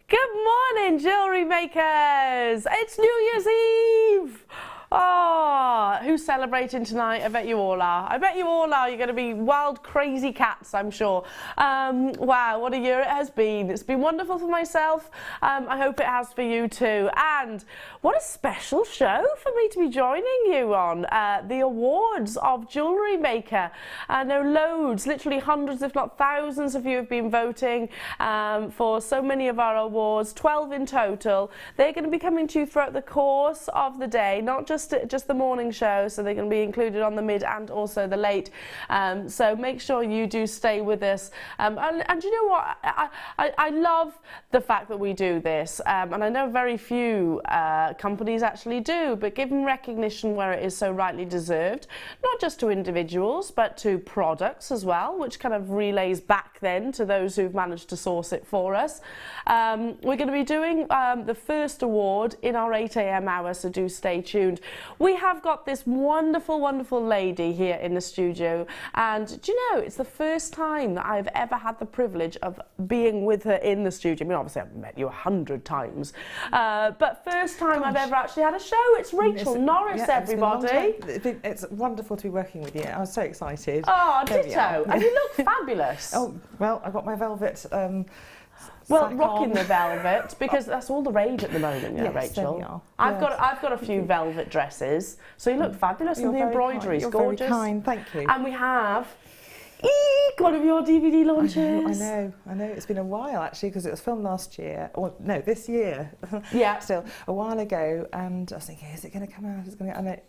Good morning, jewellery makers! It's New Year's Eve! Oh, who's celebrating tonight? I bet you all are. I bet you all are. You're going to be wild, crazy cats, I'm sure. Wow, what a year it has been. It's been wonderful for myself. I hope it has for you too. And what a special show for me to be joining you on. The awards of Jewellery Maker. I know loads, literally hundreds, if not thousands of you have been voting for so many of our awards, 12 in total. They're going to be coming to you throughout the course of the day, not just the morning show, so they're going to be included on the mid and also the late. So make sure you do stay with us. And you know what? I love the fact that we do this, and I know very few companies actually do, but giving recognition where it is so rightly deserved, not just to individuals, but to products as well, which kind of relays back then to those who've managed to source it for us. We're going to be doing the first award in our 8 AM hour, so do stay tuned. We have got this wonderful, wonderful lady here in the studio, and do you know, it's the first time that I've ever had the privilege of being with her in the studio. I mean, obviously I've met you 100 times, but first time I've ever actually had a show. It's Rachel Norris, everybody. It's wonderful to be working with you. I was so excited. Oh, ditto. And you look fabulous. Oh, well, I've got my velvet rocking the velvet, because that's all the rage at the moment, yeah, yes, Rachel. I've got a few velvet dresses, so you look fabulous, and the embroidery's gorgeous. You're very kind, thank you. And we have one of your DVD launches. I know. It's been a while actually, because it was filmed last year, or no, this year. Yeah. Still a while ago, and I was thinking, is it going to come out?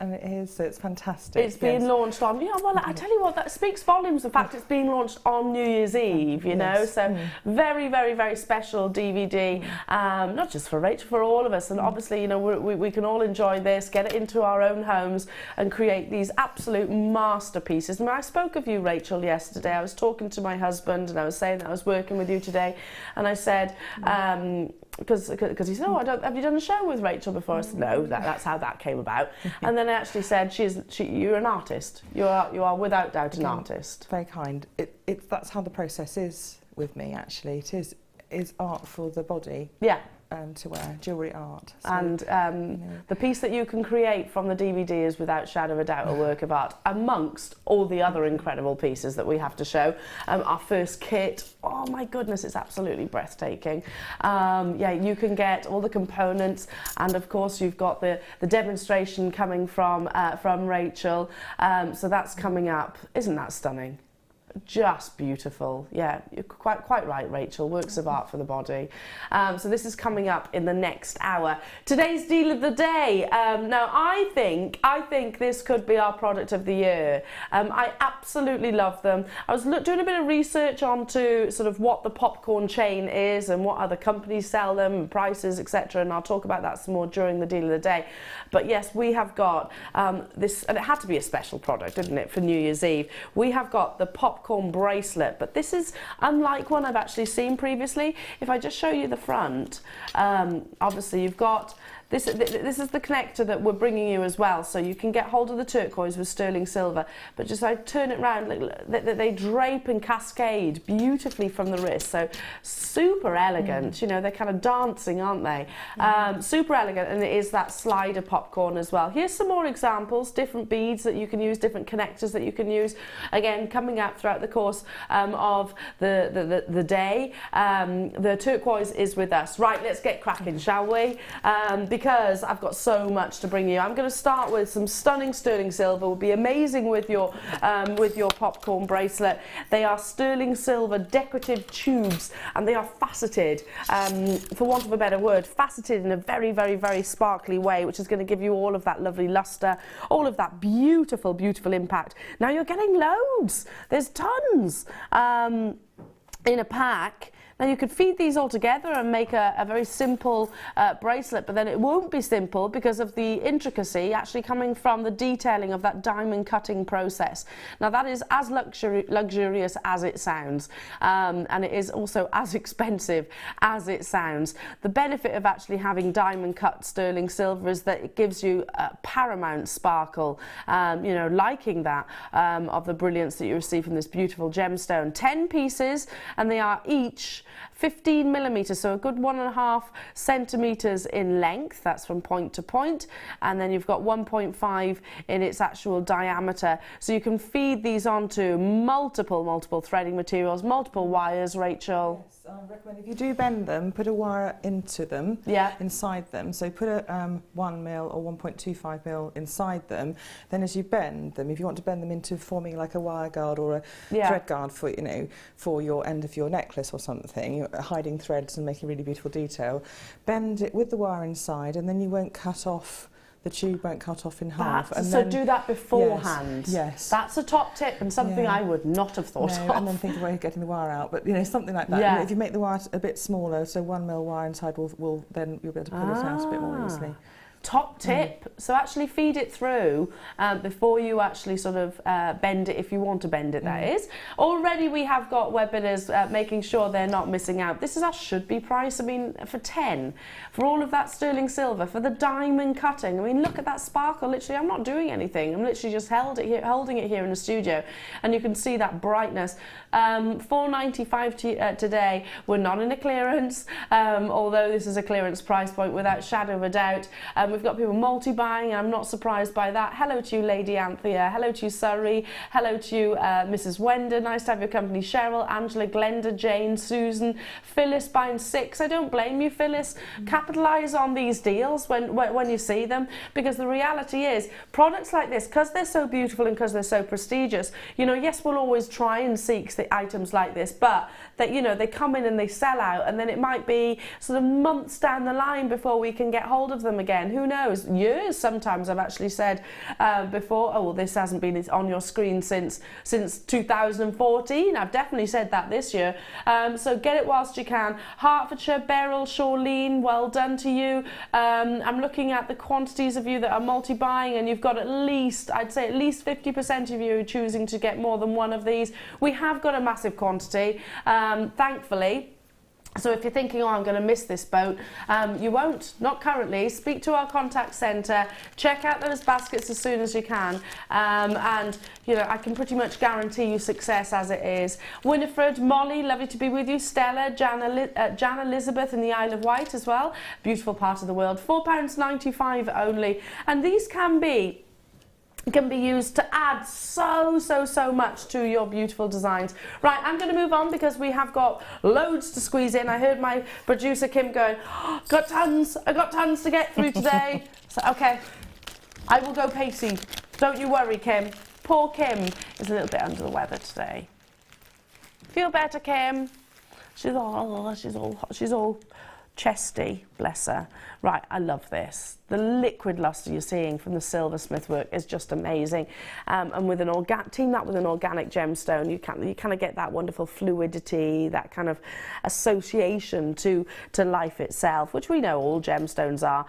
And it is. So it's fantastic. It's been launched on. Yeah, well, I tell you what, that speaks volumes. The fact it's being launched on New Year's Eve. You know, so very, very, very special DVD. Not just for Rachel, for all of us. And obviously, you know, we can all enjoy this, get it into our own homes, and create these absolute masterpieces. I mean, I spoke of you, Rachel, yesterday. I was talking to my husband, and I was saying that I was working with you today, and I said, because he said, oh, have you done a show with Rachel before? I said, no, that's how that came about. And then I actually said, you're an artist. You are without doubt an artist. Very kind. That's how the process is with me, actually. It is art for the body. Yeah. To wear, jewellery art. So, and the piece that you can create from the DVD is without shadow of a doubt a work of art, amongst all the other incredible pieces that we have to show. Our first kit, oh my goodness, it's absolutely breathtaking. Yeah, you can get all the components, and of course you've got the demonstration coming from Rachel, so that's coming up. Isn't that stunning? Just beautiful. Yeah, you're quite right, Rachel. Works of art for the body. So this is coming up in the next hour. Today's deal of the day. Now I think this could be our product of the year. I absolutely love them. I was doing a bit of research onto sort of what the popcorn chain is and what other companies sell them, and prices, etc. And I'll talk about that some more during the deal of the day. But yes, we have got this, and it had to be a special product, didn't it, for New Year's Eve. We have got the popcorn bracelet, but this is unlike one I've actually seen previously. If I just show you the front, obviously you've got this is the connector that we're bringing you as well, so you can get hold of the turquoise with sterling silver, but just I turn it around, they drape and cascade beautifully from the wrist, so super elegant. You know, they're kind of dancing, aren't they? Super elegant, and it is that slider popcorn as well. Here's some more examples, different beads that you can use, different connectors that you can use, again coming up throughout the course of the day. The turquoise is with us. Right, let's get cracking, shall we? Because I've got so much to bring you. I'm going to start with some stunning sterling silver. Will be amazing with your popcorn bracelet. They are sterling silver decorative tubes, and they are faceted, for want of a better word, faceted in a very, very, very sparkly way, which is going to give you all of that lovely luster, all of that beautiful, beautiful impact. Now you're getting loads. There's tons in a pack. Now you could feed these all together and make a very simple bracelet, but then it won't be simple because of the intricacy actually coming from the detailing of that diamond cutting process. Now that is as luxurious as it sounds, and it is also as expensive as it sounds. The benefit of actually having diamond cut sterling silver is that it gives you a paramount sparkle, you know, liking that of the brilliance that you receive from this beautiful gemstone. 10 pieces, and they are each 15 millimeters, so a good 1.5 centimeters in length. That's from point to point, and then you've got 1.5 in its actual diameter. So you can feed these onto multiple threading materials, multiple wires, Rachel. Yes, I recommend if you do bend them, put a wire into them, inside them. So put a 1 mil or 1.25 mil inside them. Then as you bend them, if you want to bend them into forming like a wire guard or a thread guard for, you know, for your end of your necklace or something, hiding threads and making really beautiful detail, bend it with the wire inside, and then you won't cut off. The tube won't cut off in half. And so then, do that beforehand. Yes. That's a top tip and something I would not have thought of. And then think of where you're getting the wire out. But, you know, something like that. Yeah. You know, if you make the wire a bit smaller, so 1 mil wire inside will then you'll be able to pull it out a bit more easily. Top tip. So actually feed it through before you actually sort of bend it, if you want to bend it, that is. Already we have got webinars making sure they're not missing out. This is our should be price. I mean, for 10, for all of that sterling silver, for the diamond cutting. I mean, look at that sparkle. Literally, I'm not doing anything. I'm literally just holding it here in the studio, and you can see that brightness. $4.95 today. We're not in a clearance, although this is a clearance price point without shadow of a doubt. We've got people multi-buying, and I'm not surprised by that. Hello to you, Lady Anthea. Hello to you, Surrey. Hello to you, Mrs. Wender. Nice to have your company. Cheryl, Angela, Glenda, Jane, Susan, Phyllis buying 6. I don't blame you, Phyllis. Capitalise on these deals when you see them, because the reality is products like this, because they're so beautiful and because they're so prestigious, you know, yes, we'll always try and seek the items like this, but that, you know, they come in and they sell out, and then it might be sort of months down the line before we can get hold of them again. Who knows? Years sometimes. I've actually said before, oh well, this hasn't been on your screen since 2014. I've definitely said that this year. So get it whilst you can. Hertfordshire, Beryl, Shawleen, well done to you. I'm looking at the quantities of you that are multi-buying, and you've got at least, I'd say at least 50% of you choosing to get more than one of these. We have got a massive quantity, thankfully. So if you're thinking, oh, I'm going to miss this boat, you won't, not currently. Speak to our contact centre, check out those baskets as soon as you can, and, you know, I can pretty much guarantee you success as it is. Winifred, Molly, lovely to be with you. Stella, Jan Elizabeth in the Isle of Wight as well. Beautiful part of the world. £4.95 only. And these can be used to add so much to your beautiful designs. Right, I'm going to move on because we have got loads to squeeze in. I heard my producer Kim going, oh, I got tons to get through today. So, okay, I will go pacey. Don't you worry, Kim. Poor Kim is a little bit under the weather today. Feel better, Kim? She's all chesty, bless her. Right, I love this. The liquid luster you're seeing from the silversmith work is just amazing. And with team that with an organic gemstone, you kind of get that wonderful fluidity, that kind of association to life itself, which we know all gemstones are.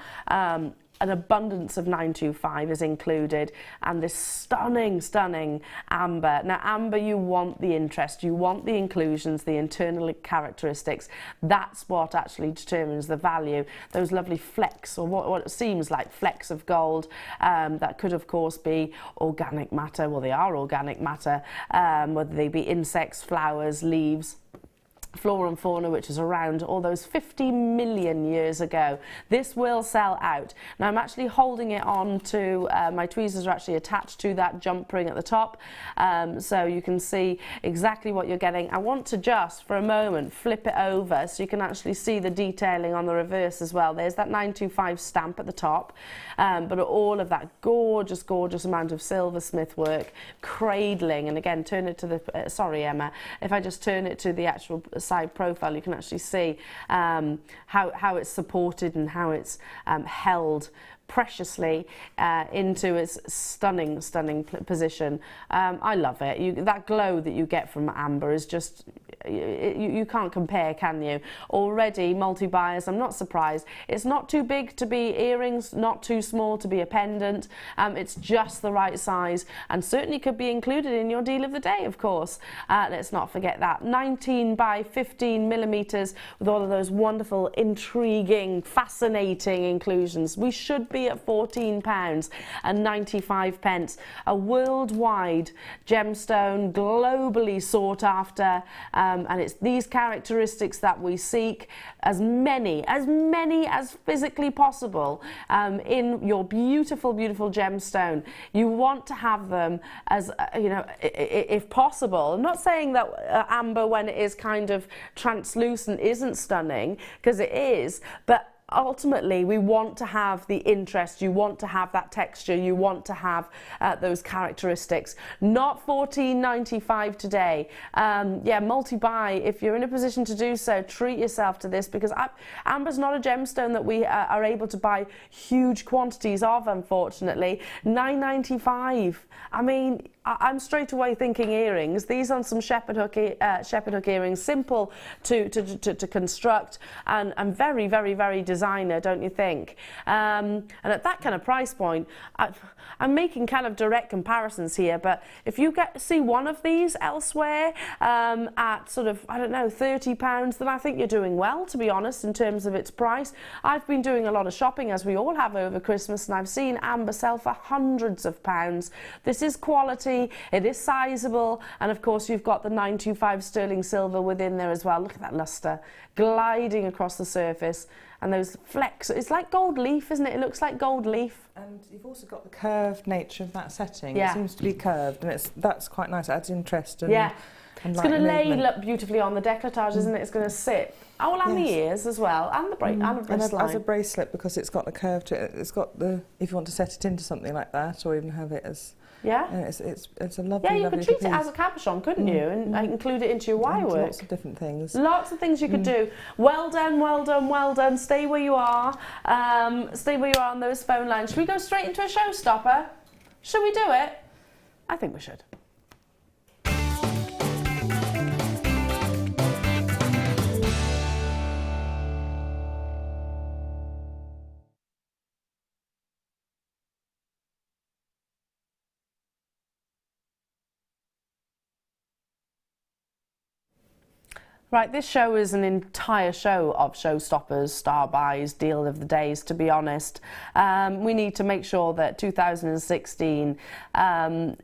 An abundance of 925 is included, and this stunning amber. Now, amber, you want the interest, you want the inclusions, the internal characteristics. That's what actually determines the value. Those lovely flecks, or what it seems like flecks of gold, that could, of course, be organic matter. Well, they are organic matter, whether they be insects, flowers, leaves, flora and fauna, which is around all those 50 million years ago. This will sell out. Now I'm actually holding it on to, my tweezers are actually attached to that jump ring at the top, so you can see exactly what you're getting. I want to just for a moment flip it over so you can actually see the detailing on the reverse as well. There's that 925 stamp at the top, but all of that gorgeous amount of silversmith work, cradling, and again turn it to the, sorry Emma, if I just turn it to the actual side profile, you can actually see how it's supported and how it's held preciously into its stunning position. I love it. That glow that you get from amber is just, you can't compare, can you? Already multi-buyers, I'm not surprised. It's not too big to be earrings, not too small to be a pendant. It's just the right size, and certainly could be included in your deal of the day, of course. Let's not forget that. 19 by 15 millimeters with all of those wonderful, intriguing, fascinating inclusions. We should be at £14.95. A worldwide gemstone, globally sought after and it's these characteristics that we seek, as many as physically possible in your beautiful, beautiful gemstone. You want to have them as, you know, if possible. I'm not saying that amber, when it is kind of translucent, isn't stunning, because it is, but ultimately we want to have the interest, you want to have that texture, you want to have those characteristics. Not $14.95 today. Yeah, multi-buy if you're in a position to do so. Treat yourself to this, because amber's not a gemstone that we are able to buy huge quantities of, unfortunately. $9.95. I mean, I'm straight away thinking earrings. These are some shepherd hook earrings, simple to construct, and very, very, very designer, don't you think? And at that kind of price point, I'm making kind of direct comparisons here, but if you see one of these elsewhere at sort of, I don't know, £30, then I think you're doing well, to be honest, in terms of its price. I've been doing a lot of shopping, as we all have, over Christmas, and I've seen amber sell for hundreds of pounds. This is quality. It is sizable, and of course you've got the 925 sterling silver within there as well. Look at that luster gliding across the surface, and those flecks. It's like gold leaf, isn't it? It looks like gold leaf. And you've also got the curved nature of that setting. Yeah. It seems to be curved, and that's quite nice. It adds interest and yeah. And it's going to lay beautifully on the décolletage, isn't it? It's going to sit. Oh, well, and the ears as well, and the as a bracelet, because it's got the curve to it. It's got the, if you want to set it into something like that, or even have it as, yeah, it's a lovely. Yeah, you lovely could treat piece. it as a cabochon, couldn't you? And include it into your wire work. Lots of different things. Lots of things you could do. Well done, well done, well done. Stay where you are. Stay where you are on those phone lines. Should we go straight into a showstopper? Should we do it? I think we should. Right, this show is an entire show of showstoppers, star buys, deal of the days, to be honest. We need to make sure that 2016, well,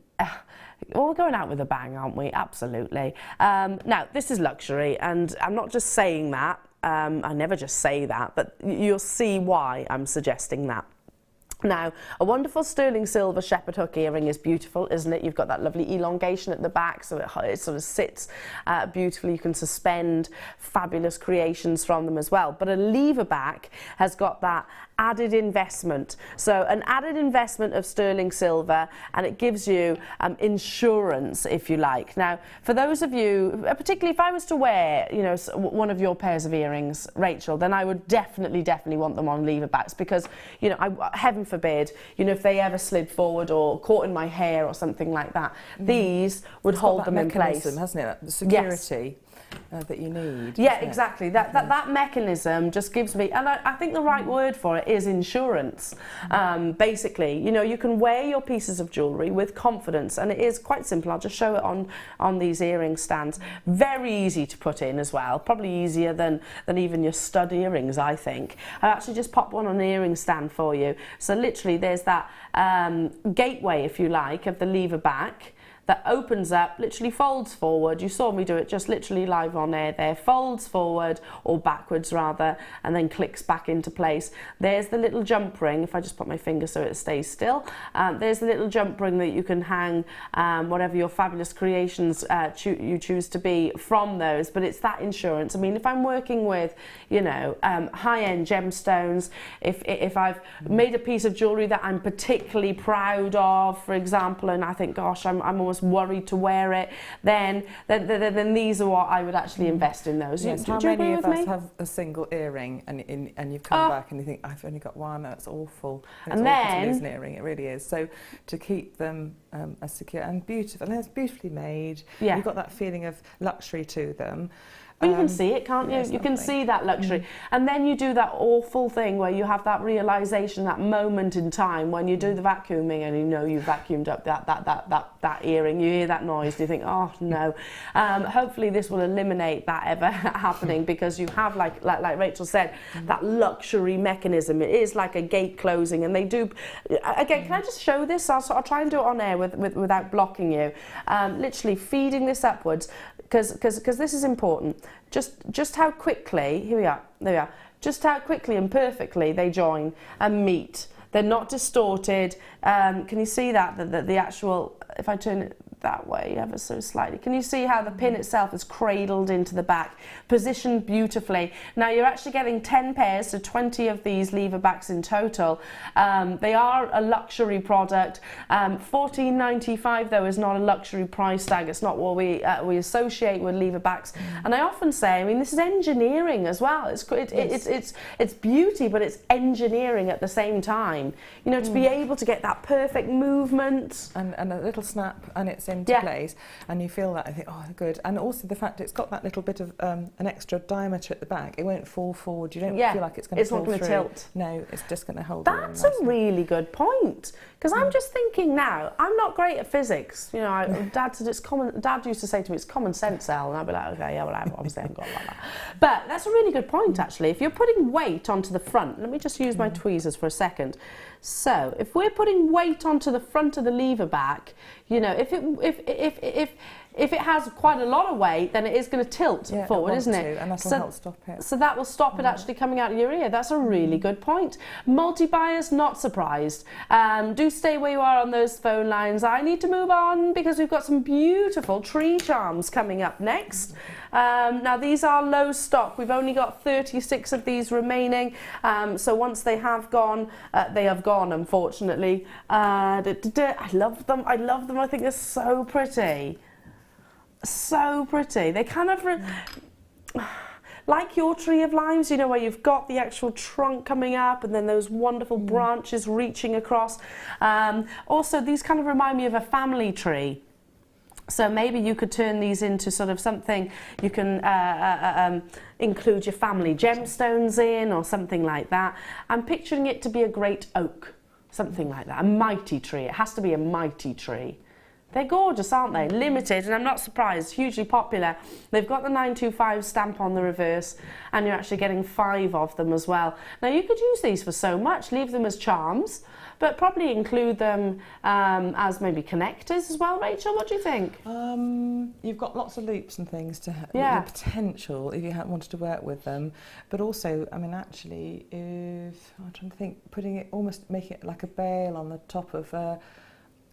we're going out with a bang, aren't we? Absolutely. Now, this is luxury, and I'm not just saying that. I never just say that, but you'll see why I'm suggesting that. Now, a wonderful sterling silver shepherd hook earring is beautiful, isn't it? You've got that lovely elongation at the back, so it sort of sits beautifully. You can suspend fabulous creations from them as well. But a leverback has got that added investment. So an added investment of sterling silver, and it gives you insurance, if you like. Now, for those of you, particularly if I was to wear, you know, one of your pairs of earrings, Rachel, then I would definitely want them on leverbacks, because, you know, heaven forbid, you know, if they ever slid forward or caught in my hair or something like that, these would hold them in place. Hasn't it? The security. Yes. That you need. Yeah, exactly. That mechanism just gives me, and I think the right word for it is insurance. Basically, you know, you can wear your pieces of jewellery with confidence, and it is quite simple. I'll just show it on these earring stands. Very easy to put in as well. Probably easier than even your stud earrings, I think. I actually just popped one on an earring stand for you. So literally, there's that gateway, if you like, of the lever back, that opens up, literally folds forward. You saw me do it just literally live on air there. Folds forward, or backwards rather, and then clicks back into place. There's the little jump ring, if I just put my finger so it stays still. There's the little jump ring that you can hang whatever your fabulous creations you choose to be from those, but it's that insurance. I mean, if I'm working with, you know, high-end gemstones, if I've made a piece of jewellery that I'm particularly proud of, for example, and I think, gosh, I'm almost worried to wear it, then these are what I would actually invest in those. Yes, how many of us have a single earring and you've come back and you think, I've only got one, that's awful. It's awful to lose an earring, it really is. So to keep them as secure and beautiful, and it's beautifully made, you've got that feeling of luxury to them. Well, you can see it, can't you? You can see that luxury. And then you do that awful thing where you have that realisation, that moment in time when you do the vacuuming and you know you've vacuumed up that earring. You hear that noise, you think, oh no. Hopefully this will eliminate that ever happening, because you have, like Rachel said, that luxury mechanism. It is like a gate closing, and they do. Again, can I just show this? I'll try and do it on air without blocking you. Literally feeding this upwards, because this is important. Just how quickly, here we are, there we are, just how quickly and perfectly they join and meet. They're not distorted. Can you see that? The actual, if I turn it that way ever so slightly, can you see how the pin itself is cradled into the back, positioned beautifully? Now you're actually getting 10 pairs, so 20 of these Leverbacks in total. They are a luxury product. $14.95 though is not a luxury price tag. It's not what we associate with Leverbacks. And I often say, I mean, this is engineering as well. It's beauty, but it's engineering at the same time. You know, to be able to get that perfect movement and a little snap, and it's into place, and you feel that, I think, oh, good. And also the fact it's got that little bit of an extra diameter at the back. It won't fall forward. You don't feel like it's going to fall through. It's not going to tilt. No, it's just going to hold. That's a really good point, because I'm just thinking now, I'm not great at physics. You know, Dad said it's common. Dad used to say to me, it's common sense, Elle, and I'd be like, okay, yeah, well, I obviously haven't got it like that. But that's a really good point, actually. If you're putting weight onto the front, let me just use my tweezers for a second. So if we're putting weight onto the front of the Leverback, you know, if it has quite a lot of weight, then it is going to tilt forward, isn't it? And that will help stop it. So that will stop it actually coming out of your ear. That's a really good point. Multi-buyers, not surprised. Do stay where you are on those phone lines. I need to move on because we've got some beautiful tree charms coming up next. Now these are low stock. We've only got 36 of these remaining. So once they have gone, unfortunately. I love them. I love them. I think they're so pretty. So pretty. They kind of like your tree of limes, you know, where you've got the actual trunk coming up and then those wonderful branches reaching across. Also, these kind of remind me of a family tree. So maybe you could turn these into sort of something you can include your family gemstones in, or something like that. I'm picturing it to be a great oak, something like that, a mighty tree. It has to be a mighty tree. They're gorgeous, aren't they? Limited, and I'm not surprised, hugely popular. They've got the 925 stamp on the reverse, and you're actually getting 5 of them as well. Now, you could use these for so much, leave them as charms, but probably include them as maybe connectors as well. Rachel, what do you think? You've got lots of loops and things to the potential if you wanted to work with them, but also, I mean, actually, if I'm trying to think, putting it, almost making it like a bale on the top of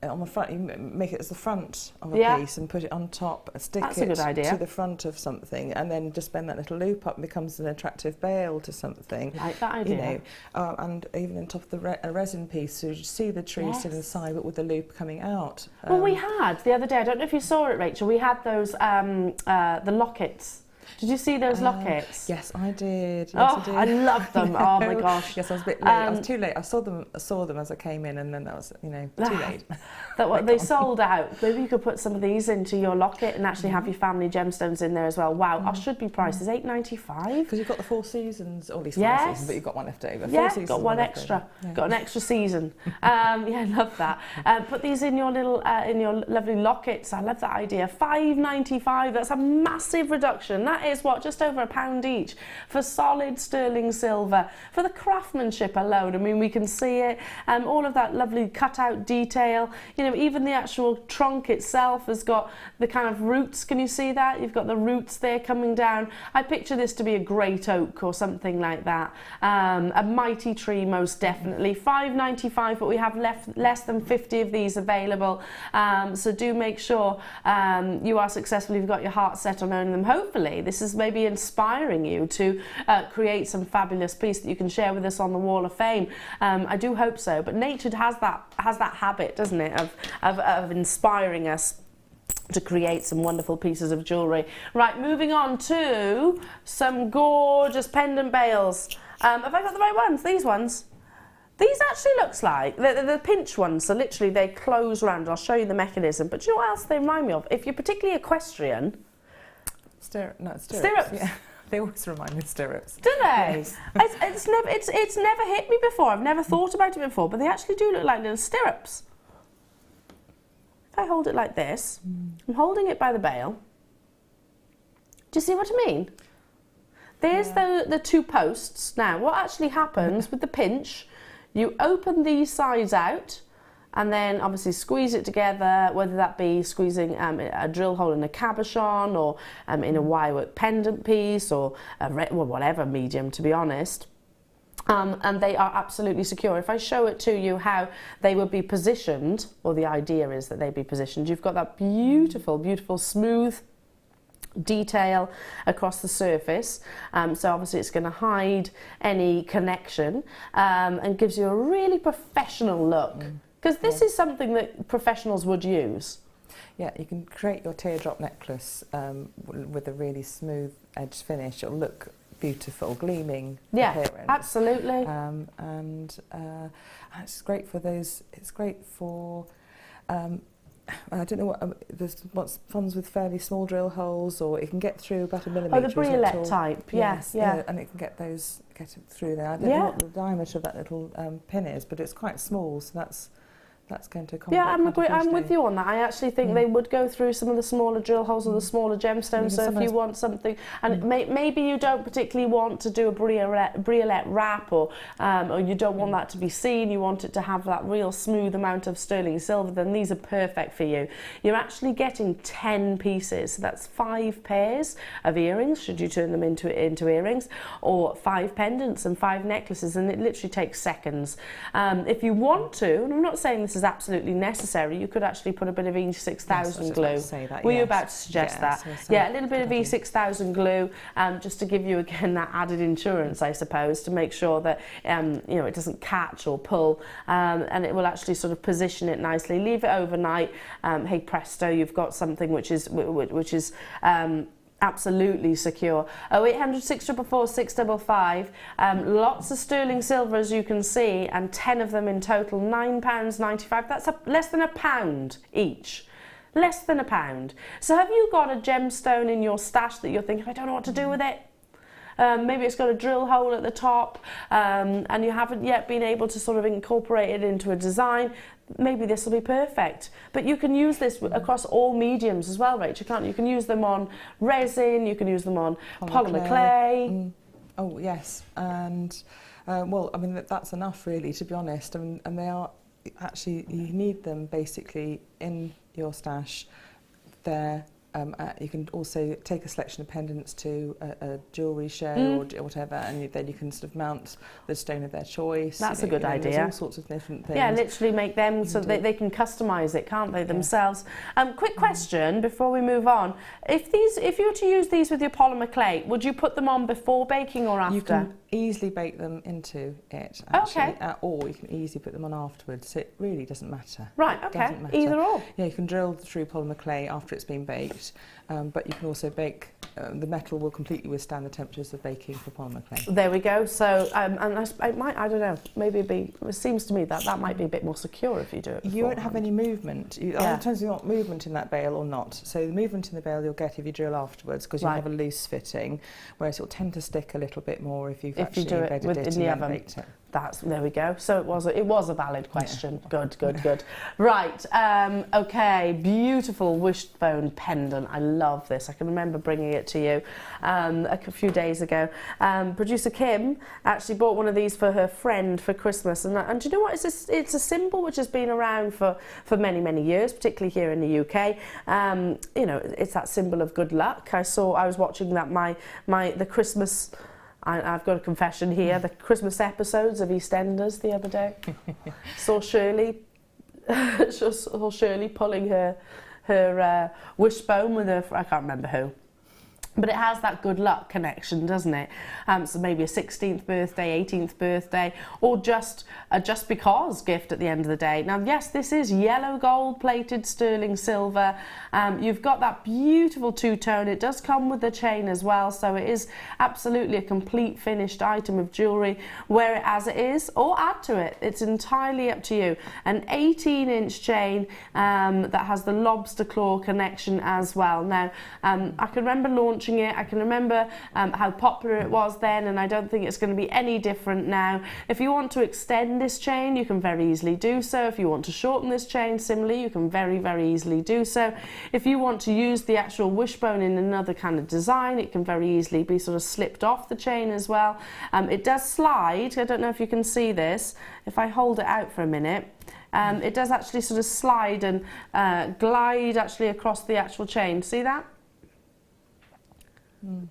on the front, you make it as the front of a piece and put it on top, stick it to the front of something, and then just bend that little loop up and becomes an attractive bale to something. Like that idea. You know, and even on top of the resin piece, so you see the tree still inside, but with the loop coming out. Well, we had the other day, I don't know if you saw it, Rachel, we had those, the lockets. Did you see those lockets? Yes, I did. Yes, I did. I love them. Oh my gosh. Yes, I was a bit late. I was too late. I saw them as I came in, and then that was, you know, too late. They sold out. Maybe you could put some of these into your locket and actually have your family gemstones in there as well. Wow, our should be price is $8.95. Because you've got the 4 seasons, or at least 5 seasons, but you've got one left over. 4 seasons, got one extra. Yeah. Got an extra season. Yeah, I love that. Put these in your little, in your lovely lockets. I love that idea. $5.95. That's a massive reduction. That is what, just over £1 each for solid sterling silver. For the craftsmanship alone, I mean, we can see it. All of that lovely cut-out detail. You know, even the actual trunk itself has got the kind of roots. Can you see that? You've got the roots there coming down. I picture this to be a great oak or something like that. A mighty tree, most definitely. $5.95, but we have less than 50 of these available. So do make sure you are successful. You've got your heart set on owning them. Hopefully, this is maybe inspiring you to create some fabulous piece that you can share with us on the Wall of Fame. I do hope so. But nature has that habit, doesn't it, of inspiring us to create some wonderful pieces of jewellery. Right, moving on to some gorgeous pendant bales. Have I got the right ones? These ones? These actually looks like, the pinch ones, so literally they close round. I'll show you the mechanism. But do you know what else they remind me of? If you're particularly equestrian... Stirrups. Stirrups. Yeah. They always remind me of stirrups. Do they? It's never hit me before. I've never thought about it before, but they actually do look like little stirrups. If I hold it like this, I'm holding it by the bale. Do you see what I mean? There's the 2 posts. Now, what actually happens with the pinch, you open these sides out, and then obviously squeeze it together, whether that be squeezing a drill hole in a cabochon, or in a wirework pendant piece, or well, whatever medium, to be honest. And they are absolutely secure. If I show it to you how they would be positioned, or the idea is that they'd be positioned, you've got that beautiful, beautiful smooth detail across the surface, so obviously it's going to hide any connection, and gives you a really professional look, because this is something that professionals would use. Yeah, you can create your teardrop necklace with a really smooth edge finish. It'll look beautiful, gleaming appearance. Absolutely. And it's great for those. It's great for I don't know what there's ones with fairly small drill holes, or it can get through about a millimetre. Oh, the briolet type. Yes, yeah. And it can get it through there. I don't know what the diameter of that little pin is, but it's quite small, so that's going to accommodate. I'm with you on that. I actually think they would go through some of the smaller drill holes or the smaller gemstones. So if you want something, and maybe you don't particularly want to do a briolet wrap, or you don't want that to be seen, you want it to have that real smooth amount of sterling silver, then these are perfect for you. You're actually getting 10 pieces, so that's 5 pairs of earrings, should you turn them into earrings, or 5 pendants and 5 necklaces, and it literally takes seconds. If you want to, and I'm not saying this is absolutely necessary, you could actually put a bit of E6000 glue. Were you about to suggest that? Yeah, a little bit of E6000 glue, just to give you again that added insurance, I suppose, to make sure that it doesn't catch or pull, and it will actually sort of position it nicely. Leave it overnight. Hey presto, you've got something which is absolutely secure. 0800 644 655. Lots of sterling silver, as you can see, and 10 of them in total. £9.95. That's less than £1 each. Less than £1. So have you got a gemstone in your stash that you're thinking, I don't know what to do with it? Maybe it's got a drill hole at the top, and you haven't yet been able to sort of incorporate it into a design. Maybe this will be perfect. But you can use this across all mediums as well, Rachel, can't you? You can use them on resin, you can use them on polymer clay. Oh, yes. And, well, I mean, that's enough, really, to be honest. And they are actually, you need them basically in your stash there. You can also take a selection of pendants to a jewellery show or whatever, and then you can sort of mount the stone of their choice. That's a good idea. There's all sorts of different things. Yeah, literally make them so they can customise it, can't they, themselves? Quick question before we move on. If you were to use these with your polymer clay, would you put them on before baking or after? You can easily bake them into it, actually, or you can easily put them on afterwards. So it really doesn't matter. Right, okay, either or. Yeah, you can drill through polymer clay after it's been baked, but you can also bake. The metal will completely withstand the temperatures of baking for polymer clay. There we go. So, and I don't know, maybe it seems to me that might be a bit more secure if you do it beforehand. You won't have any movement. Sometimes you want movement in that bale or not. So the movement in the bale you'll get if you drill afterwards, because you'll have a loose fitting, whereas it'll tend to stick a little bit more if you do it in the oven. There we go. So it was a valid question. Yeah. Good. Right. Okay. Beautiful wishbone pendant. I love this. I can remember bringing it to you a few days ago. Producer Kim actually bought one of these for her friend for Christmas, and do you know what? It's a symbol which has been around for many years, particularly here in the UK. It's that symbol of good luck. I was watching that the Christmas. I've got a confession here. The Christmas episodes of EastEnders the other day. saw Shirley pulling her wishbone with I can't remember who. But it has that good luck connection, doesn't it? So maybe a 16th birthday, 18th birthday, or just because gift at the end of the day. Now, yes, this is yellow gold plated sterling silver. You've got that beautiful two-tone. It does come with the chain as well, so it is absolutely a complete finished item of jewellery. Wear it as it is, or add to it. It's entirely up to you. An 18-inch chain that has the lobster claw connection as well. Now, I can remember launching it. I can remember how popular it was then, and I don't think it's going to be any different now. If you want to extend this chain, you can very easily do so. If you want to shorten this chain, similarly, you can very easily do so. If you want to use the actual wishbone in another kind of design, it can very easily be sort of slipped off the chain as well. It does slide. I don't know if you can see this. If I hold it out for a minute, it does actually sort of slide and glide actually across the actual chain. See that?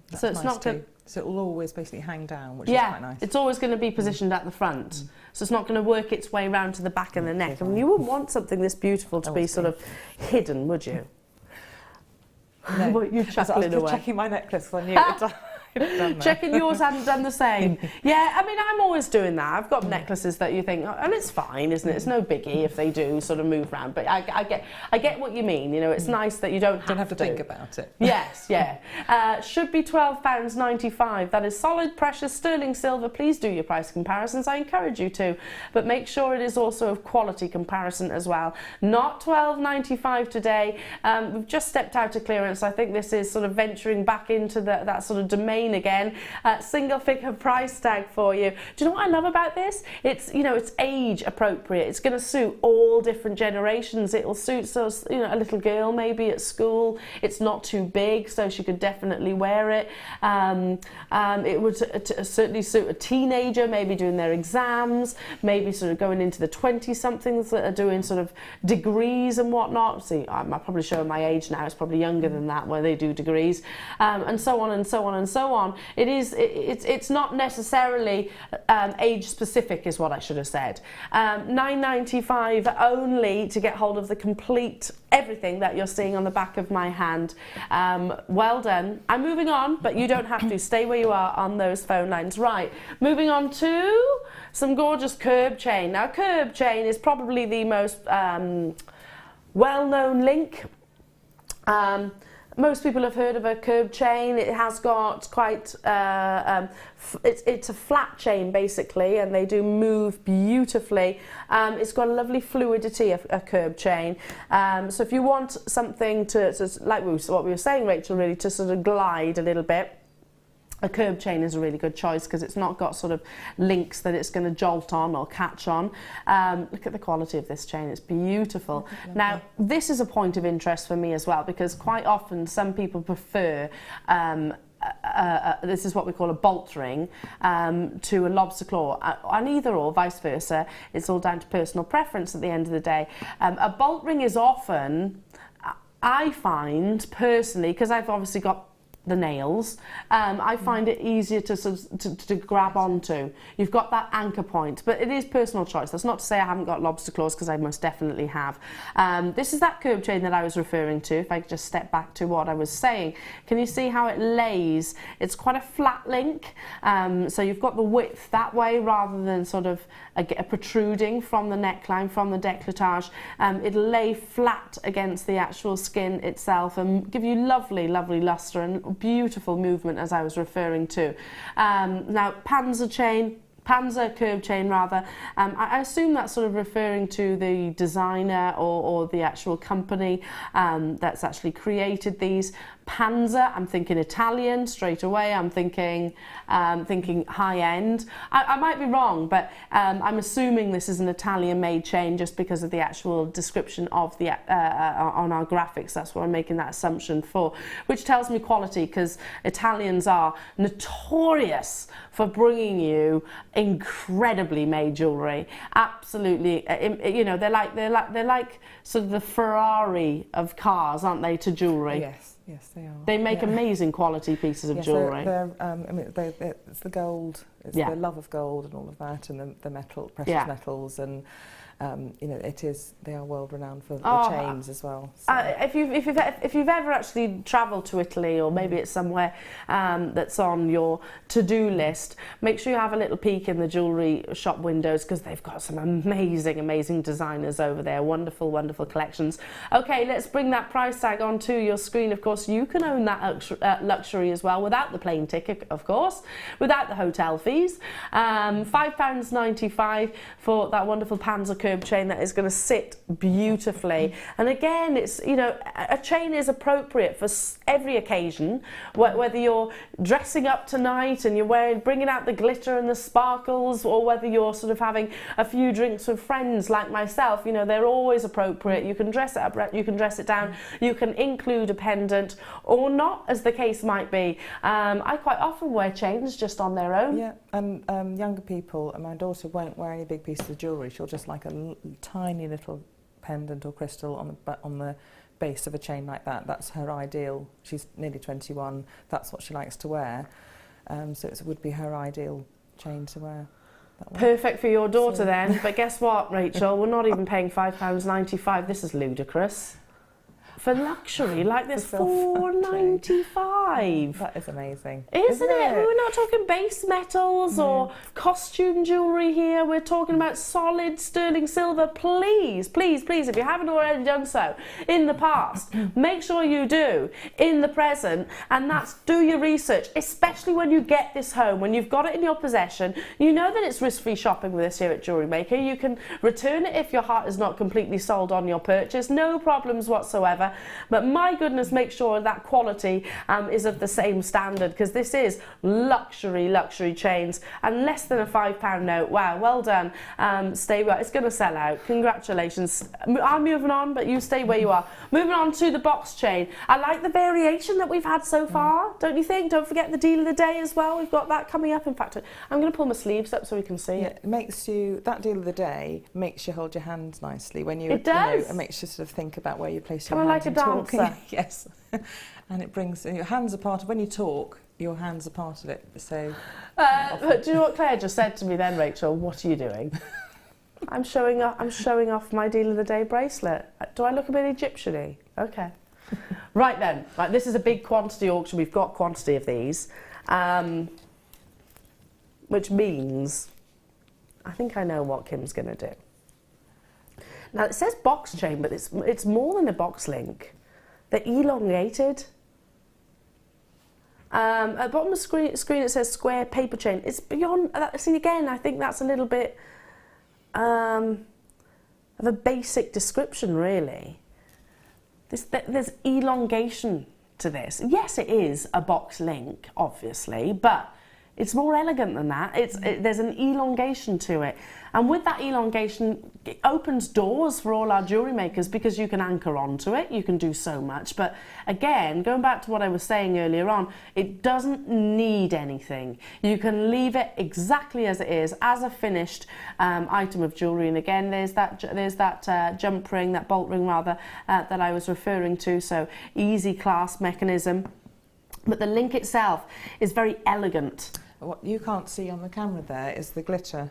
That's so it's nice not too. So it will always basically hang down, which is quite nice. It's always going to be positioned at the front. So it's not going to work its way around to the back of the neck. I mean, you wouldn't want something this beautiful to be sort of hidden, would you? No. Well, you're chuckling away. I was checking my necklace when you checking yours hadn't done the same. Yeah, I mean, I'm always doing that. I've got necklaces that you think, and it's fine, isn't it? It's no biggie if they do sort of move around. But I get what you mean. You know, it's nice that you don't have to think about it. Yes, yeah. Should be £12.95. That is solid, precious sterling silver. Please do your price comparisons. I encourage you to, but make sure it is also of quality comparison as well. Not £12.95 today. We've just stepped out of clearance. I think this is sort of venturing back into that sort of domain again. Single figure price tag for you. Do you know what I love about this? It's, you know, it's age appropriate. It's going to suit all different generations. It'll suit, so, you know, a little girl maybe at school. It's not too big, so she could definitely wear it. It would certainly suit a teenager, maybe doing their exams, maybe sort of going into the 20-somethings that are doing sort of degrees and whatnot. See, I'm probably showing my age now. It's probably younger than that where they do degrees, and so on and so on and so on. It's not necessarily age specific, is what I should have said. £9.95 only to get hold of the complete everything that you're seeing on the back of my hand. Well done. I'm moving on, but you don't have to. Stay where you are on those phone lines. Right, moving on to some gorgeous curb chain. Now, curb chain is probably the most well-known link. Most people have heard of a curb chain. It has got quite, it's a flat chain basically, and they do move beautifully. It's got a lovely fluidity of a curb chain. So if you want something to like what we were saying, Rachel, really to sort of glide a little bit, a curb chain is a really good choice because it's not got sort of links that it's going to jolt on or catch on. Look at the quality of this chain, it's beautiful. Now, this is a point of interest for me as well, because quite often some people prefer this is what we call a bolt ring to a lobster claw, and either or vice versa. It's all down to personal preference at the end of the day. A bolt ring is often, I find personally, because I've obviously got the nails, I find it easier to grab onto. You've got that anchor point, but it is personal choice. That's not to say I haven't got lobster claws, because I most definitely have. This is that curb chain that I was referring to. If I could just step back to what I was saying, can you see how it lays? It's quite a flat link, so you've got the width that way rather than sort of a protruding from the neckline, from the décolletage. It'll lay flat against the actual skin itself and give you lovely, lovely luster and beautiful movement, as I was referring to. Now, Panzer curb chain rather, I assume that's sort of referring to the designer or the actual company that's actually created these. Panzer, I'm thinking Italian straight away. I'm thinking high end. I might be wrong, but I'm assuming this is an Italian-made chain just because of the actual description of the on our graphics. That's what I'm making that assumption for, which tells me quality, because Italians are notorious for bringing you incredibly made jewellery. Absolutely, you know, they're like sort of the Ferrari of cars, aren't they, to jewellery? Yes. Yes, they are. They make amazing quality pieces of jewellery. I mean, it's the gold, it's the love of gold and all of that, and the metal, precious metals, and you know, they are world renowned for the chains as well. So. If you've ever actually travelled to Italy, or maybe it's somewhere that's on your to-do list, make sure you have a little peek in the jewellery shop windows, because they've got some amazing designers over there. Wonderful, wonderful collections. Okay, let's bring that price tag onto your screen. Of course, you can own that luxury as well, without the plane ticket, of course, without the hotel fees. £5.95 for that wonderful Panzer curb chain that is going to sit beautifully. And again, it's, you know, a chain is appropriate for every occasion, whether you're dressing up tonight and you're bringing out the glitter and the sparkles, or whether you're sort of having a few drinks with friends like myself. You know, they're always appropriate. You can dress it up, you can dress it down, you can include a pendant or not, as the case might be. I quite often wear chains just on their own. Yeah, and younger people, and my daughter won't wear any big pieces of jewellery. She'll just like a tiny little pendant or crystal on the base of a chain like that. That's her ideal. She's nearly 21. That's what she likes to wear. So it would be her ideal chain to wear. Perfect for your daughter then. But guess what, Rachel? We're not even paying £5.95. This is ludicrous. For luxury like this, £4.95. That is amazing. Isn't it? We're not talking base metals or costume jewellery here. We're talking about solid sterling silver. Please, please, please, if you haven't already done so in the past, make sure you do in the present. And that's do your research, especially when you get this home, when you've got it in your possession. You know that it's risk-free shopping with us here at Jewellery Maker. You can return it if your heart is not completely sold on your purchase. No problems whatsoever. But my goodness, make sure that quality is of the same standard, because this is luxury chains and less than a £5 note. Wow, well done. Stay well. It's going to sell out. Congratulations. I'm moving on, but you stay where you are. Moving on to the box chain. I like the variation that we've had so far, don't you think? Don't forget the deal of the day as well. We've got that coming up. In fact, I'm going to pull my sleeves up so we can see it. It makes you, that deal of the day makes you hold your hands nicely when you, it does. It makes you sort of think about where you place your hands. hands. Like a dancer. Yes. And it brings your hands are part of, when you talk, your hands are part of it. So but do you know what Claire just said to me then, Rachel? What are you doing? I'm showing off my deal of the day bracelet. Do I look a bit Egyptian-y? Okay. Right then. Right, this is a big quantity auction. We've got quantity of these. Which means I think I know what Kim's going to do. Now it says box chain, but it's more than a box link. They're elongated. At the bottom of the screen it says square paper chain. It's beyond that. See, again, I think that's a little bit of a basic description, really. There's elongation to this. Yes, it is a box link, obviously, but it's more elegant than that. There's an elongation to it. And with that elongation, it opens doors for all our jewellery makers, because you can anchor onto it, you can do so much. But again, going back to what I was saying earlier on, it doesn't need anything. You can leave it exactly as it is, as a finished item of jewellery. And again, there's that jump ring, that bolt ring rather, that I was referring to. So easy clasp mechanism. But the link itself is very elegant. What you can't see on the camera there is the glitter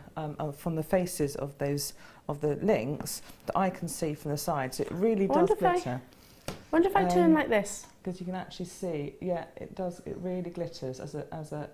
from the faces of the links that I can see from the sides. It really does glitter. I wonder if I turn like this. Because you can actually see, yeah, it does. It really glitters the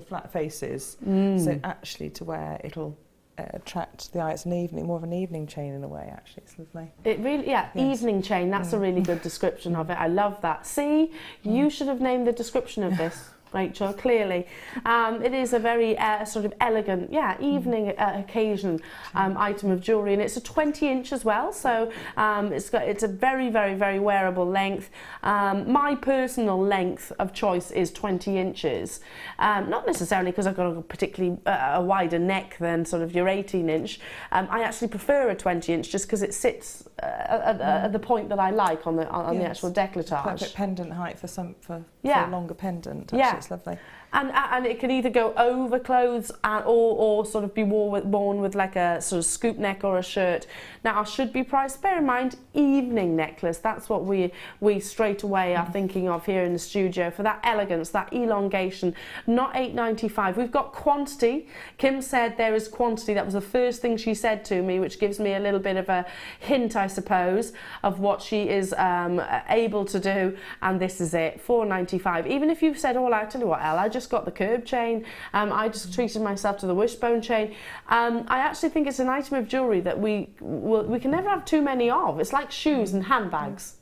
flat faces. So actually, to wear, it'll attract the eye. It's more of an evening chain in a way. Actually, it's lovely. It really, yeah, yes. Evening chain. That's a really good description of it. I love that. See, you should have named the description of this, Rachel, clearly. It is a very sort of elegant, evening occasion item of jewellery, and it's a 20-inch as well, so it's a very, very, very wearable length. My personal length of choice is 20 inches, not necessarily because I've got a particularly a wider neck than sort of your 18-inch. I actually prefer a 20-inch just because it sits at the point that I like on the actual décolletage. Perfect pendant height for a longer pendant. Actually, it's lovely. And it can either go over clothes or sort of be worn with like a sort of scoop neck or a shirt. Now, I should be priced, bear in mind, evening necklace. That's what we straight away are thinking of here in the studio for that elegance, that elongation. Not £8.95. We've got quantity. Kim said there is quantity. That was the first thing she said to me, which gives me a little bit of a hint, I suppose, of what she is able to do. And this is it, £4.95. Even if you've said, I tell you what, Elle, I just got the curb chain. I just treated myself to the Wishbone chain. I actually think it's an item of jewellery that we can never have too many of. It's like shoes and handbags,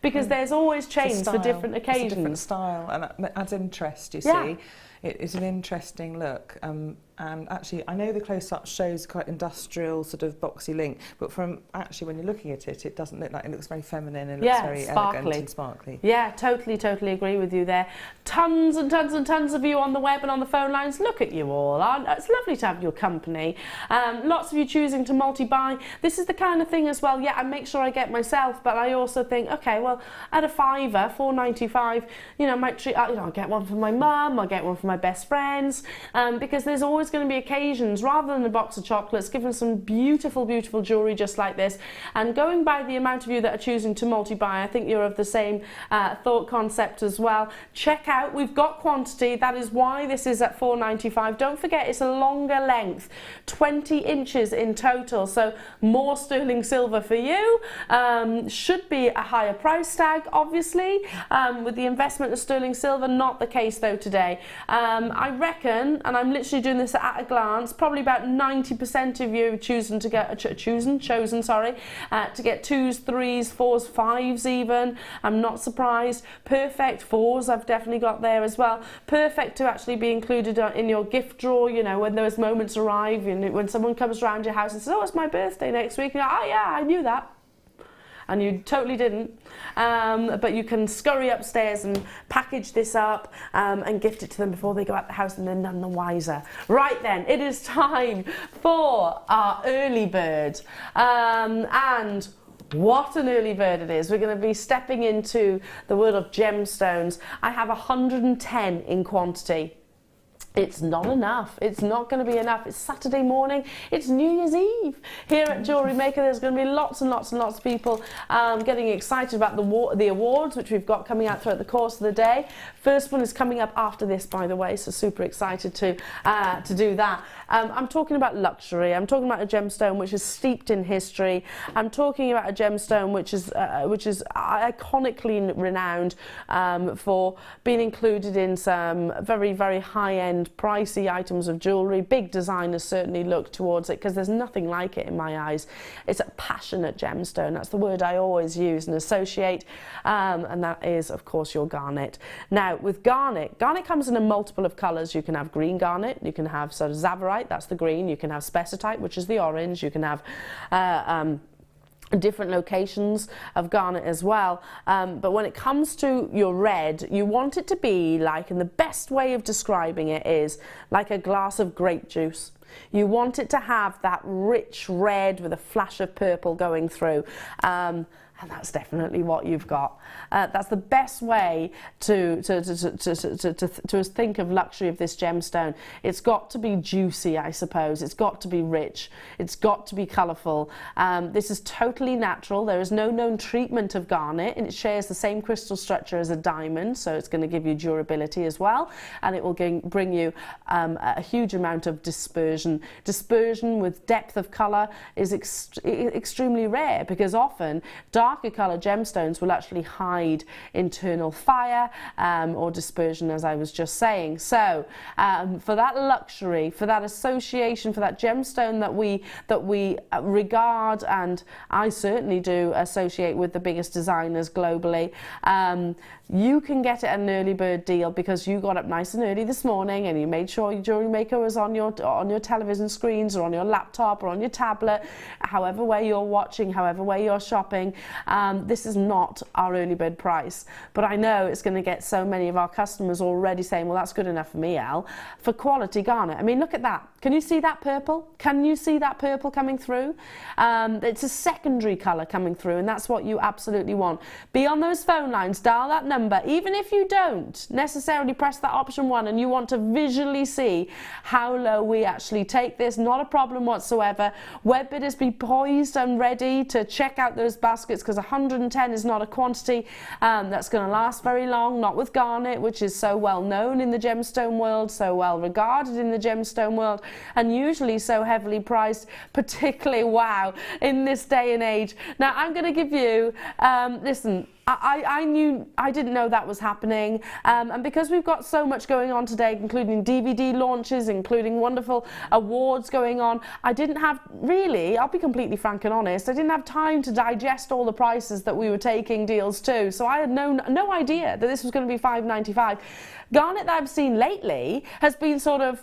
because there's always chains for different occasions. It's a different style, and it adds interest, you see. It is an interesting look, and actually I know the close-up shows quite industrial, sort of boxy link, but from actually when you're looking at it, it doesn't look like, it looks very feminine and looks very elegant and sparkly. Yeah, totally agree with you there. Tons and tons and tons of you on the web and on the phone lines. Look at you all. It's lovely to have your company. Lots of you choosing to multi-buy. This is the kind of thing as well, I make sure I get myself, but I also think, okay, well, at a fiver, £4.95, I might treat, I'll get one for my mum, I'll get one for my best friends, because there's always there's going to be occasions, rather than a box of chocolates, give them some beautiful, beautiful jewellery just like this. And going by the amount of you that are choosing to multi-buy, I think you're of the same thought concept as well. Check out, we've got quantity, that is why this is at £4.95. Don't forget, it's a longer length, 20 inches in total, so more sterling silver for you. Should be a higher price tag, obviously, with the investment of sterling silver. Not the case though today. I reckon, and I'm literally doing this at a glance, probably about 90% of you chosen to get to get 2s, 3s, 4s, 5s even. I'm not surprised. Perfect 4s I've definitely got there as well. Perfect to actually be included in your gift drawer, you know, when those moments arrive, when someone comes around your house and says, oh, it's my birthday next week, and you're like, oh yeah, I knew that. And you totally didn't, but you can scurry upstairs and package this up and gift it to them before they go out the house, and they're none the wiser. Right then, it is time for our early bird, and what an early bird it is. We're going to be stepping into the world of gemstones. I have 110 in quantity. It's not enough. It's not going to be enough. It's Saturday morning. It's New Year's Eve. Here at Jewellery Maker, there's going to be lots and lots and lots of people getting excited about the awards, which we've got coming out throughout the course of the day. First one is coming up after this, by the way, so super excited to do that. I'm talking about luxury. I'm talking about a gemstone which is steeped in history. I'm talking about a gemstone which is iconically renowned for being included in some very, very high-end pricey items of jewellery. Big designers certainly look towards it because there's nothing like it in my eyes. It's a passionate gemstone. That's the word I always use and associate, and that is, of course, your garnet. Now, with garnet comes in a multiple of colours. You can have green garnet, you can have sort of zavarite, that's the green, you can have spessartite, which is the orange, you can have different locations of garnet as well, but when it comes to your red, you want it to be like, and the best way of describing it is like a glass of grape juice. You want it to have that rich red with a flash of purple going through, and that's definitely what you've got. That's the best way to think of luxury of this gemstone. It's got to be juicy, I suppose. It's got to be rich. It's got to be colourful. This is totally natural. There is no known treatment of garnet, and it shares the same crystal structure as a diamond, so it's going to give you durability as well, and it will bring you a huge amount of dispersion. Dispersion with depth of colour is extremely rare, because often darker colour gemstones will actually hide internal fire or dispersion, as I was just saying. So for that luxury, for that association, for that gemstone that we regard, and I certainly do associate with the biggest designers globally, you can get it at an early bird deal because you got up nice and early this morning and you made sure your Jewellery Maker was on your television screens or on your laptop or on your tablet, however way you're watching, however way you're shopping. This is not our early bird price, but I know it's going to get so many of our customers already saying, well, that's good enough for me, Elle, for quality garnet. I mean, look at that. Can you see that purple? Can you see that purple coming through? It's a secondary colour coming through, and that's what you absolutely want. Be on those phone lines, dial that number, even if you don't necessarily press that option 1 and you want to visually see how low we actually take this, not a problem whatsoever. Web bidders, be poised and ready to check out those baskets, because 110 is not a quantity that's going to last very long, not with garnet, which is so well known in the gemstone world, so well regarded in the gemstone world, and usually so heavily priced, particularly, wow, in this day and age. Now, I'm going to give you, listen, I didn't know that was happening, and because we've got so much going on today, including DVD launches, including wonderful awards going on, I didn't have, really, I'll be completely frank and honest, I didn't have time to digest all the prices that we were taking deals to, so I had no idea that this was going to be £5.95. Garnet that I've seen lately has been sort of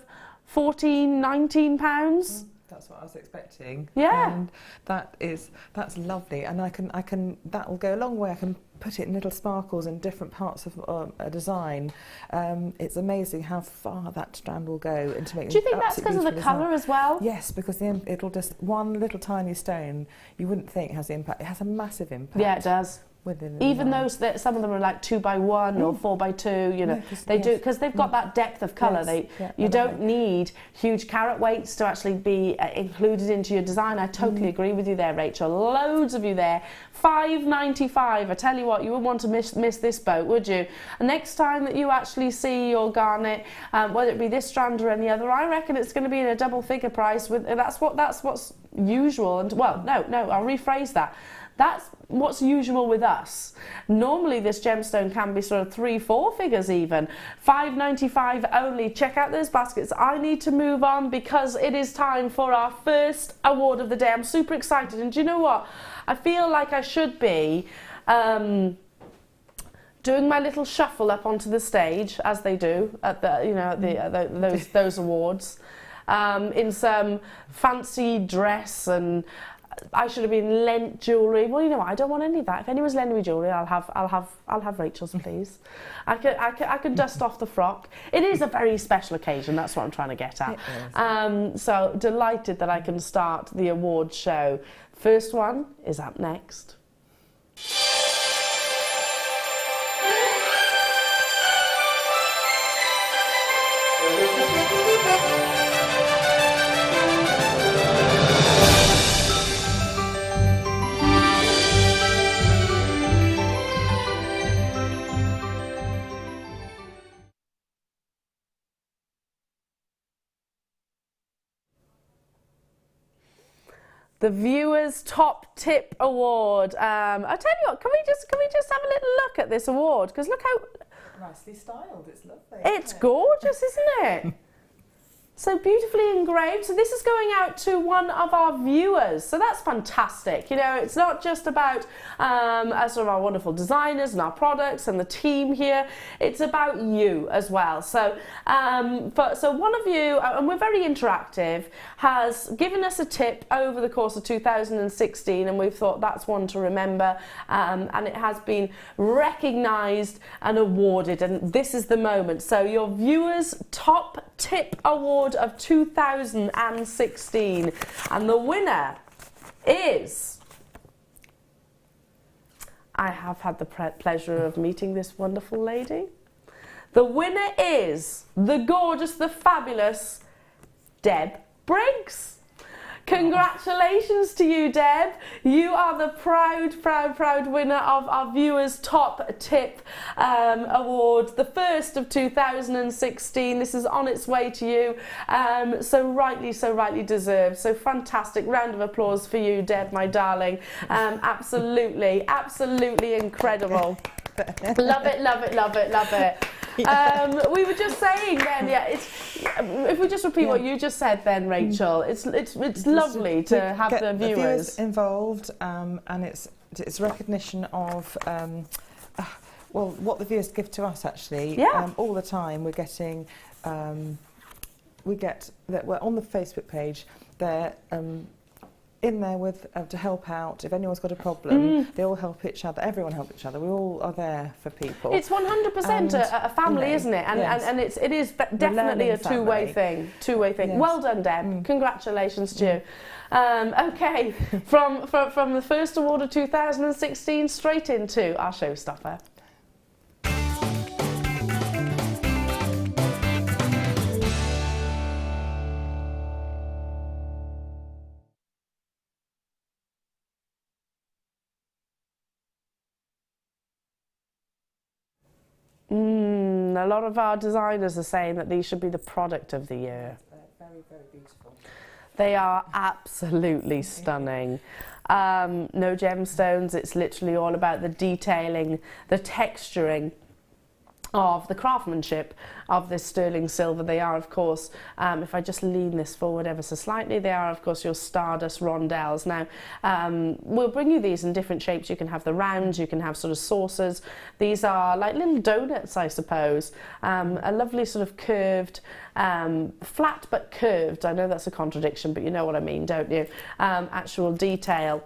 £14, £19. That's what I was expecting. Yeah. And that's lovely, and that will go a long way. I can put it in little sparkles in different parts of a design. It's amazing how far that strand will go into making. Do you think that's because of the colour as well? Yes, because it'll just, one little tiny stone, you wouldn't think has the impact. It has a massive impact. Yeah, it does. Even those that some of them are like 2x1 or 4x2, you know, they do because they've got that depth of colour. You don't need huge carat weights to actually be included into your design. I totally agree with you there, Rachel. Loads of you there. $5.95. I tell you what, you wouldn't want to miss this boat, would you? And next time that you actually see your garnet, whether it be this strand or any other, I reckon it's going to be in a double figure price. That's what's usual. And well, no, I'll rephrase that. That's what's usual with us. Normally this gemstone can be sort of 3-4 figures even. $5.95 only. Check out those baskets. I need to move on because it is time for our first award of the day. I'm super excited, and do you know what? I feel like I should be doing my little shuffle up onto the stage, as they do at those awards, in some fancy dress, and I should have been lent jewellery. Well, you know what? I don't want any of that. If anyone's lending me jewellery, I'll have Rachel's, please. I can dust off the frock. It is a very special occasion. That's what I'm trying to get at. So delighted that I can start the award show. First one is up next. The Viewers Top Tip Award. I tell you what, can we just have a little look at this award? Because look how nicely styled. It's lovely. It's gorgeous, isn't it? So beautifully engraved. So this is going out to one of our viewers. So that's fantastic. You know, it's not just about sort of our wonderful designers and our products and the team here. It's about you as well. So, so one of you, and we're very interactive, has given us a tip over the course of 2016, and we've thought that's one to remember. And it has been recognised and awarded, and this is the moment. So your Viewers Top Tip Award of 2016, and the winner is, I have had the pleasure of meeting this wonderful lady. The winner is the gorgeous, the fabulous Deb Briggs. Congratulations to you, Deb. You are the proud winner of our Viewers Top Tip Award, the first of 2016. This is on its way to you, so rightly deserved. So fantastic. Round of applause for you, Deb, my darling. Absolutely incredible. Love it. We were just saying then, if we just repeat what you just said then, Rachel, it's lovely to have the viewers involved, and it's recognition of well, what the viewers give to us actually. All the time we're getting we're on the Facebook page. They're in there with to help out. If anyone's got a problem, they all help each other. Everyone helps each other. We all are there for people. It's 100% a family, isn't it? And it is definitely a two-way thing. Yes. Well done, Deb. Congratulations to you. Okay, from the first award of 2016 straight into our showstopper. A lot of our designers are saying that these should be the product of the year. They're very beautiful. They are absolutely stunning. No gemstones, it's literally all about the detailing, the texturing of the craftsmanship of this sterling silver. They are, of course, if I just lean this forward ever so slightly, they are, of course, your Stardust rondells. Now, we'll bring you these in different shapes. You can have the rounds, you can have sort of saucers. These are like little donuts, I suppose. A lovely sort of curved, flat but curved. I know that's a contradiction, but you know what I mean, don't you? Actual detail.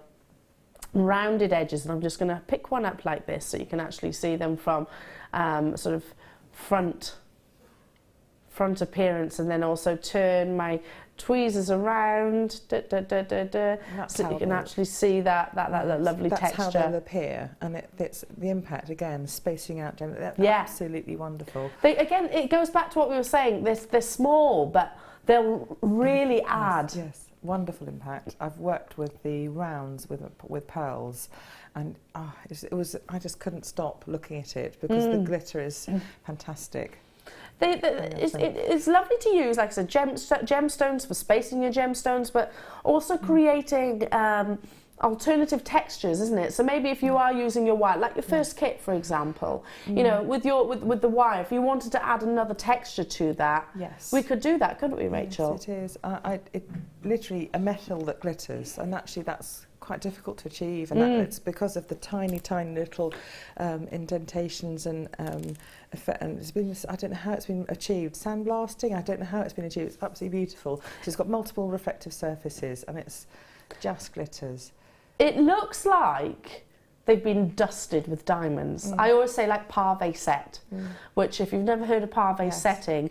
Rounded edges, and I'm just going to pick one up like this so you can actually see them from sort of front front appearance, and then also turn my tweezers around, so that you can actually see that lovely texture. That's how they'll appear, and it's the impact again, spacing out. That's absolutely wonderful. Again, it goes back to what we were saying. They're small, but they'll really add. Yes, wonderful impact. I've worked with the rounds with pearls, and I just couldn't stop looking at it because the glitter is fantastic. It's lovely to use, like I said, gemstones for spacing your gemstones, but also creating alternative textures, isn't it? So maybe if you are using your wire, like your first kit, for example, you know, with the wire, if you wanted to add another texture to that, we could do that, couldn't we, Rachel? Yes, it is. It literally a metal that glitters, and actually that's quite difficult to achieve, and it's because of the tiny little indentations and it's been, I don't know how it's been achieved. Sandblasting, I don't know how it's been achieved. It's absolutely beautiful. So it's got multiple reflective surfaces, and it's just glitters. It looks like they've been dusted with diamonds. I always say like pave set, which if you've never heard of pave setting,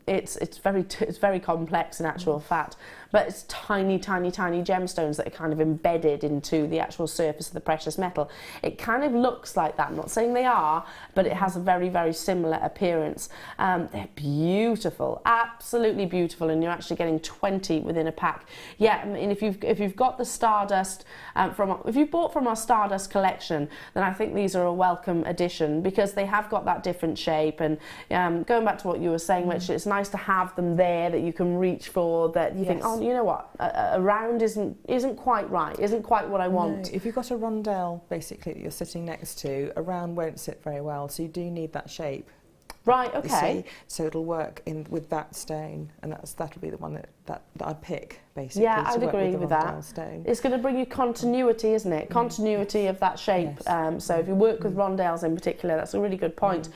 it's very complex in actual fact, but it's tiny gemstones that are kind of embedded into the actual surface of the precious metal. It kind of looks like that. I'm not saying they are, but it has a very similar appearance. They're beautiful, absolutely beautiful, and you're actually getting 20 within a pack. Yeah, I mean, if you've got the Stardust if you bought from our Stardust collection, then I think these are a welcome addition because they have got that different shape. And going back to what you were saying, Rich, it's nice to have them there that you can reach for. That you think, oh, you know what, a round isn't quite right, isn't quite what I want. No, if you've got a rondelle basically that you're sitting next to, a round won't sit very well. So you do need that shape. Right, okay. So it'll work with that stone, and that'll be the one that I'd pick, basically. Yeah, I'd agree with that. Stone. It's going to bring you continuity, isn't it? Continuity of that shape. Yes. So if you work with rondelles in particular, that's a really good point.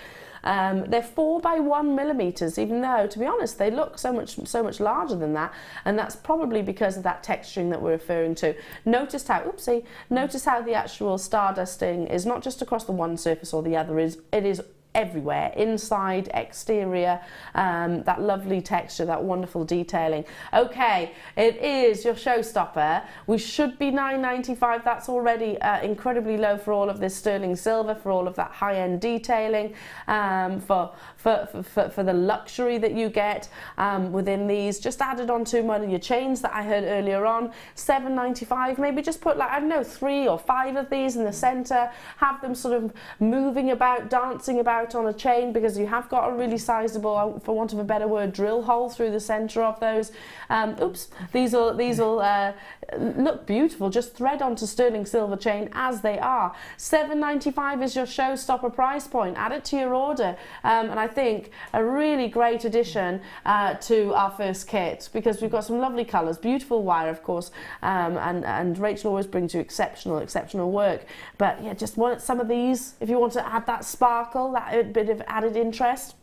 They're 4 by 1 millimeters, even though, to be honest, they look so much larger than that, and that's probably because of that texturing that we're referring to. Notice how the actual stardusting is not just across the one surface or the other; it is everywhere, inside, exterior, that lovely texture, that wonderful detailing. Okay, it is your showstopper. We should be £9.95. That's already incredibly low for all of this sterling silver, for all of that high-end detailing, for the luxury that you get within these. Just added on to one of your chains that I heard earlier on, £7.95. Maybe just put, like, I don't know, 3 or 5 of these in the centre, have them sort of moving about, dancing about on a chain, because you have got a really sizable, for want of a better word, drill hole through the centre of those. These will look beautiful, just thread onto sterling silver chain as they are. £7.95 is your showstopper price point. Add it to your order, and I think a really great addition to our first kit, because we've got some lovely colours, beautiful wire, of course, and Rachel always brings you exceptional work. But yeah, just want some of these if you want to add that sparkle, that bit of added interest.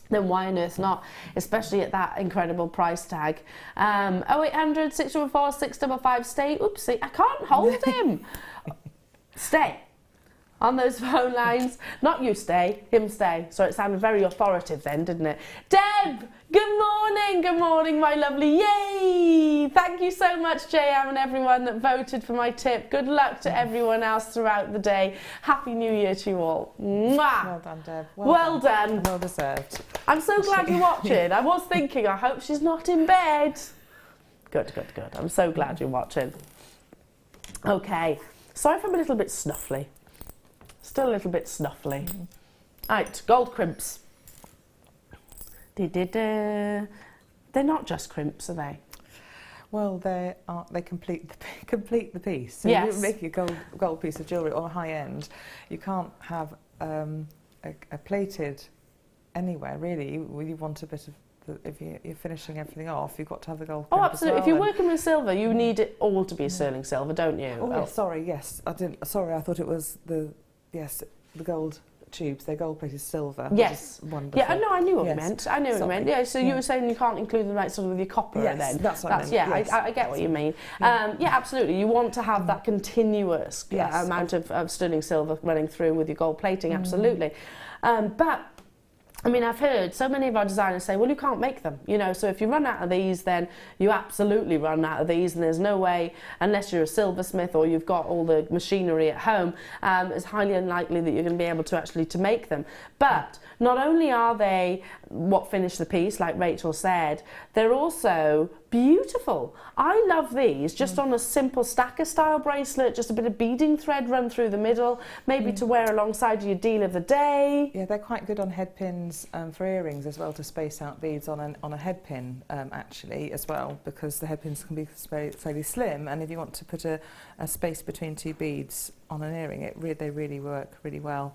Then why on earth not, especially at that incredible price tag. 0800 614 655, stay. Oopsie, I can't hold him. Stay on those phone lines. Not you stay, him stay. So it sounded very authoritative then, didn't it? Deb, good morning, my lovely. Yay! Thank you so much, JM, and everyone that voted for my tip. Good luck to everyone else throughout the day. Happy New Year to you all. Mwah! Well done, Deb. Well done. Well deserved. I'm so glad you're watching. I was thinking, I hope she's not in bed. Good. I'm so glad you're watching. Okay, sorry if I'm a little bit snuffly. Still a little bit snuffly. Right, gold crimps. They're not just crimps, are they? Well, they complete the piece. So yes. If you make a gold piece of jewellery or high end, you can't have a plated anywhere really. You want a bit of. If you're finishing everything off, you've got to have the gold. Oh, absolutely. If you're working with silver, you need it all to be sterling silver, don't you? Oh, yes, sorry. Yes, I didn't. Sorry, I thought it was the gold tubes. They're gold plated silver. Yes. Wonderful. Yeah, no, I knew what you meant. I knew what you meant. Yeah, so you were saying you can't include them right sort of with your copper then. That's what I meant. Yeah, yes. I get what you mean. Yeah, absolutely. You want to have that continuous amount of sterling silver running through with your gold plating, absolutely. But I mean, I've heard so many of our designers say, well, you can't make them, you know, so if you run out of these, then you absolutely run out of these, and there's no way, unless you're a silversmith or you've got all the machinery at home, it's highly unlikely that you're going to be able to actually to make them. But not only are they what finish the piece, like Rachel said, they're also beautiful. I love these just on a simple stacker style bracelet, just a bit of beading thread run through the middle, maybe to wear alongside your deal of the day. Yeah, they're quite good on head pins for earrings as well, to space out beads on a head pin actually as well, because the head pins can be fairly slim, and if you want to put a space between two beads on an earring, they really work really well.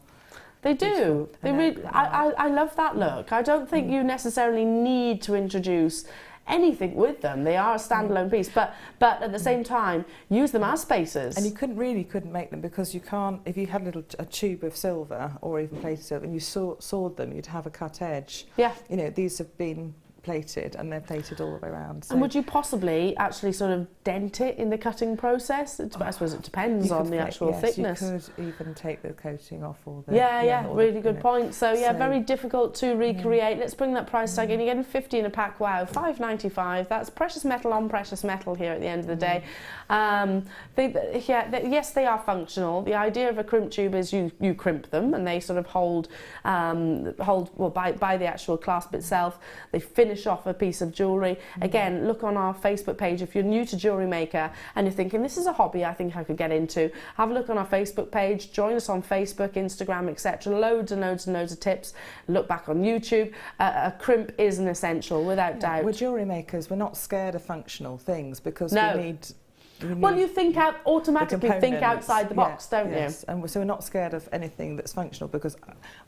They do. They really, I love that look. I don't think you necessarily need to introduce anything with them. They are a standalone piece, but at the same time, use them as spacers. And you couldn't make them, because you can't, if you had a tube of silver or even plated silver and you sawed them, you'd have a cut edge. Yeah. You know, these have been plated, and they're plated all the way around. So. And would you possibly actually sort of dent it in the cutting process? I suppose it depends on the actual thickness. You could even take the coating off all the... really good point. So very difficult to recreate. Let's bring that price tag in. You're getting 50 in a pack. Wow, $5.95. That's precious metal on precious metal here at the end of the day. Yes, they are functional. The idea of a crimp tube is you crimp them, and they sort of hold well by the actual clasp itself. They finish off a piece of jewellery. Again, look on our Facebook page. If you're new to Jewellery Maker and you're thinking, this is a hobby I think I could get into, have a look on our Facebook page, join us on Facebook, Instagram, etc. Loads and loads and loads of tips. Look back on YouTube. A crimp is an essential, without doubt. We're jewellery makers. We're not scared of functional things, because we need... Well, you automatically think outside the box, don't you? And so we're not scared of anything that's functional, because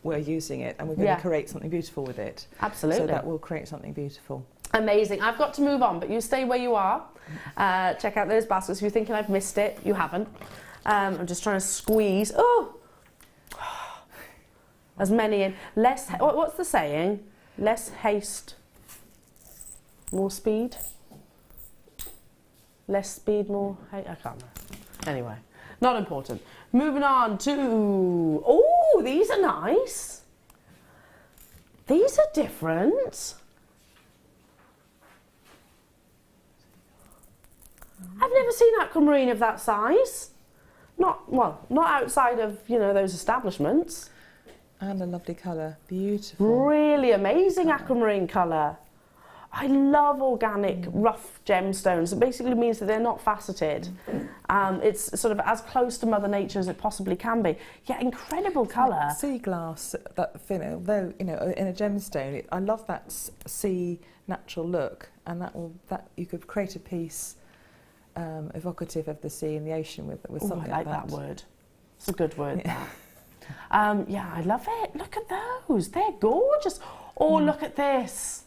we're using it and we're going to create something beautiful with it. Absolutely. So that will create something beautiful. Amazing. I've got to move on, but you stay where you are. Check out those baskets. If you're thinking I've missed it, you haven't. I'm just trying to squeeze. Oh! As many in. What's the saying? Less haste, more speed. Less speed, more hate. I can't remember. Anyway, not important. Moving on to... Oh, these are nice. These are different. I've never seen aquamarine of that size. Not outside of, you know, those establishments. And a lovely colour. Beautiful. Really amazing aquamarine colour. I love organic rough gemstones. It basically means that they're not faceted. It's sort of as close to Mother Nature as it possibly can be. Yeah, incredible colour. Sea glass, though, you know, in a gemstone, I love that sea natural look, and that you could create a piece evocative of the sea and the ocean with something like that. I like that word. It's a good word. Yeah. Yeah, I love it. Look at those. They're gorgeous. Oh, look at this.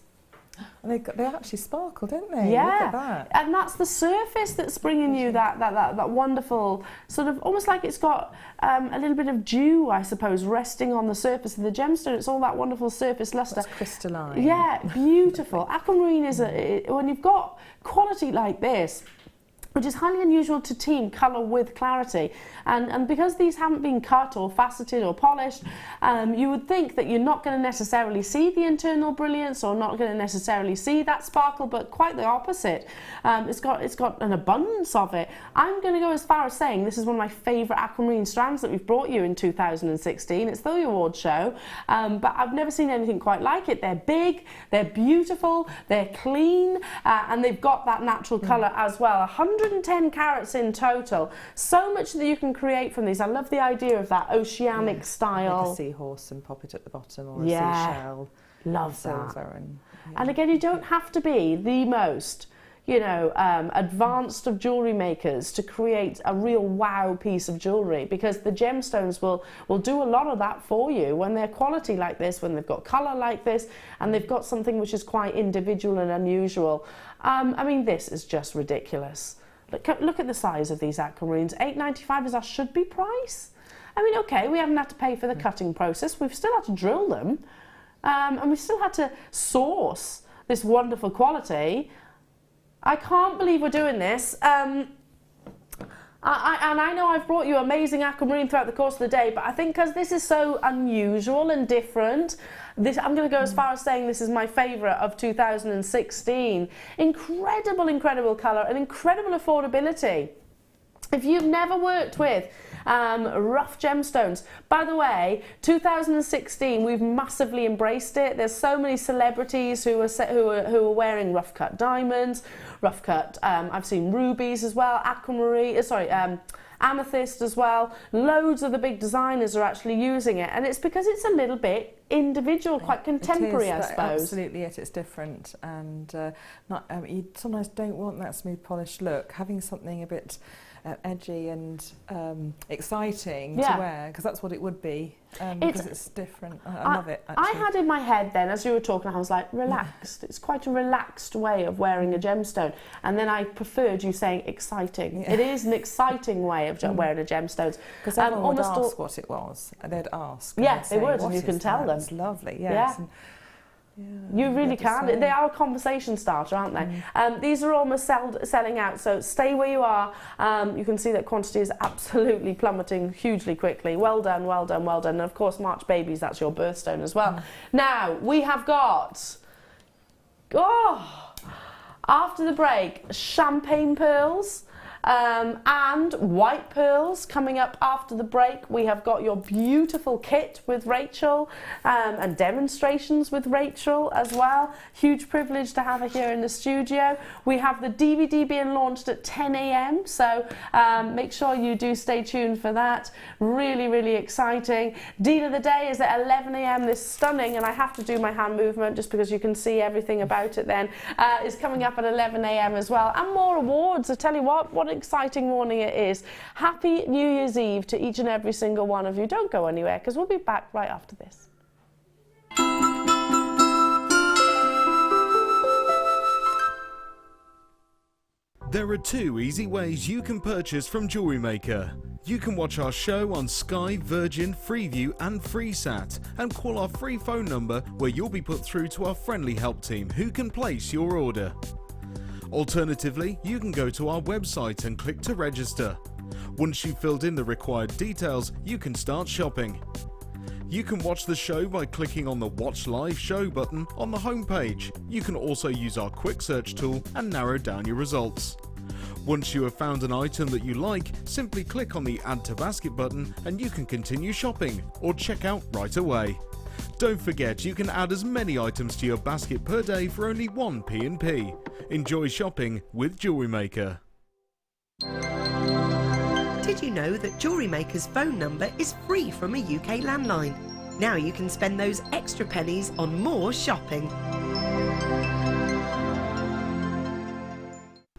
And they actually sparkle, don't they? Yeah, look at that. And that's the surface that's bringing you that wonderful sort of, almost like it's got a little bit of dew, I suppose, resting on the surface of the gemstone. It's all that wonderful surface luster. It's crystalline. Yeah, beautiful. Aquamarine is when you've got quality like this, which is highly unusual to team colour with clarity. And because these haven't been cut or faceted or polished, you would think that you're not going to necessarily see the internal brilliance or not going to necessarily see that sparkle, but quite the opposite. It's got an abundance of it. I'm going to go as far as saying this is one of my favourite aquamarine strands that we've brought you in 2016. It's the award show, but I've never seen anything quite like it. They're big, they're beautiful, they're clean, and they've got that natural colour as well. 110 carats in total. So much that you can create from these. I love the idea of that oceanic style. Like a seahorse and pop it at the bottom, or a seashell. Love that. And again, you don't have to be the most, you know, advanced of jewellery makers to create a real wow piece of jewellery, because the gemstones will do a lot of that for you when they're quality like this, when they've got colour like this, and they've got something which is quite individual and unusual. I mean, this is just ridiculous. Look at the size of these aquamarines. $8.95 is our should-be price. I mean, okay, we haven't had to pay for the cutting process. We've still had to drill them, and we've still had to source this wonderful quality. I can't believe we're doing this. And I know I've brought you amazing aquamarine throughout the course of the day, but I think because this is so unusual and different, I'm going to go as far as saying this is my favourite of 2016. Incredible, incredible colour and incredible affordability. If you've never worked with rough gemstones, by the way, 2016 we've massively embraced it. There's so many celebrities who are wearing rough cut diamonds, rough cut. I've seen rubies as well, aquamarine. Amethyst as well. Loads of the big designers are actually using it, and it's because it's a little bit individual, quite contemporary, I suppose. Absolutely, it's different, and you sometimes don't want that smooth polished look. Having something a bit edgy and exciting to wear, because that's what it would be, because it's different. I love it, actually. I had in my head then, as you were talking, I was like, relaxed. It's quite a relaxed way of wearing a gemstone. And then I preferred you saying exciting. It is an exciting way of wearing a gemstone. Because everyone would ask what it was. They'd ask. Yeah, they would, and you can tell them. It's lovely, yes. Yeah. You really can. They are a conversation starter, aren't they? These are almost selling out, so stay where you are. You can see that quantity is absolutely plummeting hugely quickly. Well done, well done, well done. And of course, March babies, that's your birthstone as well. Now, we have got, after the break, champagne pearls. And white pearls coming up after the break. We have got your beautiful kit with Rachel and demonstrations with Rachel as well. Huge privilege to have her here in the studio. We have the DVD being launched at 10 a.m. so make sure you do stay tuned for that. Really, really exciting. Deal of the day is at 11 a.m. This stunning, and I have to do my hand movement just because you can see everything about it then, is coming up at 11 a.m. as well. And more awards. I tell you what an exciting morning it is. Happy New Year's Eve to each and every single one of you. Don't go anywhere, because we'll be back right after this. There are 2 easy ways you can purchase from Jewellery Maker. You can watch our show on Sky, Virgin, Freeview and FreeSat, and call our free phone number where you'll be put through to our friendly help team who can place your order. Alternatively, you can go to our website and click to register. Once you've filled in the required details, you can start shopping. You can watch the show by clicking on the Watch Live Show button on the homepage. You can also use our quick search tool and narrow down your results. Once you have found an item that you like, simply click on the Add to Basket button and you can continue shopping or check out right away. Don't forget, you can add as many items to your basket per day for only 1 P&P. Enjoy shopping with Jewellery Maker. Did you know that Jewellery Maker's phone number is free from a UK landline? Now you can spend those extra pennies on more shopping.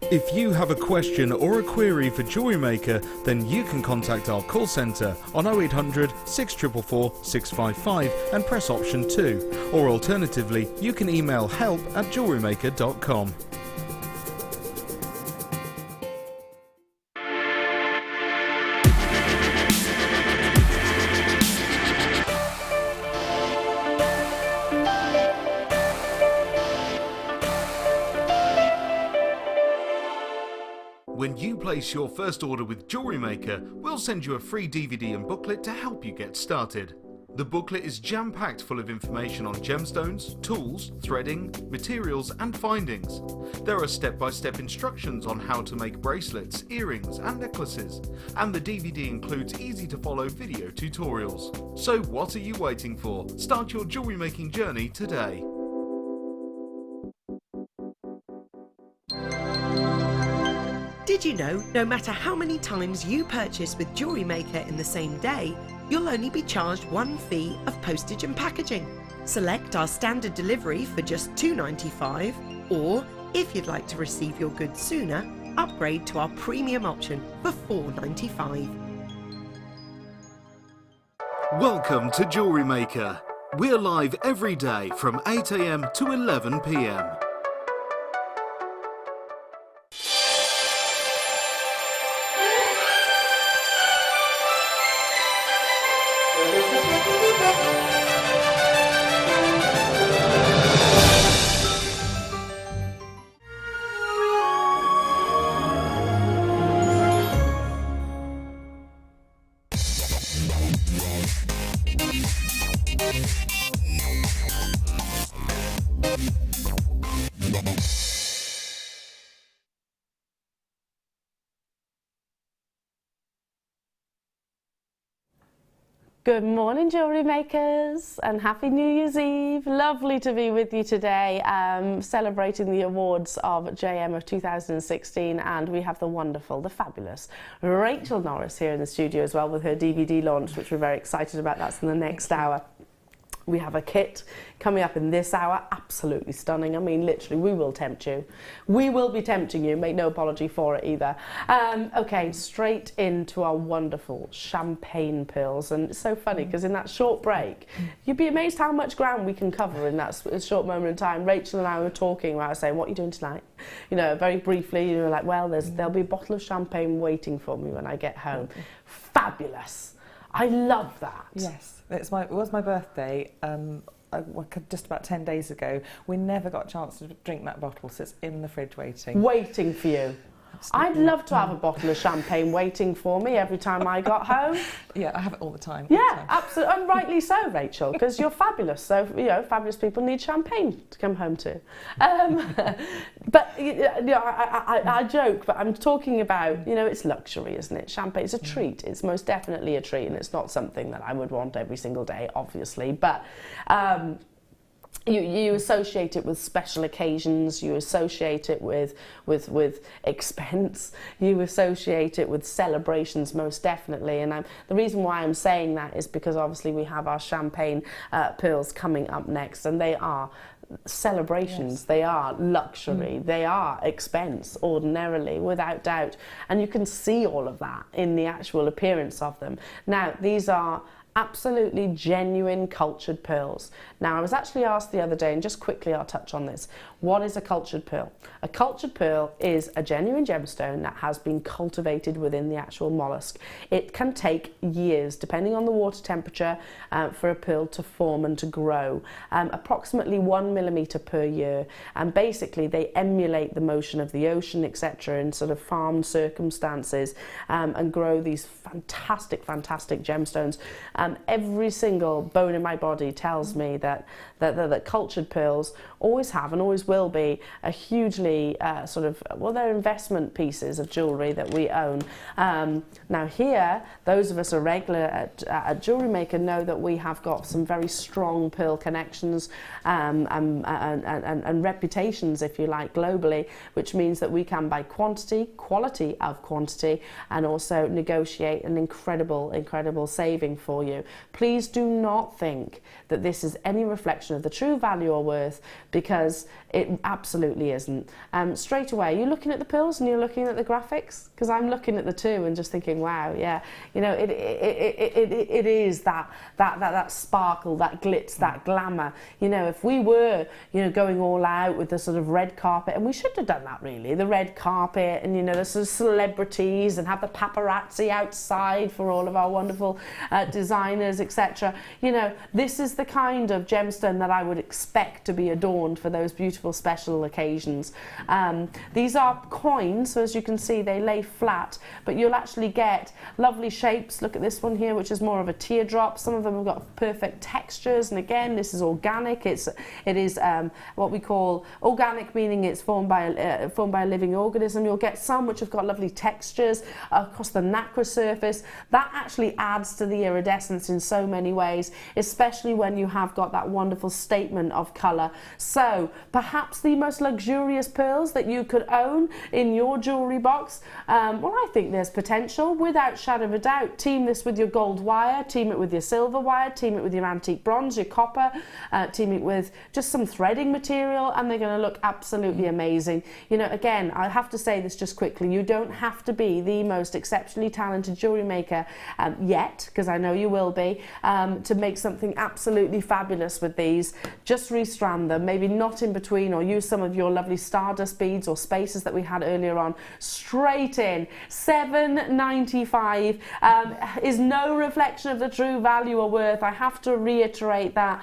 If you have a question or a query for Jewellery Maker, then you can contact our call centre on 0800 644 655 and press option 2, or alternatively you can email help@jewellerymaker.com. When you place your first order with Jewellery Maker, we'll send you a free DVD and booklet to help you get started. The booklet is jam-packed full of information on gemstones, tools, threading, materials and findings. There are step-by-step instructions on how to make bracelets, earrings and necklaces, and the DVD includes easy-to-follow video tutorials. So what are you waiting for? Start your jewellery making journey today. Did you know, no matter how many times you purchase with Jewellery Maker in the same day, you'll only be charged 1 fee of postage and packaging. Select our standard delivery for just $2.95, or if you'd like to receive your goods sooner, upgrade to our premium option for $4.95. Welcome to Jewellery Maker. We're live every day from 8 AM to 11 PM. Good morning, jewellery makers, and happy New Year's Eve. Lovely to be with you today, celebrating the awards of JM of 2016, and we have the wonderful, the fabulous Rachel Norris here in the studio as well with her DVD launch, which we're very excited about. That's in the next hour. We have a kit coming up in this hour, absolutely stunning. I mean, literally, we will tempt you. We will be tempting you, make no apology for it either. Okay, straight into our wonderful champagne pearls. And it's so funny because in that short break, you'd be amazed how much ground we can cover in that short moment in time. Rachel and I were talking, where I was saying, what are you doing tonight? You know, very briefly, you were like, well, there'll be a bottle of champagne waiting for me when I get home. Fabulous. I love that. Yes. It was my birthday just about 10 days ago. We never got a chance to drink that bottle, so it's in the fridge waiting. Waiting for you. Absolutely. I'd love to have a bottle of champagne waiting for me every time I got home. Yeah, I have it all the time. Yeah, absolutely, and rightly so, Rachel, because you're fabulous. So, you know, fabulous people need champagne to come home to. But, you know, I joke, but I'm talking about, you know, it's luxury, isn't it? Champagne is a treat. It's most definitely a treat, and it's not something that I would want every single day, obviously. But you associate it with special occasions, you associate it with expense, you associate it with celebrations, most definitely. And the reason why I'm saying that is because obviously we have our champagne pearls coming up next, and they are celebrations, yes. They are luxury, they are expense ordinarily, without doubt. And you can see all of that in the actual appearance of them. Now, these are absolutely genuine cultured pearls. Now, I was actually asked the other day, and just quickly I'll touch on this. What is a cultured pearl? A cultured pearl is a genuine gemstone that has been cultivated within the actual mollusk. It can take years, depending on the water temperature, for a pearl to form and to grow. Approximately 1 millimetre per year. And basically, they emulate the motion of the ocean, etc., in sort of farmed circumstances, and grow these fantastic, fantastic gemstones. Every single bone in my body tells me that cultured pearls always have and always will be a hugely they're investment pieces of jewellery that we own. Now here, those of us who are regular at Jewellery Maker know that we have got some very strong pearl connections and reputations, if you like, globally, which means that we can buy quality of quantity, and also negotiate an incredible saving for you. Please do not think that this is any reflection of the true value or worth, because it absolutely isn't. Straight away, you're looking at the pearls and you're looking at the graphics, because I'm looking at the two and just thinking, wow, yeah, you know, it is that sparkle, that glitz, that glamour. You know, if we were, you know, going all out with the sort of red carpet, and we should have done that really, the red carpet, and you know, the sort of celebrities, and have the paparazzi outside for all of our wonderful designers, etc. You know, this is the kind of gemstone that I would expect to be adorned for those beautiful special occasions. These are coins, so as you can see, they lay flat, but you'll actually get lovely shapes. Look at this one here, which is more of a teardrop. Some of them have got perfect textures, and again, this is organic. It is what we call organic, meaning it's formed by a living organism. You'll get some which have got lovely textures across the nacre surface. That actually adds to the iridescence in so many ways, especially when you have got that wonderful statement of colour. So perhaps the most luxurious pearls that you could own in your jewellery box. Well, I think there's potential, without shadow of a doubt. Team this with your gold wire, team it with your silver wire, team it with your antique bronze, your copper, team it with just some threading material, and they're going to look absolutely amazing. You know, again, I have to say this just quickly, you don't have to be the most exceptionally talented jewellery maker yet, because I know you will be, to make something absolutely fabulous with these. Just restrand them, maybe not in between, or use some of your lovely Stardust beads or spaces that we had earlier on. Straight in, $7.95 is no reflection of the true value or worth. I have to reiterate that.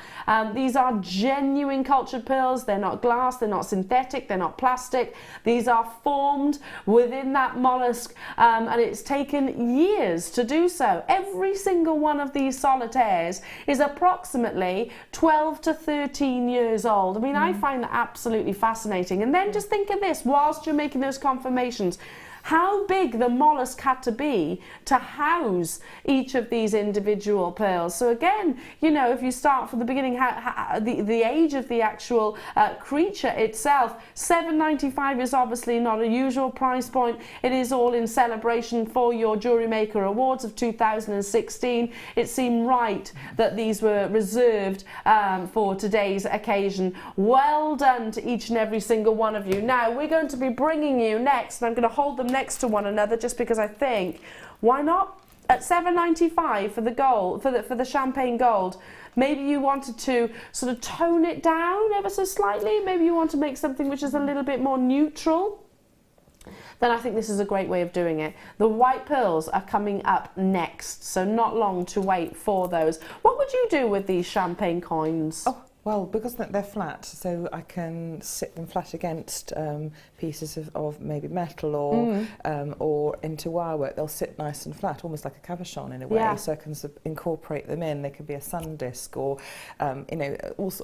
These are genuine cultured pearls. They're not glass, they're not synthetic, they're not plastic. These are formed within that mollusk, and it's taken years to do so. Every single one of these solitaires is approximately 12 to 13 years old. I mean, I find that absolutely fascinating. And then just think of this, whilst you're making those confirmations, how big the mollusk had to be to house each of these individual pearls. So again, you know, if you start from the beginning, the age of the actual creature itself, $7.95 is obviously not a usual price point. It is all in celebration for your Jewellery Maker Awards of 2016. It seemed right that these were reserved for today's occasion. Well done to each and every single one of you. Now we're going to be bringing you next, and I'm going to hold them next to one another just because I think, why not? At $7.95 for the gold, for the champagne gold. Maybe you wanted to sort of tone it down ever so slightly. Maybe you want to make something which is a little bit more neutral. Then I think this is a great way of doing it. The white pearls are coming up next, so not long to wait for those. What would you do with these champagne coins? Oh, well, because they're flat, so I can sit them flat against pieces of maybe metal or into wire work. They'll sit nice and flat, almost like a cabochon in a way. So I can sort of incorporate them in. They could be a sun disc, or you know, also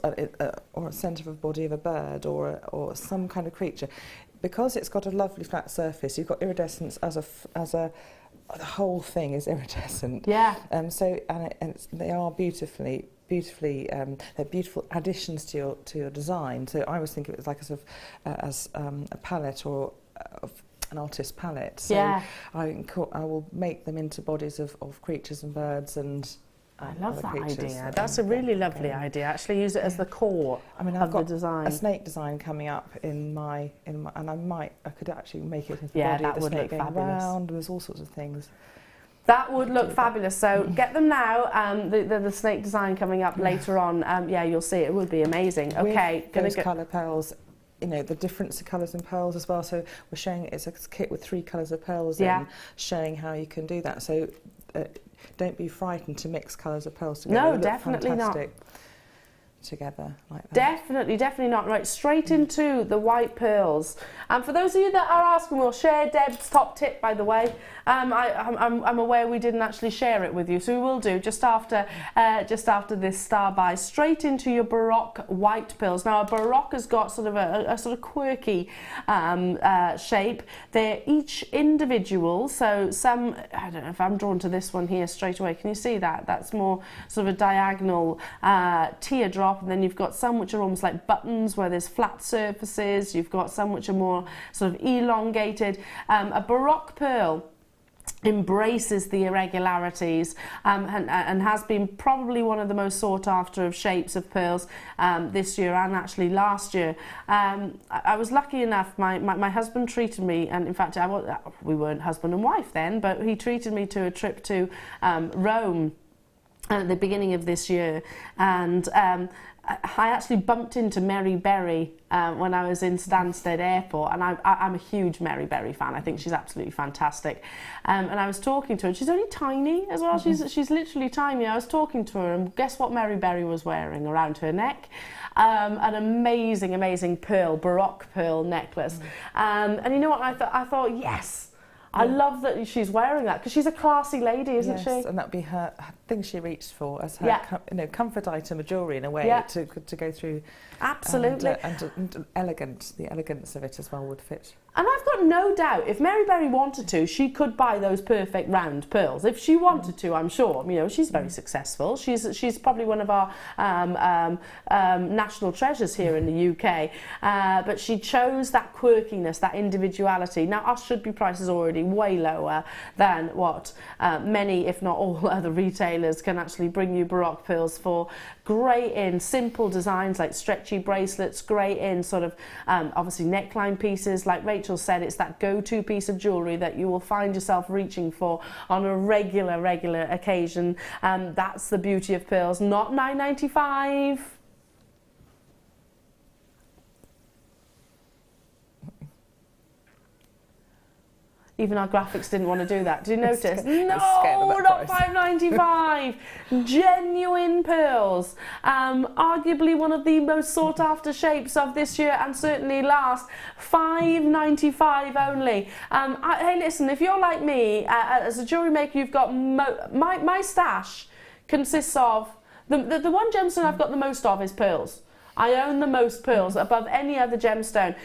or a centre of body of a bird, or some kind of creature. Because it's got a lovely flat surface, you've got iridescence as a the whole thing is iridescent. Yeah. So they are beautifully they're beautiful additions to your design. So I always think of it as like a sort of as a palette or an artist's palette. So I will make them into bodies of creatures and birds and. I love that idea. That's a really lovely idea. Actually, use it as the core of the design. A snake design coming up in my, and I could actually make it into the body of the snake going round. There's all sorts of things. That would look fabulous. So get them now. The snake design coming up later on. Yeah, you'll see. It would be amazing. Okay, those colour pearls. You know, the difference of colours in pearls as well. So we're showing it's a kit with 3 colours of pearls in, showing how you can do that. So don't be frightened to mix colours of pearls together. No, definitely not. Together like that. Definitely not. Right, straight into the white pearls. And for those of you that are asking, we'll share Deb's top tip, by the way. I'm aware we didn't actually share it with you, so we will do just after this star buy. Straight into your baroque white pearls. Now, a baroque has got sort of a sort of quirky shape. They're each individual, so some, I don't know if I'm drawn to this one here straight away. Can you see that? That's more sort of a diagonal teardrop. And then you've got some which are almost like buttons where there's flat surfaces. You've got some which are more sort of elongated. A baroque pearl embraces the irregularities and has been probably one of the most sought after of shapes of pearls this year and actually last year. I was lucky enough, my husband treated me, and in fact we weren't husband and wife then, but he treated me to a trip to Rome at the beginning of this year, and I actually bumped into Mary Berry when I was in Stansted Airport, and I'm a huge Mary Berry fan. I think she's absolutely fantastic. And I was talking to her, and she's only tiny as well. She's literally tiny. I was talking to her, and guess what Mary Berry was wearing around her neck? An amazing pearl, baroque pearl necklace. And you know what? I thought, yes. I love that she's wearing that because she's a classy lady, isn't she? Yes, and that'd be her thing she reached for as her comfort item of jewellery in a way to go through. Absolutely. And elegant, the elegance of it as well would fit. And I've got no doubt, if Mary Berry wanted to, she could buy those perfect round pearls. If she wanted to, I'm sure. You know, she's very successful. She's probably one of our national treasures here in the UK. But she chose that quirkiness, that individuality. Now, us should be prices already way lower than what many, if not all, other retailers can actually bring you baroque pearls for. Great in simple designs like stretchy bracelets, great in sort of obviously neckline pieces. Like Rachel said, it's that go-to piece of jewellery that you will find yourself reaching for on a regular occasion. That's the beauty of pearls, not $9.95. Even our graphics didn't want to do that. Did you notice? No, not $5.95. Genuine pearls. Arguably one of the most sought after shapes of this year and certainly last. $5.95 only. Hey, listen, if you're like me, as a jewellery maker, you've got my stash consists of the one gemstone I've got the most of is pearls. I own the most pearls above any other gemstone.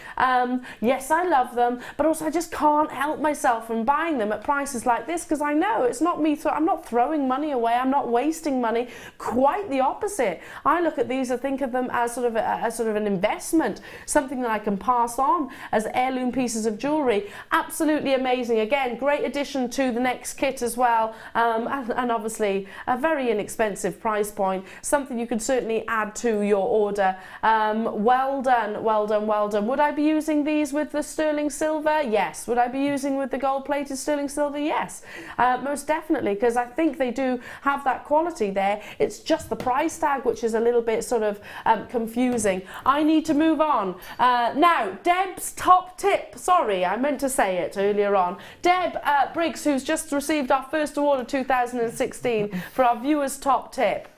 Yes, I love them, but also I just can't help myself from buying them at prices like this, because I know it's not me. I'm not throwing money away. I'm not wasting money. Quite the opposite. I look at these and think of them as sort of an investment, something that I can pass on as heirloom pieces of jewellery. Absolutely amazing. Again, great addition to the next kit as well, and obviously a very inexpensive price point, something you could certainly add to your order. Well done, well done, well done. Would I be using these with the sterling silver? Yes. Would I be using with the gold plated sterling silver? Yes, most definitely, because I think they do have that quality there. It's just the price tag which is a little bit sort of confusing. I need to move on. Now, Deb's top tip. Sorry, I meant to say it earlier on. Deb Briggs, who's just received our first award of 2016 for our viewers' top tip.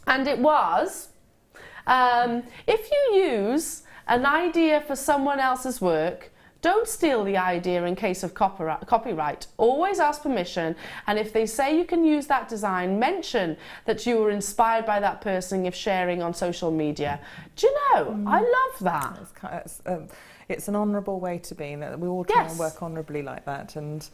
And it was, if you use an idea for someone else's work, don't steal the idea in case of copyright. Always ask permission, and if they say you can use that design, mention that you were inspired by that person if sharing on social media. Do you know, I love that. It's an honourable way to be, that we all try and work honourably like that, and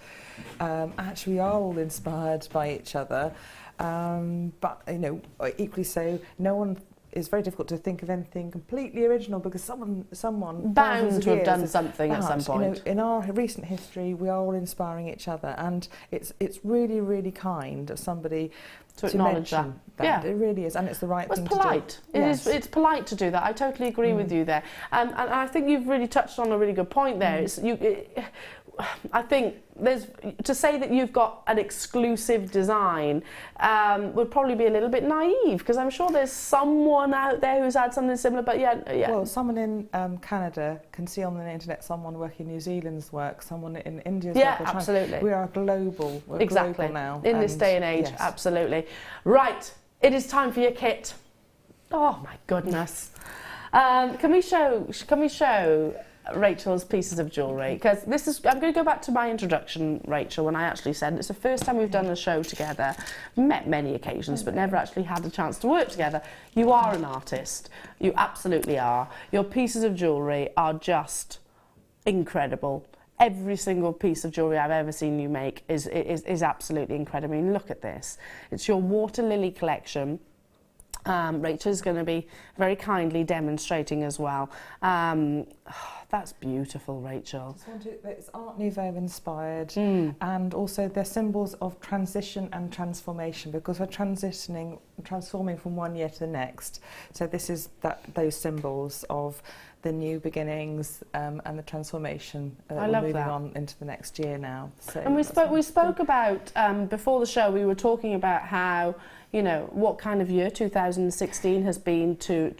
actually we are all inspired by each other, but you know, equally so, no one. It's very difficult to think of anything completely original, because someone bound to have done something at some point. You know, in our recent history, we are all inspiring each other, and it's really, really kind of somebody to acknowledge that. Yeah, it really is, and it's the right thing polite. to do. It's polite to do that. I totally agree with you there, and I think you've really touched on a really good point there. I think to say that you've got an exclusive design would probably be a little bit naive, because I'm sure there's someone out there who's had something similar, but yeah. Well, someone in Canada can see on the internet someone working New Zealand's work, someone in India's work. Yeah, absolutely. We are global. We're global now. In this day and age, absolutely. Right, it is time for your kit. Oh my goodness. Can we show Rachel's pieces of jewellery, because I'm going to go back to my introduction, Rachel, when I actually said it's the first time we've done a show together. Met many occasions, but never actually had the chance to work together. You are an artist. You absolutely are. Your pieces of jewellery are just incredible. Every single piece of jewellery I've ever seen you make is absolutely incredible. I mean, look at this. It's your Water Lily collection. Rachel's going to be very kindly demonstrating as well. That's beautiful, Rachel. It's Art Nouveau inspired, and also they're symbols of transition and transformation, because we're transforming from one year to the next. So this is those symbols of the new beginnings and the transformation. I love moving that. on into the next year now. So and we spoke about before the show. We were talking about how, you know, what kind of year 2016 has been to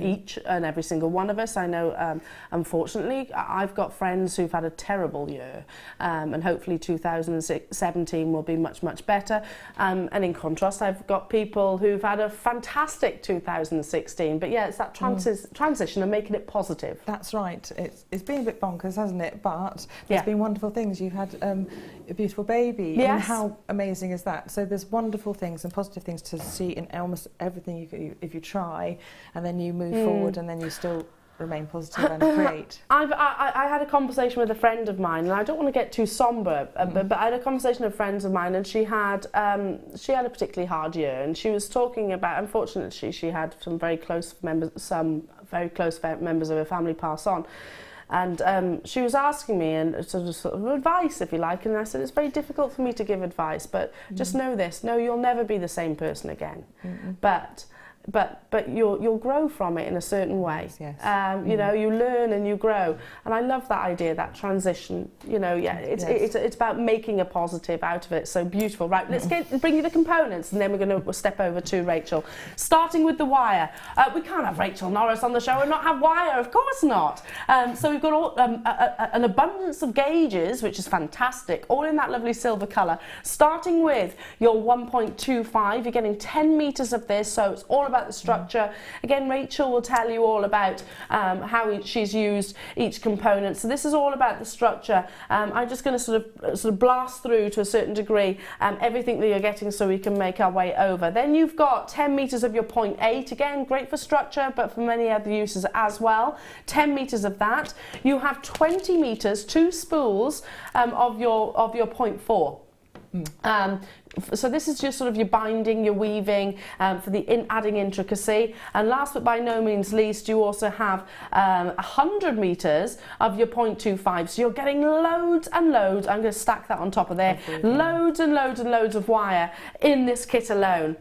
each and every single one of us. I know, unfortunately, I've got friends who've had a terrible year, and hopefully 2017 will be much, much better. And in contrast, I've got people who've had a fantastic 2016. But yeah, it's that transition and making it positive. That's right. It's been a bit bonkers, hasn't it? But there's been wonderful things. You've had a beautiful baby. Yes. I mean, how amazing is that? So there's wonderful things and positive things to see in almost everything if you try, and then you move forward, and then you still remain positive and create. I had a conversation with a friend of mine, and I don't want to get too sombre, but I had a conversation with friends of mine, and she had a particularly hard year, and she was talking about, unfortunately, she had some very close members of her family pass on. And she was asking me and sort of advice, if you like, and I said, it's very difficult for me to give advice, but just know this, you'll never be the same person again. But you'll grow from it in a certain way. Yes. You know, you learn and you grow, and I love that idea, that transition. You know, it's about making a positive out of it. So beautiful. Right, let's bring you the components, and then we're going to step over to Rachel, starting with the wire. We can't have Rachel Norris on the show and not have wire, of course not. So we've got an abundance of gauges, which is fantastic, all in that lovely silver colour. Starting with your 1.25, you're getting 10 metres of this, so it's all about the structure. Again, Rachel will tell you all about how she's used each component. So this is all about the structure. I'm just going to sort of blast through to a certain degree everything that you're getting so we can make our way over. Then you've got 10 meters of your 0.8, again great for structure but for many other uses as well. 10 meters of that. You have 20 meters, 2 spools of your 0.4. So this is just sort of your binding, your weaving for the adding intricacy. And last but by no means least, you also have 100 meters of your 0.25. So you're getting loads and loads. I'm going to stack that on top of there. Loads and loads and loads of wire in this kit alone.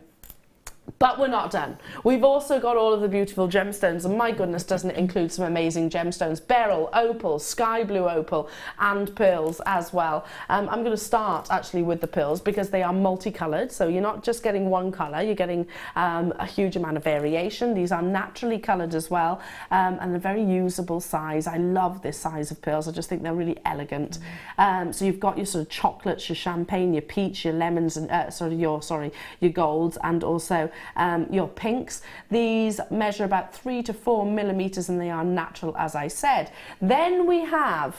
But we're not done. We've also got all of the beautiful gemstones, and my goodness, doesn't it include some amazing gemstones? Beryl, opal, sky blue opal, and pearls as well. I'm going to start actually with the pearls because they are multicoloured, so you're not just getting one colour, you're getting a huge amount of variation. These are naturally coloured as well, and a very usable size. I love this size of pearls. I just think they're really elegant. So you've got your sort of chocolates, your champagne, your peach, your lemons, and your golds, and also your pinks. These measure about 3 to 4 millimeters and they are natural, as I said. Then we have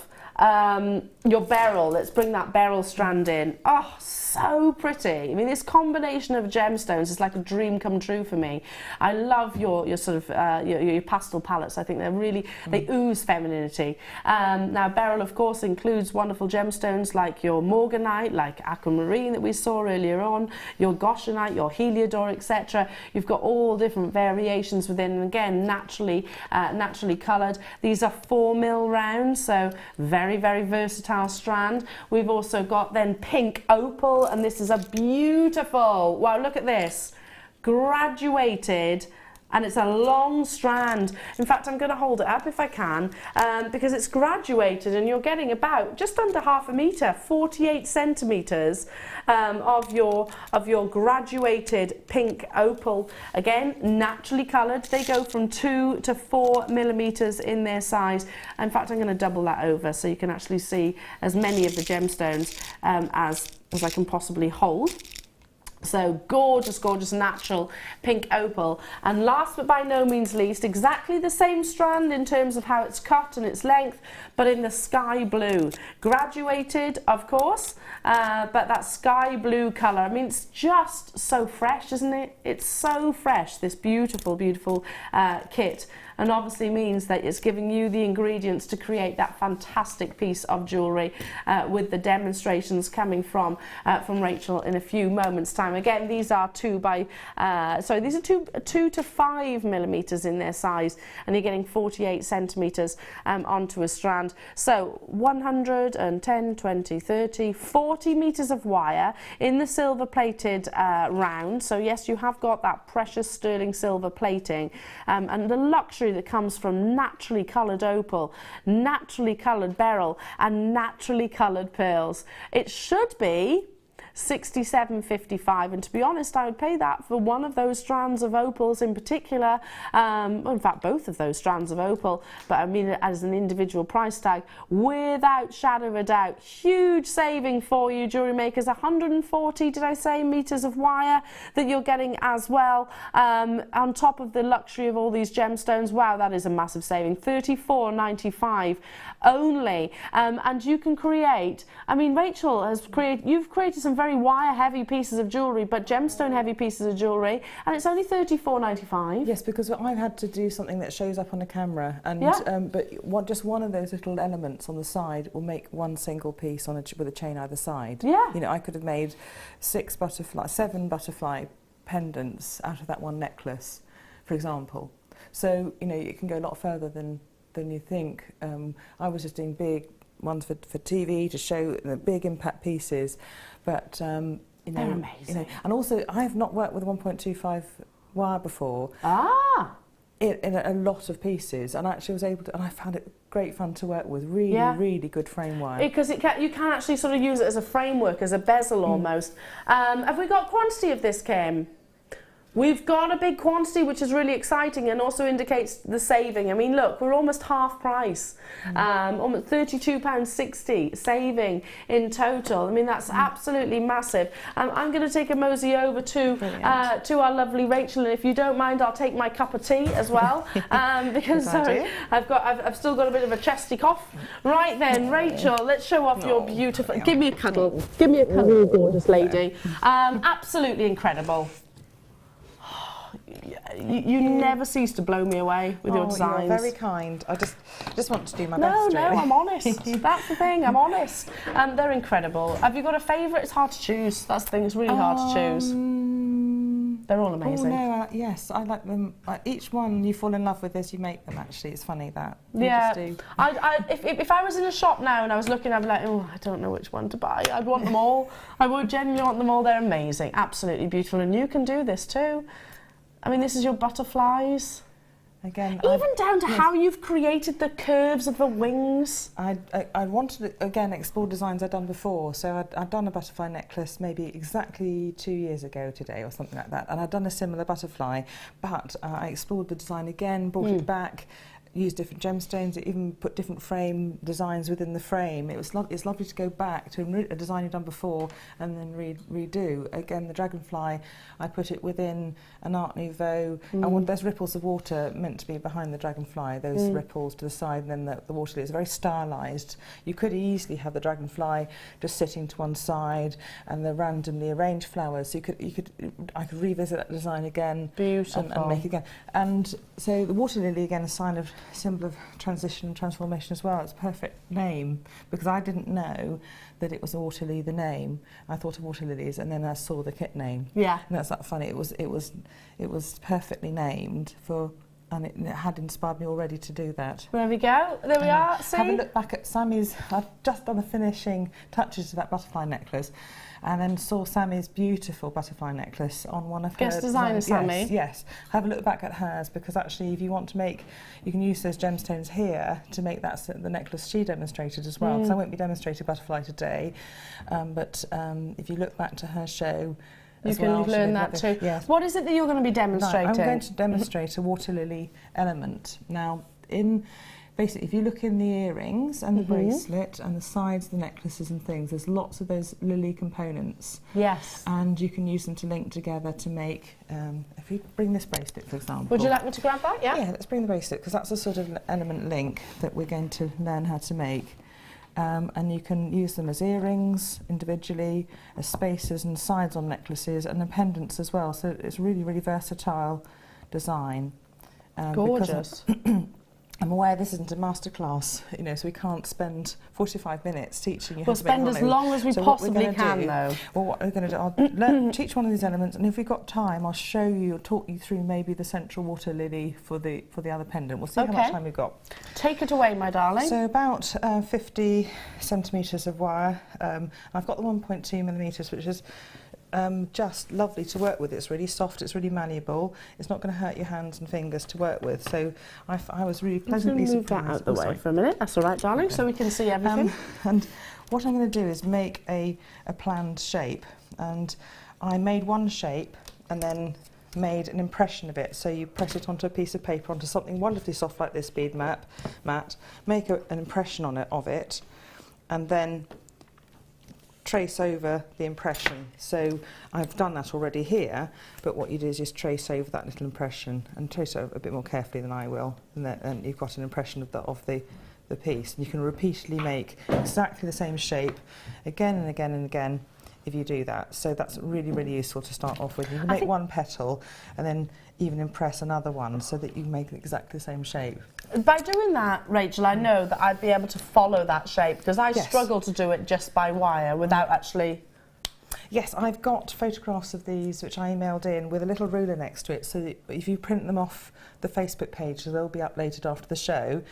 your beryl. Let's bring that beryl strand in. Oh, so pretty. I mean, this combination of gemstones is like a dream come true for me. I love your sort of your pastel palettes. I think they're really, they ooze femininity. Now beryl of course includes wonderful gemstones like your morganite, like aquamarine that we saw earlier on, your goshenite, your heliodor, etc. You've got all different variations within, and again naturally coloured. These are 4mm rounds, so very, very versatile strand. We've also got then pink opal, and this is a beautiful, wow, look at this, graduated, and it's a long strand. In fact, I'm going to hold it up if I can, because it's graduated and you're getting about just under half a metre, 48 centimetres of your graduated pink opal. Again, naturally coloured. They go from 2 to 4 millimetres in their size. In fact, I'm going to double that over so you can actually see as many of the gemstones as I can possibly hold. So gorgeous, gorgeous natural pink opal. And last but by no means least, exactly the same strand in terms of how it's cut and its length, but in the sky blue. Graduated, of course, but that sky blue colour. I mean, it's just so fresh, isn't it? It's so fresh, this beautiful, beautiful kit. And obviously means that it's giving you the ingredients to create that fantastic piece of jewellery with the demonstrations coming from Rachel in a few moments' time. Again, these are 2 to 5 millimetres in their size, and you're getting 48 centimetres onto a strand. So 110, 20, 30, 40 metres of wire in the silver plated round. So yes, you have got that precious sterling silver plating, and the luxury that comes from naturally coloured opal, naturally coloured beryl, and naturally coloured pearls. It should be £67.55, and to be honest, I would pay that for one of those strands of opals in particular, in fact both of those strands of opal, but I mean as an individual price tag, without shadow of a doubt. Huge saving for you, jewellery makers. 140, did I say, metres of wire that you're getting as well, on top of the luxury of all these gemstones. Wow, that is a massive saving. £34.95 only, and you can create, I mean, Rachel has you've created some very wire heavy pieces of jewellery, but gemstone heavy pieces of jewellery, and it's only £34.95. Yes, because I've had to do something that shows up on a camera, and but just one of those little elements on the side will make one single piece on with a chain either side. Yeah. You know, I could have made 7 butterfly pendants out of that one necklace, for example. So, you know, it can go a lot further than you think. I was just doing big ones for TV to show the big impact pieces, but you know, they're amazing. You know, and also I have not worked with 1.25 wire before. In a lot of pieces, and actually was able to, and I found it great fun to work with. Really, really good frame wire. Because you can actually sort of use it as a framework, as a bezel almost. Have we got quantity of this, Kim? We've got a big quantity, which is really exciting and also indicates the saving. I mean, look, we're almost half price, almost £32.60 saving in total. I mean, that's absolutely massive. I'm going to take a mosey over to our lovely Rachel, and if you don't mind, I'll take my cup of tea as well, because sorry, I've still got a bit of a chesty cough. Right then, Rachel, let's show off your beautiful. Give me a cuddle. Give me a cuddle, gorgeous lady. Absolutely incredible. You never cease to blow me away with your designs. You're very kind. I just want to do my best. No, I'm honest. That's the thing, I'm honest. They're incredible. Have you got a favourite? It's hard to choose. That's the thing, it's really hard to choose. They're all amazing. Oh, no, yes, I like them. Each one you fall in love with as you make them, actually. It's funny that. Yeah. If I was in a shop now and I was looking, I'd be like, oh, I don't know which one to buy. I'd want them all. I would genuinely want them all. They're amazing. Absolutely beautiful. And you can do this too. I mean, this is your butterflies. Again, even down to how you've created the curves of the wings. I wanted to, again, explore designs I'd done before. So I'd done a butterfly necklace maybe exactly 2 years ago today or something like that. And I'd done a similar butterfly, but I explored the design again, brought it back, used different gemstones, even put different frame designs within the frame. It's lovely to go back to a design you've done before and then redo. Again, the dragonfly, I put it within an Art Nouveau, and there's ripples of water meant to be behind the dragonfly, those ripples to the side, and then the water is very stylised. You could easily have the dragonfly just sitting to one side and the randomly arranged flowers. So I could revisit that design again. Beautiful. And make again. And so the water lily, again, a symbol of transition and transformation as well. It's a perfect name because I didn't know that it was water lily, the name. I thought of water lilies and then I saw the kit name. Yeah. And that's that funny. It was perfectly named and it had inspired me already to do that. There we go. There we are. See? Have a look back at Sammy's. I've just done the finishing touches to that butterfly necklace, and then saw Sammy's beautiful butterfly necklace on one of her guest designer, Sammy. Yes. Have a look back at hers, because actually, if you want to make, you can use those gemstones here to make that the necklace she demonstrated as well. Because I won't be demonstrating butterfly today, but if you look back to her show. You can learn that too. Yes. What is it that you're going to be demonstrating? I'm going to demonstrate a water lily element. Now, basically, if you look in the earrings and the bracelet and the sides of the necklaces and things, there's lots of those lily components. Yes. And you can use them to link together to make, if you bring this bracelet, for example. Would you like me to grab that? Yeah. Yeah, let's bring the bracelet, because that's a sort of element link that we're going to learn how to make. And you can use them as earrings individually, as spacers and sides on necklaces, and then pendants as well. So it's really, really versatile design. Gorgeous. I'm aware this isn't a masterclass, so we can't spend 45 minutes teaching you how to make spend as long as we possibly can, though. Well, what we're going to do, I'll teach one of these elements, and if we've got time, I'll show you, or talk you through maybe the central water lily for the other pendant. We'll see how much time we've got. Take it away, my darling. So about 50 centimetres of wire. I've got the 1.2 millimetres, which is just lovely to work with. It's really soft, it's really malleable, it's not going to hurt your hands and fingers to work with, so I was really pleasantly surprised. Move that out the way for a minute, that's all right, darling, so we can see everything. And what I'm going to do is make a planned shape, and I made one shape and then made an impression of it. So you press it onto a piece of paper, onto something wonderfully soft like this bead mat, make an impression on it of it, and then trace over the impression. So I've done that already here, but what you do is just trace over that little impression, and trace over a bit more carefully than I will, and then you've got an impression of the piece. And you can repeatedly make exactly the same shape again and again and again if you do that. So that's really, really useful to start off with. You can make one petal and then even impress another one so that you make exactly the same shape. By doing that, Rachel, I know that I'd be able to follow that shape, because I struggle to do it just by wire without actually... Yes, I've got photographs of these which I emailed in with a little ruler next to it, so that if you print them off the Facebook page, they'll be uploaded after the show.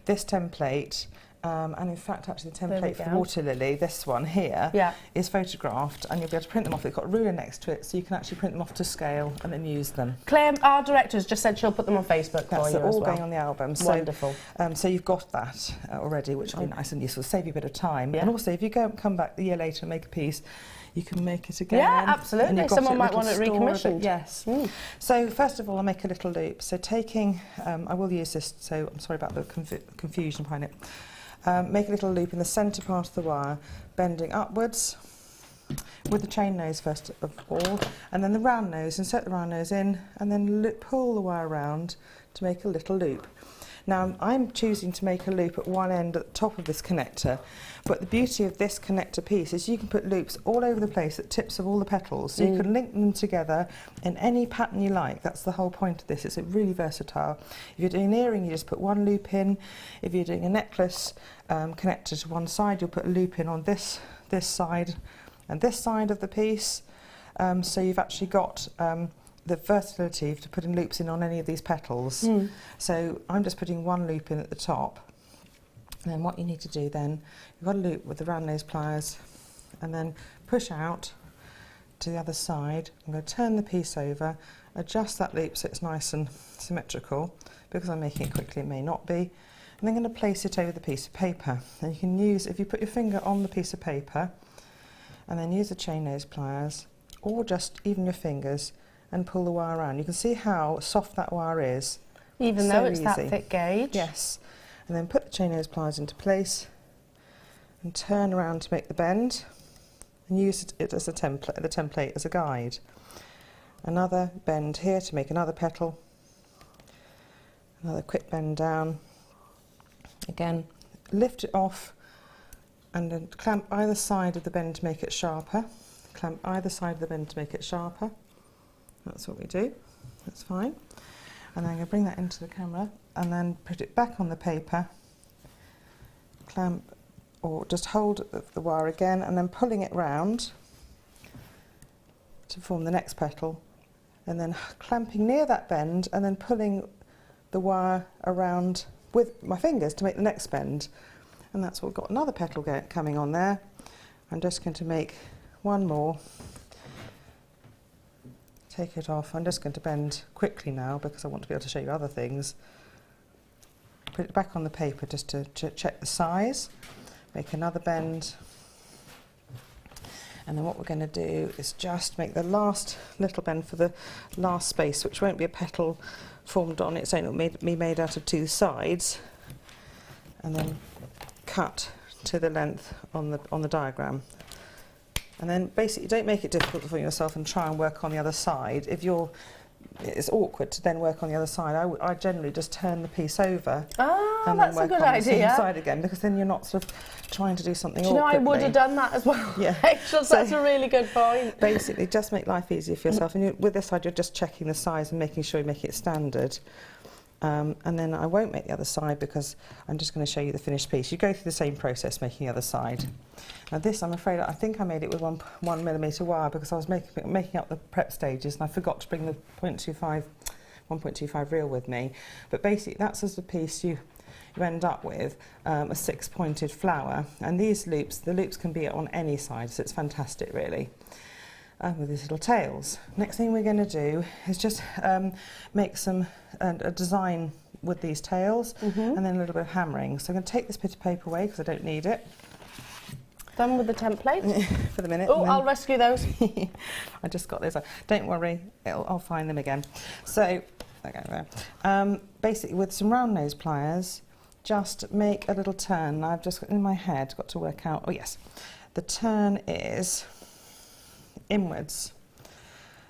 This template and in fact actually the template for the water lily, this one here, is photographed, and you'll be able to print them off. It's got a ruler next to it, so you can actually print them off to scale and then use them. Claire, our director, has just said she'll put them on Facebook for you all as well. going on the album. So, wonderful. So you've got that already, which will be nice and useful, save you a bit of time. And also, if you come back the year later and make a piece, you can make it again. Yeah, absolutely. Someone might want it recommissioned. Yes. So first of all, I'll make a little loop. So taking, I will use this, so I'm sorry about the confusion behind it. Make a little loop in the centre part of the wire, bending upwards with the chain nose first of all, and then the round nose, insert the round nose in, and then pull the wire around to make a little loop. Now I'm choosing to make a loop at one end at the top of this connector, but the beauty of this connector piece is you can put loops all over the place at tips of all the petals, so you can link them together in any pattern you like. That's the whole point of this. It's really versatile. If you're doing an earring, you just put one loop in. If you're doing a necklace connector to one side, you'll put a loop in on this side and this side of the piece. So you've actually got the versatility to putting loops in on any of these petals. So I'm just putting one loop in at the top, and then what you need to do then, you've got a loop with the round nose pliers, and then push out to the other side. I'm going to turn the piece over, adjust that loop so it's nice and symmetrical. Because I'm making it quickly, it may not be. And then I'm going to place it over the piece of paper. And you can use, if you put your finger on the piece of paper, and then use the chain nose pliers, or just even your fingers, and pull the wire around. You can see how soft that wire is. Even though it's that thick gauge? Yes. And then put the chain nose pliers into place and turn around to make the bend, and use it as a template, the template as a guide. Another bend here to make another petal. Another quick bend down. Again, lift it off and then clamp either side of the bend to make it sharper. Clamp either side of the bend to make it sharper. That's what we do. That's fine. And then I'm going to bring that into the camera and then put it back on the paper. Clamp, or just hold the wire again and then pulling it round to form the next petal. And then clamping near that bend and then pulling the wire around with my fingers to make the next bend. And that's what we've got, another petal coming on there. I'm just going to make one more. Take it off. I'm just going to bend quickly now because I want to be able to show you other things. Put it back on the paper just to check the size. Make another bend. And then what we're going to do is just make the last little bend for the last space, which won't be a petal formed on its own. It'll be made out of two sides. And then cut to the length on the diagram. And then basically don't make it difficult for yourself and try and work on the other side. If it's awkward to then work on the other side, I generally just turn the piece over and then work on the same side again, because then you're not sort of trying to do something awkwardly. I would have done that as well. Yeah. Rachel, that's a really good point. Basically, just make life easier for yourself. And with this side, you're just checking the size and making sure you make it standard. And then I won't make the other side because I'm just going to show you the finished piece. You go through the same process making the other side. Now this, I'm afraid, I think I made it with 1mm wire because I was making up the prep stages and I forgot to bring the 1.25 reel with me. But basically that's as the piece you end up with, a 6-pointed flower. And these loops, the loops can be on any side, so it's fantastic really. With these little tails. Next thing we're going to do is just make a design with these tails and then a little bit of hammering. So I'm going to take this bit of paper away because I don't need it. Done with the template? For the minute. Oh, I'll rescue those. I just got those. Don't worry, I'll find them again. So, okay, there. Basically with some round nose pliers, just make a little turn. Now I've just in my head got to work out, oh yes, the turn is inwards.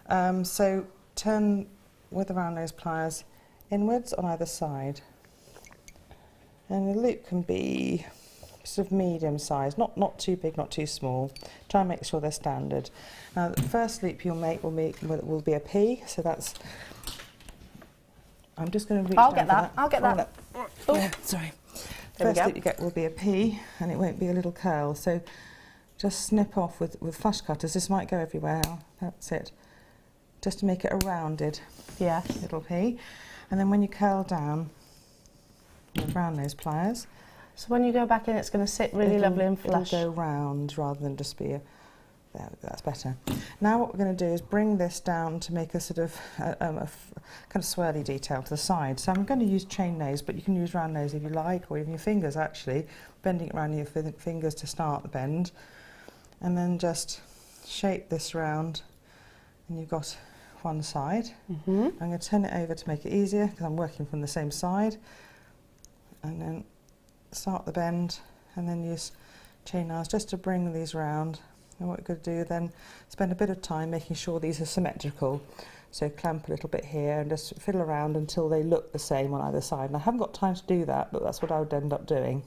So turn with the round nose pliers inwards on either side. And the loop can be sort of medium size, not too big, not too small. Try and make sure they're standard. Now the first loop you'll make will be a P, so that's, I'm just going to reach I'll down get that. I'll get that. Oh, yeah, sorry. First loop you get will be a P, and it won't be a little curl. So just snip off with flush cutters. This might go everywhere. That's it. Just to make it a rounded little P. And then when you curl down with round nose pliers, So when you go back in, it's going to sit really lovely and flush. It'll go round rather than just be a... There, that's better. Now what we're going to do is bring this down to make a sort of kind of swirly detail to the side. So I'm going to use chain nose, but you can use round nose if you like, or even your fingers actually, bending it around your fingers to start the bend. And then just shape this round, and you've got one side. I'm going to turn it over to make it easier, because I'm working from the same side. And then start the bend, and then use chain nails just to bring these round. And what we're going to do then, spend a bit of time making sure these are symmetrical. So clamp a little bit here and just fiddle around until they look the same on either side. And I haven't got time to do that, but that's what I would end up doing.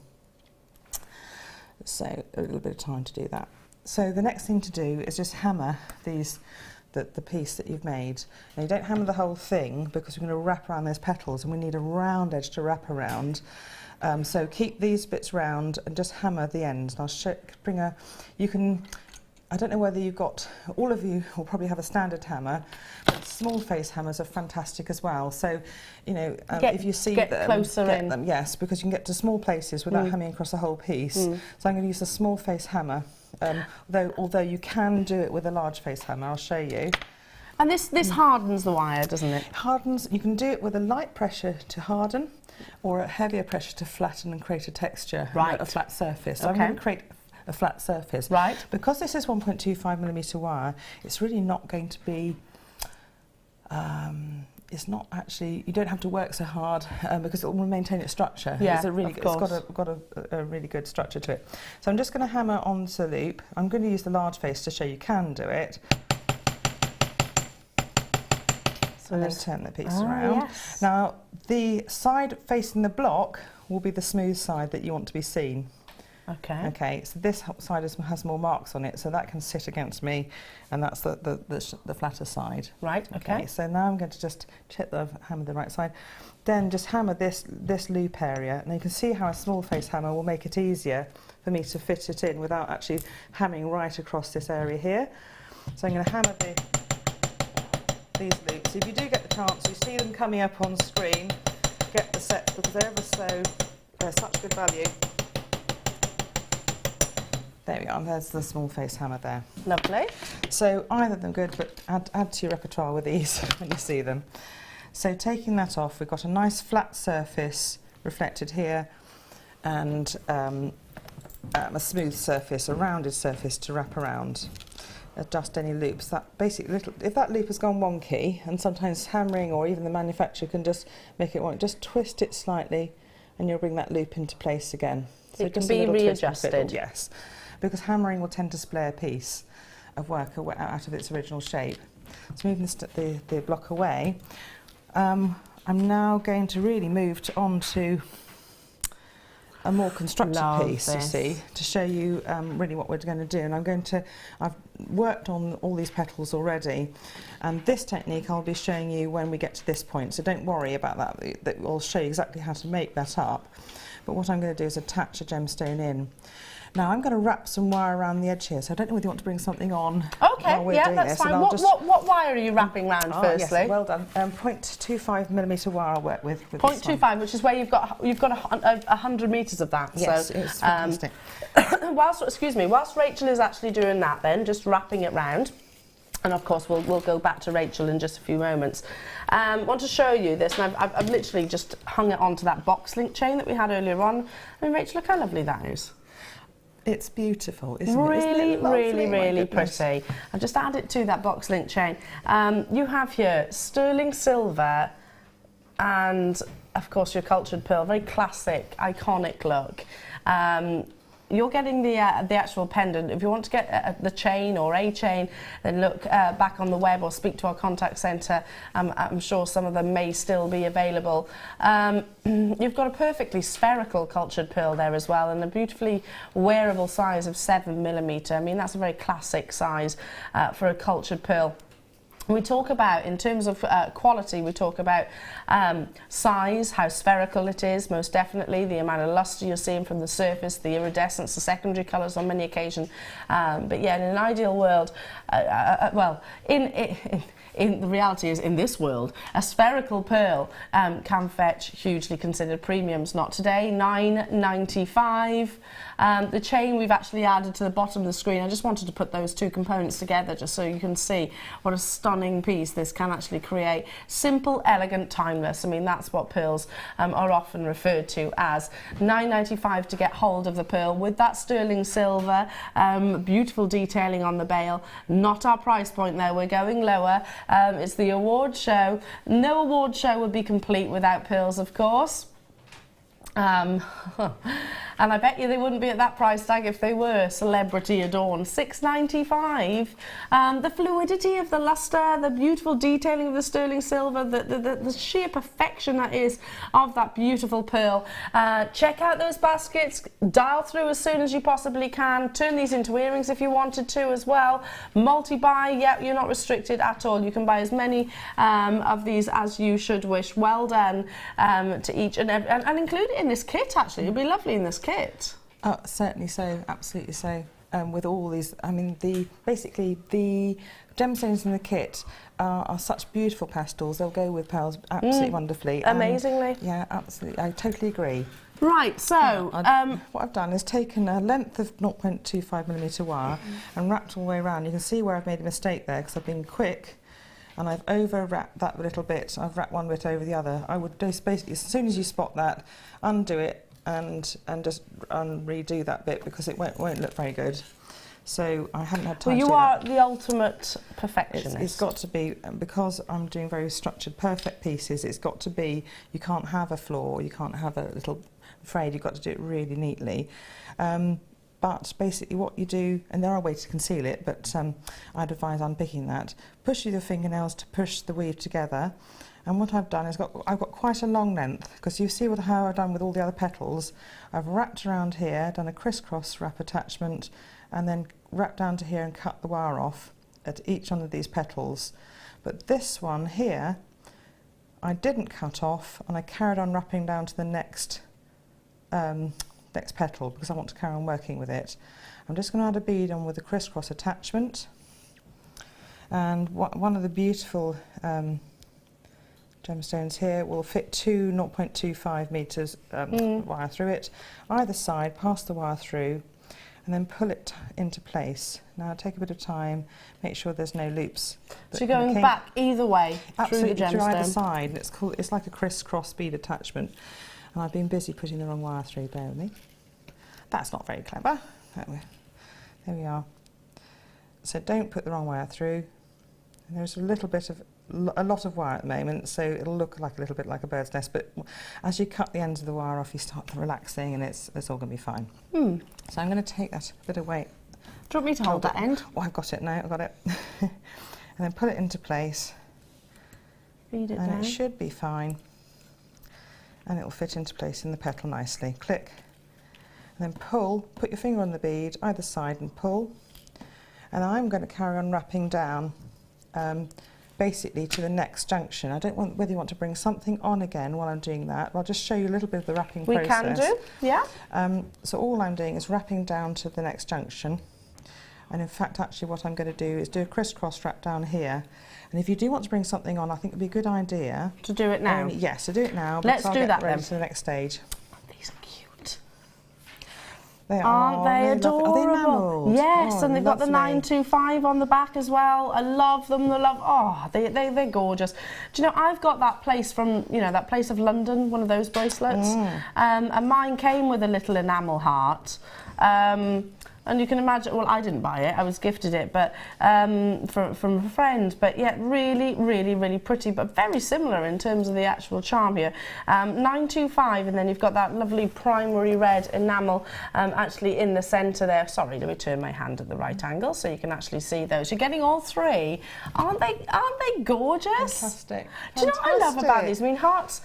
So a little bit of time to do that. So the next thing to do is just hammer these, the piece that you've made. Now you don't hammer the whole thing, because we're going to wrap around those petals, and we need a round edge to wrap around. So keep these bits round and just hammer the ends. And I'll you can, I don't know whether you've got, all of you will probably have a standard hammer, but small face hammers are fantastic as well. So, you know, if you see them, get them, yes, because you can get to small places without hammering across the whole piece. So I'm going to use a small face hammer, although you can do it with a large face hammer. I'll show you. And this hardens the wire, doesn't it? Hardens. You can do it with a light pressure to harden, or a heavier pressure to flatten and create a texture, a flat surface. So I'm going to create a flat surface. Right. Because this is 1.25mm wire, it's really not going to be, it's not actually, you don't have to work so hard because it will maintain its structure. Yeah, it's got a really good structure to it. So I'm just going to hammer onto the loop. I'm going to use the large face to show you can do it. And then turn the piece around. Yes. Now, the side facing the block will be the smooth side that you want to be seen. Okay. Okay, so this side has more marks on it, so that can sit against me, and that's the flatter side. Right, okay. So now I'm going to just hammer the right side, then just hammer this loop area, and you can see how a small face hammer will make it easier for me to fit it in without actually hammering right across this area here. So I'm going to hammer these loops. If you do get the chance, you see them coming up on screen, get the sets, because they're such good value. There we go, there's the small face hammer there. Lovely. So either of them good, but add to your repertoire with these when you see them. So taking that off, we've got a nice flat surface reflected here, and a smooth surface, a rounded surface to wrap around. Adjust any loops. That basically if that loop has gone wonky, and sometimes hammering or even the manufacturer can just make it wonky, just twist it slightly, and you'll bring that loop into place again. So it can be readjusted. Yes, because hammering will tend to splay a piece of work out of its original shape. So moving the block away, I'm now going to really move on to a more constructed piece, you see, to show you really what we're going to do. And I've worked on all these petals already, and this technique I'll be showing you when we get to this point, so don't worry about that. I'll show you exactly how to make that up. But what I'm going to do is attach a gemstone in. Now I'm going to wrap some wire around the edge here, so I don't know whether you want to bring something on. Okay, yeah, that's fine. What wire are you wrapping round firstly? Yes, well done. 0.25mm wire I'll work with 0.25, which is where you've got 100 metres of that. Yes, so, it's fantastic. Whilst Rachel is actually doing that, then just wrapping it round. And of course we'll go back to Rachel in just a few moments. I want to show you this, and I've literally just hung it onto that box link chain that we had earlier on. And Rachel, look how lovely that is. It's beautiful, isn't it? Really pretty. I've just added to that box link chain. You have here sterling silver and, of course, your cultured pearl. Very classic, iconic look. You're getting the actual pendant. If you want to get the chain or a chain, then look back on the web or speak to our contact centre. I'm sure some of them may still be available. You've got a perfectly spherical cultured pearl there as well, and a beautifully wearable size of 7mm. I mean, that's a very classic size for a cultured pearl. We talk about, in terms of quality, we talk about size, how spherical it is, most definitely, the amount of lustre you're seeing from the surface, the iridescence, the secondary colours on many occasions. But yeah, in an ideal world, the reality is, in this world, a spherical pearl can fetch hugely considered premiums. Not today, $9.95. The chain we've actually added to the bottom of the screen. I just wanted to put those two components together just so you can see what a stunning piece this can actually create. Simple, elegant, timeless. I mean, that's what pearls are often referred to as. $9.95 to get hold of the pearl with that sterling silver. Beautiful detailing on the bale. Not our price point though, we're going lower. It's the award show. No award show would be complete without pearls, of course. And I bet you they wouldn't be at that price tag if they were celebrity adorned. $6.95. The fluidity of the luster, the beautiful detailing of the sterling silver, the sheer perfection that is of that beautiful pearl. Check out those baskets, dial through as soon as you possibly can, turn these into earrings if you wanted to as well. Multi-buy, yep, you're not restricted at all. You can buy as many of these as you should wish. Well done to each and every, and include it in this kit actually. It'll be lovely in this kit. Oh, certainly so, absolutely so. With all these, I mean, basically the gemstones in the kit are such beautiful pastels. They'll go with pearls absolutely wonderfully. Amazingly. Yeah, absolutely. I totally agree. Right, so what I've done is taken a length of 0.25mm wire and wrapped all the way around. You can see where I've made a mistake there because I've been quick. And I've over-wrapped that little bit. I've wrapped one bit over the other. I would just basically, as soon as you spot that, undo it and just redo that bit because it won't look very good. So I hadn't had time to do that. Well, you are the ultimate perfectionist. It's got to be, because I'm doing very structured, perfect pieces, it's got to be, you can't have a flaw, you can't have a little frayed, you've got to do it really neatly. But basically what you do, and there are ways to conceal it, but I'd advise unpicking that. Push with your fingernails to push the weave together. And what I've done is I've got quite a long length, because you see how I've done with all the other petals. I've wrapped around here, done a crisscross wrap attachment, and then wrapped down to here and cut the wire off at each one of these petals. But this one here, I didn't cut off, and I carried on wrapping down to the next petal because I want to carry on working with it. I'm just going to add a bead on with a crisscross attachment, and one of the beautiful gemstones here will fit two 0.25 metres wire through it, either side, pass the wire through and then pull it into place. Now take a bit of time, make sure there's no loops. So you're going back either way through the gemstone? Through either side. It's like a crisscross bead attachment. And I've been busy putting the wrong wire through, bear with me. That's not very clever. There we are. So don't put the wrong wire through. And there's a lot of wire at the moment, so it'll look like a little bit like a bird's nest, but as you cut the ends of the wire off, you start relaxing and it's all going to be fine. So I'm going to take that bit away. Do you want me to hold that end? Oh, I've got it now, I've got it. And then put it into place. Feed it and down. It should be fine. And it will fit into place in the petal nicely. Click. And then pull, put your finger on the bead, either side, and pull. And I'm going to carry on wrapping down basically to the next junction. I don't want whether you want to bring something on again while I'm doing that. I'll just show you a little bit of the wrapping process. We can do, yeah. So all I'm doing is wrapping down to the next junction. And in fact, actually what I'm going to do is do a crisscross wrap down here. And if you do want to bring something on, I think it would be a good idea. To do it now? Yes, to do it now. Let's do that then. To the next stage. These are cute. Aren't they adorable? Are they enamelled? Yes, and they've got the lovely. 925 on the back as well. I love them. They're gorgeous. Do you know, I've got that place from, that place of London, one of those bracelets. And mine came with a little enamel heart. And you can imagine, well, I didn't buy it, I was gifted it, but from a friend. But yeah, really, really, really pretty, but very similar in terms of the actual charm here. 925, and then you've got that lovely primary red enamel actually in the centre there. Sorry, let me turn my hand at the right angle so you can actually see those. You're getting all three. Aren't they gorgeous? Fantastic. Do you know what I love about these? I mean, hearts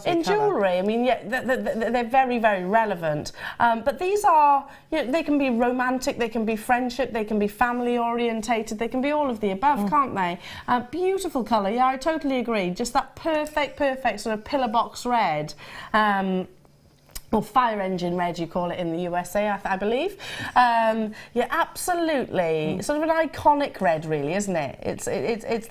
in jewellery, I mean, yeah, they're very, very relevant. But these are, they can be romantic, they can be friendship, they can be family orientated, they can be all of the above, can't they? Beautiful colour, yeah, I totally agree. Just that perfect sort of pillar box red. or fire engine red, you call it in the USA, I believe. Yeah, absolutely. Sort of an iconic red, really, isn't it? It's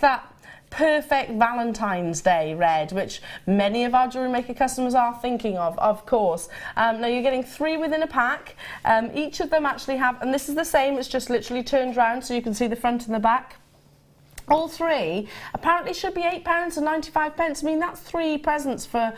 that perfect Valentine's Day red, which many of our Jewellery Maker customers are thinking of course. Now you're getting 3 within a pack. Each of them actually have, and this is the same, it's just literally turned round so you can see the front and the back. All 3 apparently should be £8.95. I mean, that's 3 presents for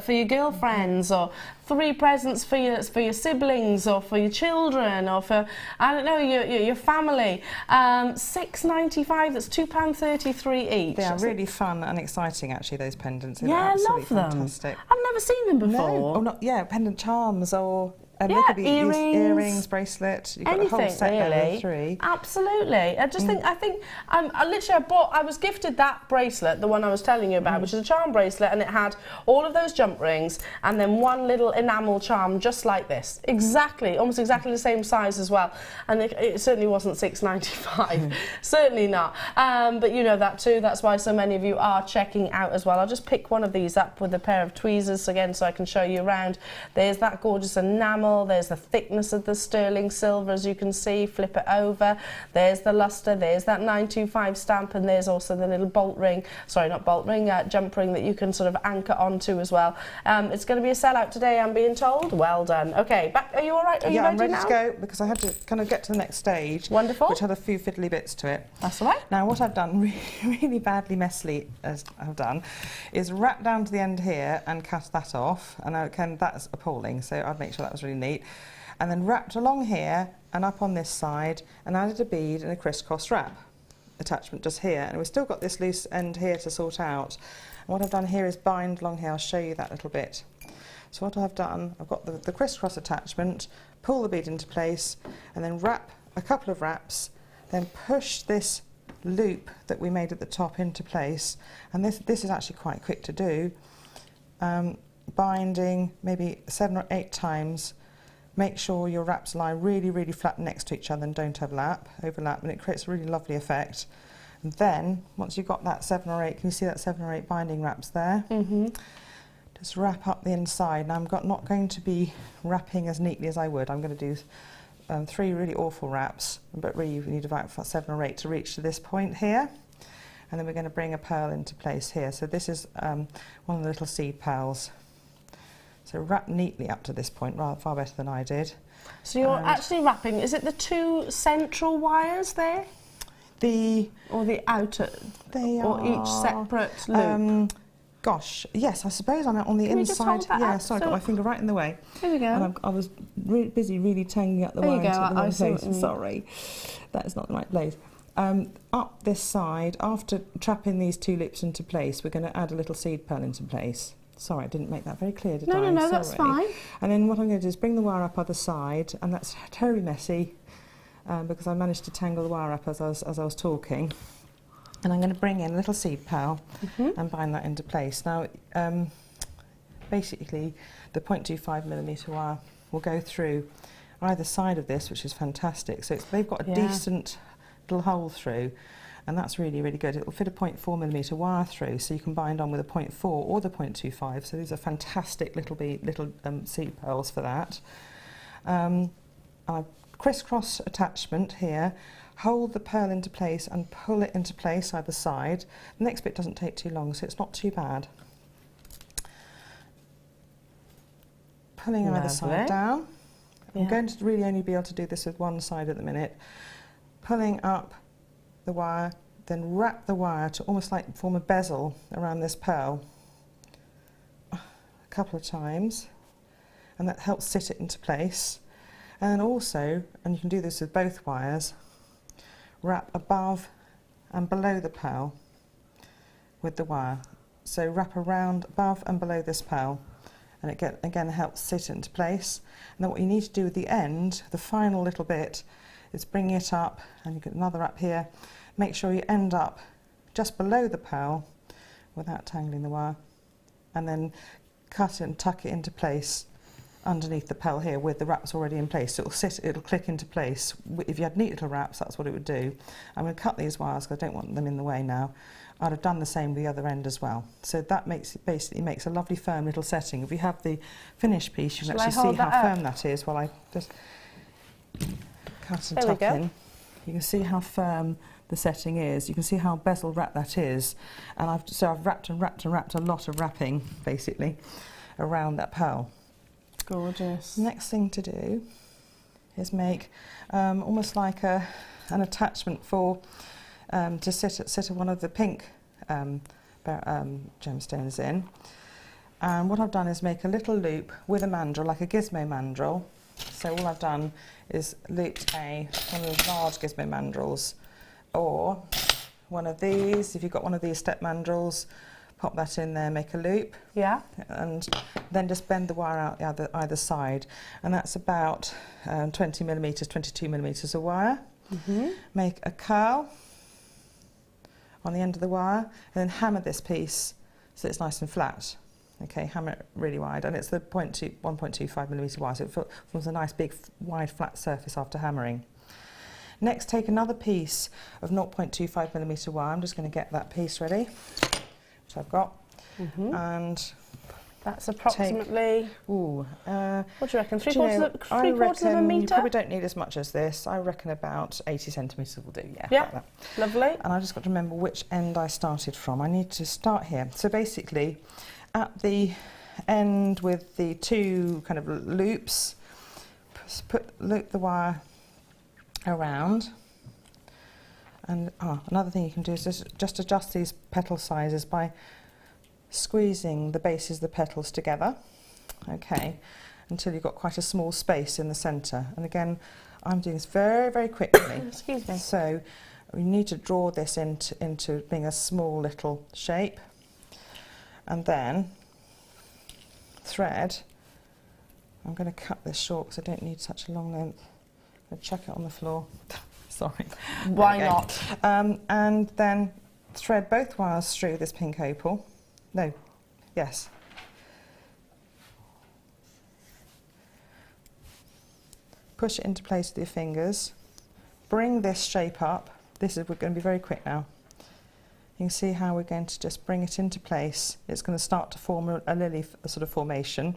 your girlfriends, or 3 presents for your siblings, or for your children, or for, I don't know, your family. £6.95. That's £2.33 each. They are really fun and exciting, actually. Those pendants. They're yeah, I absolutely love them. Fantastic. I've never seen them before. No, or not. Yeah, pendant charms or. Yeah, look at these earrings, bracelet. You've got anything, a whole set really. there of 3. Absolutely. I just think I was gifted that bracelet, the one I was telling you about, which is a charm bracelet, and it had all of those jump rings and then one little enamel charm just like this. Exactly, almost exactly the same size as well. And it certainly wasn't £6.95. Certainly not. But you know that too. That's why so many of you are checking out as well. I'll just pick one of these up with a pair of tweezers again so I can show you around. There's that gorgeous enamel. There's the thickness of the sterling silver, as you can see. Flip it over. There's the luster. There's that 925 stamp, and there's also the little bolt ring. Sorry, not bolt ring, jump ring that you can sort of anchor onto as well. It's going to be a sellout today, I'm being told. Well done. Okay, back. Are you all right? Are you ready I'm ready now? to go, because I had to kind of get to the next stage. Wonderful. Which had a few fiddly bits to it. That's all right. Now, what I've done really badly, messily, as I've done, is wrap down to the end here and cut that off. And again, that's appalling, so I'd make sure that was really neat. And then wrapped along here and up on this side, and added a bead and a crisscross wrap attachment just here. And we've still got this loose end here to sort out. And what I've done here is bind along here. I'll show you that little bit. So what I've done, I've got the crisscross attachment, pull the bead into place, and then wrap a couple of wraps, then push this loop that we made at the top into place. And this is actually quite quick to do. Binding maybe 7 or 8 times. Make sure your wraps lie really, really flat next to each other and don't overlap, and it creates a really lovely effect. And then, once you've got that 7 or 8, can you see that 7 or 8 binding wraps there? Just wrap up the inside. Now, I'm not going to be wrapping as neatly as I would. I'm going to do 3 really awful wraps, but really you need about 7 or 8 to reach to this point here. And then we're going to bring a pearl into place here. So this is one of the little seed pearls. So wrap neatly up to this point, far better than I did. So you're actually wrapping, is it the 2 central wires there? Or the outer? They or are, each separate loop? Gosh, yes, I suppose I'm on the Can inside. you just hold that Yeah, up? sorry, I got my finger right in the way. There we go. And I was busy really tangling up the wire into the wrong place. Sorry, that is not the right place. Up this side, after trapping these 2 loops into place, we're going to add a little seed pearl into place. Sorry, I didn't make that very clear, did I? No, that's fine. And then what I'm going to do is bring the wire up other side, and that's terribly messy because I managed to tangle the wire up as I was talking. And I'm going to bring in a little seed pearl and bind that into place. Now, basically, the 0.25mm wire will go through either side of this, which is fantastic. So they've got a decent little hole through. And that's really, really good. It will fit a 0.4mm wire through, so you can bind on with a 0.4 or the 0.25. So these are fantastic little seed pearls for that. A crisscross attachment here. Hold the pearl into place and pull it into place either side. The next bit doesn't take too long, so it's not too bad. Pulling either side down. I'm going to really only be able to do this with one side at the minute. Pulling up the wire, then wrap the wire to almost like form a bezel around this pearl a couple of times, and that helps sit it into place. And then also, and you can do this with both wires, wrap above and below the pearl with the wire. So wrap around above and below this pearl, and it again helps sit it into place. And then what you need to do at the end, the final little bit, is bring it up, and you get another wrap here. Make sure you end up just below the pearl without tangling the wire, and then cut it and tuck it into place underneath the pearl here with the wraps already in place. So it'll click into place. If you had neat little wraps, that's what it would do. I'm going to cut these wires because I don't want them in the way now. I'd have done the same with the other end as well. So that basically makes a lovely firm little setting. If you have the finished piece, you can actually see how firm that is while I just cut and tuck in. You can see how firm the setting is. You can see how bezel wrapped that is. And I've wrapped and wrapped and wrapped a lot of wrapping, basically, around that pearl. Gorgeous. Next thing to do is make almost like an attachment for to sit one of the pink gemstones in. And what I've done is make a little loop with a mandrel, like a gizmo mandrel. So all I've done is looped one of those large gizmo mandrels, or one of these. If you've got one of these step mandrels, pop that in there, make a loop. Yeah. And then just bend the wire out either side. And that's about 20 millimetres, 22 millimetres of wire. Make a curl on the end of the wire, and then hammer this piece so it's nice and flat. Okay, hammer it really wide, and it's the 1.25 millimetre wire, so it forms a nice big wide flat surface after hammering. Next, take another piece of 0.25 millimetre wire. I'm just going to get that piece ready, which I've got, and that's approximately. What do you reckon? Three quarters of a metre? You probably don't need as much as this. I reckon about 80 centimetres will do. Yeah, yeah, like that. Lovely. And I just got to remember which end I started from. I need to start here. So basically, at the end with the two kind of loops, loop the wire around. And another thing you can do is just adjust these petal sizes by squeezing the bases of the petals together, okay, until you've got quite a small space in the centre. And again, I'm doing this very, very quickly. Excuse me. So we need to draw this into being a small little shape, and then thread. I'm going to cut this short because I don't need such a long length. I'm going to chuck it on the floor. Sorry. Why not? And then thread both wires through this pink opal. No, yes. Push it into place with your fingers. Bring this shape up. We're going to be very quick now. You can see how we're going to just bring it into place. It's going to start to form a lily sort of formation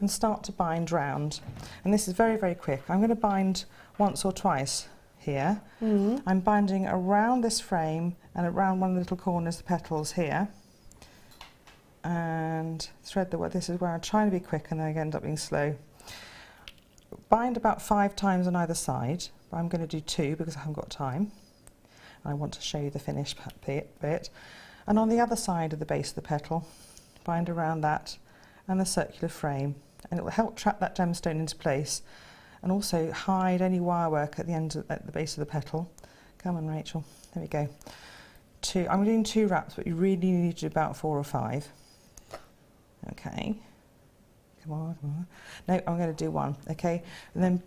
and start to bind round. And this is very, very quick. I'm going to bind once or twice here. I'm binding around this frame and around one of the little corners, the petals here. And thread the wire. This is where I'm trying to be quick and then I end up being slow. Bind about 5 times on either side, but I'm going to do 2 because I haven't got time. I want to show you the finished bit. And on the other side of the base of the petal, bind around that and the circular frame, and it will help trap that gemstone into place and also hide any wire work at the end at the base of the petal. Come on, Rachel. There we go. 2. I'm doing 2 wraps, but you really need to do about 4 or 5. Okay. Come on, come on. No, I'm going to do 1. Okay. And then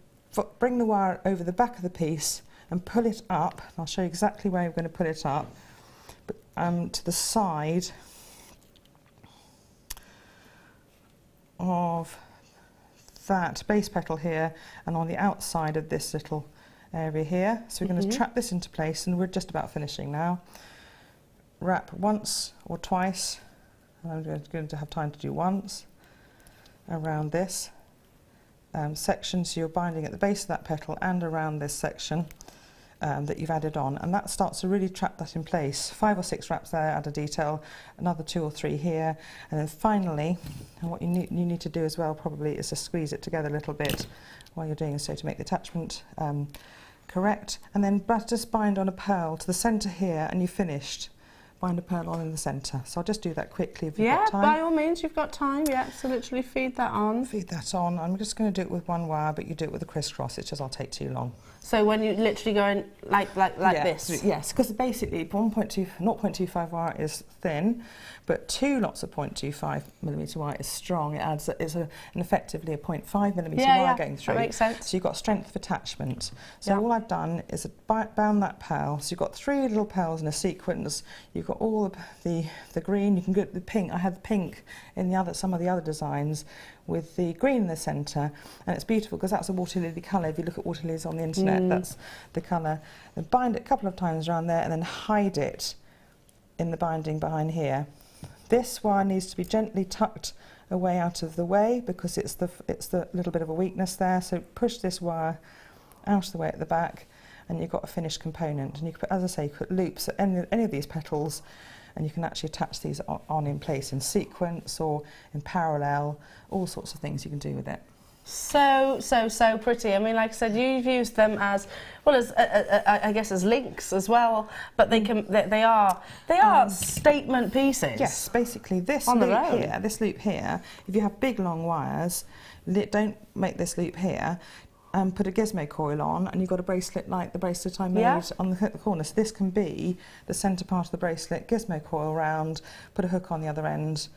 bring the wire over the back of the piece and pull it up. I'll show you exactly where you're going to pull it up. But, to the side of that base petal here and on the outside of this little area here. So we're going to trap this into place, and we're just about finishing now. Wrap once or twice, and I'm going to have time to do once around this section, so you're binding at the base of that petal and around this section that you've added on, and that starts to really trap that in place. 5 or 6 wraps there, add a detail, another 2 or 3 here, and then finally, and what you need to do as well probably is just squeeze it together a little bit while you're doing so to make the attachment correct, and then just bind on a pearl to the centre here, and you've finished. Bind a pearl on in the centre. So I'll just do that quickly if you've got time. Yeah, by all means, you've got time, yeah. So literally feed that on. Feed that on. I'm just going to do it with 1 wire, but you do it with a crisscross. It's just I'll take too long. So when you literally go in like this? Yes, because basically 0.25 wire is thin, but 2 lots of 0.25 millimetre wire is strong. It adds, effectively a 0.5 millimetre wire going through. That makes sense. So you've got strength of attachment. So all I've done is bound that pearl. So you've got 3 little pearls in a sequence. You've got all the green. You can get the pink. I had the pink in some of the other designs with the green in the centre, and it's beautiful because that's a water lily colour. If you look at water lilies on the internet, that's the colour. Then bind it a couple of times around there and then hide it in the binding behind here. This wire needs to be gently tucked away out of the way because it's the little bit of a weakness there. So push this wire out of the way at the back, and you've got a finished component. And you can put, as I say, you put loops at any of these petals, and you can actually attach these on in place in sequence or in parallel. All sorts of things you can do with it. So pretty. I mean, like I said, you've used them as well as I guess as links as well, but they are statement pieces. Yes, basically this loop here. If you have big long wires, don't make this loop here. Put a gizmo coil on, and you've got a bracelet like the bracelet I made on the corner. So this can be the centre part of the bracelet, gizmo coil round, put a hook on the other end,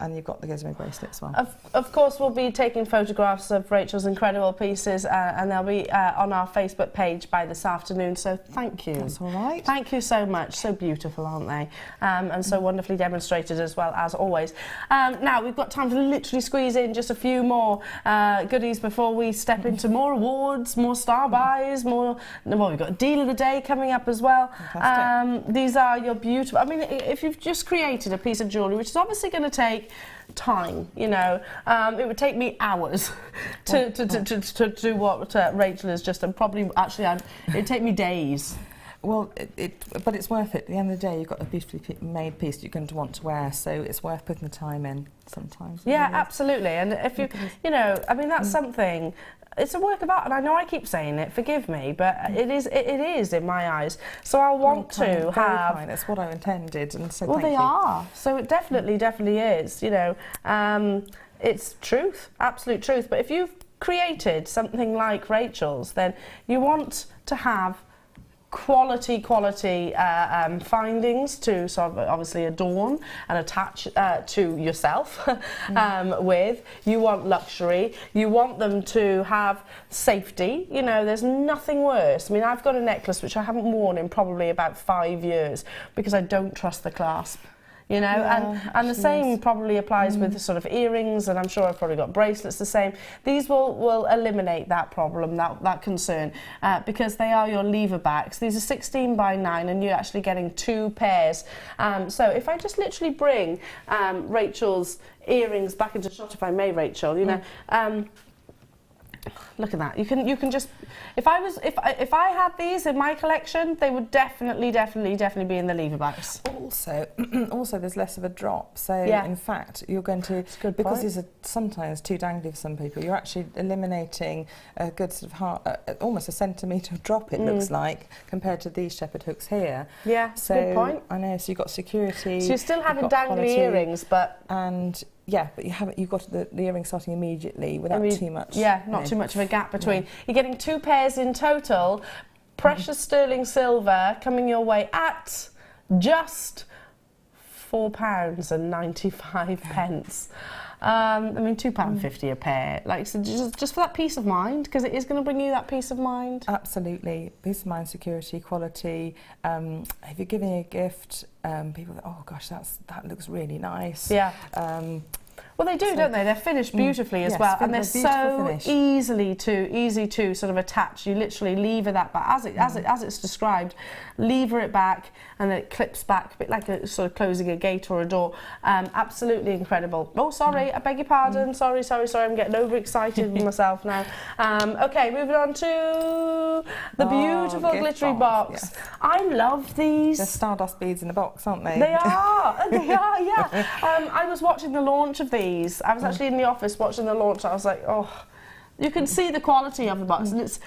and you've got the gizmo bracelet as well. Of course, we'll be taking photographs of Rachel's incredible pieces, and they'll be on our Facebook page by this afternoon, so thank you. That's all right. Thank you so much. So beautiful, aren't they? And so wonderfully demonstrated as well, as always. Now, we've got time to literally squeeze in just a few more goodies before we step into more awards, more star buys, more... Well, we've got Deal of the Day coming up as well. These are your beautiful... I mean, if you've just created a piece of jewellery, which is obviously going to take time, you know, it would take me hours to do what Rachel has just done. Probably, actually, it'd take me days. Well, but it's worth it. At the end of the day, you've got a beautifully made piece you're going to want to wear, so it's worth putting the time in sometimes. Yeah, absolutely. And if you know, I mean, that's something. It's a work of art, and I know I keep saying it. Forgive me, but it is in my eyes. So I want to have. Kind. That's what I intended, and so well, thank you. they are. So it definitely is. You know, it's truth, absolute truth. But if you've created something like Rachel's, then you want to have quality findings to sort of obviously adorn and attach to yourself with. You want luxury, you want them to have safety. You know, there's nothing worse. I mean, I've got a necklace which I haven't worn in probably about 5 years because I don't trust the clasp. You know, and the same probably applies with the sort of earrings, and I'm sure I've probably got bracelets the same. These will eliminate that problem, that concern, because they are your leverbacks. These are 16 by 9, and you're actually getting 2 pairs. So if I just literally bring Rachel's earrings back into shot, if I may, Rachel, you know. Look at that. You can just, if I had these in my collection, they would definitely be in the leverbacks. Also there's less of a drop. So in fact, you're going to, because these are sometimes too dangly for some people, you're actually eliminating a good sort of almost a centimetre of drop, it looks like, compared to these shepherd hooks here. Yeah, so good point. I know, so you've got security. So you're still having dangly earrings, but... Yeah, but you've got the earring starting immediately without too much. Yeah, not too much of a gap between. Yeah. You're getting 2 pairs in total. Precious sterling silver coming your way at just £4.95. I mean, £2.50 a pair. Like, so just for that peace of mind, because it is going to bring you that peace of mind. Absolutely, peace of mind, security, quality. If you're giving a gift, people, oh gosh, that looks really nice. Yeah. Well, they do, don't they? They're finished beautifully as well, and they're so easy to sort of attach. You literally lever that back as it's described. Lever it back, and then it clips back, a bit like a sort of closing a gate or a door. Absolutely incredible. Oh, sorry, I beg your pardon. Sorry. I'm getting overexcited with myself now. Okay, moving on to the beautiful glittery box. Yes. I love these. They're Stardust beads in a box, aren't they? They are. They are. Yeah. I was watching the launch of these. I was actually in the office watching the launch. I was like, oh, you can see the quality of the box, and it's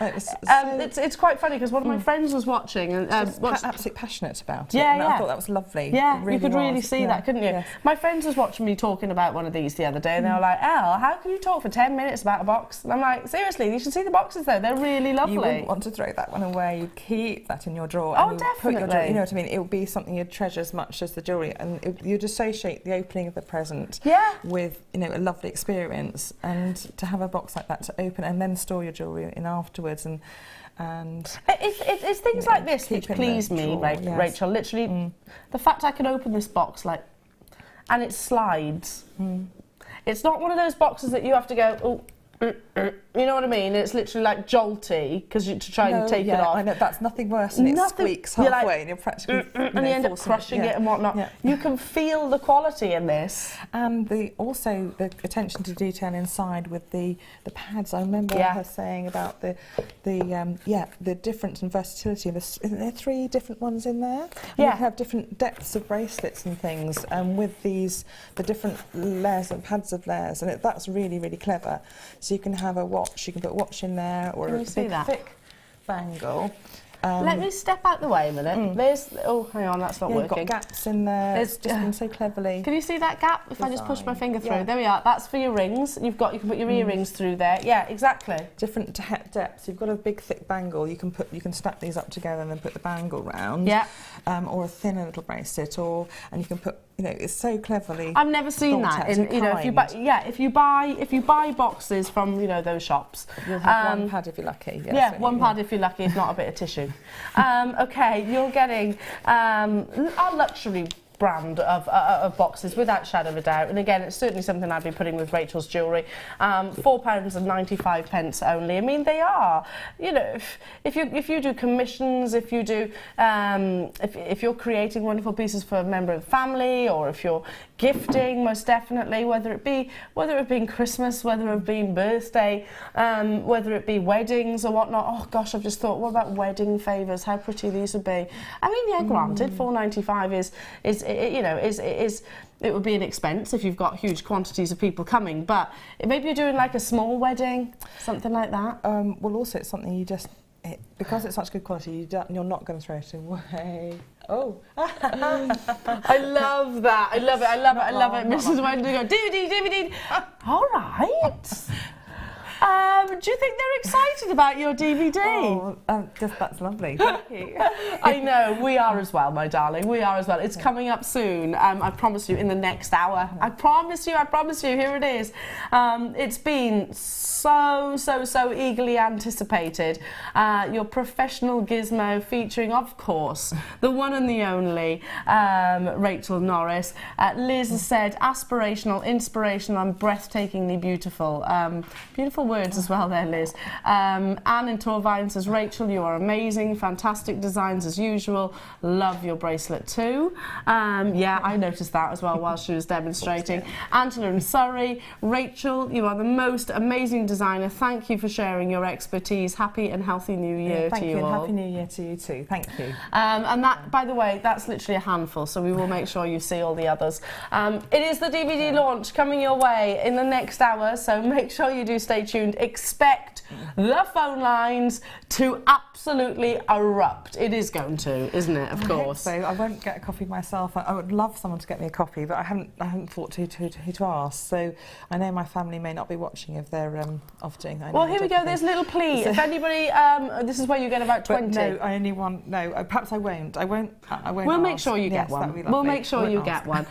quite funny because one of my friends was watching and absolutely passionate about it. Yeah, and I thought that was lovely. Yeah, really you could really see that, couldn't you? Yes. My friends was watching me talking about one of these the other day, and they were like, Elle, how can you talk for 10 minutes about a box? And I'm like, seriously, you should see the boxes though. They're really lovely. You wouldn't want to throw that one away. You keep that in your drawer. Oh, and definitely. Put your you know what I mean? It would be something you'd treasure as much as the jewellery, and you'd associate the opening of the present with a lovely experience, and to have a box like that to open and then store your jewellery in afterwards, and it's things like this which please me, Rachel. Literally, the fact I can open this box and it slides. It's not one of those boxes that you have to go, oh, You know what I mean? It's literally like jolty because to try and take it off. I know, that's nothing worse than it squeaks halfway and you're practically and you end up crushing it and whatnot. Yeah. You can feel the quality in this. And also the attention to detail inside with the pads. I remember her saying about the difference and versatility. Isn't there 3 different ones in there? And you have different depths of bracelets and things with the different layers and pads of layers, and that's really, really clever. So you can have a watch, you can put a watch in there, or a big thick bangle. Let me step out the way a minute. There's, oh, hang on, that's not working. You've got gaps in there. It's just been so cleverly. Can you see that gap? If I just push my finger through, there we are. That's for your rings. You can put your earrings through there. Yeah, exactly. Different depths. You've got a big thick bangle. You can snap these up together and then put the bangle round. Yeah. Or a thinner little bracelet, and you can put. It's so cleverly. I've never seen that. If you buy boxes from those shops, you'll have one pad if you're lucky. One pad if you're lucky, if not a bit of tissue. Okay, you're getting our luxury brand of boxes without shadow of a doubt, and again it's certainly something I'd be putting with Rachel's jewellery. £4.95 only. I mean, they are, if you do commissions, if you do if you're creating wonderful pieces for a member of the family, or if you're gifting, most definitely, whether it be Christmas, whether it be birthday, whether it be weddings or whatnot. Oh gosh, I've just thought, what about wedding favours? How pretty these would be. I mean, yeah, granted, £4.95 it would be an expense if you've got huge quantities of people coming, but maybe you're doing like a small wedding, something like that. Well, also it's something because it's such good quality, you're not going to throw it away. Oh, I love that. I love it. Mrs. Wendigo, DVD. All right. Do you think they're excited about your DVD? Oh, that's lovely. Thank you. I know, we are as well, my darling. We are as well. It's coming up soon. I promise you, in the next hour. I promise you. Here it is. It's been so eagerly anticipated. Your professional gizmo featuring, of course, the one and the only Rachel Norris. Liz said, aspirational, inspirational, and breathtakingly beautiful. Beautiful words as well there, Liz. Anne in Torvine says, Rachel, you are amazing, fantastic designs as usual, love your bracelet too. Yeah, I noticed that as well while she was demonstrating. Angela in Surrey, Rachel, you are the most amazing designer, thank you for sharing your expertise. Happy and healthy new year to you all. Happy new year to you too, thank you. And that, by the way, that's literally a handful, so we will make sure you see all the others. It is the DVD launch coming your way in the next hour, so make sure you do stay tuned. Expect the phone lines to absolutely erupt. It is going to, isn't it? Of course. So I won't get a copy myself. I would love someone to get me a copy, but I haven't thought who to ask. So I know my family may not be watching if they're off doing. Well, here we go. There's a little plea. If anybody, this is where you get about 20. No, I only want. No, perhaps I won't. I won't. We'll make sure you get one. We'll make sure you get one.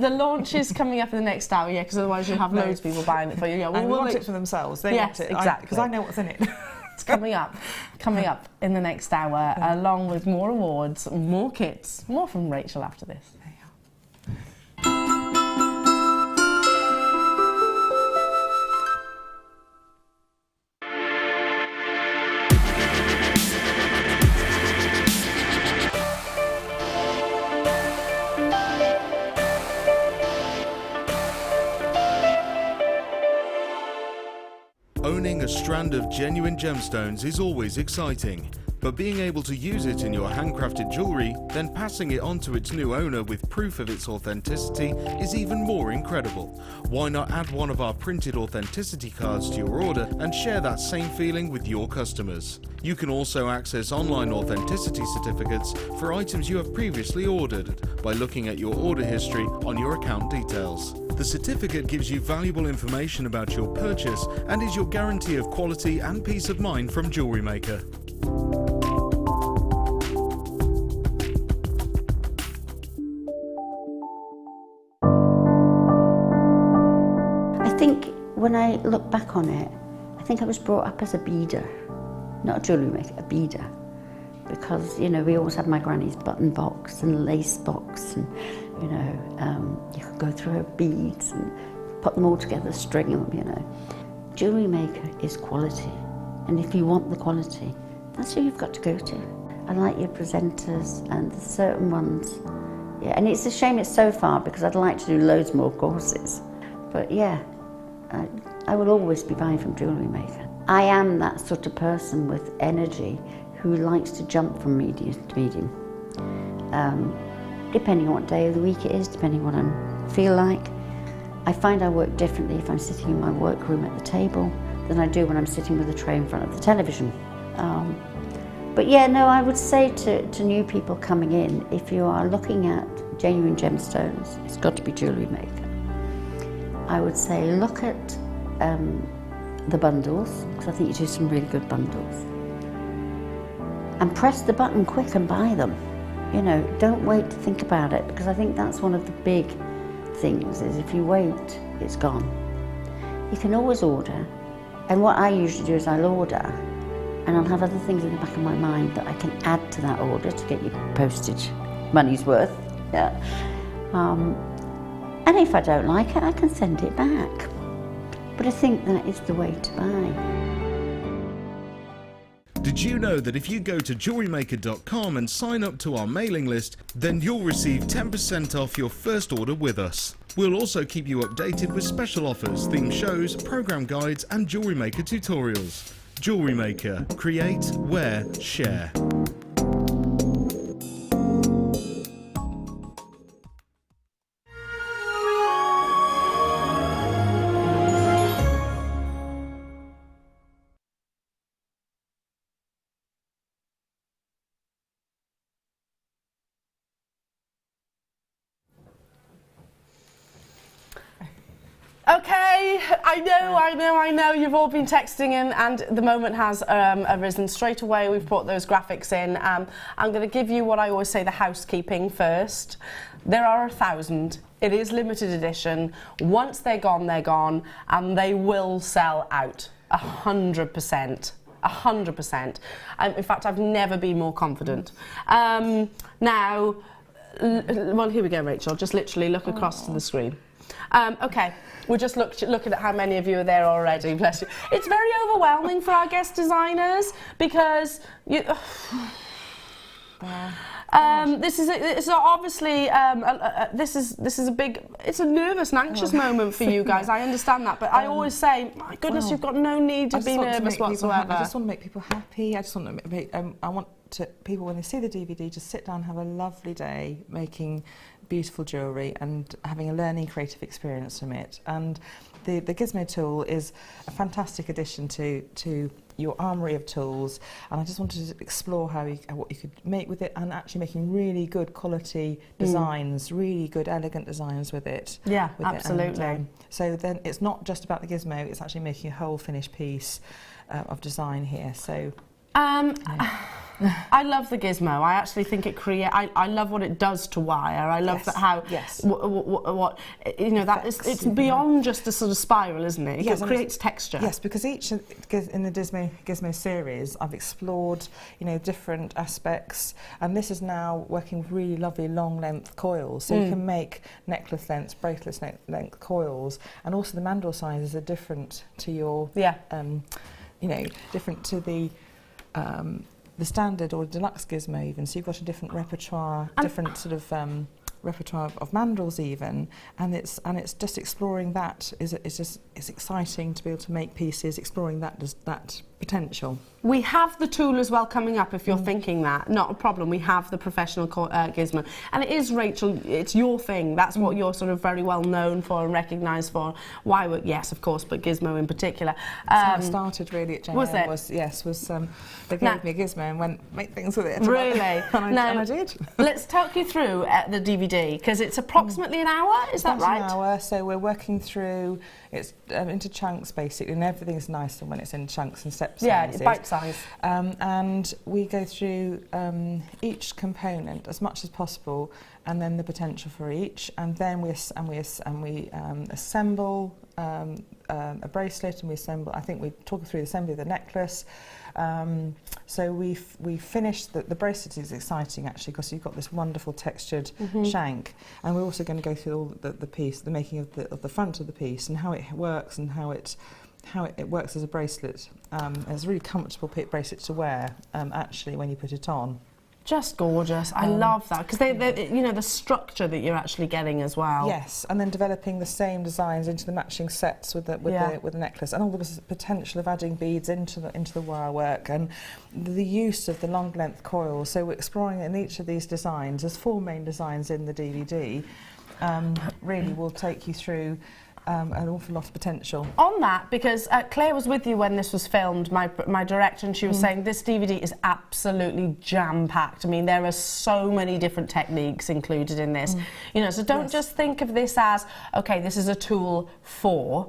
The launch is coming up in the next hour, because otherwise you'll have loads of people buying it for you. Yeah, we'll want it for themselves. They want it. Exactly. Because I know what's in it. It's coming up in the next hour, along with more awards, more kits, more from Rachel after this. Owning a strand of genuine gemstones is always exciting, but being able to use it in your handcrafted jewellery, then passing it on to its new owner with proof of its authenticity is even more incredible. Why not add one of our printed authenticity cards to your order and share that same feeling with your customers? You can also access online authenticity certificates for items you have previously ordered by looking at your order history on your account details. The certificate gives you valuable information about your purchase and is your guarantee of quality and peace of mind from Jewellery Maker. I think when I look back on it, I think I was brought up as a beader, not a jewellery maker, a beader. Because, we always had my granny's button box and lace box, and, you could go through her beads and put them all together, string them, Jewellery maker is quality, and if you want the quality, that's who you've got to go to. I like your presenters and the certain ones. Yeah, and it's a shame it's so far because I'd like to do loads more courses. But yeah, I will always be buying from Jewellery Maker. I am that sort of person with energy who likes to jump from medium to medium. Depending on what day of the week it is, depending on what I feel like. I find I work differently if I'm sitting in my workroom at the table than I do when I'm sitting with a tray in front of the television. But yeah, no, I would say to new people coming in, if you are looking at genuine gemstones, it's got to be Jewellery Maker. I would say look at the bundles, because I think you do some really good bundles. And press the button quick and buy them. You know, don't wait to think about it, because I think that's one of the big things, is if you wait, it's gone. You can always order, and what I usually do is I'll order, and I'll have other things in the back of my mind that I can add to that order to get your postage money's worth. Yeah. And if I don't like it, I can send it back. But I think that is the way to buy. Did you know that if you go to jewellerymaker.com and sign up to our mailing list, then you'll receive 10% off your first order with us. We'll also keep you updated with special offers, theme shows, program guides and Jewellery Maker tutorials. Jewellery Maker. Create, wear, share. Okay, I know, you've all been texting in and the moment has arisen. Straight away we've brought those graphics in. I'm going to give you what I always say, the housekeeping first. There are 1,000. It is limited edition. Once they're gone, and they will sell out, 100%. 100%. In fact, I've never been more confident. Now, well, here we go, Rachel. Just literally look across to the screen. Okay, we're just looking at how many of you are there already, bless you. It's very overwhelming for our guest designers because you... this is obviously this is a big, it's a nervous and anxious moment for you guys. I understand that, but I always say, my goodness, you've got no need to be nervous whatsoever. I just want to make people happy. I just want to make, I want to, people when they see the DVD just sit down, have a lovely day making beautiful jewellery and having a learning creative experience from it. And the Gizmo tool is a fantastic addition to your armoury of tools, and I just wanted to explore what you could make with it, and actually making really good quality designs, really good elegant designs with it. Yeah, with absolutely. And, so then it's not just about the gizmo, it's actually making a whole finished piece of design here. So I love the gizmo. I actually think it I love what it does to wire. I love that how what you know, that is, it's beyond just a sort of spiral, isn't it? It creates texture. Yes, because each in the gizmo series, I've explored, you know, different aspects, and this is now working with really lovely long length coils. So you can make necklace lengths, bracelet length coils, and also the mandrel sizes are different to your you know, different to the standard or deluxe gizmo even, so you've got a different repertoire, different sort of repertoire of mandrels even, and it's just exploring that. It's exciting to be able to make pieces, exploring that potential. We have the tool as well coming up if you're thinking that, not a problem. We have the professional gizmo, and it is, Rachel, it's your thing. That's what you're sort of very well known for and recognised for. Why? Yes, of course, but gizmo in particular. That's how I started really at JM. Was it? They gave me a gizmo and went, make things with it. Really? and I did. Let's talk you through the DVD, because it's approximately an hour, is that right? An hour, so we're working through, it's into chunks basically, and everything's nicer when it's in chunks and step sizes. Yeah, bite size. And we go through each component as much as possible, and then the potential for each, and then we assemble a bracelet, and we assemble. I think we talk through the assembly of the necklace. So we finished the bracelet is exciting actually, because you've got this wonderful textured shank, and we're also going to go through all the piece, the making of the front of the piece, and how it works and how it how it works as a bracelet. It's a really comfortable bracelet to wear, actually, when you put it on. Just gorgeous. I love that, because you know, the structure that you're actually getting as well. Yes, and then developing the same designs into the matching sets with the necklace, and all the potential of adding beads into the wire work, and the use of the long length coils. So we're exploring in each of these designs. There's 4 main designs in the DVD. Really will take you through an awful lot of potential. On that, because Claire was with you when this was filmed, my director, and she was saying this DVD is absolutely jam-packed. I mean, there are so many different techniques included in this. You know, so don't just think of this as, okay, this is a tool for.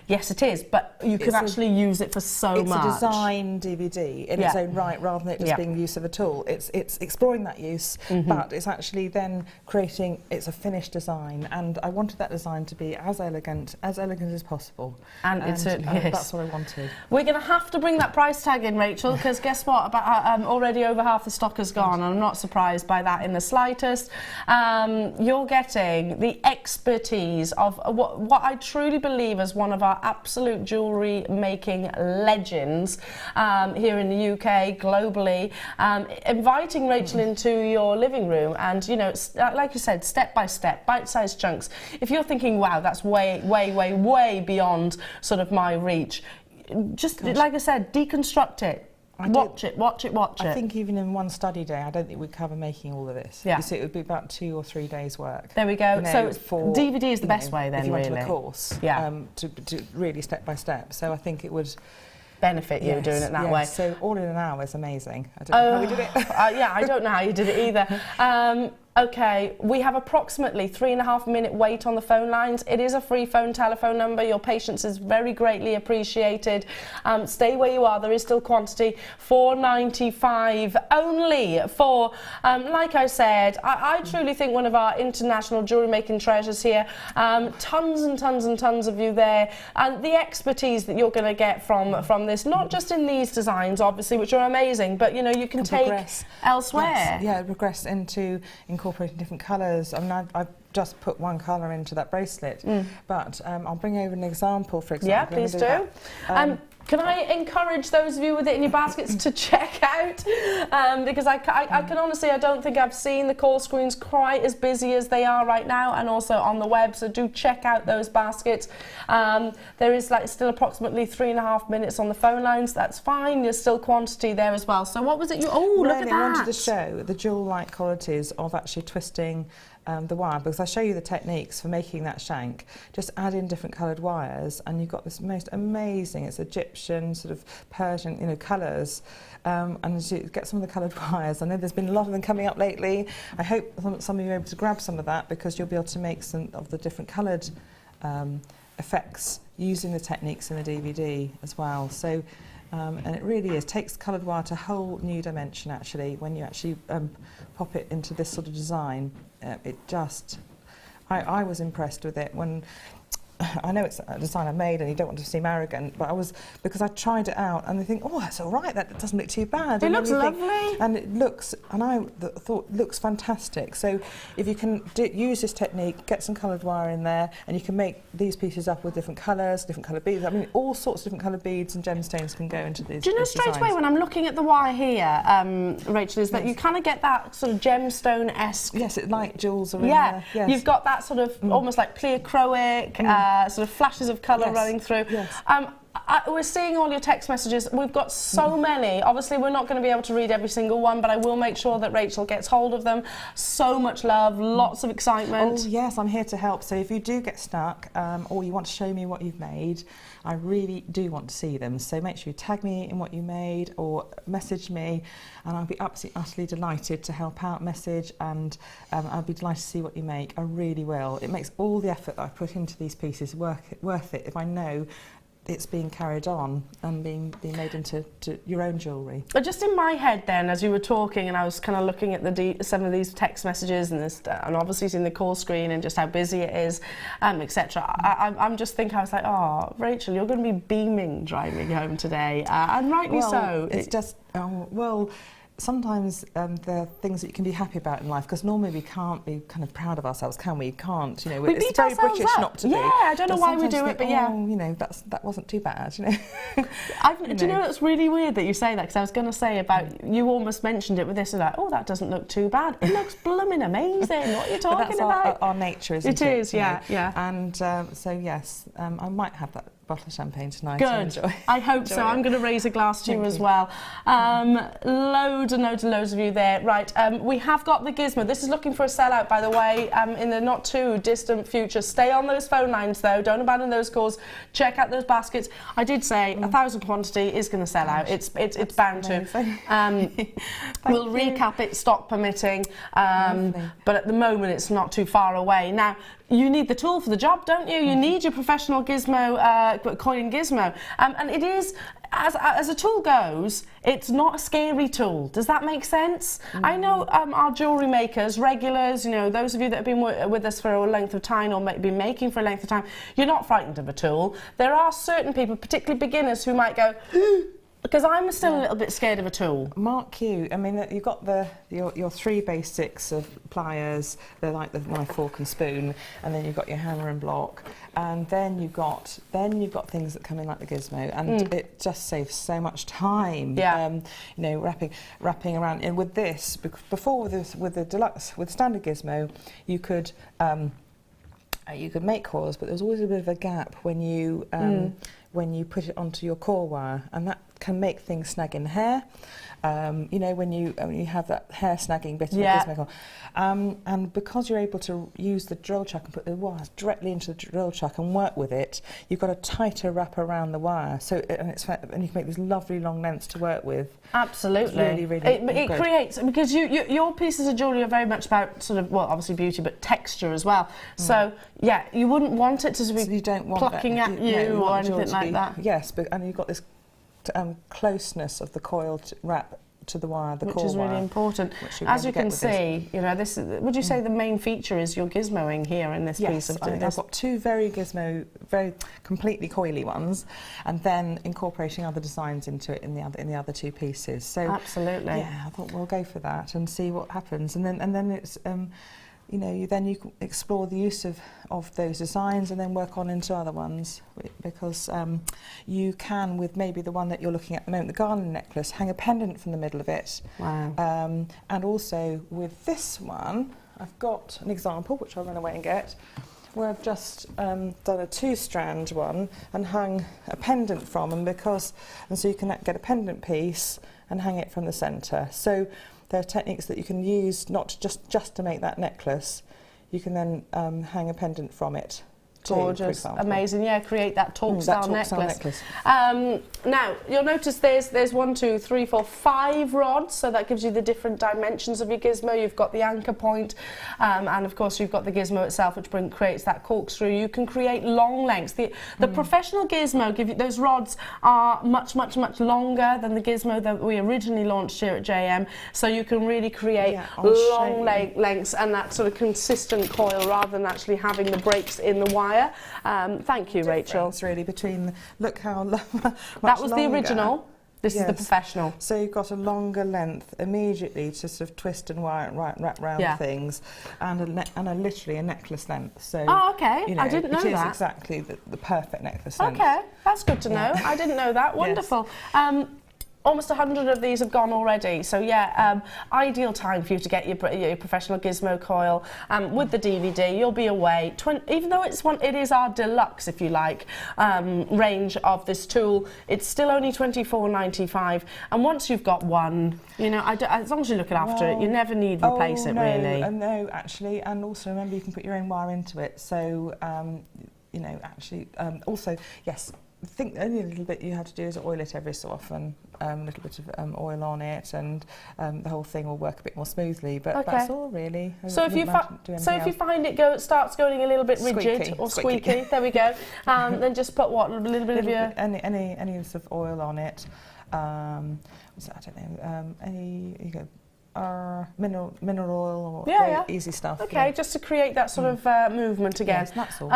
Yes, it is, but you can actually use it for so much. It's a design DVD in its own right, rather than it just being use of a tool. It's exploring that use, but it's actually then creating, it's a finished design, and I wanted that design to be as elegant as possible, and it certainly is. That's what I wanted. We're going to have to bring that price tag in, Rachel, because guess what? About already over half the stock has gone, and I'm not surprised by that in the slightest. You're getting the expertise of what I truly believe is one of our absolute jewellery making legends here in the UK, globally, inviting Rachel into your living room, and you know, like you said, step by step, bite-sized chunks. If you're thinking, wow, that's way beyond sort of my reach, just like I said, deconstruct it. Watch it. I think even in one study day, I don't think we'd cover making all of this. Yeah. You see, it would be about 2 or 3 days' work. There we go. You know, so for, DVD is the best way then, if you really. went to a course, to really step by step. So I think it would benefit you doing it that way. So all in an hour is amazing. I don't know how we did it. Yeah, I don't know how you did it either. Okay, we have approximately 3.5 minute wait on the phone lines. It is a free phone telephone number. Your patience is very greatly appreciated. Stay where you are. There is still quantity. $4.95 only for, like I said, I truly think one of our international jewellery making treasures here. Tons and tons and tons of you there. And the expertise that you're going to get from this, not just in these designs, obviously, which are amazing, but, you know, you can take progress elsewhere. Yes, yeah, progress into incorporating different colours. I mean, I've just put one colour into that bracelet, but I'll bring over an example, for example. Yeah, please do. Can I encourage those of you with it in your baskets to check out? Because I can honestly, I don't think I've seen the call screens quite as busy as they are right now, and also on the web, so do check out those baskets. There is still approximately 3.5 minutes on the phone lines. That's fine, there's still quantity there as well. So what was it? Look at that. I wanted to show the jewel-like qualities of actually twisting the wire, because I show you the techniques for making that shank. Just add in different coloured wires, and you've got this most amazing, it's Egyptian, sort of Persian, you know, colours. And you get some of the coloured wires. I know there's been a lot of them coming up lately. I hope some of you are able to grab some of that, because you'll be able to make some of the different coloured effects using the techniques in the DVD as well. So. And it really takes coloured wire to a whole new dimension, actually, when you actually pop it into this sort of design. I was impressed with it when, I know it's a design I made and you don't want to seem arrogant, but because I tried it out and I think, oh, that's all right, that doesn't look too bad. It looks lovely. And it looks, and I thought, looks fantastic. So if you can use this technique, get some coloured wire in there, and you can make these pieces up with different colours, different coloured beads. I mean, all sorts of different coloured beads and gemstones can go into these. Do you know straight away when I'm looking at the wire here, Rachel, is that you kind of get that sort of gemstone-esque. Yes, it's like jewels are in there. Yes. You've got that sort of almost like pleochroic, sort of flashes of colour running through. Yes. We're seeing all your text messages. We've got so many. Obviously, we're not going to be able to read every single one, but I will make sure that Rachel gets hold of them. So much love, lots of excitement. Oh, yes, I'm here to help. So if you do get stuck or you want to show me what you've made, I really do want to see them. So make sure you tag me in what you made or message me, and I'll be absolutely, utterly delighted to help out, message, and I'll be delighted to see what you make. I really will. It makes all the effort that I put into these pieces worth it if I know it's being carried on and being made into your own jewellery. Just in my head then, as you were talking and I was kind of looking at some of these text messages and obviously seeing the call screen and just how busy it is, etc. I'm just thinking, I was like, oh, Rachel, you're going to be beaming driving home today, and rightly so. It's just, well, sometimes there are things that you can be happy about in life, because normally we can't be kind of proud of ourselves, can we? Can't, you know, we it's very British not to be. Yeah, I don't know why we do it, but yeah. You know, that wasn't too bad, you know. Do you know, it's really weird that you say that, because I was going to say about, you almost mentioned it with this, like, oh, that doesn't look too bad. It looks blooming amazing. What are you talking about? Our nature, isn't it? It is, yeah, yeah. And so, yes, I might have that bottle of champagne tonight. Good. I hope so. I'm going to raise a glass to you as well. Loads and loads of you there. Right, we have got the gizmo. This is looking for a sellout, by the way, in the not too distant future. Stay on those phone lines, though. Don't abandon those calls. Check out those baskets. I did say 1,000 quantity is going to sell out. It's bound to. We'll recap it, stock permitting. But at the moment, it's not too far away. Now, you need the tool for the job, don't you? You need your professional gizmo, coiling gizmo. And it is, as a tool goes, it's not a scary tool. Does that make sense? I know our jewellery makers, regulars, you know, those of you that have been with us for a length of time or been making for a length of time, you're not frightened of a tool. There are certain people, particularly beginners, who might go, because I'm still a little bit scared of a tool. Mark Q, I mean, you've got your 3 basics of pliers, they're like the knife, fork and spoon, and then you've got your hammer and block, and then you've got things that come in like the gizmo, and it just saves so much time. You know, wrapping around. And with this, before with the deluxe, with standard gizmo, you could make coils, but there's always a bit of a gap when you put it onto your core wire, and that can make things snag in hair. You know, when you have that hair snagging bit of the gizmo coil. And because you're able to use the drill chuck and put the wires directly into the drill chuck and work with it, you've got a tighter wrap around the wire. So and you can make these lovely long lengths to work with. Absolutely. It's really it creates, because your pieces of jewellery are very much about sort of, well, obviously beauty, but texture as well. So yeah, you wouldn't want it to be so you don't want plucking that, at you or anything like that. Yes, and you've got this closeness of the coil wrap to the wire, the core wire, which is really important. As you can see, you know, this is, would you say the main feature is your gizmoing here in this piece of I've got 2 very completely coily ones, and then incorporating other designs into it in the other 2 pieces. So absolutely, yeah, I thought we'll go for that and see what happens, and then it's you know, you can explore the use of those designs and then work on into other ones, because you can, with maybe the one that you're looking at the moment, the Garnet necklace, hang a pendant from the middle of it. Wow. And also with this one, I've got an example, which I'll run away and get, where I've just done a 2-strand one and hung a pendant from, and so you can get a pendant piece and hang it from the centre. So there are techniques that you can use, not just to make that necklace. You can then hang a pendant from it. Gorgeous, amazing, yeah, create that talk-style necklace. Now, you'll notice there's 1, 2, 3, 4, 5 rods, so that gives you the different dimensions of your gizmo. You've got the anchor point, and of course you've got the gizmo itself, which creates that corkscrew. You can create long lengths. The professional gizmo, those rods are much longer than the gizmo that we originally launched here at JM, so you can really create long lengths and that sort of consistent coil, rather than actually having the breaks in the wire. Thank you, Rachel. Really between, look how much that was longer. The original. This is the professional. So you've got a longer length immediately to sort of twist and wrap round things, and literally a necklace length. So okay, you know, I didn't know that. It is exactly the perfect necklace length. Okay, that's good to know. I didn't know that. Wonderful. Yes. Almost 100 of these have gone already, so yeah, ideal time for you to get your professional gizmo coil. With the DVD, you'll be away. Even though it is our deluxe, if you like, range of this tool, it's still only $24.95. And once you've got one, you know, as long as you're looking after it, you never need to replace it, really. No, actually, and also remember you can put your own wire into it. So, you know, actually, also, yes. I think only a little bit you have to do is oil it every so often, a little bit of oil on it, and the whole thing will work a bit more smoothly. But that's all really. So if you find it starts going a little bit rigid or squeaky, there we go. Then just put a little bit of your any sort of oil on it. I don't know. mineral oil or easy stuff. Okay, just to create that sort of movement again. Yes, that's all.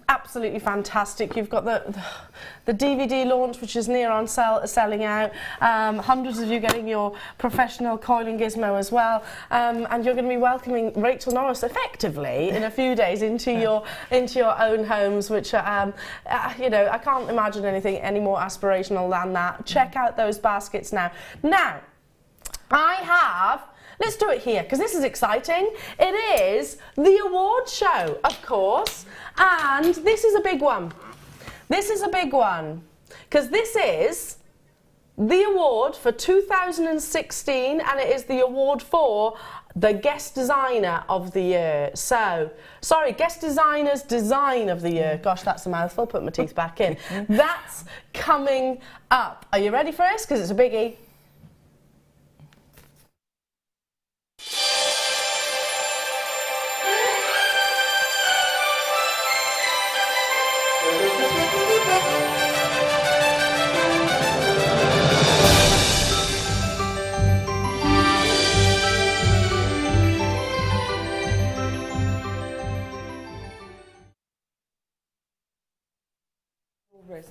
Absolutely fantastic. You've got the DVD launch, which is near on selling out. Hundreds of you getting your professional coiling gizmo as well. And you're going to be welcoming Rachel Norris effectively in a few days into your own homes, which you know, I can't imagine anything any more aspirational than that. Check out those baskets now. Now, let's do it here, because this is exciting. It is the award show, of course, and this is a big one. This is a big one, because this is the award for 2016, and it is the award for the Guest Designer of the Year. So, sorry, Guest Designer's Design of the Year. Gosh, that's a mouthful. Put my teeth back in. That's coming up. Are you ready for this? Because it's a biggie.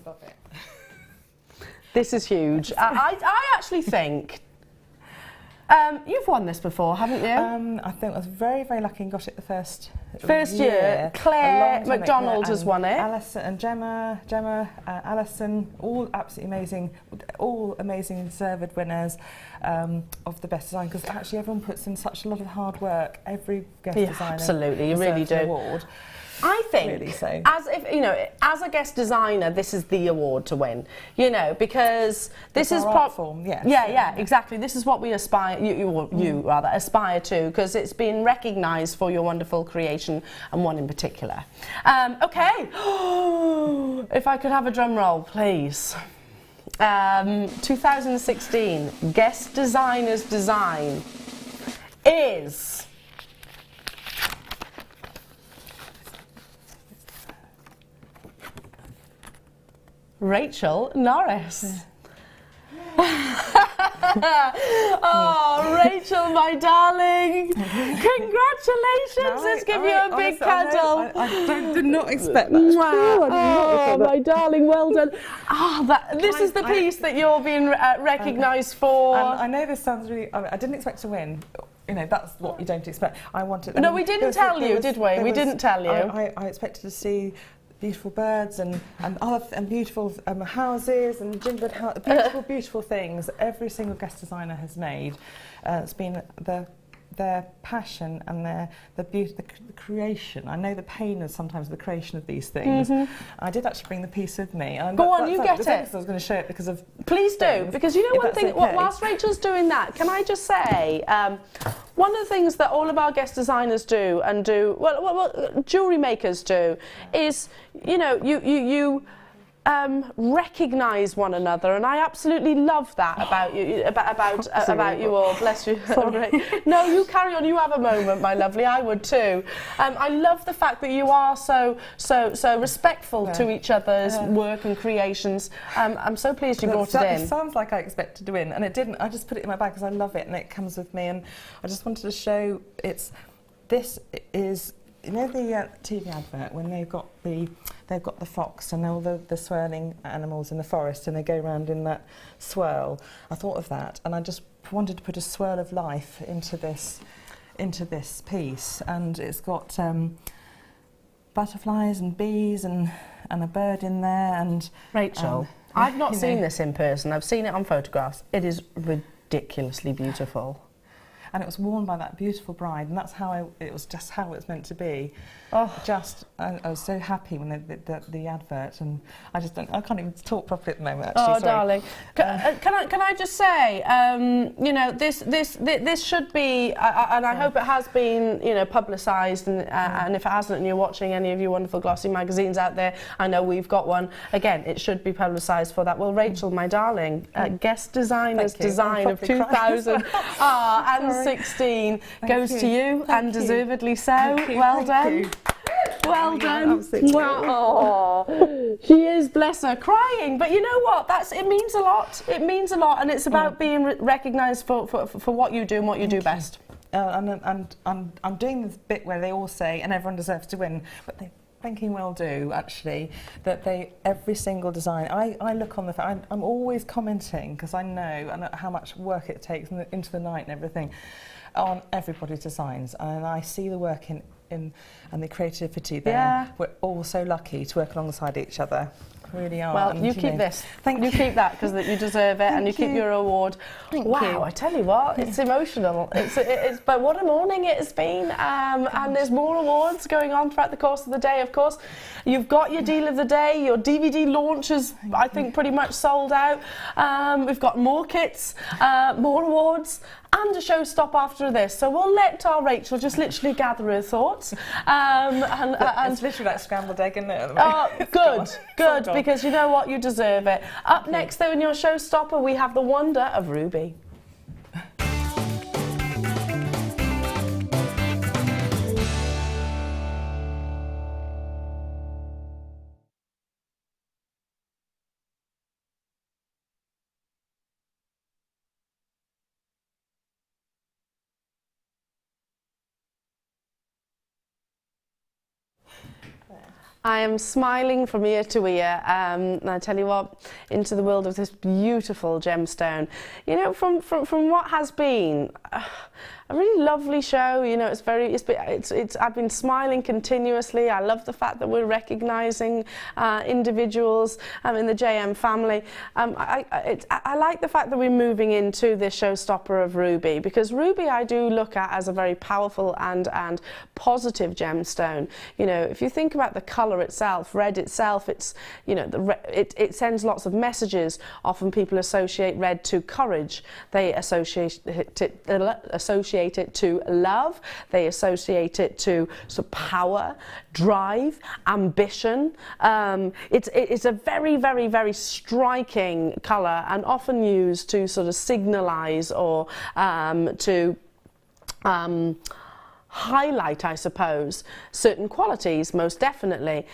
Above it. This is huge. I actually think you've won this before, haven't you? I think I was very, very lucky and got it the first year. Claire McDonald has won it. Alison and Gemma, Alison, all absolutely amazing, all amazing deserved winners of the best design, because actually everyone puts in such a lot of hard work. Every guest designer, absolutely, you really do. Award. I think, really so. as a guest designer, this is the award to win. You know, because this is art form. Yes. Yeah, exactly. This is what we aspire. You rather aspire to, because it's been recognised for your wonderful creation, and one in particular. Okay, if I could have a drum roll, please. 2016 Guest Designer's Design is Rachel Norris. Oh, Rachel, my darling. Congratulations. Let's give you a big cuddle. I did not expect that. Oh, my darling, well done. This is the piece that you're being recognised for. And I know this sounds really... I didn't expect to win. You know, that's what you don't expect. I wanted... No, we didn't tell you, did we? We didn't tell you. I expected to see beautiful birds and beautiful houses and gingerbread houses, beautiful things. Every single guest designer has made. It's been their passion and the beauty, the creation. I know the pain of sometimes the creation of these things. I did actually bring the piece with me. Go on, you get it. I was going to show it because of... Please do, because you know one thing, whilst Rachel's doing that, can I just say, one of the things that all of our guest designers do, and what jewellery makers do, is, you know, you recognise one another, and I absolutely love that about you, about you all. Bless you. No, you carry on. You have a moment, my lovely. I would too. I love the fact that you are so respectful to each other's work and creations. I'm so pleased you brought it in. It sounds like I expected to win, and it didn't. I just put it in my bag because I love it, and it comes with me. And I just wanted to show this is. You know the TV advert when they've got the fox and all the swirling animals in the forest, and they go around in that swirl. I thought of that, and I just wanted to put a swirl of life into this piece, and it's got butterflies and bees and a bird in there. And Rachel, I've not seen this in person. I've seen it on photographs. It is ridiculously beautiful. And it was worn by that beautiful bride, and that's how it was just how it was meant to be. I was so happy when they did the advert, and I can't even talk properly at the moment. Actually, sorry. Darling, can I just say, you know, this should be, and I hope it has been, you know, publicised, and if it hasn't, and you're watching any of your wonderful glossy magazines out there, I know we've got one. Again, it should be publicised for that. Well, Rachel, my darling, Guest Designer's Design of 2016 goes to you, and deservedly so. Well done. Well done. Wow. She is, bless her, crying. But you know what? It means a lot. It means a lot, and it's about being recognised for what you do and what you do best. And I'm doing this bit where they all say, and everyone deserves to win, but they thinking well do actually, that every single design, I look on I'm always commenting, because I know how much work it takes into the night and everything on everybody's designs, and I see the work in and the creativity there. Yeah. We're all so lucky to work alongside each other. Really are. Well, you keep this. Thank you. Keep that, because you deserve it, and you keep your award. Wow, I tell you what, it's emotional. But what a morning it has been, and there's more awards going on throughout the course of the day. Of course, you've got your deal of the day. Your DVD launch is, I think, pretty much sold out. We've got more kits, more awards, and a showstopper after this. So we'll let our Rachel just literally gather her thoughts. And it's literally like scrambled egg, isn't it? Oh, good, because you know what, you deserve it. Up next, though, in your showstopper, we have the wonder of ruby. I am smiling from ear to ear, and I tell you what, into the world of this beautiful gemstone. You know, from what has been a really lovely show. You know, I've been smiling continuously. I love the fact that we're recognising individuals in the JM family. I like the fact that we're moving into this showstopper of ruby, because ruby I do look at as a very powerful and positive gemstone. You know, if you think about the colour itself, red itself, it's, you know, it sends lots of messages. Often people associate red to courage. They associate it to love. They associate it to sort of power, drive, ambition. It's a very, very, very striking colour, and often used to sort of signalise or to highlight, I suppose, certain qualities, most definitely.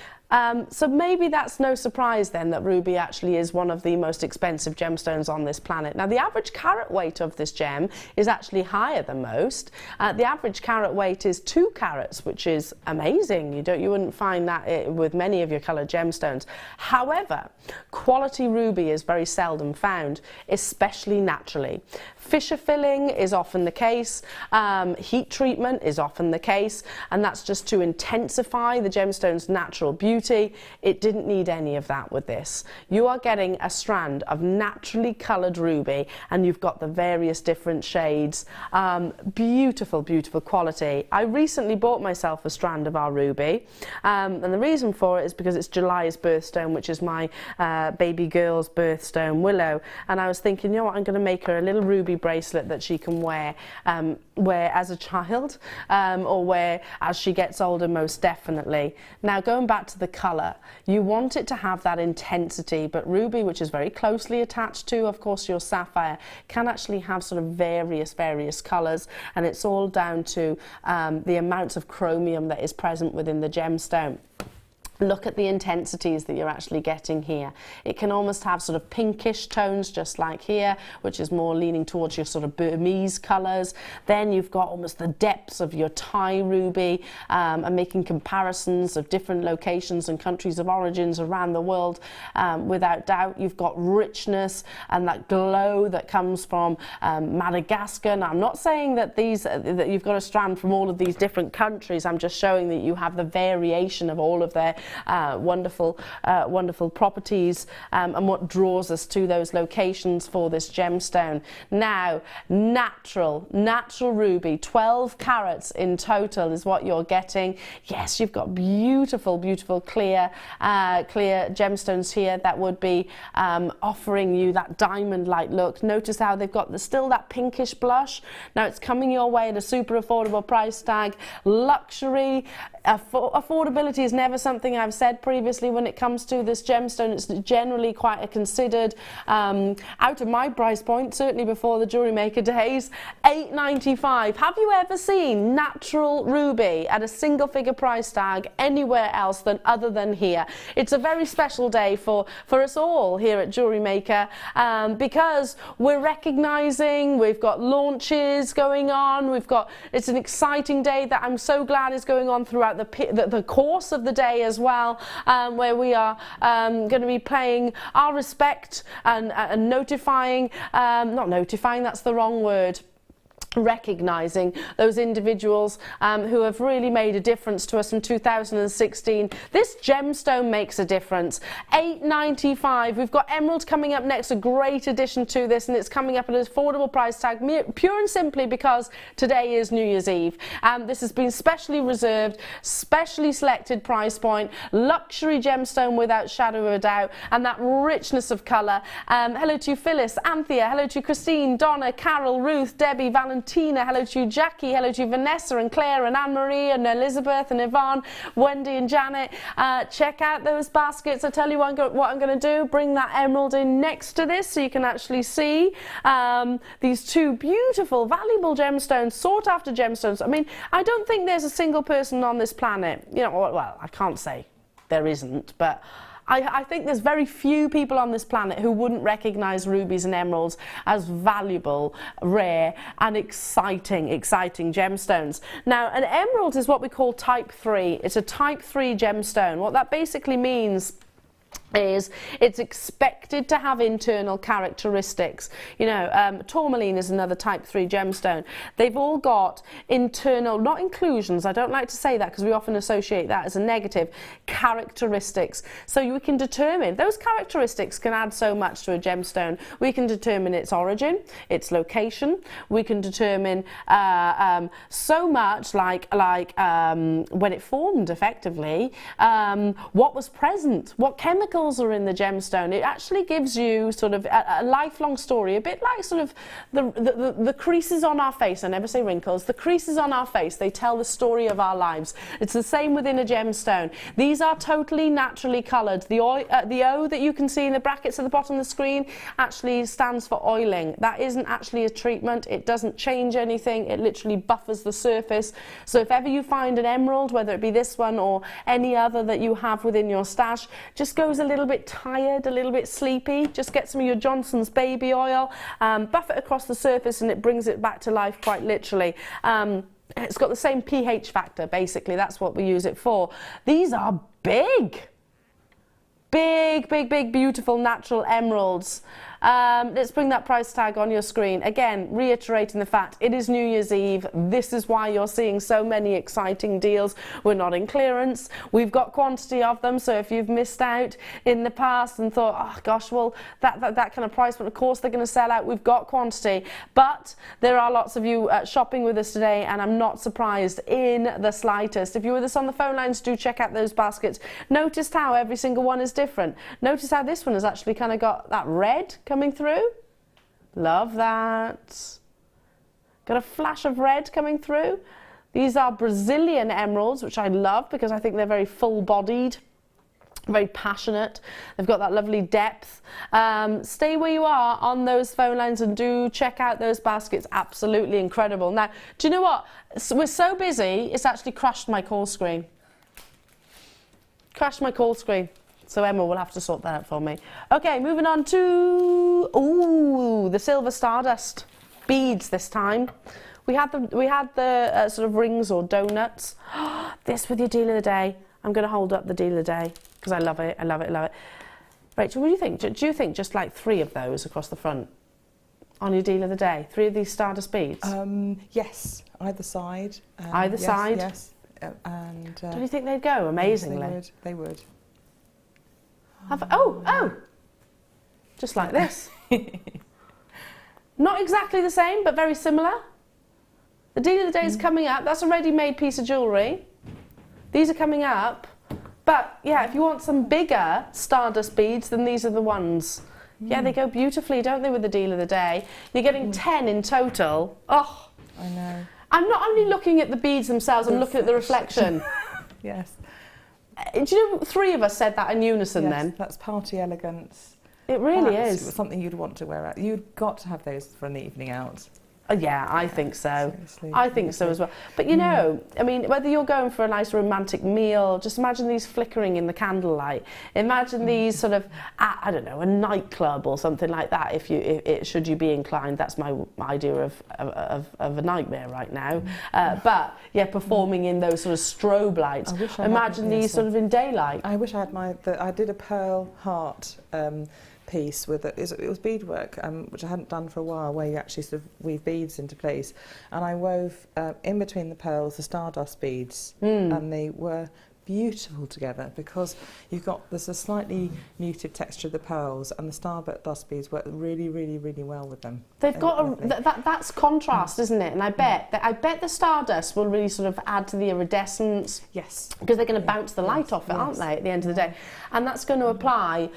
So maybe that's no surprise then that ruby actually is one of the most expensive gemstones on this planet. Now, the average carat weight of this gem is actually higher than most. The average carat weight is 2 carats, which is amazing. You wouldn't find that with many of your coloured gemstones. However, quality ruby is very seldom found, especially naturally. Fissure filling is often the case, heat treatment is often the case, and that's just to intensify the gemstone's natural beauty. It didn't need any of that with this. You are getting a strand of naturally coloured ruby, and you've got the various different shades. Beautiful, beautiful quality. I recently bought myself a strand of our ruby, and the reason for it is because it's July's birthstone, which is my baby girl's birthstone, Willow, and I was thinking, you know what, I'm going to make her a little ruby bracelet that she can wear as a child, or wear as she gets older, most definitely. Now, going back to the colour, you want it to have that intensity, but ruby, which is very closely attached to, of course, your sapphire, can actually have sort of various colours, and it's all down to the amounts of chromium that is present within the gemstone. Look at the intensities that you're actually getting here. It can almost have sort of pinkish tones, just like here, which is more leaning towards your sort of Burmese colours. Then you've got almost the depths of your Thai ruby, and making comparisons of different locations and countries of origins around the world. Without doubt, you've got richness and that glow that comes from Madagascar. Now, I'm not saying that that you've got a strand from all of these different countries. I'm just showing that you have the variation of all of their wonderful properties, and what draws us to those locations for this gemstone. Now, natural ruby, 12 carats in total is what you're getting. Yes, you've got beautiful clear gemstones here that would be offering you that diamond-like look. Notice how they've got still that pinkish blush. Now, it's coming your way at a super affordable price tag. Luxury, affordability is never something I've said previously when it comes to this gemstone. It's generally quite a considered, out of my price point, certainly before the Jewellery Maker days, $8.95. Have you ever seen natural ruby at a single figure price tag anywhere else other than here? It's a very special day for us all here at Jewellery Maker, because we're recognising, we've got launches going on, it's an exciting day that I'm so glad is going on throughout the course of the day as well, where we are going to be paying our respect and notifying, not notifying, that's the wrong word, recognising those individuals who have really made a difference to us in 2016. This gemstone makes a difference. $8.95. We've got emerald coming up next, a great addition to this, and it's coming up at an affordable price tag, pure and simply because today is New Year's Eve. This has been specially reserved, specially selected price point, luxury gemstone without shadow of a doubt, and that richness of colour. Hello to Phyllis, Anthea, hello to Christine, Donna, Carol, Ruth, Debbie, Valentina, hello to you, Jackie, hello to you, Vanessa and Claire and Anne-Marie and Elizabeth and Yvonne, Wendy and Janet. Check out those baskets. I tell you what I'm going to do, bring that emerald in next to this so you can actually see these two beautiful, valuable gemstones, sought after gemstones. I mean, I don't think there's a single person on this planet, you know, well, I can't say there isn't, but I think there's very few people on this planet who wouldn't recognise rubies and emeralds as valuable, rare and exciting gemstones. Now, an emerald is what we call type 3. It's a type 3 gemstone. What that basically means is it's expected to have internal characteristics. You know, tourmaline is another type 3 gemstone. They've all got internal, not inclusions, I don't like to say that because we often associate that as a negative, characteristics. So you can determine, those characteristics can add so much to a gemstone. We can determine its origin, its location, we can determine so much like when it formed effectively, what was present, what chemicals are in the gemstone. It actually gives you sort of a lifelong story, a bit like sort of the creases on our face. I never say wrinkles. The creases on our face, they tell the story of our lives. It's the same within a gemstone. These are totally naturally coloured. The O that you can see in the brackets at the bottom of the screen actually stands for oiling. That isn't actually a treatment. It doesn't change anything. It literally buffers the surface. So if ever you find an emerald, whether it be this one or any other that you have within your stash, just goes a little bit tired, a little bit sleepy, just get some of your Johnson's baby oil, buff it across the surface and it brings it back to life quite literally. It's got the same pH factor, basically. That's what we use it for. These are big, beautiful natural emeralds. Let's bring that price tag on your screen. Again, reiterating the fact it is New Year's Eve. This is why you're seeing so many exciting deals. We're not in clearance. We've got quantity of them. So if you've missed out in the past and thought, oh gosh, well, that kind of price, but of course they're going to sell out. We've got quantity. But there are lots of you shopping with us today, and I'm not surprised in the slightest. If you're with us on the phone lines, do check out those baskets. Notice how every single one is different. Notice how this one has actually kind of got that red coming through. Love that. Got a flash of red coming through. These are Brazilian emeralds, which I love because I think they're very full-bodied, very passionate. They've got that lovely depth. Stay where you are on those phone lines and do check out those baskets. Absolutely incredible. Now, do you know what? We're so busy, it's actually crashed my call screen. Crashed my call screen. So Emma will have to sort that out for me. Okay, moving on to the silver Stardust beads this time. We had the sort of rings or donuts. This with your deal of the day. I'm going to hold up the deal of the day because I love it. I love it. Love it. Rachel, what do you think? Do you think just like 3 of those across the front on your deal of the day? 3 of these Stardust beads? Yes, either side. Either side. Yes. And do you think they'd go amazingly? Yes, they would. Oh! Just like this. Not exactly the same, but very similar. The deal of the day is coming up. That's a ready-made piece of jewellery. These are coming up. But, yeah, if you want some bigger Stardust beads, then these are the ones. Yeah, they go beautifully, don't they, with the deal of the day? You're getting 10 in total. Oh! I know. I'm not only looking at the beads themselves, I'm looking at the reflection. Yes. Do you know, 3 of us said that in unison then? That's party elegance. It really Perhaps is. something you'd want to wear out. You've got to have those for an evening out. Yeah, I think so. Seriously. I think so as well. But you know, I mean, whether you're going for a nice romantic meal, just imagine these flickering in the candlelight. Imagine these sort of, I don't know, a nightclub or something like that. Should you be inclined, that's my idea of a nightmare right now. But yeah, performing in those sort of strobe lights. Imagine these sort of in daylight. I wish I had I did a pearl heart piece with it was beadwork, which I hadn't done for a while, where you actually sort of weave beads into place, and I wove in between the pearls the Stardust beads, and they were beautiful together because there's a slightly muted texture of the pearls, and the Stardust beads work really, really, really well with them. They've got that's contrast, isn't it? And I bet the Stardust will really sort of add to the iridescence. Yes, because they're going to bounce the light off it, aren't they? At the end of the day, and that's going to apply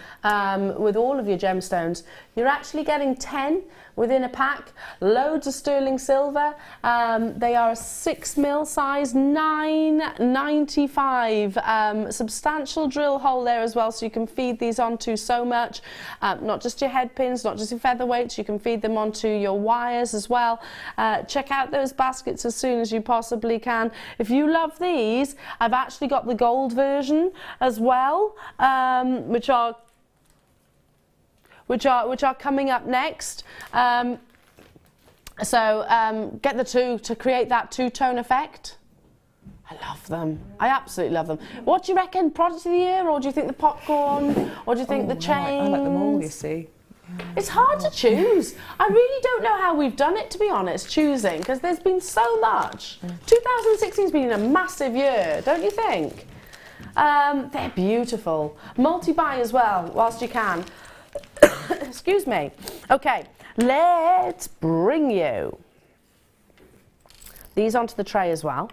with all of your gemstones. You're actually getting 10 within a pack. Loads of sterling silver. They are a 6mm size, $9.95. Substantial drill hole there as well, so you can feed these onto so much. Not just your head pins, not just your featherweights. You can feed them onto your wires as well. Check out those baskets as soon as you possibly can. If you love these, I've actually got the gold version as well, which are coming up next. Get the 2 to create that 2-tone effect. I love them. I absolutely love them. What do you reckon? Product of the year, or do you think the popcorn, or do you think the chains? I like them all, you see. Yeah. It's hard to choose. I really don't know how we've done it, to be honest, choosing, because there's been so much. 2016's been a massive year, don't you think? They're beautiful. Multi-buy as well, whilst you can. Excuse me. Okay, let's bring you these onto the tray as well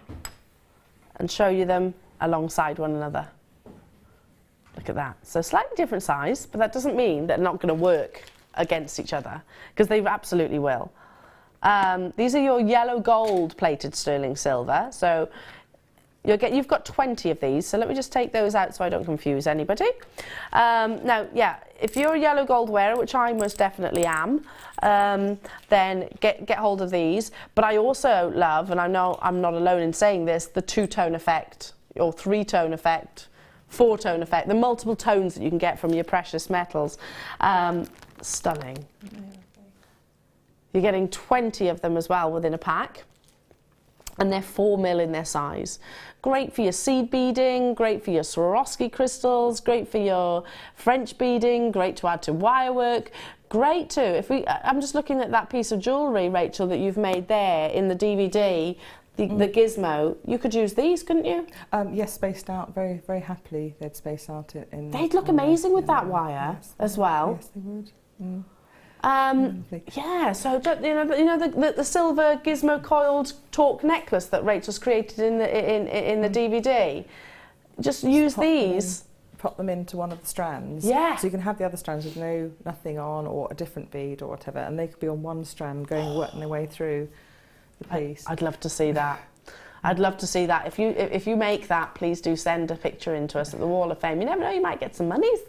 and show you them alongside one another. Look at that. So slightly different size, but that doesn't mean they're not going to work against each other, because they absolutely will. These are your yellow gold plated sterling silver. So you've got 20 of these, so let me just take those out so I don't confuse anybody. Now, yeah, if you're a yellow gold wearer, which I most definitely am, then get hold of these. But I also love, and I know I'm not alone in saying this, the 2-tone effect, or 3-tone effect, 4-tone effect, the multiple tones that you can get from your precious metals. Stunning. You're getting 20 of them as well within a pack. And they're 4mm in their size. Great for your seed beading, great for your Swarovski crystals, great for your French beading, great to add to wire work. Great too. I'm just looking at that piece of jewellery, Rachel, that you've made there in the DVD, the gizmo. You could use these, couldn't you? Yes, spaced out very, very happily. They'd space out it in. They'd look amazing with that wire as well. Yes, they would. Mm. Yeah, so the silver gizmo coiled torque necklace that Rachel's created in the DVD. Just use these. Pop them into one of the strands. Yeah. So you can have the other strands with nothing on, or a different bead or whatever, and they could be on one strand working their way through the piece. I'd love to see that. I'd love to see that. If you make that, please do send a picture in to us at the Wall of Fame. You never know, you might get some monies.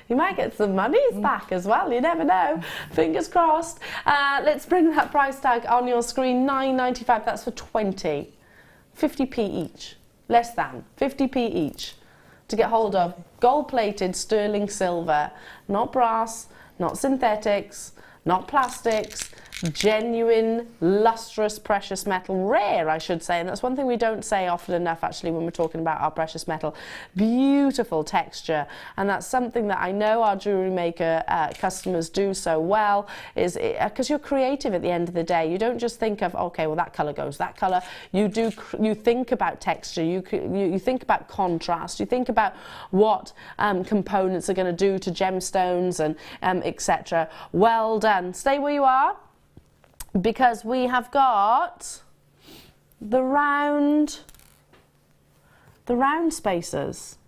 You might get some monies back as well, you never know. Fingers crossed. Let's bring that price tag on your screen, $9.95, that's for 20. 50p each, less than, 50p each to get hold of gold-plated sterling silver, not brass, not synthetics, not plastics, genuine, lustrous, precious metal, rare I should say, and that's one thing we don't say often enough actually when we're talking about our precious metal. Beautiful texture, and that's something that I know our jewellery maker customers do so well, is because you're creative at the end of the day. You don't just think of, okay, well that colour goes that colour. You think about texture, you think about contrast, you think about what components are going to do to gemstones and etc. Well done. Stay where you are, because we have got the round spacers.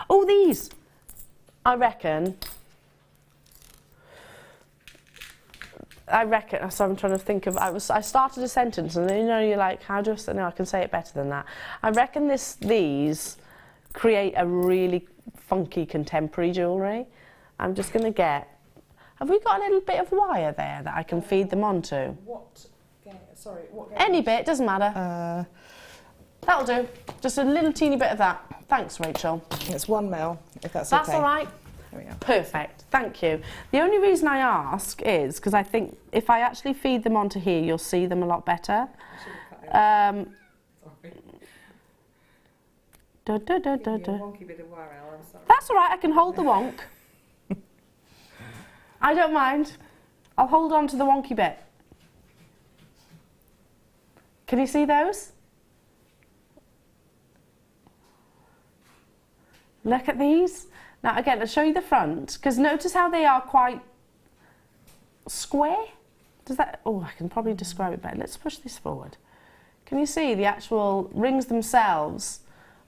Oh, these, I reckon, I reckon, so I'm trying to think of, I started a sentence and then, you know, you're like, how do I say, no, I can say it better than that. I reckon these create a really funky contemporary jewellery. I'm just going to get, have we got a little bit of wire there that I can feed them onto? What Any bit, doesn't matter. That'll do. Just a little teeny bit of that. Thanks, Rachel. It's 1 mil, if that's okay. That's all right. There we go. Perfect, thank you. The only reason I ask is because I think if I actually feed them onto here, you'll see them a lot better. Sorry. Wonky bit of wire, I'm sorry. That's all right, I can hold the wonk. I don't mind. I'll hold on to the wonky bit. Can you see those? Look at these. Now again, I'll show you the front, because notice how they are quite square. Does that, oh, I can probably describe it better. Let's push this forward. Can you see the actual rings themselves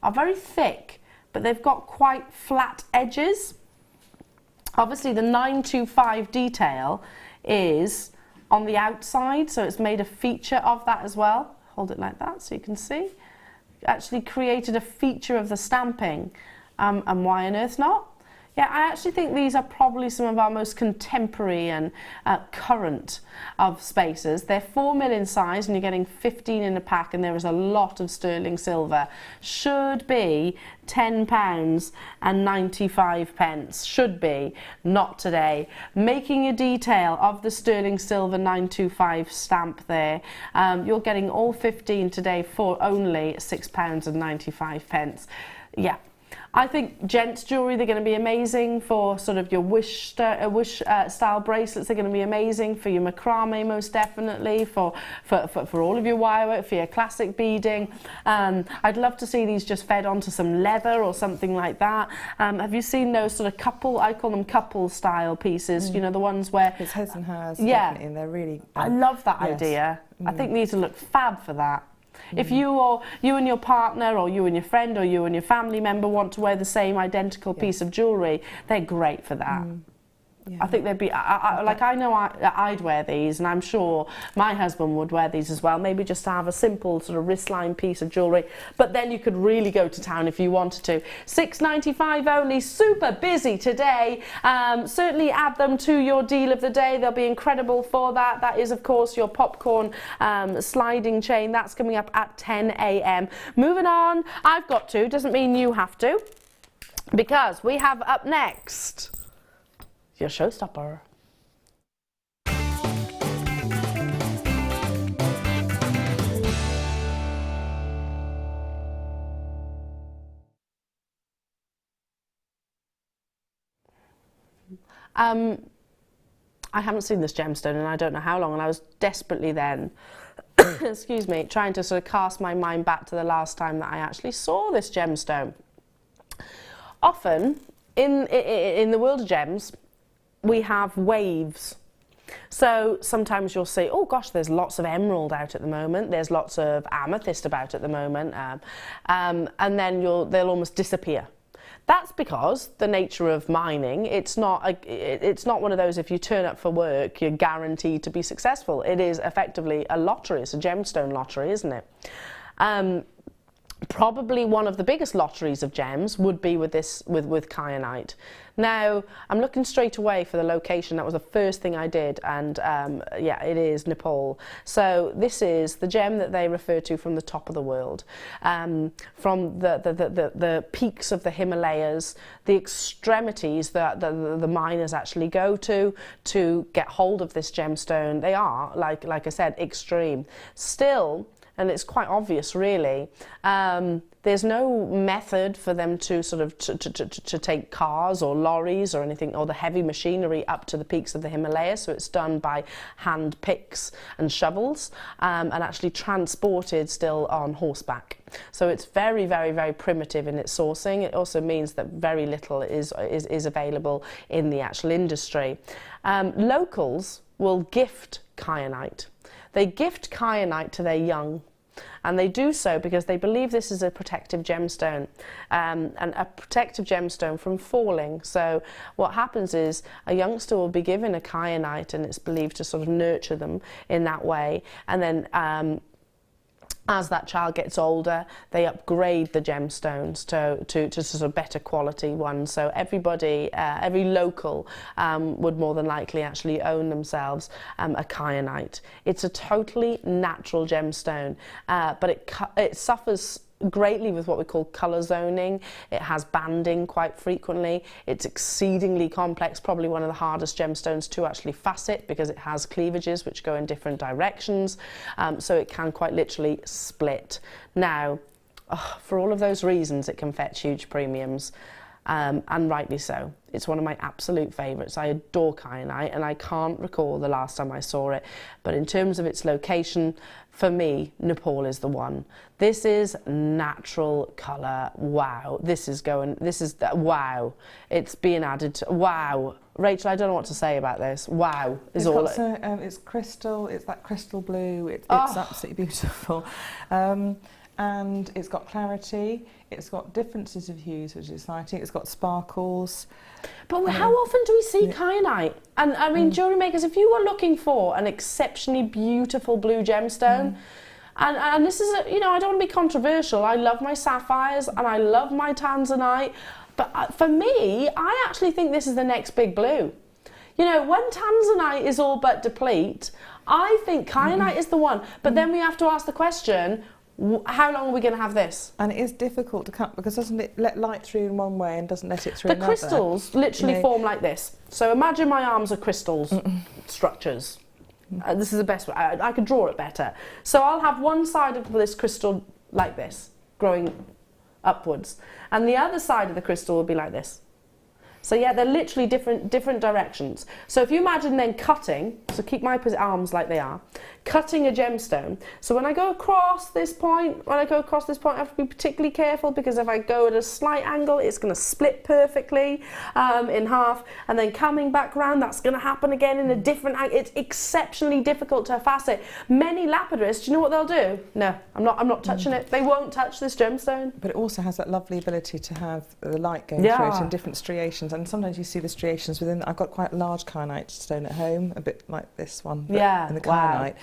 are very thick, but they've got quite flat edges. Obviously the 925 detail is on the outside, so it's made a feature of that as well. Hold it like that so you can see. Actually created a feature of the stamping. And why on earth not? Yeah, I actually think these are probably some of our most contemporary and current of spaces. They're 4mm in size and you're getting 15 in a pack, and there is a lot of sterling silver. Should be £10 and 95 pence. Should be, not today. Making a detail of the sterling silver 925 stamp there. You're getting all 15 today for only £6 and 95 pence. Yeah. I think gents jewellery, they're going to be amazing for sort of your wish style bracelets. They're going to be amazing for your macrame, most definitely, for all of your wire work, for your classic beading. I'd love to see these just fed onto some leather or something like that. Have you seen those sort of couple, I call them couple style pieces, you know, the ones where... It's his and hers, yeah, definitely, and they're really... I love that idea. I think these would look fab for that. If you and your partner, or you and your friend, or you and your family member want to wear the same identical piece of jewellery, they're great for that. Yeah. I think they'd be, I know I'd wear these, and I'm sure my husband would wear these as well, maybe just to have a simple sort of wristline piece of jewellery, but then you could really go to town if you wanted to. £6.95 only, super busy today. Certainly add them to your deal of the day, they'll be incredible for that. That is, of course, your popcorn sliding chain. That's coming up at 10 AM. Moving on, I've got to, doesn't mean you have to, because we have up next your Showstopper. I haven't seen this gemstone and I don't know how long, and I was desperately then, excuse me, trying to sort of cast my mind back to the last time that I actually saw this gemstone. Often, in the world of gems, we have waves. So sometimes you'll see, oh gosh, there's lots of emerald out at the moment, there's lots of amethyst about at the moment, and then they'll almost disappear. That's because the nature of mining, it's not one of those, if you turn up for work, you're guaranteed to be successful. It is effectively a lottery, it's a gemstone lottery, isn't it? Probably one of the biggest lotteries of gems would be with kyanite. Now, I'm looking straight away for the location. That was the first thing I did, and yeah, it is Nepal. So this is the gem that they refer to from the top of the world, from the peaks of the Himalayas, the extremities that the miners actually go to get hold of this gemstone. They are, like I said, extreme. Still, and it's quite obvious really, there's no method for them to sort of to take cars or lorries or anything, or the heavy machinery up to the peaks of the Himalayas, so it's done by hand picks and shovels, and actually transported still on horseback. So it's very, very, very primitive in its sourcing. It also means that very little is available in the actual industry. Locals will gift kyanite. They gift kyanite to their young, and they do so because they believe this is a protective gemstone, and a protective gemstone from falling. So what happens is a youngster will be given a kyanite, and it's believed to sort of nurture them in that way, and then as that child gets older, they upgrade the gemstones to sort of better quality ones. So everybody, every local would more than likely actually own themselves a kyanite. It's a totally natural gemstone, but it suffers greatly with what we call colour zoning. It has banding quite frequently. It's exceedingly complex, probably one of the hardest gemstones to actually facet because it has cleavages which go in different directions, so it can quite literally split. Now, for all of those reasons, it can fetch huge premiums. And rightly so. It's one of my absolute favourites. I adore kyanite, and I can't recall the last time I saw it, but in terms of its location, for me, Nepal is the one. This is natural colour. Wow. Wow. It's being added to, wow. Rachel, I don't know what to say about this. Wow is all. It's crystal. It's that crystal blue. It's absolutely beautiful. And it's got clarity, it's got differences of hues, which is exciting, it's got sparkles. But how often do we see kyanite? And I mean, jewellery makers, if you were looking for an exceptionally beautiful blue gemstone, and this is, you know, I don't want to be controversial, I love my sapphires and I love my Tanzanite, but for me, I actually think this is the next big blue. You know, when Tanzanite is all but deplete, I think kyanite is the one, but then we have to ask the question, how long are we going to have this? And it is difficult to cut because doesn't it let light through in one way and doesn't let it through another? The crystals literally form like this. So imagine my arms are crystals structures. This is the best way. I could draw it better. So I'll have one side of this crystal like this, growing upwards, and the other side of the crystal will be like this. So yeah, they're literally different directions. So if you imagine then cutting, so keep my arms like they are, cutting a gemstone. So when I go across this point, I have to be particularly careful because if I go at a slight angle, it's going to split perfectly in half. And then coming back round, that's going to happen again in a different angle. It's exceptionally difficult to facet. Many lapidarists, do you know what they'll do? No, I'm not touching it. They won't touch this gemstone. But it also has that lovely ability to have the light going through it in different striations. And sometimes you see the striations within. I've got quite a large kyanite stone at home, a bit like this one, but in the kyanite,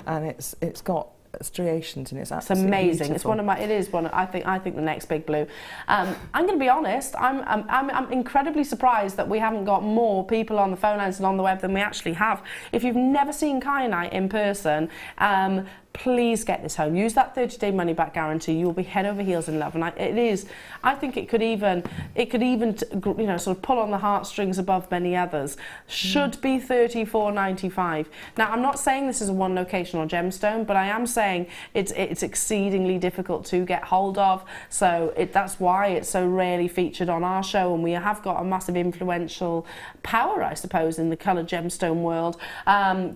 and it's got striations and it's absolutely amazing. Beautiful. It's one of my. It is one. I think the next big blue. I'm going to be honest. I'm incredibly surprised that we haven't got more people on the phone lines and on the web than we actually have. If you've never seen kyanite in person, please get this home. Use that 30-day money-back guarantee. You will be head over heels in love. And I think it could even you know, sort of pull on the heartstrings above many others. Should be $34.95. Now, I'm not saying this is a one locational gemstone, but I am saying it's exceedingly difficult to get hold of. So that's why it's so rarely featured on our show. And we have got a massive influential power, I suppose, in the coloured gemstone world.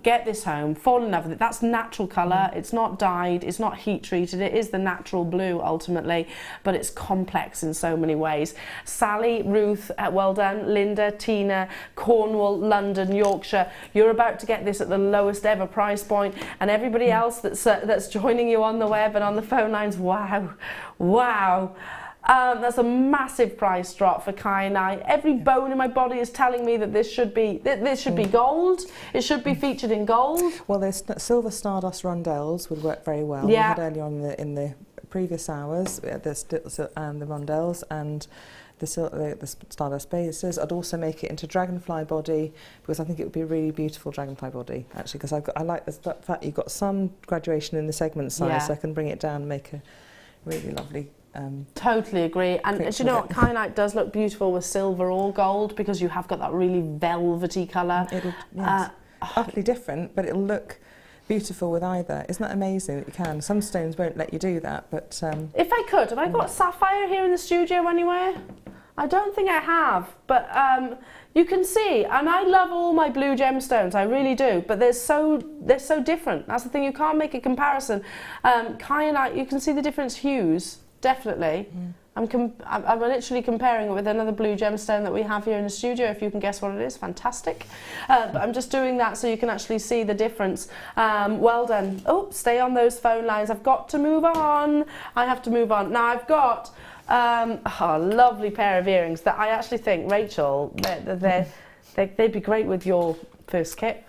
Get this home. Fall in love with it. That's natural colour. It's not dyed, it's not heat treated, it is the natural blue ultimately, but it's complex in so many ways. Sally, Ruth, well done, Linda, Tina, Cornwall, London, Yorkshire, you're about to get this at the lowest ever price point, and everybody else that's joining you on the web and on the phone lines, wow. That's a massive price drop for kyanite. Every bone in my body is telling me that this should be gold. It should be featured in gold. Well, there's silver Stardust rondells would work very well. Yeah. We had earlier on in the previous hours, there's the rondells and the Stardust bases. I'd also make it into dragonfly body because I think it would be a really beautiful dragonfly body actually, because I like the fact you've got some graduation in the segment size, so I can bring it down and make a really lovely. Totally agree. And do you know what, kyanite does look beautiful with silver or gold because you have got that really velvety colour. Utterly different, but it'll look beautiful with either. Isn't that amazing that you can? Some stones won't let you do that, but if I could, have I got sapphire here in the studio anywhere? I don't think I have, but you can see, and I love all my blue gemstones, I really do, but they're so different. That's the thing, you can't make a comparison. Kyanite, you can see the different hues. Definitely. I'm literally comparing it with another blue gemstone that we have here in the studio. If you can guess what it is, fantastic. But I'm just doing that so you can actually see the difference. Well done. Oh, stay on those phone lines. I've got to move on. I have to move on. Now I've got a lovely pair of earrings that I actually think, Rachel, they'd be great with your first kit.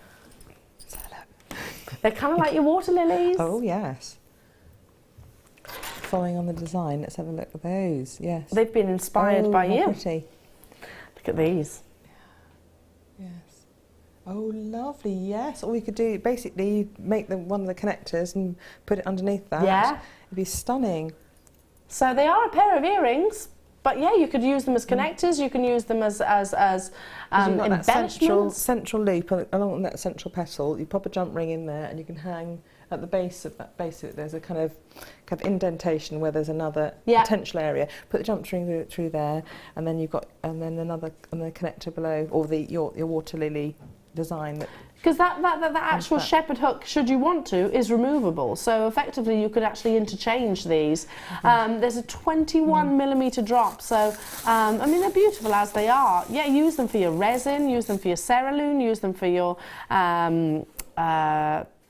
They're kind of like your water lilies. Oh, yes. Following on the design, let's have a look at those. Yes. They've been inspired by you. Pretty. Look at these. Yes. Oh, lovely. Yes. Or we could do, basically, make them one of the connectors and put it underneath that. Yeah. It'd be stunning. So they are a pair of earrings, but yeah, you could use them as connectors. You can use them as embellishments. That central loop along that central petal. You pop a jump ring in there, and you can hang at the base of it. There's a kind of indentation where there's another potential area. Put the jump ring through there, and then then another connector below, or your water lily design. Because that actual shepherd hook, should you want to, is removable. So effectively you could actually interchange these. There's a 21 millimetre drop. So, I mean, they're beautiful as they are. Yeah, use them for your resin, use them for your cerulean, use them for your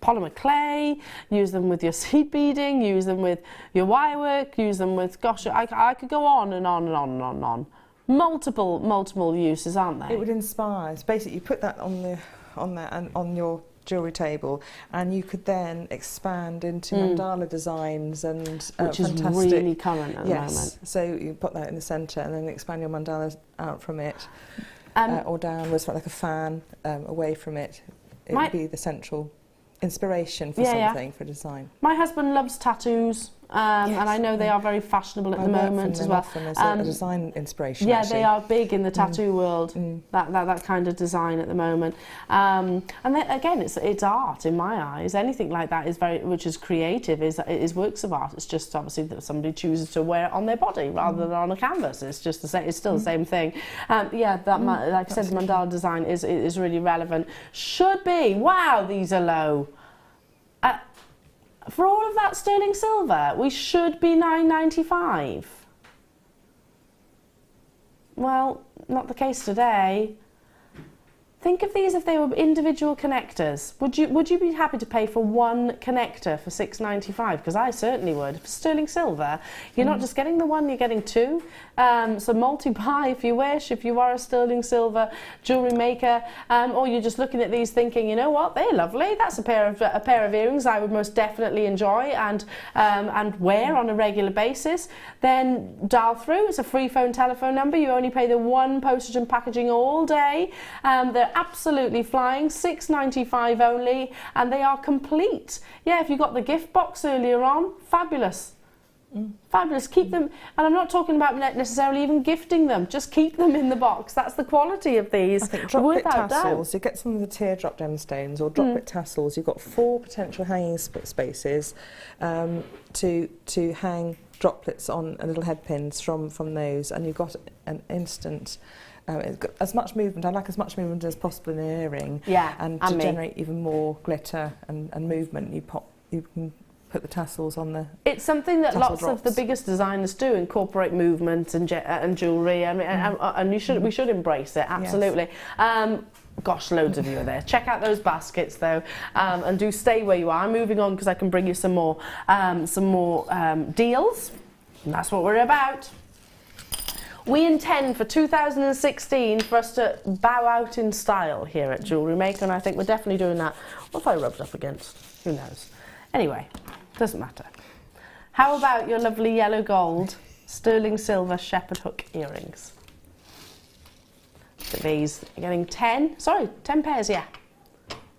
polymer clay, use them with your seed beading, use them with your wire work, use them with, gosh, I could go on and on and on and on and on. Multiple uses, aren't they? It would inspire. So basically, you put that on your jewellery table, and you could then expand into mandala designs and which is fantastic. Really current at the moment. So you put that in the centre and then expand your mandalas out from it, or downwards like a fan away from it. It would be the central inspiration for something, for design. My husband loves tattoos. And I know they are very fashionable at the moment as well. As a design inspiration. Yeah, actually. They are big in the tattoo world. That kind of design at the moment. And then, again, it's art in my eyes. Anything like that which is creative, is works of art. It's just obviously that somebody chooses to wear it on their body rather than on a canvas. It's just it's still the same thing. Like I said, the mandala design is really relevant. Should be. Wow, these are low. For all of that sterling silver, we should be £9.95. Well, not the case today. Think of these if they were individual connectors. Would you be happy to pay for one connector for £6.95? Because I certainly would. For sterling silver, you're not just getting the one, you're getting two. So multi-buy if you wish, if you are a sterling silver jewellery maker, or you're just looking at these thinking, you know what, they're lovely. That's a pair of earrings I would most definitely enjoy and wear on a regular basis. Then dial through. It's a free telephone number. You only pay the one postage and packaging all day. They're absolutely flying, £6.95 only, and they are complete. Yeah, if you got the gift box earlier on, fabulous. Fabulous. Keep them, and I'm not talking about necessarily even gifting them, just keep them in the box. That's the quality of these. I think drop-bit tassels, you get some of the teardrop gemstones or drop-bit tassels, you've got 4 potential hanging spaces to hang droplets on little head pins from those, and you've got an instant. It's got as much movement. I like as much movement as possible in an earring. Yeah, and to generate even more glitter and movement, you can put the tassels on the. It's something that lots of the biggest designers do, incorporate movement and jewellery. I mean, and we should embrace it absolutely. Yes. Gosh, loads of you are there. Check out those baskets though, and do stay where you are. I'm moving on because I can bring you some more deals. And that's what we're about. We intend for 2016 for us to bow out in style here at Jewellery Maker, and I think we're definitely doing that. What if I rubbed up against? Who knows? Anyway, doesn't matter. How about your lovely yellow gold sterling silver shepherd hook earrings? Look at these. You're getting 10 pairs, yeah.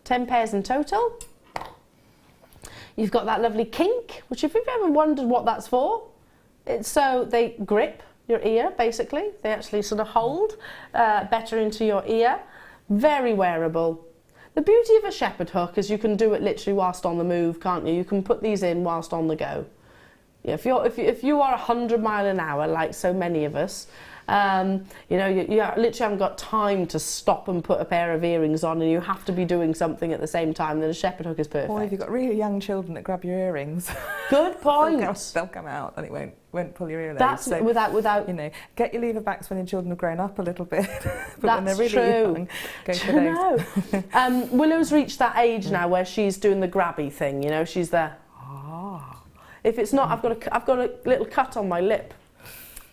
10 pairs in total. You've got that lovely kink, which if you've ever wondered what that's for, it's so they grip your ear, basically. They actually sort of hold better into your ear. Very wearable. The beauty of a shepherd hook is you can do it literally whilst on the move, can't you? You can put these in whilst on the go. Yeah, if you are 100 miles an hour, like so many of us, You know, you literally haven't got time to stop and put a pair of earrings on, and you have to be doing something at the same time. Then a shepherd hook is perfect. Or if you've got really young children that grab your earrings. Good point. They'll come out and it won't pull your earrings. That's so, without you know, get your leverbacks when your children have grown up a little bit. But that's when they're really true. young, go for those. Willow's reached that age now where she's doing the grabby thing. You know, she's there. If it's not, I've got a little cut on my lip.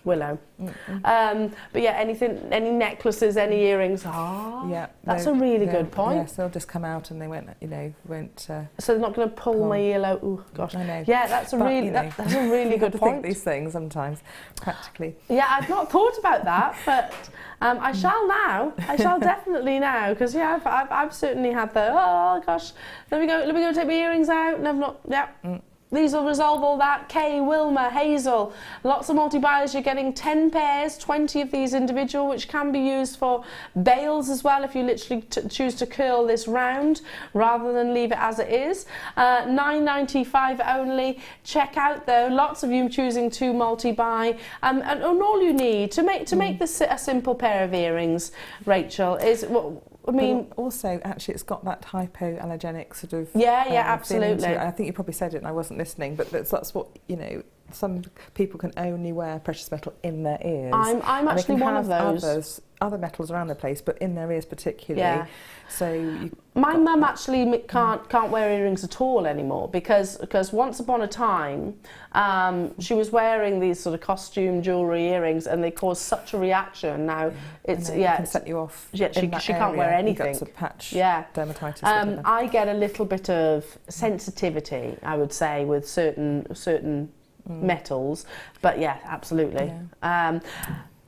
Willow. But yeah, any necklaces, any earrings. Yeah, that's a really good point. Yes, they'll just come out and they won't. So they're not going to pull my earlobe. Oh gosh. I know. Yeah, that's a really good point. Think these things sometimes, practically. Yeah, I've not thought about that, but I shall now. I shall definitely now, because yeah, I've certainly had the oh gosh. Let me go take my earrings out, and I've not. Yeah. These will resolve all that. Kay, Wilma, Hazel, lots of multi-buyers. You're getting 10 pairs, 20 of these individual, which can be used for bales as well if you literally choose to curl this round rather than leave it as it is. $9.95 only. Check out though, lots of you choosing to multi-buy. And all you need to make this a simple pair of earrings, Rachel, is I mean, but also, actually, it's got that hypoallergenic sort of... Yeah, absolutely. I think you probably said it and I wasn't listening, but that's what, you know, some people can only wear precious metal in their ears. I'm actually one of those. Other metals around the place, but in their ears particularly. Yeah. So my mum actually can't wear earrings at all anymore because once upon a time she was wearing these sort of costume jewellery earrings and they caused such a reaction. Now it can set you off. Yeah, she can't wear anything. You've got some patch dermatitis. I get a little bit of sensitivity, I would say, with certain metals, but yeah, absolutely. Yeah.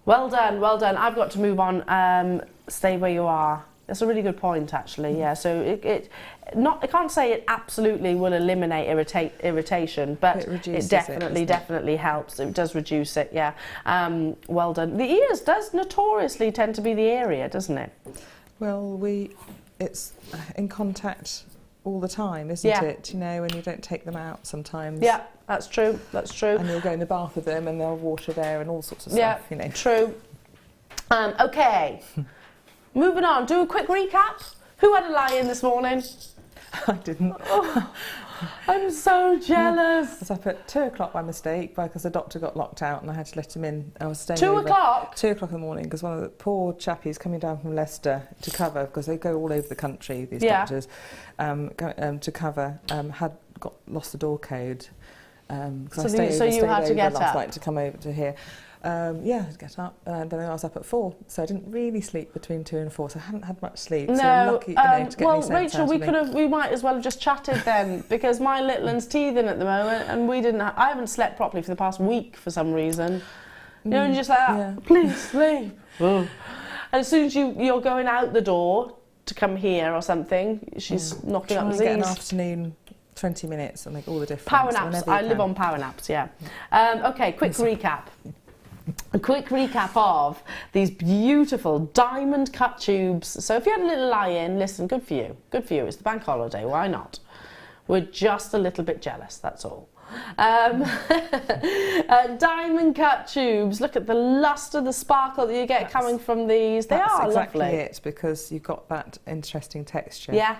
Well done. I've got to move on. Stay where you are. That's a really good point, actually. Yeah. So I can't say it absolutely will eliminate irritation, but it definitely helps. It does reduce it. Yeah. Well done. The ears does notoriously tend to be the area, doesn't it? Well, it's in contact all the time, isn't it? You know, and you don't take them out sometimes. Yeah, that's true. And you'll go in the bath with them and they'll water there and all sorts of stuff, you know. True. Okay. Moving on, do a quick recap. Who had a lie-in this morning? I didn't. Oh, I'm so jealous. I was up at 2 o'clock by mistake because the doctor got locked out and I had to let him in. I was staying 2 o'clock? 2 o'clock in the morning because one of the poor chappies coming down from Leicester to cover, because they go all over the country, these doctors, to cover, had lost the door code. So you had to get up last night to come over to here. Yeah, I'd get up, and then I was up at 4, so I didn't really sleep between 2 and 4, so I hadn't had much sleep. No, so I'm lucky, to get well, Rachel, we might as well have just chatted then, because my little one's teething at the moment, and I haven't slept properly for the past week for some reason. You know, and you're just like, please sleep. And as soon as you're going out the door to come here or something, she's knocking up the Get an afternoon 20 minutes and make all the difference. Power naps. I live on power naps, yeah. Okay, quick recap. A quick recap of these beautiful diamond cut tubes. So if you had a little lie-in, listen, good for you. Good for you. It's the bank holiday. Why not? We're just a little bit jealous, that's all. Diamond cut tubes. Look at the luster, the sparkle that you get coming from these. They are exactly lovely. It, because you've got that interesting texture. Yeah.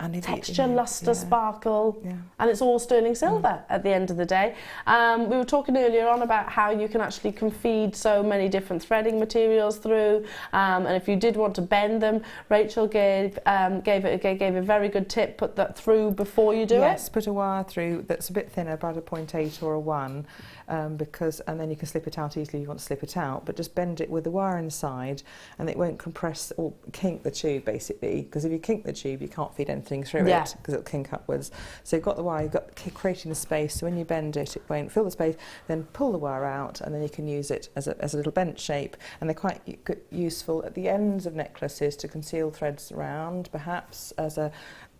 And texture, luster, sparkle, and it's all sterling silver at the end of the day. We were talking earlier on about how you can actually feed so many different threading materials through, and if you did want to bend them, Rachel gave a very good tip. Put that through before you do it. Yes, put a wire through that's a bit thinner, about a 0.8 or a 1, and then you can slip it out easily if you want to slip it out, but just bend it with the wire inside and it won't compress or kink the tube, basically, because if you kink the tube you can't feed anything through it because it'll kink upwards. So you've got the wire, you've got creating the space, so when you bend it, it won't fill the space, then pull the wire out and then you can use it as a little bench shape, and they're quite useful at the ends of necklaces to conceal threads around, perhaps as a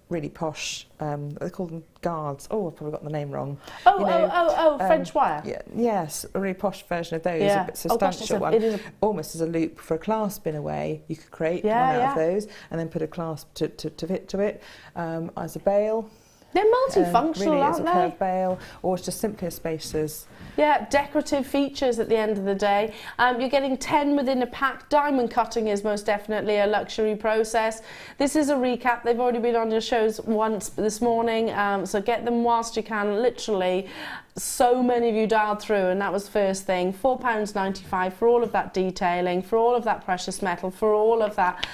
really posh, they call them guards. Oh, I've probably got the name wrong. French wire. Yeah, yes, a really posh version of those, a bit substantial one. Almost as a loop for a clasp in a way. You could create one out of those and then put a clasp to fit to it. As a bale, They're multifunctional, really, aren't it's a they? curved bale, or it's just simply a spacious. Yeah, decorative features at the end of the day. You're getting 10 within a pack. Diamond cutting is most definitely a luxury process. This is a recap. They've already been on your shows once this morning, so get them whilst you can. Literally, so many of you dialed through, and that was the first thing. £4.95 for all of that detailing, for all of that precious metal, for all of that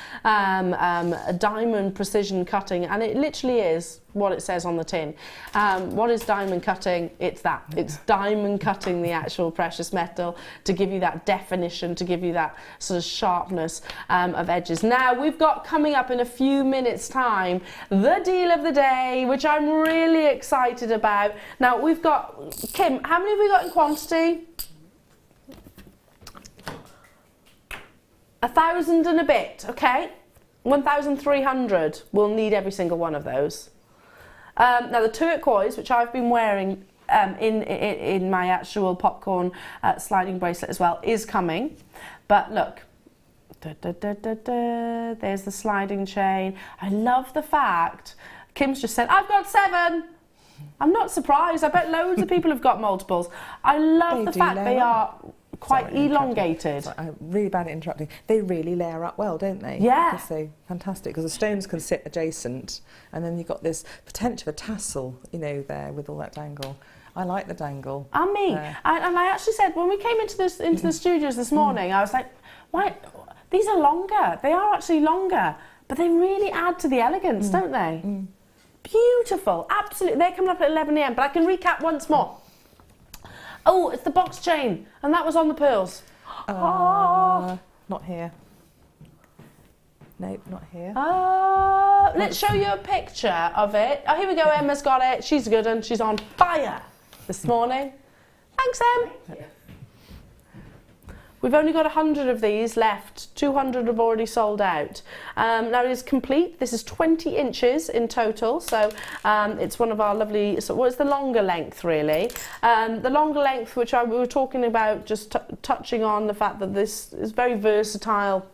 diamond precision cutting, and it literally is what it says on the tin. What is diamond cutting? It's that. It's diamond cutting the actual precious metal to give you that definition, to give you that sort of sharpness of edges. Now, we've got coming up in a few minutes' time the deal of the day, which I'm really excited about. Now, we've got, Kim, how many have we got in quantity? 1,000 and a bit, okay? 1,300. We'll need every single one of those. Now, the turquoise, which I've been wearing in my actual popcorn sliding bracelet as well, is coming. But look, there's the sliding chain. I love the fact, Kim's just said, I've got 7. I'm not surprised. I bet loads of people have got multiples. I love the fact they are quite elongated. I'm really bad at interrupting. They really layer up well, don't they? Yeah. They're so fantastic, because the stones can sit adjacent, and then you've got this potential of a tassel, you know, there with all that dangle. I like the dangle. And me. And I actually said, when we came into the studios this morning, I was like, why? These are longer. They are actually longer, but they really add to the elegance, don't they? Beautiful. Absolutely. They're coming up at 11 AM, but I can recap once more. Oh, it's the box chain, and that was on the pearls. Not here. Nope, not here. Let's show you a picture of it. Oh, here we go. Emma's got it. She's a good one. She's on fire this morning. Thanks, Em. We've only got 100 of these left. 200 have already sold out. Now it is complete. This is 20 inches in total. So it's one of our lovely, so what's the longer length really? The longer length, which we were talking about, just touching on the fact that this is very versatile.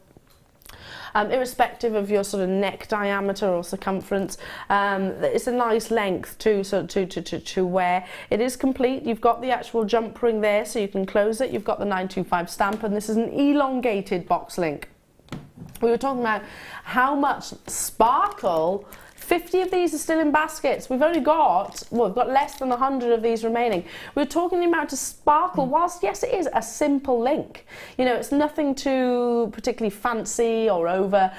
Irrespective of your sort of neck diameter or circumference, it's a nice length to wear. It is complete. You've got the actual jump ring there, so you can close it. You've got the 925 stamp, and this is an elongated box link. We were talking about how much sparkle. 50 of these are still in baskets. We've only got, well, we've got less than 100 of these remaining. We're talking the amount of sparkle, whilst yes, it is a simple link. You know, it's nothing too particularly fancy or over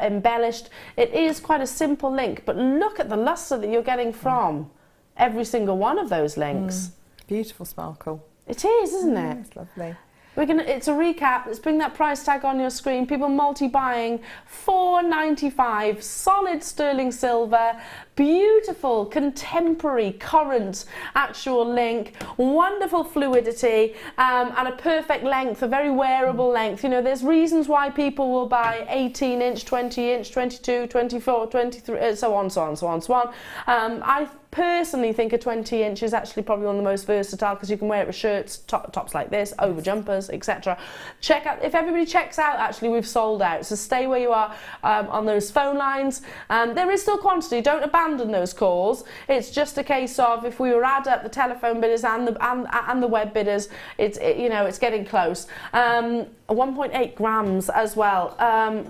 embellished. It is quite a simple link, but look at the luster that you're getting from every single one of those links. Beautiful sparkle. It is, isn't it? It's lovely. It's a recap. Let's bring that price tag on your screen. People multi-buying. £4.95, solid sterling silver, beautiful contemporary current actual link, wonderful fluidity, and a perfect length, a very wearable length. You know, there's reasons why people will buy 18 inch, 20 inch, 22, 24, 23, so on, so on, so on, so on. I personally think a 20 inch is actually probably one of the most versatile, because you can wear it with shirts, tops like this, over jumpers, etc. Check out, if everybody checks out, actually we've sold out, so stay where you are on those phone lines. There is still quantity, don't abandon those calls. It's just a case of, if we were add up the telephone bidders and the web bidders, you know, it's getting close. 1.8 grams as well.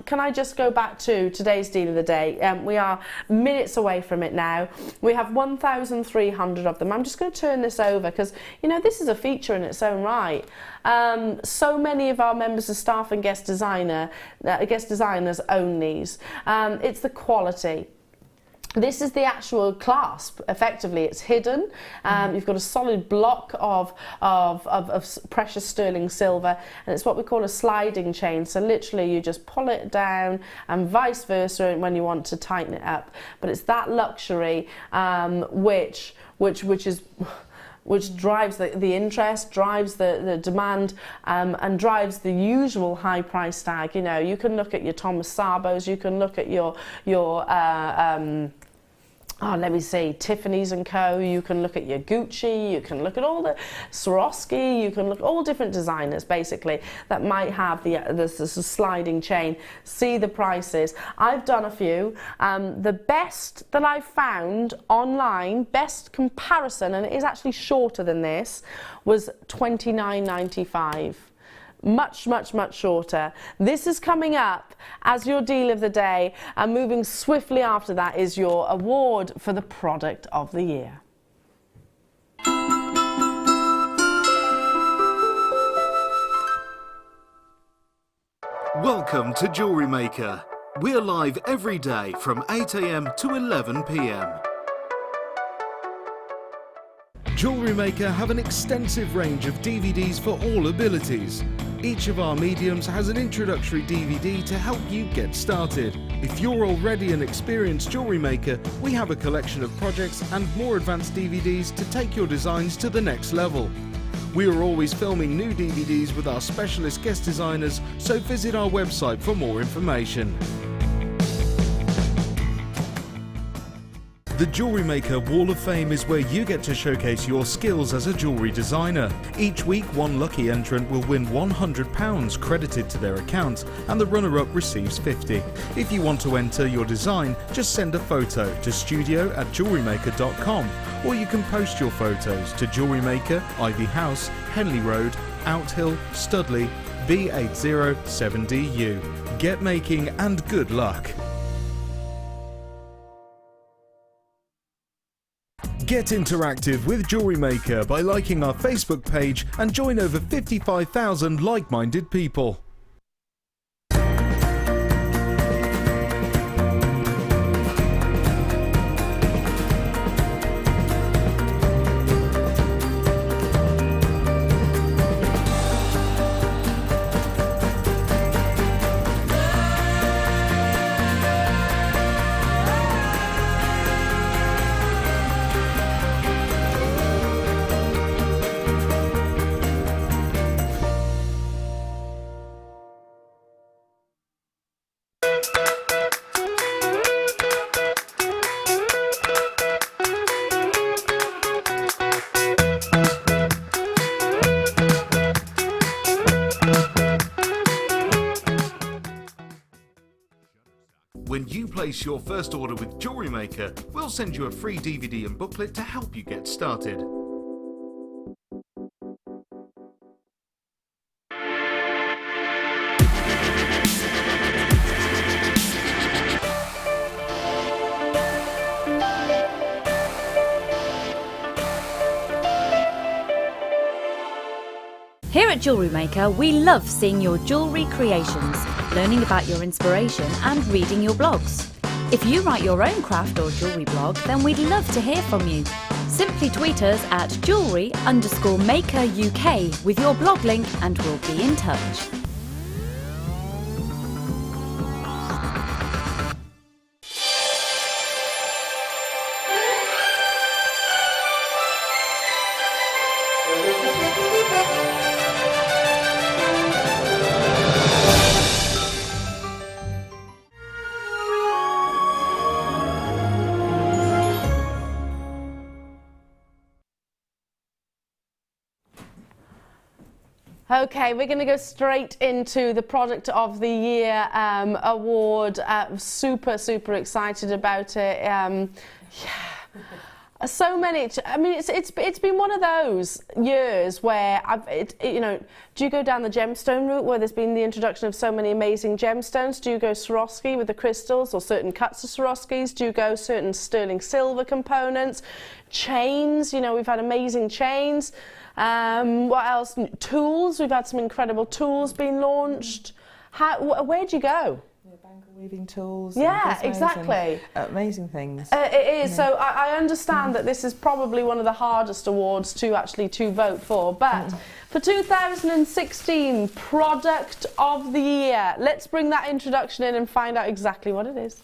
Can I just go back to today's deal of the day? We are minutes away from it now. We have 1,300 of them. I'm just going to turn this over, because, you know, this is a feature in its own right. So many of our members of staff and guest designers own these. It's the quality. This is the actual clasp. Effectively, it's hidden. You've got a solid block of precious sterling silver, and it's what we call a sliding chain. So literally, you just pull it down, and vice versa when you want to tighten it up. But it's that luxury which drives the interest, drives the demand, and drives the usual high price tag. You know, you can look at your Thomas Sabos, you can look at your oh, let me see, Tiffany's & Co. You can look at your Gucci, you can look at all the Swarovski, you can look at all different designers basically that might have the sliding chain. See the prices. I've done a few. The best that I've found online, best comparison, and it is actually shorter than this, was $29.95. Much, much, much shorter. This is coming up as your deal of the day, and moving swiftly after that is your award for the product of the year. Welcome to Jewellery Maker. We're live every day from 8 AM to 11 PM. Jewellery Maker have an extensive range of DVDs for all abilities. Each of our mediums has an introductory DVD to help you get started. If you're already an experienced jewellery maker, we have a collection of projects and more advanced DVDs to take your designs to the next level. We are always filming new DVDs with our specialist guest designers, so visit our website for more information. The Jewellery Maker Wall of Fame is where you get to showcase your skills as a jewellery designer. Each week, one lucky entrant will win £100 credited to their account, and the runner-up receives £50. If you want to enter your design, just send a photo to studio@jewellerymaker.com, or you can post your photos to Jewellery Maker, Ivy House, Henley Road, Outhill, Studley, B807DU. Get making and good luck. Get interactive with Jewellery Maker by liking our Facebook page and join over 55,000 like-minded people. When you place your first order with Jewellery Maker, we'll send you a free DVD and booklet to help you get started. Here at Jewellery Maker, we love seeing your jewellery creations, learning about your inspiration and reading your blogs. If you write your own craft or jewellery blog, then we'd love to hear from you. Simply tweet us at jewellery_maker UK with your blog link and we'll be in touch. Okay, we're going to go straight into the Product of the Year award. Super, super excited about it. Yeah. So many. I mean, it's been one of those years where you know, do you go down the gemstone route where there's been the introduction of so many amazing gemstones? Do you go Swarovski with the crystals or certain cuts of Swarovskis? Do you go certain sterling silver components? Chains, you know, we've had amazing chains. What else? Tools. We've had some incredible tools being launched. Where do you go? Bangle weaving tools. Yeah, exactly. Amazing things. It is. So I understand that this is probably one of the hardest awards to vote for. But for 2016 Product of the Year, let's bring that introduction in and find out exactly what it is.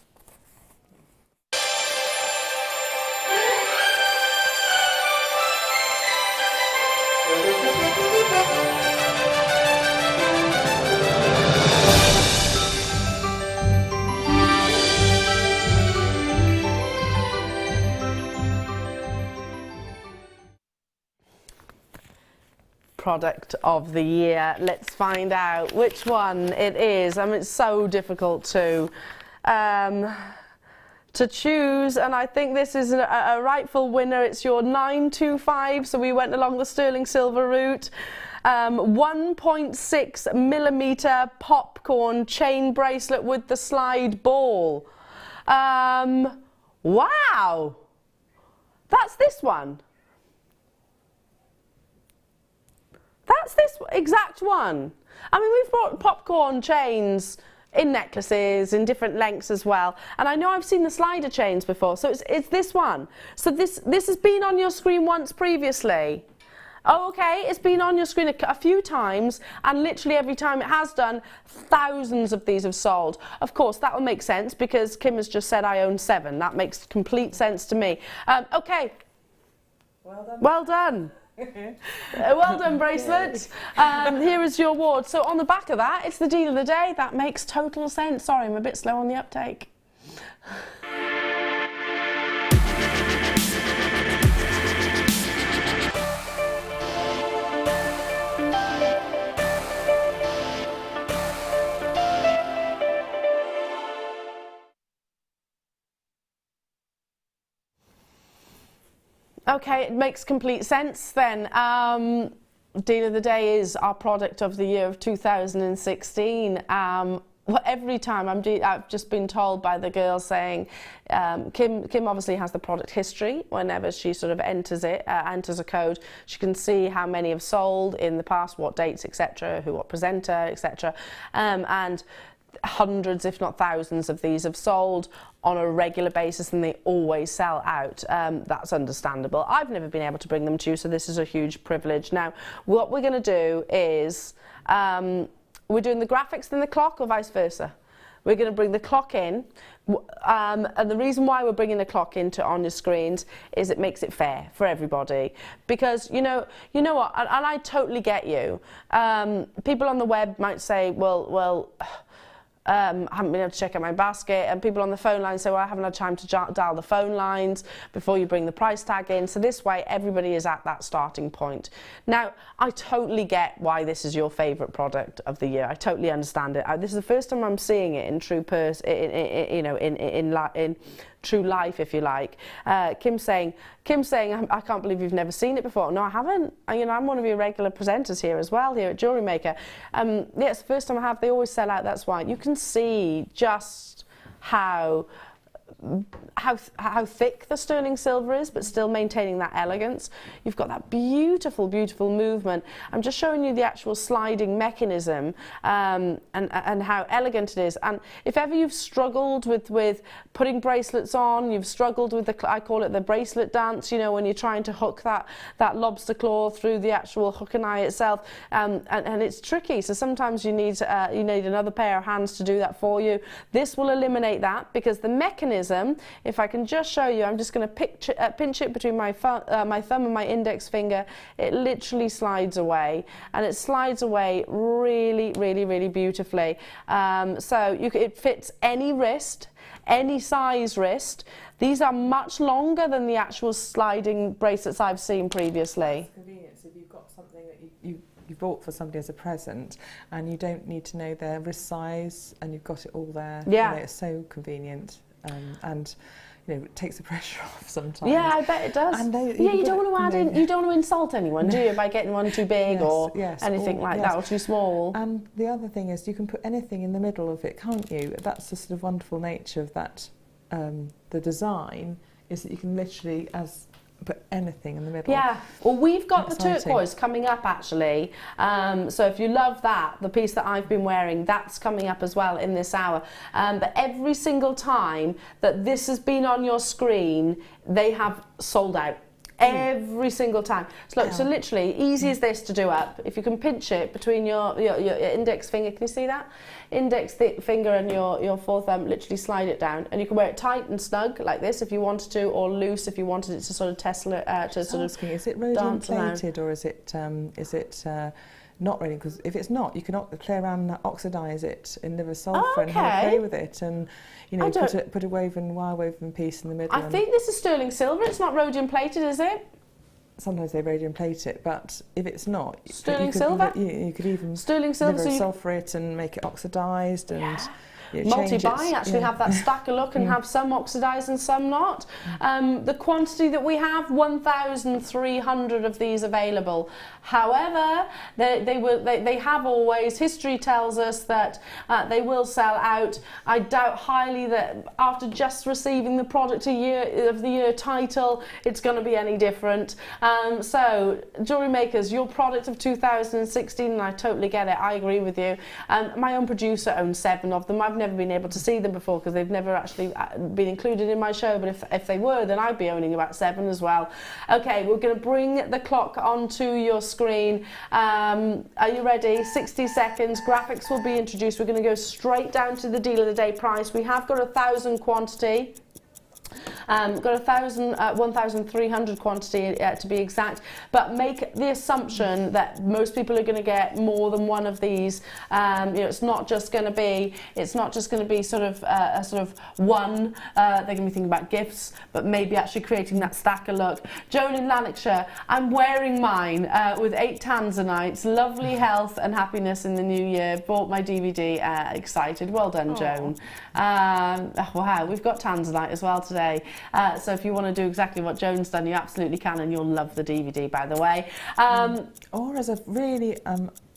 product of the year. Let's find out which one it is. I mean, it's so difficult to choose, and I think this is a rightful winner. It's your 925, so we went along the sterling silver route. 1.6 millimeter popcorn chain bracelet with the slide ball. Wow, that's this one. That's this exact one. I mean, we've bought popcorn chains in necklaces in different lengths as well, and I know I've seen the slider chains before, so it's this one. So this has been on your screen once previously. Oh, okay, it's been on your screen a few times, and literally every time it has done, thousands of these have sold. Of course, that will make sense because Kim has just said I own 7. That makes complete sense to me. Okay. Well done. Well done. Well done, bracelet. Here is your award. So on the back of that, it's the deal of the day. That makes total sense. Sorry, I'm a bit slow on the uptake. Okay, it makes complete sense then. Deal of the day is our product of the year of 2016. Well, every time I've just been told by the girls saying, Kim obviously has the product history. Whenever she sort of enters a code, she can see how many have sold in the past, what dates, etc., what presenter, etc., and hundreds, if not thousands, of these have sold on a regular basis, and they always sell out. That's understandable. I've never been able to bring them to you, so this is a huge privilege. Now, what we're going to do is we're doing the graphics then the clock, or vice versa. We're going to bring the clock in, and the reason why we're bringing the clock into on your screens is it makes it fair for everybody. Because you know what, and I totally get you. People on the web might say, well. I haven't been able to check out my basket, and people on the phone line say, well, I haven't had time to dial the phone lines before you bring the price tag in. So this way, everybody is at that starting point. Now, I totally get why this is your favourite product of the year. I totally understand it. This is the first time I'm seeing it in true in true life, if you like. Kim saying, I can't believe you've never seen it before. No, I haven't. I'm one of your regular presenters here as well, here at Jewellery Maker. Yeah, it's the first time I have. They always sell out, that's why. You can see just how thick the sterling silver is, but still maintaining that elegance. You've got that beautiful, beautiful movement. I'm just showing you the actual sliding mechanism and how elegant it is. And if ever you've struggled with putting bracelets on, you've struggled with I call it the bracelet dance, when you're trying to hook that lobster claw through the actual hook and eye itself, and it's tricky. So sometimes you need another pair of hands to do that for you. This will eliminate that, because the mechanism, if I can just show you, I'm just going to pinch it between my thumb and my index finger. It literally slides away, and it slides away really, really, really beautifully. So it fits any wrist, any size wrist. These are much longer than the actual sliding bracelets I've seen previously. It's convenient. So if you've got something that you bought for somebody as a present, and you don't need to know their wrist size, and you've got it all there. Yeah, it's so convenient. And it takes the pressure off sometimes. Yeah, I bet it does. And you don't want to add in, you don't want to insult anyone, do you, by getting one too big or anything like that, or too small. And the other thing is, you can put anything in the middle of it, can't you? That's the sort of wonderful nature of that. The design is that you can literally put anything in the middle. Yeah, well, we've got the turquoise coming up actually, so if you love that, the piece that I've been wearing, that's coming up as well in this hour. But every single time that this has been on your screen, they have sold out. Every single time. So look, so literally, easy as this to do up. If you can pinch it between your index finger, can you see that? Index finger and your thumb, literally slide it down, and you can wear it tight and snug like this if you wanted to, or loose if you wanted it to sort of is it rhodium plated, or is it not rhodium? Because if it's not, you can play around and oxidise it in liver sulphur and have a play with it, and put a wire woven piece in the middle. I think this is sterling silver. It's not rhodium plated, is it? sometimes they radium plate it, but if it's not, sterling silver. You could even sterling silver, sulfur it and make it oxidised and. Multi-buy actually have that stacker look and have some oxidised and some not. The quantity that we have, 1,300 of these available. However, they have always, history tells us that they will sell out. I doubt highly that after just receiving the Product of the Year title, it's going to be any different. So, jewellery makers, your product of 2016, and I totally get it, I agree with you. My own producer owns 7 of them. I've never been able to see them before because they've never actually been included in my show, but if they were, then I'd be owning about 7 as well. Okay, we're going to bring the clock onto your screen. Are you ready? 60 seconds. Graphics will be introduced. We're going to go straight down to the deal of the day price. We have got 1,000 quantity. Got 1,300 quantity to be exact, but make the assumption that most people are going to get more than one of these. It's not just going to be sort of one. They're going to be thinking about gifts, but maybe actually creating that stacker look. Joan in Lanarkshire, I'm wearing mine with 8 Tanzanites. Lovely health and happiness in the new year. Bought my DVD. Excited. Well done, Joan. Wow, we've got Tanzanite as well today. So if you want to do exactly what Joan's done, you absolutely can, and you'll love the DVD, by the way. Or as a really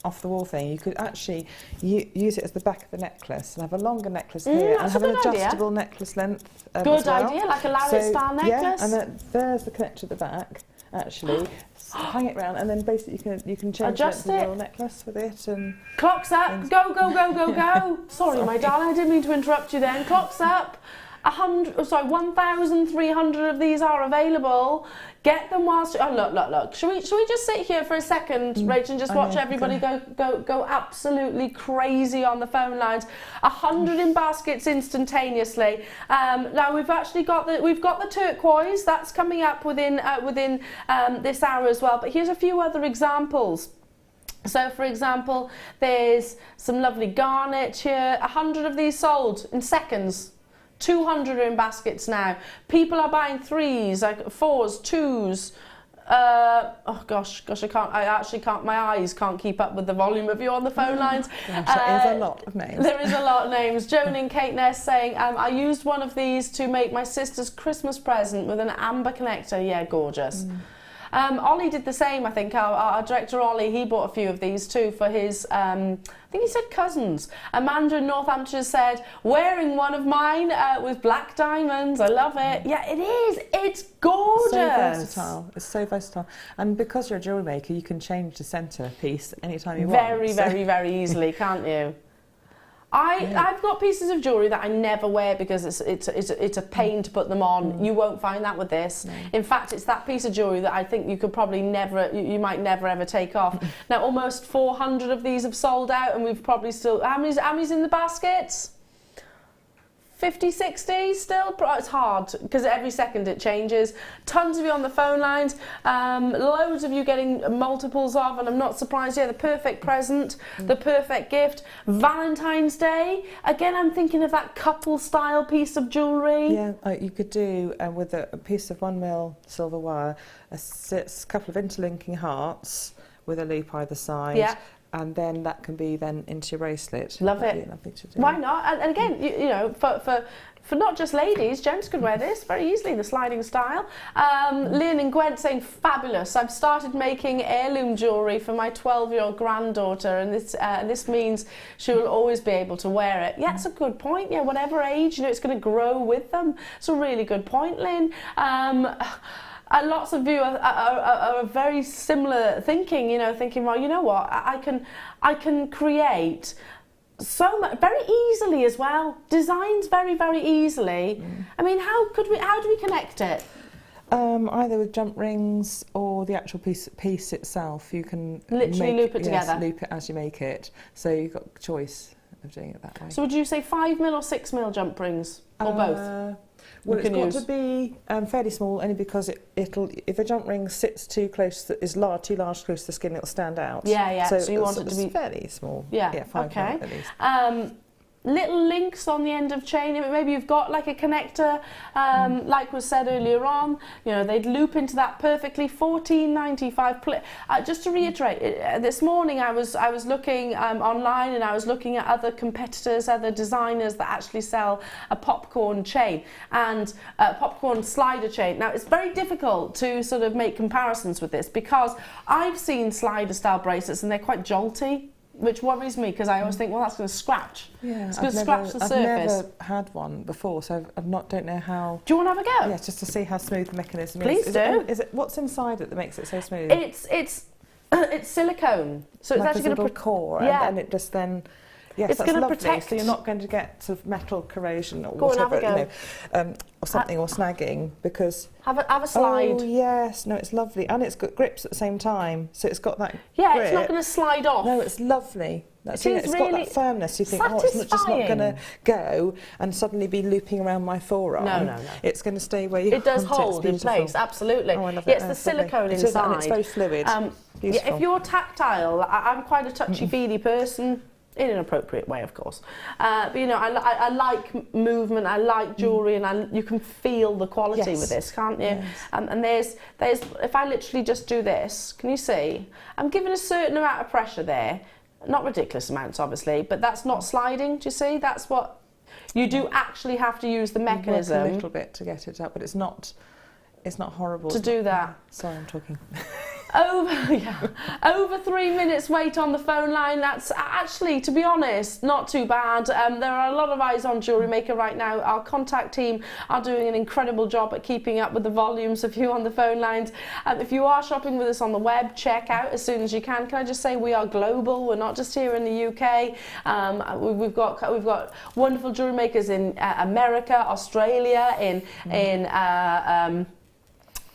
off-the-wall thing, you could actually use it as the back of the necklace and have a longer necklace here and have an adjustable necklace length Good idea, like a lariat-style necklace. Yeah, and there's the connector at the back, actually. Hang it round, and then basically you can change the little necklace with it. And clock's up. Go, go, go, go, go. Sorry, my darling, I didn't mean to interrupt you then. Clock's up. 1,300 of these are available. Get them whilst. Oh, look. Shall we just sit here for a second, Rach, and just watch everybody go absolutely crazy on the phone lines? 100 in baskets instantaneously. Now we've actually got the turquoise that's coming up within this hour as well. But here's a few other examples. So, for example, there's some lovely garnet here. 100 of these sold in seconds. 200 are in baskets now. People are buying 3s, like 4s, 2s. Oh gosh, I actually can't, my eyes can't keep up with the volume of you on the phone lines. Gosh, that is a lot of names. There is a lot of names. Joan in Caithness saying, I used one of these to make my sister's Christmas present with an amber connector. Yeah, gorgeous. Ollie did the same, I think. Our director Ollie, he bought a few of these too for his, I think he said cousins. Amanda in Northamptonshire said, wearing one of mine with black diamonds. I love it. Yeah, it is. It's gorgeous. So versatile. It's so versatile. And because you're a jewellery maker, you can change the centre piece anytime you want. Very easily, can't you? I've got pieces of jewellery that I never wear because it's a pain to put them on. You won't find that with this. No. In fact, it's that piece of jewellery that I think you could probably you might never ever take off. Now, almost 400 of these have sold out, and we've probably still. How many's in the baskets? 50, 60 still? It's hard because every second it changes. Tons of you on the phone lines, loads of you getting multiples of, and I'm not surprised. Yeah, the perfect present, the perfect gift. Valentine's Day, again, I'm thinking of that couple style piece of jewellery. Yeah, you could do with a piece of 1mm silver wire, a couple of interlinking hearts with a loop either side. Yeah. And then that can be then into your bracelet. Love it. Lovely to do. Why not? And again, you know, for not just ladies, gents could wear this very easily, the sliding style. Lynn and Gwent saying, fabulous. I've started making heirloom jewellery for my 12-year-old granddaughter, and this means she will always be able to wear it. Yeah, it's a good point. Yeah, whatever age, you know, it's going to grow with them. It's a really good point, Lynn. Lots of you are very similar thinking, you know, thinking, well, you know what, I can create so much very easily as well. Designs very, very easily. I mean, how do we connect it? Either with jump rings or the actual piece itself. You can literally loop it together. Loop it as you make it. So you've got choice of doing it that way. So would you say 5mm or 6mm jump rings, or both? Well, it's got to be fairly small, only because it'll if a jump ring sits too close, is too large close to the skin, it'll stand out. Yeah. So you want it to be fairly small. Yeah. 5mm at least. little links on the end of chain. Maybe you've got like a connector, like was said earlier on, you know, they'd loop into that perfectly. $14.95. Just to reiterate, this morning I was looking online, and I was looking at other competitors, other designers that actually sell a popcorn chain and a popcorn slider chain. Now it's very difficult to sort of make comparisons with this, because I've seen slider style bracelets and they're quite jolty, which worries me, because I always think, well, that's going to scratch. Yeah, it's going to scratch the surface. I've never had one before, so don't know how. Do you want to have a go? Yeah, just to see how smooth the mechanism Please is. do. Is it what's inside it that makes it so smooth? It's silicone, so like it's actually going to core, yeah. and it just then. Yes, it's that's going to lovely. protect. So you're not going to get sort of metal corrosion or go whatever, and have a go. Or something, or snagging, because have a slide. Oh yes, no, it's lovely, and it's got grips at the same time, so it's got that. Yeah, grip. It's not going to slide off. No, it's lovely. It's really got that firmness. You think, satisfying. It's just not going to go and suddenly be looping around my forearm. No. It's going to stay where you. It does hold in place, absolutely. Oh, I love yeah, it. it's the silicone inside. And it's very fluid. Yeah, if you're tactile, I'm quite a touchy-feely person. In an appropriate way, of course. But you know, I like movement, I like jewellery, and you can feel the quality with this, can't you? Yes. And there's, if I literally just do this, can you see? I'm giving a certain amount of pressure there, not ridiculous amounts, obviously, but that's not sliding. Do you see? That's what you do. Actually, have to use the mechanism. You work a little bit to get it up, but it's not horrible to do that. Sorry, I'm talking. Over 3 minutes wait on the phone line. That's actually, to be honest, not too bad. There are a lot of eyes on Jewellery Maker right now. Our contact team are doing an incredible job at keeping up with the volumes of you on the phone lines. If you are shopping with us on the web, check out as soon as you can. Can I just say we are global. We're not just here in the UK. We've got wonderful jewellery makers in America, Australia, in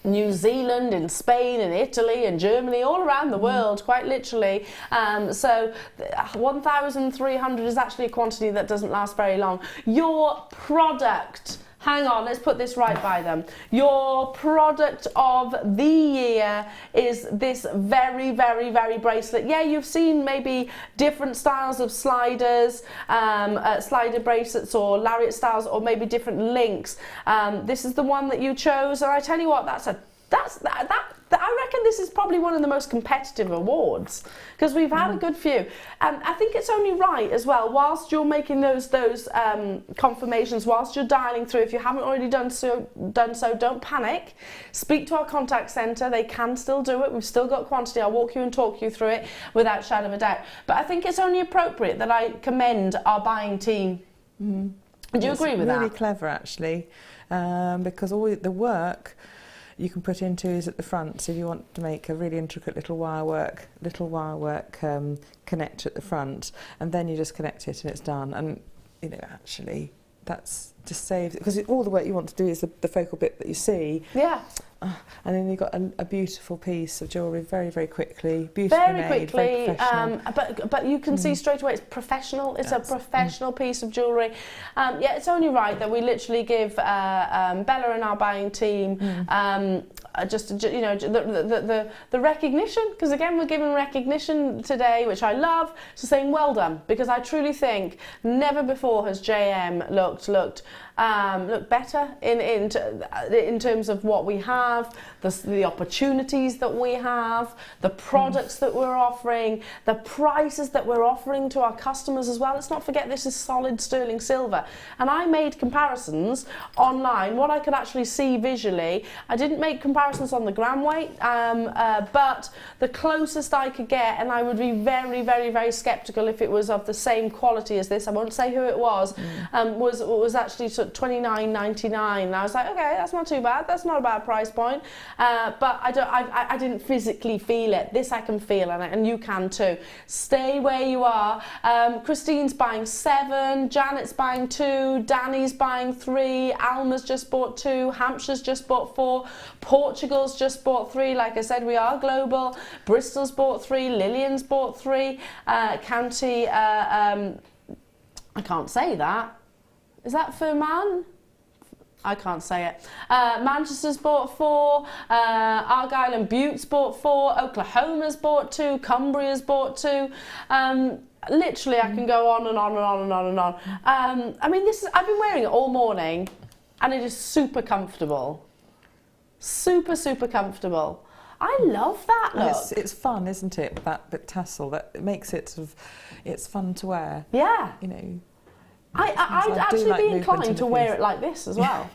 New Zealand, in Spain, in Italy, in Germany, all around the world, quite literally. So 1,300 is actually a quantity that doesn't last very long. Your product, hang on, let's put this right by them. Your product of the year is this very, very, very bracelet. Yeah, you've seen maybe different styles of sliders, slider bracelets or lariat styles, or maybe different links. This is the one that you chose, and I tell you what, I reckon this is probably one of the most competitive awards, because we've had a good few, and I think it's only right as well, whilst you're making those confirmations, whilst you're dialing through. If you haven't already done so, don't panic. Speak to our contact centre. They can still do it. We've still got quantity. I'll walk you and talk you through it without shadow of a doubt. But I think it's only appropriate that I commend our buying team. Do you agree with that? It's really clever, actually, because all the work you can put into is at the front. So if you want to make a really intricate little wire work connector at the front, and then you just connect it and it's done. And you know, actually, that's just saves it, because all the work you want to do is the focal bit that you see. Yeah. And then you've got a beautiful piece of jewellery very, very quickly, beautifully made, very professional. But you can see straight away it's professional. It's a professional piece of jewellery. Yeah, it's only right that we literally give Bella and our buying team just you know, the recognition, because again we're giving recognition today, which I love, so saying well done, because I truly think never before has JM looked better in terms of what we have, the opportunities that we have, the products that we're offering, the prices that we're offering to our customers as well. Let's not forget this is solid sterling silver. And I made comparisons online, what I could actually see visually. I didn't make comparisons on the gram weight, but the closest I could get, and I would be very, very, very sceptical if it was of the same quality as this, I won't say who it was actually sort of $29.99. And I was like, okay, that's not too bad. That's not a bad price point. But I didn't physically feel it. This I can feel, and you can too. Stay where you are. Christine's buying 7, Janet's buying 2, Danny's buying 3, Alma's just bought 2, Hampshire's just bought 4, Portugal's just bought 3. Like I said, we are global. Bristol's bought 3, Lillian's bought 3, County, I can't say that. Is that Ferman? I can't say it. Manchester's bought 4, Argyll and Butte's bought 4, Oklahoma's bought 2, Cumbria's bought 2. Literally, I can go on and on and on and on and on. I mean, I've been wearing it all morning, and it is super comfortable. Super, super comfortable. I love that look. It's fun, isn't it? That bit tassel, that it makes it sort of, it's fun to wear. Yeah. You know. I'd actually be inclined to wear it like this as well.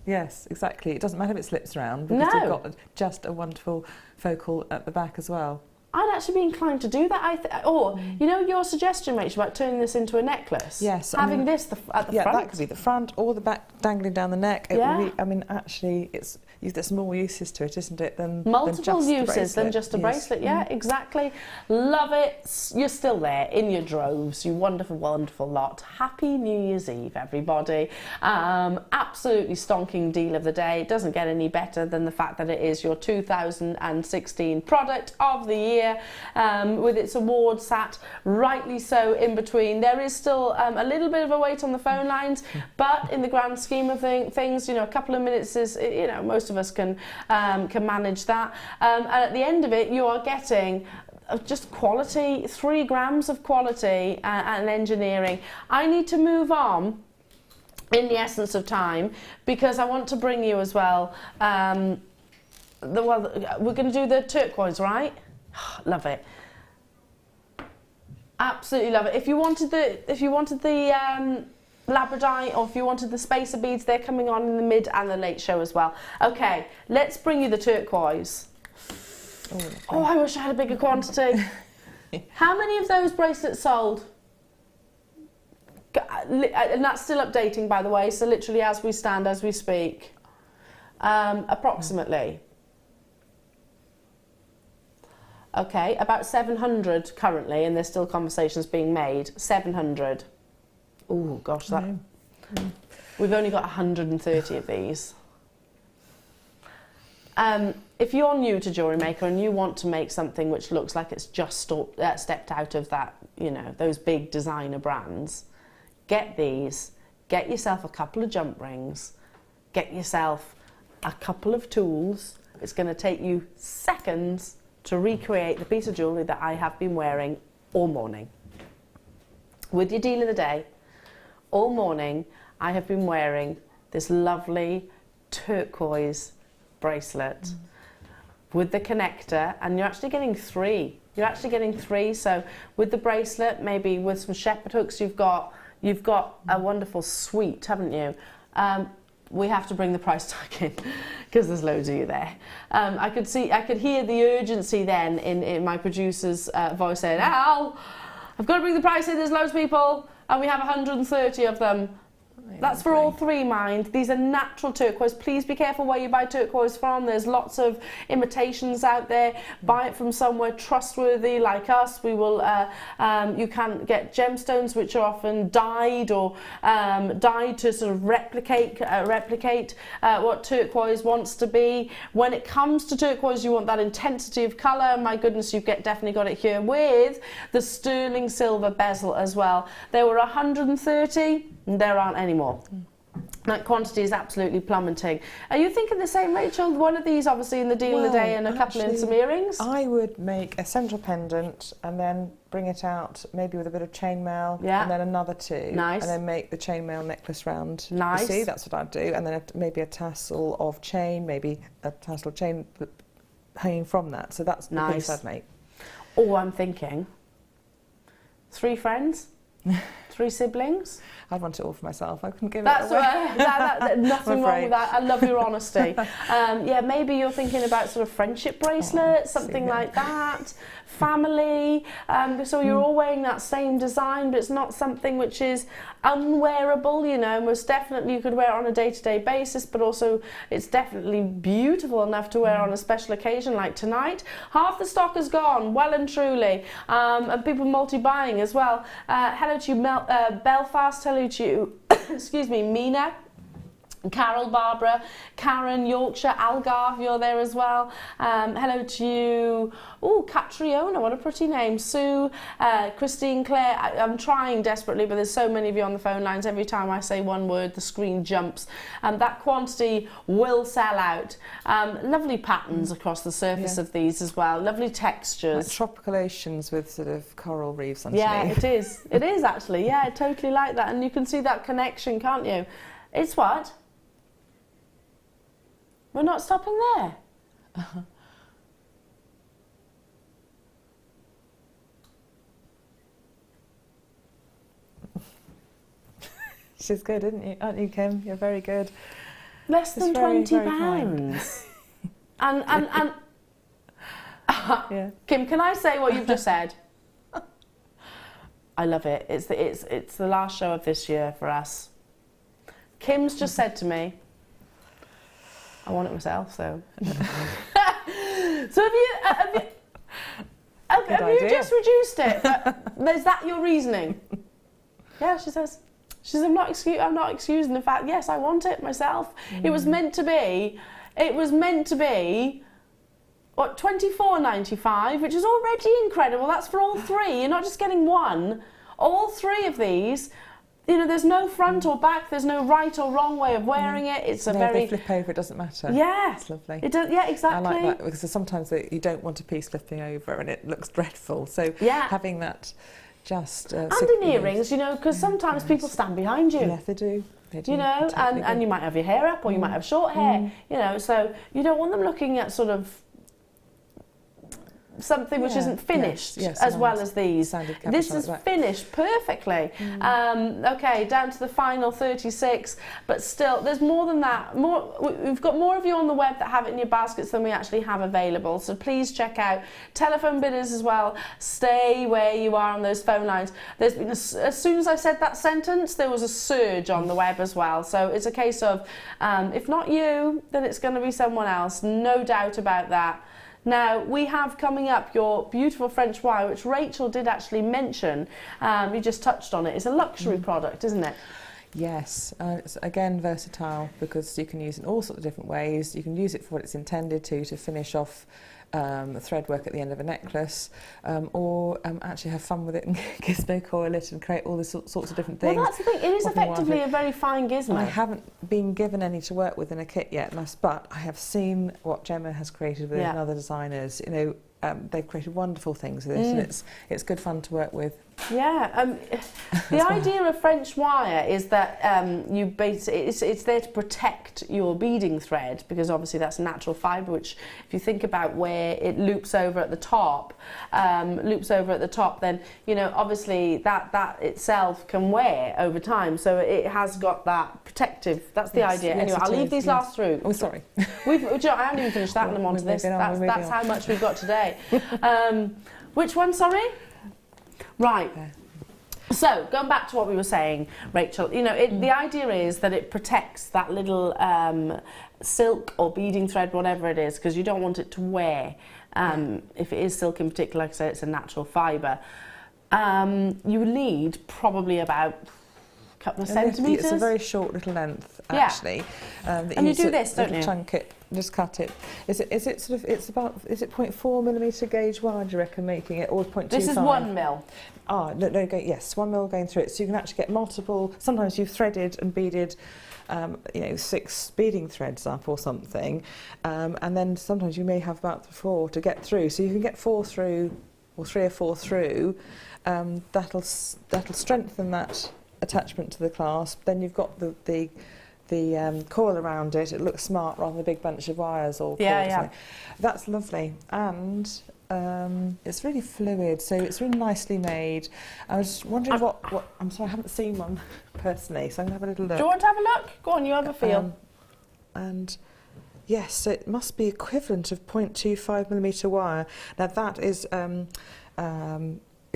Yes, exactly. It doesn't matter if it slips around because you've got just a wonderful focal at the back as well. I'd actually be inclined to do that. Or, you know, your suggestion, Rachel, about turning this into a necklace? Yes. Having this at the front? Yeah, that could be the front or the back dangling down the neck. I mean, actually, there's more uses to it, isn't it? Multiple uses than just a bracelet. Yeah, exactly. Love it. You're still there in your droves. You wonderful, wonderful lot. Happy New Year's Eve, everybody. Absolutely stonking deal of the day. It doesn't get any better than the fact that it is your 2016 product of the year. With its award sat rightly so in between. There is still a little bit of a wait on the phone lines, but in the grand scheme of things, you know, a couple of minutes is, you know, most of us can manage that. And at the end of it, you are getting just quality, 3 grams of quality and engineering. I need to move on in the essence of time because I want to bring you as well. We're going to do the turquoise, right? Love it. Absolutely love it. If you wanted the labradorite, or if you wanted the spacer beads, they're coming on in the mid and the late show as well. Okay, let's bring you the turquoise. Oh, I wish I had a bigger quantity. How many of those bracelets sold? And that's still updating, by the way, so literally as we stand, as we speak. Approximately. Okay, about 700 currently, and there's still conversations being made. 700. Oh gosh, we've only got 130 of these. If you're new to Jewellery Maker and you want to make something which looks like it's just stepped out of that, you know, those big designer brands, get these. Get yourself a couple of jump rings. Get yourself a couple of tools. It's going to take you seconds to recreate the piece of jewellery that I have been wearing all morning. With your deal of the day, all morning I have been wearing this lovely turquoise bracelet with the connector, and you're actually getting 3. You're actually getting 3, so with the bracelet, maybe with some shepherd hooks, you've got a wonderful suite, haven't you? We have to bring the price tag in because there's loads of you there. I could hear the urgency then in my producer's voice saying, Elle, I've got to bring the price in, there's loads of people, and we have 130 of them. That's for all 3, mind. These are natural turquoise. Please be careful where you buy turquoise from. There's lots of imitations out there. Buy it from somewhere trustworthy like us. We will. You can get gemstones which are often dyed or dyed to sort of replicate what turquoise wants to be. When it comes to turquoise, you want that intensity of colour. My goodness, you've definitely got it here with the sterling silver bezel as well. There were 130. There aren't any more. That quantity is absolutely plummeting. Are you thinking the same, Rachel? One of these obviously in the deal of the day and a couple in some earrings? I would make a central pendant and then bring it out maybe with a bit of chainmail and then another 2. Nice. And then make the chainmail necklace round. Nice. You see, that's what I'd do. And then maybe a tassel of chain, maybe a tassel of chain hanging from that. So that's the piece I'd make. Oh, I'm thinking 3 friends? 3 siblings? I'd want it all for myself. I couldn't give it away. Nothing wrong with that. I love your honesty. Yeah, maybe you're thinking about sort of friendship bracelets, something like that. Family. So you're all wearing that same design, but it's not something which is unwearable, you know. Most definitely you could wear it on a day-to-day basis, but also it's definitely beautiful enough to wear on a special occasion like tonight. Half the stock is gone, well and truly. And people multi-buying as well. Hello to you, Belfast. Hello to you, excuse me, Mina. Carol, Barbara, Karen, Yorkshire, Algarve, you're there as well. Hello to you. Oh, Catriona, what a pretty name. Sue, Christine, Claire. I'm trying desperately, but there's so many of you on the phone lines. Every time I say one word, the screen jumps. That quantity will sell out. Lovely patterns across the surface of these as well. Lovely textures. Like tropical oceans with sort of coral reefs underneath. Yeah, it is. It is actually. Yeah, I totally like that. And you can see that connection, can't you? It's what? We're not stopping there. She's good, aren't you, Kim? You're very good. Less than £20. And yeah. Kim, can I say what you've just said? I love it. It's the last show of this year for us. Kim's just said to me, I want it myself, so. So have you just reduced it? Is that your reasoning? Yeah, she says. She says, I'm not excusing the fact, yes, I want it myself. It was meant to be, what, $24.95, which is already incredible. That's for all three. You're not just getting one. All three of these. You know, there's no front or back, there's no right or wrong way of wearing it. It's a very... they flip over, it doesn't matter. Yeah. It's lovely. It does, yeah, exactly. I like that, because sometimes you don't want a piece flipping over and it looks dreadful. So having that just... and in earrings, you know, because sometimes people stand behind you. Yes, they do. They do. You know, and you might have your hair up or you might have short hair, you know, so you don't want them looking at sort of something which isn't finished as well as these. This is finished perfectly. Okay, down to the final 36, but still there's more than that. We've got more of you on the web that have it in your baskets than we actually have available, so please check out telephone bidders as well. Stay where you are on those phone lines. There's been as soon as I said that sentence, there was a surge on the web as well, so it's a case of if not you, then it's going to be someone else, no doubt about that. Now, we have coming up your beautiful French wire, which Rachel did actually mention. You just touched on it. It's a luxury product, isn't it? Yes, it's again versatile because you can use it in all sorts of different ways. You can use it for what it's intended to finish off thread work at the end of a necklace, or actually have fun with it and gizmo coil it and create all the sorts of different things. Well, that's the thing, it is effectively a very fine gizmo. I haven't been given any to work with in a kit yet, but I have seen what Gemma has created with other designers. You know, they've created wonderful things with this, and it's good fun to work with. Yeah, the idea of French wire is that it's there to protect your beading thread, because obviously that's natural fibre, which if you think about where it loops over at the top, then you know obviously that itself can wear over time, so it has got that protective. That's the idea. Anyway, I'll leave these last through. Oh, sorry. I haven't even finished that, and I'm on to this. That's how much we've got today. Which one? Sorry. Right. So, going back to what we were saying, Rachel, you know, the idea is that it protects that little silk or beading thread, whatever it is, because you don't want it to wear. If it is silk in particular, like I said, it's a natural fibre. You need probably about a couple of centimetres. It's a very short little length, actually. And you do this, don't you? Chunk it, just cut it. Is it 0.4 millimetre gauge wire, do you reckon, making it, or 0.25? This is 1 mil. Yes, 1 mil going through it, so you can actually get multiple. Sometimes you've threaded and beaded, 6 beading threads up or something, and then sometimes you may have about 4 to get through. So you can get 4 through, or 3 or 4 through. That'll strengthen that attachment to the clasp. Then you've got the coil around it. It looks smart rather than a big bunch of wires or cords. That's lovely, and it's really fluid, so it's really nicely made. I was wondering what I'm sorry, I haven't seen one personally, so I'm going to have a little look. Do you want to have a look? Go on, you have a feel. And yes, so it must be equivalent of 0.25 millimetre wire. Now that is, it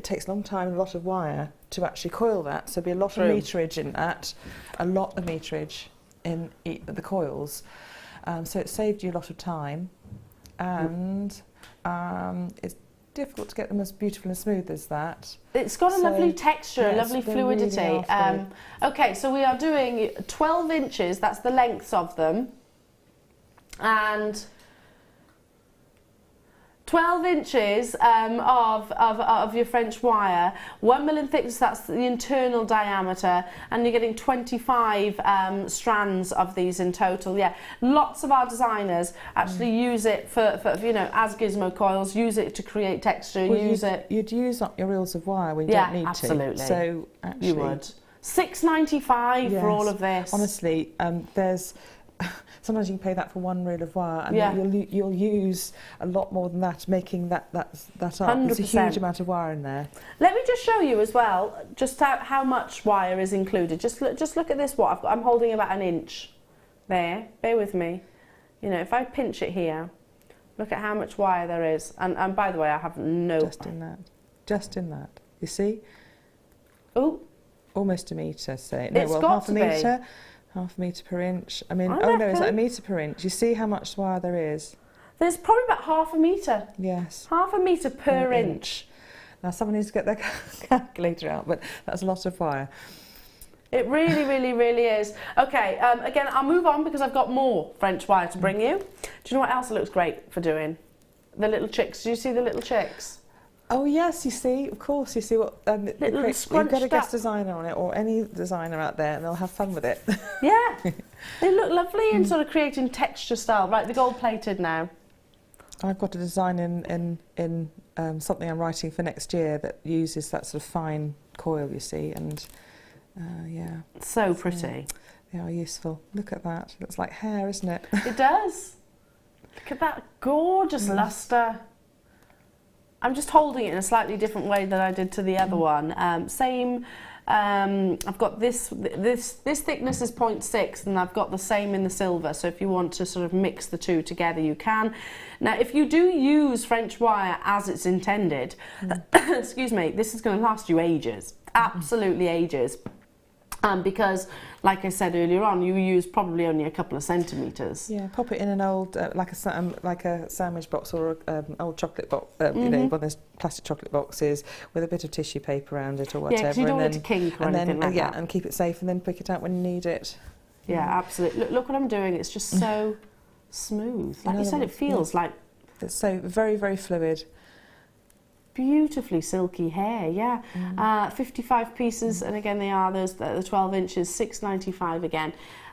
takes a long time and a lot of wire to actually coil that, so there'll be a lot of meterage in that, a lot of meterage in the coils. So it saved you a lot of time, and difficult to get them as beautiful and smooth as that. It's got a lovely texture, a lovely fluidity. Really okay, so we are doing 12 inches, that's the lengths of them, and 12 inches of your French wire, 1 mil in thickness, that's the internal diameter, and you're getting 25 strands of these in total. Yeah, lots of our designers actually use it for you know, as gizmo coils, use it to create texture, You'd use up your reels of wire when you don't need absolutely. to. So actually, you would. $6.95 for all of this. Honestly, there's sometimes you can pay that for 1 reel of wire, and you'll use a lot more than that, making that up. 100%. There's a huge amount of wire in there. Let me just show you as well, just how much wire is included. Just look at this. What I've got. I'm holding about an inch. There. Bear with me. You know, if I pinch it here, look at how much wire there is. And by the way, I have no. Just in that. You see? Oh. Almost a metre. Say no. It's well, half a metre. Half a metre per inch. I mean, no, is that a metre per inch? You see how much wire there is? There's probably about half a metre. Yes. Half a metre per inch. Now, someone needs to get their calculator out, but that's a lot of wire. It really, really, really is. Okay, again, I'll move on because I've got more French wire to bring you. Do you know what else looks great for doing? The little chicks. Do you see the little chicks? Oh yes, you see, of course, you see what you've got a guest designer on it, or any designer out there, and they'll have fun with it. Yeah, they look lovely in sort of creating texture style. Right, the gold plated now. I've got a design in something I'm writing for next year that uses that sort of fine coil, you see, and yeah. So pretty. They are useful. Look at that. It looks like hair, isn't it? It does. Look at that gorgeous lustre. I'm just holding it in a slightly different way than I did to the other one. Same, I've got this thickness is 0.6, and I've got the same in the silver. So if you want to sort of mix the two together, you can. Now, if you do use French wire as it's intended, excuse me, this is going to last you ages, absolutely ages. Because, like I said earlier on, you use probably only a couple of centimetres. Yeah, pop it in an old, like a sandwich box or an old chocolate box, you know, one of those plastic chocolate boxes with a bit of tissue paper around it or whatever. Yeah, because you don't want it to kink or anything like that. And keep it safe, and then pick it out when you need it. Yeah, absolutely. Look what I'm doing. It's just so smooth. Like you said, it feels like... It's so very, very fluid. Beautifully silky hair, yeah. 55 pieces, and again they are those the 12 inches, $6.95 again.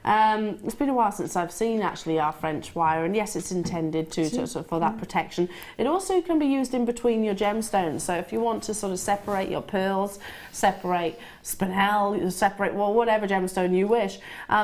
It's been a while since I've seen actually our French wire, and yes, it's intended for that protection. It also can be used in between your gemstones, so if you want to sort of separate your pearls, separate spinel, separate whatever gemstone you wish,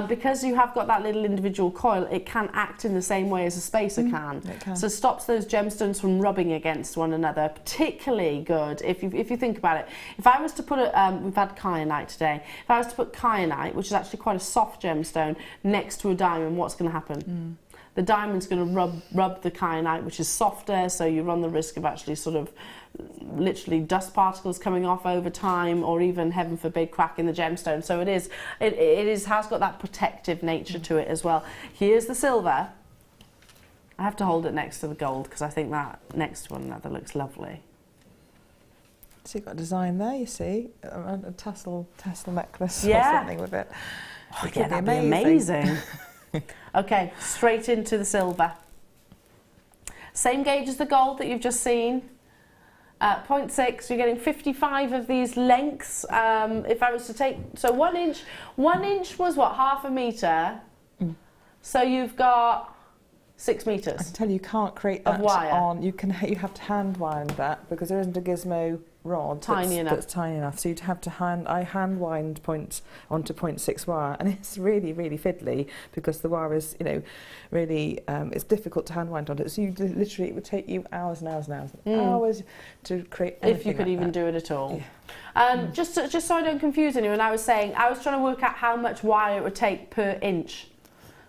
because you have got that little individual coil, it can act in the same way as a spacer can. It can. So it stops those gemstones from rubbing against one another. Particularly good if you think about it. If I was to put we've had kyanite today. If I was to put kyanite, which is actually quite a soft gemstone, next to a diamond, what's going to happen? The diamond's going to rub the kyanite, which is softer, so you run the risk of actually sort of literally dust particles coming off over time, or even, heaven forbid, cracking the gemstone. So it has got that protective nature to it as well. Here's the silver. I have to hold it next to the gold because I think that next to one another looks lovely. So you've got a design there, you see, a tassel necklace or something with it. Oh, yeah, that'd be amazing. Okay, straight into the silver. Same gauge as the gold that you've just seen. 0.6, you're getting 55 of these lengths. If I was to take, so 1 inch was what, half a metre? So you've got 6 metres. I can tell you can't create that on. You have to hand wind that because there isn't a gizmo rod that's tiny enough. So you'd have to hand wind onto 0.6 wire, and it's really, really fiddly because the wire is, you know, really it's difficult to hand wind on it. So you literally, it would take you hours and hours and hours and hours to create anything if you could like even that. do it at all. Yeah. Just so I don't confuse anyone, I was trying to work out how much wire it would take per inch.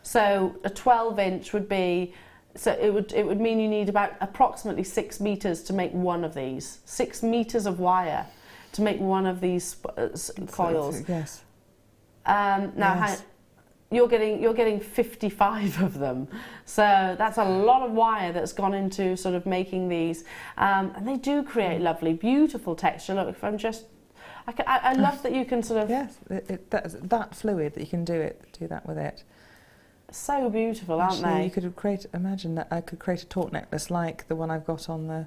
So a 12-inch would be, so it would mean you need about approximately 6 metres to make one of these. 6 metres of wire to make one of these coils. Yes. Now, yes. you're getting 55 of them, so that's a lot of wire that's gone into sort of making these, and they do create lovely, beautiful texture. Look, if I'm just, I love that you can sort of, yes, that fluid that you can do that with it. So beautiful, aren't they? You could imagine that I could create a torque necklace like the one I've got on the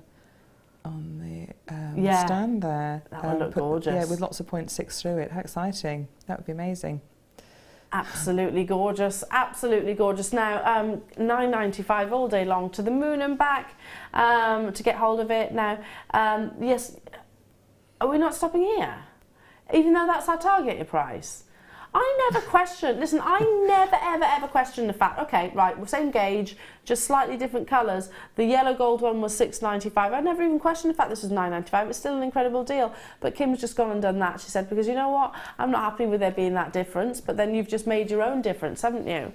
stand there. That would look gorgeous. Yeah, with lots of 0.6 through it. How exciting! That would be amazing. Absolutely gorgeous, absolutely gorgeous. Now, £9.95 all day long to the moon and back to get hold of it. Now, yes, are we not stopping here? Even though that's our target price. I never question, listen, I never, ever, ever question the fact, okay, right, we're same gauge, just slightly different colours. The yellow gold one was £6.95. I never even questioned the fact this was £9.95. It's still an incredible deal. But Kim's just gone and done that, she said, because you know what? I'm not happy with there being that difference, but then you've just made your own difference, haven't you?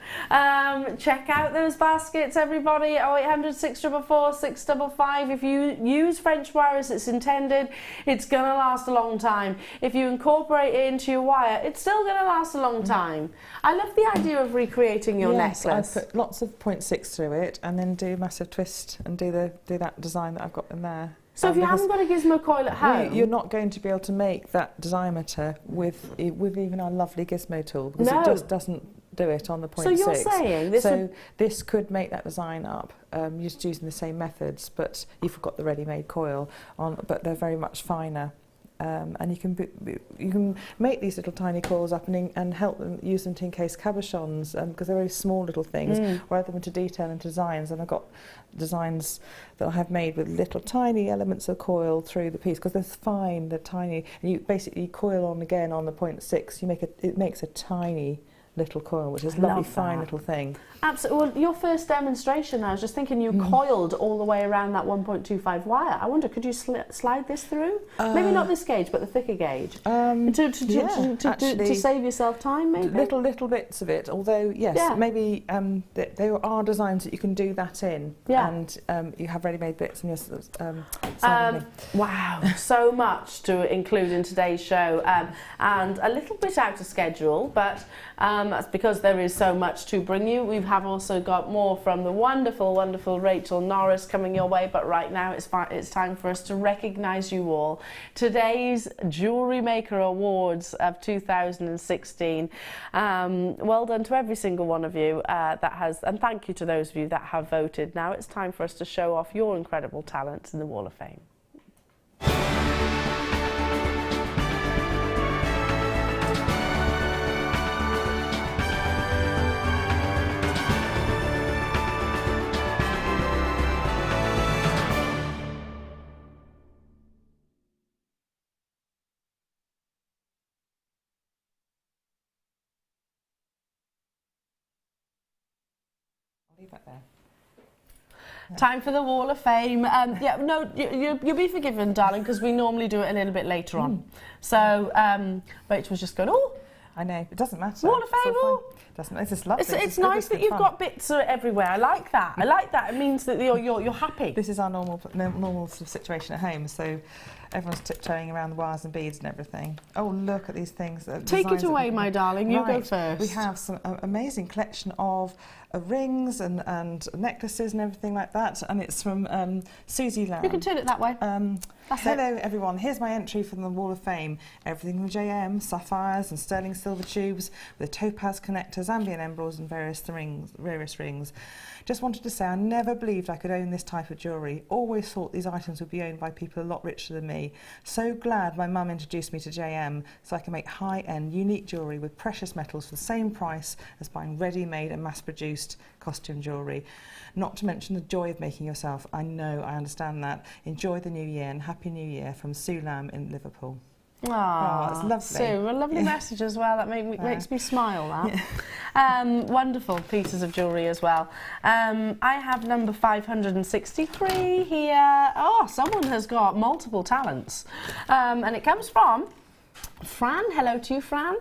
Check out those baskets, everybody. 0800 644 655. If you use French wire as it's intended, it's going to last a long time. If you incorporate it into your wire, it's still going to last a long time. I love the idea of recreating your necklace. I put lots of 0.6 through it and then do a massive twist and do that design that I've got in there. So if you haven't got a gizmo coil at home, you're not going to be able to make that diameter with even our lovely gizmo tool, because it just doesn't do it on the 0.6. So you're saying this this could make that design up just using the same methods, but you've got the ready-made coil on, but they're very much finer. And you can make these little tiny coils up and help them, use them to encase cabochons, because they're very small little things, or add them into detail and designs. And I've got designs that I have made with little tiny elements of coil through the piece, because they're fine, they're tiny, and you basically coil on again on the 0.6. It makes a tiny little coil, which is a lovely, fine little thing. Absolutely. Well, your first demonstration, I was just thinking you coiled all the way around that 1.25 wire. I wonder, could you slide this through? Maybe not this gauge, but the thicker gauge. To save yourself time, maybe? Little bits of it, although, yes, maybe there are designs that you can do that in, and you have ready-made bits in your... wow, so much to include in today's show, and a little bit out of schedule, but that's because there is so much to bring you. We have also got more from the wonderful, wonderful Rachel Norris coming your way, but right now it's time for us to recognise you all. Today's Jewellery Maker Awards of 2016. Well done to every single one of you that has, and thank you to those of you that have voted. Now it's time for us to show off your incredible talents in the Wall of Fame. Time for the Wall of Fame. You'll be forgiven, darling, because we normally do it a little bit later on. So Rachel was just going, oh, I know, it doesn't matter. Wall of Fame, it's just lovely. It's nice that you've got bits everywhere. I like that. I like that. It means that you're happy. This is our normal sort of situation at home. So everyone's tiptoeing around the wires and beads and everything. Oh, look at these things. Take it away, my darling. You go first. We have some amazing collection of rings and necklaces and everything like that, and it's from Susie Lamb. You can turn it that way. Hello everyone, here's my entry from the Wall of Fame. Everything from JM, sapphires and sterling silver tubes with topaz connectors, ambient emeralds and various rings. Just wanted to say I never believed I could own this type of jewellery. Always thought these items would be owned by people a lot richer than me. So glad my mum introduced me to JM so I can make high-end, unique jewellery with precious metals for the same price as buying ready-made and mass-produced costume jewellery. Not to mention the joy of making yourself. I know, I understand that. Enjoy the new year and Happy New Year from Sue Lamb in Liverpool. Oh, that's lovely. Sue, a lovely message as well. That makes me smile, that. Wonderful pieces of jewellery as well. I have number 563 here. Oh, someone has got multiple talents. And it comes from Fran, hello to you, Fran.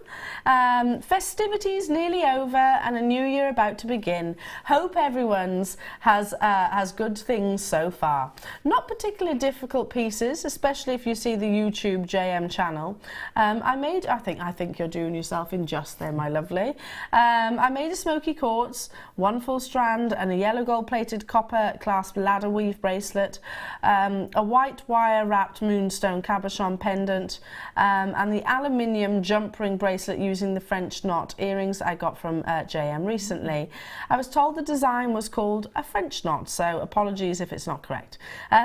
Festivities nearly over and a new year about to begin. Hope everyone's has good things so far. Not particularly difficult pieces, especially if you see the YouTube JM channel. I think you're doing yourself injustice there, my lovely. I made a smoky quartz, one full strand and a yellow gold plated copper clasp ladder weave bracelet, a white wire wrapped moonstone cabochon pendant, and the aluminium jump ring bracelet using the French knot earrings I got from JM recently. I was told the design was called a French knot, so apologies if it's not correct.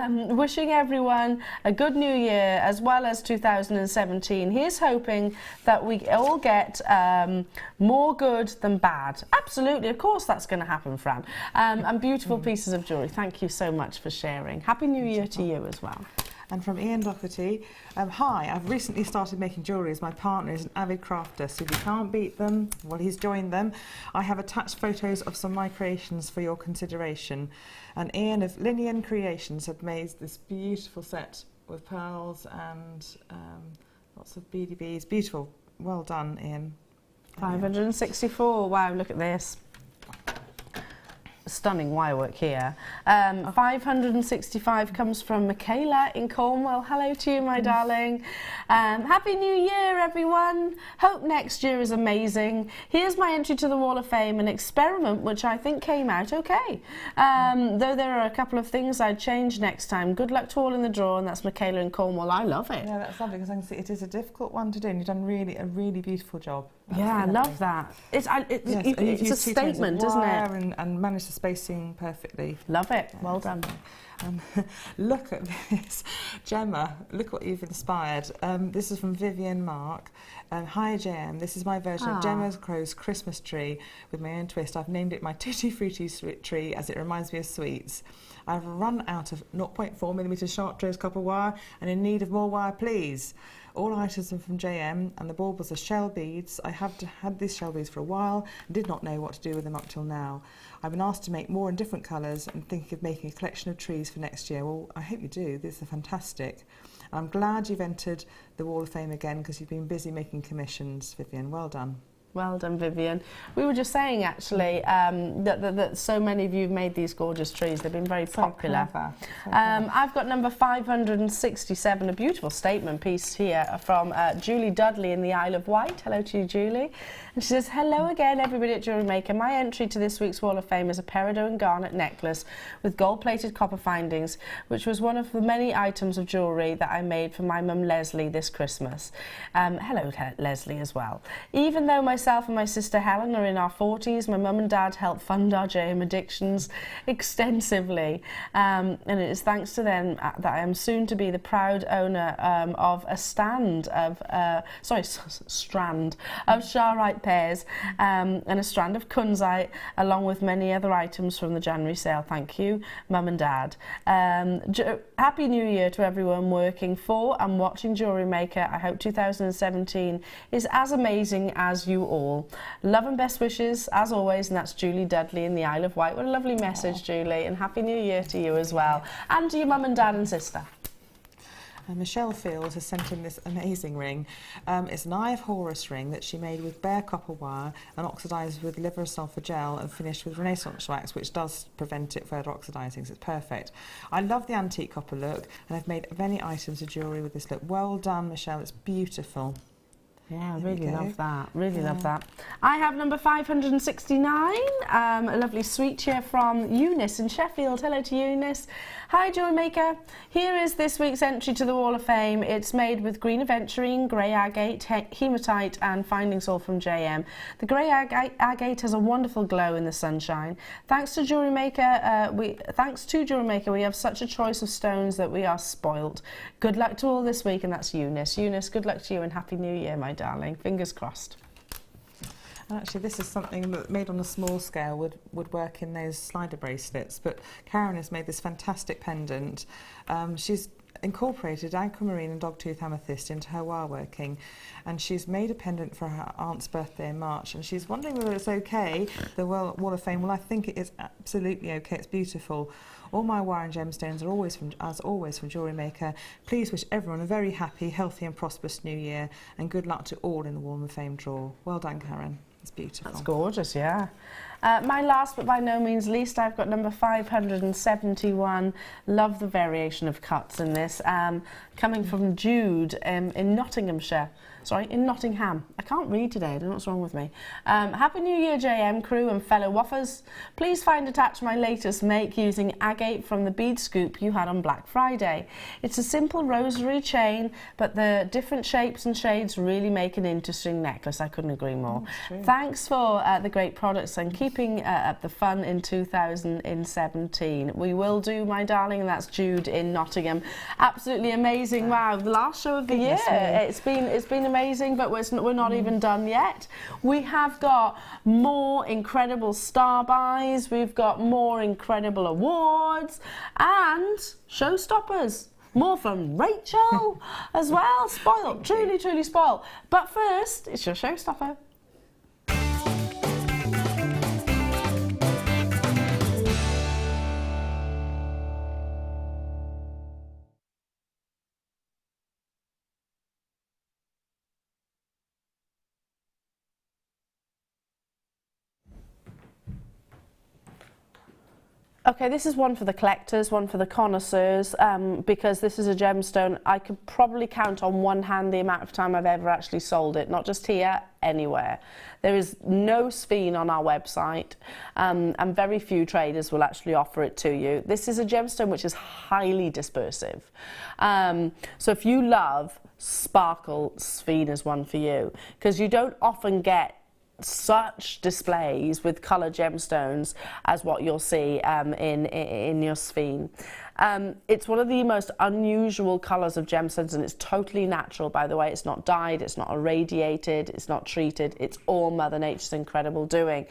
Wishing everyone a good new year as well as 2017. Here's hoping that we all get more good than bad. Absolutely, of course that's going to happen, Fran. And beautiful pieces of jewellery. Thank you so much for sharing. Happy New Year to you as well. And from Ian Doherty, hi, I've recently started making jewellery as my partner is an avid crafter, so if you can't beat them, well, he's joined them. I have attached photos of some of my creations for your consideration. And Ian of Linian Creations had made this beautiful set with pearls and lots of beady beads. Beautiful. Well done, Ian. 564. Wow, look at this. Stunning wirework here. 565 comes from Michaela in Cornwall. Hello to you, my darling. Happy New Year, everyone. Hope next year is amazing. Here's my entry to the Wall of Fame, an experiment which I think came out okay. Though there are a couple of things I'd change next time. Good luck to all in the draw, and that's Michaela in Cornwall. I love it. Yeah, that's lovely because I can see it is a difficult one to do, and you've done a really beautiful job. That's yeah, I love that. It's a statement, isn't it? And managed the spacing perfectly. Love it. Well done. Look at this. Gemma, look what you've inspired. This is from Vivian Mark. Hi JM, this is my version of Gemma Crow's Christmas tree with my own twist. I've named it my Tutti Frutti tree as it reminds me of sweets. I've run out of 0.4mm chartreuse copper wire and in need of more wire, please. All items are from JM and the baubles are shell beads. I have had these shell beads for a while and did not know what to do with them up till now. I've been asked to make more in different colours and thinking of making a collection of trees for next year. Well, I hope you do. These are fantastic. And I'm glad you've entered the Wall of Fame again because you've been busy making commissions, Vivian. Well done. Well done, Vivian. We were just saying, actually, that so many of you have made these gorgeous trees. They've been very popular. I've got number 567, a beautiful statement piece here from Julie Dudley in the Isle of Wight. Hello to you, Julie. And she says, hello again, everybody at Jewellery Maker. My entry to this week's Wall of Fame is a peridot and garnet necklace with gold-plated copper findings, which was one of the many items of jewellery that I made for my mum Leslie this Christmas. Hello, Leslie, as well. Even though myself and my sister Helen are in our 40s, my mum and dad help fund our JM addictions extensively. And it is thanks to them that I am soon to be the proud owner of a strand of Sharite pairs and a strand of kunzite, along with many other items from the January sale. Thank you, Mum and Dad. Happy New Year to everyone working for and watching Jewellery Maker. I hope 2017 is as amazing as you all. Love and best wishes, as always, and that's Julie Dudley in the Isle of Wight. What a lovely message, Julie, and Happy New Year to you as well, and to your mum and dad and sister. Michelle Field has sent in this amazing ring. It's an Eye of Horus ring that she made with bare copper wire and oxidised with liver sulphur gel and finished with Renaissance wax, which does prevent it further oxidising, so it's perfect. I love the antique copper look, and I've made many items of jewellery with this look. Well done, Michelle, it's beautiful. Yeah, I really love that. Really love that. I have number 569, a lovely sweet here from Eunice in Sheffield. Hello to Eunice. Hi, Jewellery Maker. Here is this week's entry to the Wall of Fame. It's made with green aventurine, grey agate, hematite and findings all from JM. The grey agate has a wonderful glow in the sunshine. Thanks to Jewellery Maker, we have such a choice of stones that we are spoilt. Good luck to all this week, and that's Eunice. Eunice, good luck to you and Happy New Year, my darling. Fingers crossed. And actually, this is something that made on a small scale would work in those slider bracelets, but Karen has made this fantastic pendant. She's incorporated aquamarine and dogtooth amethyst into her wire working, and she's made a pendant for her aunt's birthday in March, and she's wondering whether it's okay, the Wall of Fame. Well, I think it is absolutely okay. It's beautiful. All my wire and gemstones are always from Jewellery Maker. Please wish everyone a very happy, healthy and prosperous new year, and good luck to all in the Wall of Fame draw. Well done, Karen. It's beautiful. That's gorgeous, yeah. My last but by no means least, I've got number 571. Love the variation of cuts in this. Coming from Jude in Nottinghamshire. Sorry, in Nottingham. I can't read today, I don't know what's wrong with me. Happy New Year, JM crew and fellow woffers. Please find attached my latest make using agate from the bead scoop you had on Black Friday. It's a simple rosary chain, but the different shapes and shades really make an interesting necklace. I couldn't agree more. Thanks for the great products and keeping up the fun in 2017. We will do, my darling, and that's Jude in Nottingham. Absolutely amazing. Wow, the last show of the year. It's been amazing, but we're not even done yet. We have got more incredible star buys, we've got more incredible awards and showstoppers. More from Rachel as well. Spoiled, truly, truly spoiled. But first, it's your showstopper. Okay, this is one for the collectors, one for the connoisseurs, because this is a gemstone. I could probably count on one hand the amount of time I've ever actually sold it, not just here, anywhere. There is no Spen on our website, and very few traders will actually offer it to you. This is a gemstone which is highly dispersive. So if you love sparkle, Spen is one for you, because you don't often get such displays with colour gemstones as what you'll see in your Spen. It's one of the most unusual colours of gemstones, and it's totally natural, by the way. It's not dyed, it's not irradiated, it's not treated. It's all Mother Nature's incredible doing.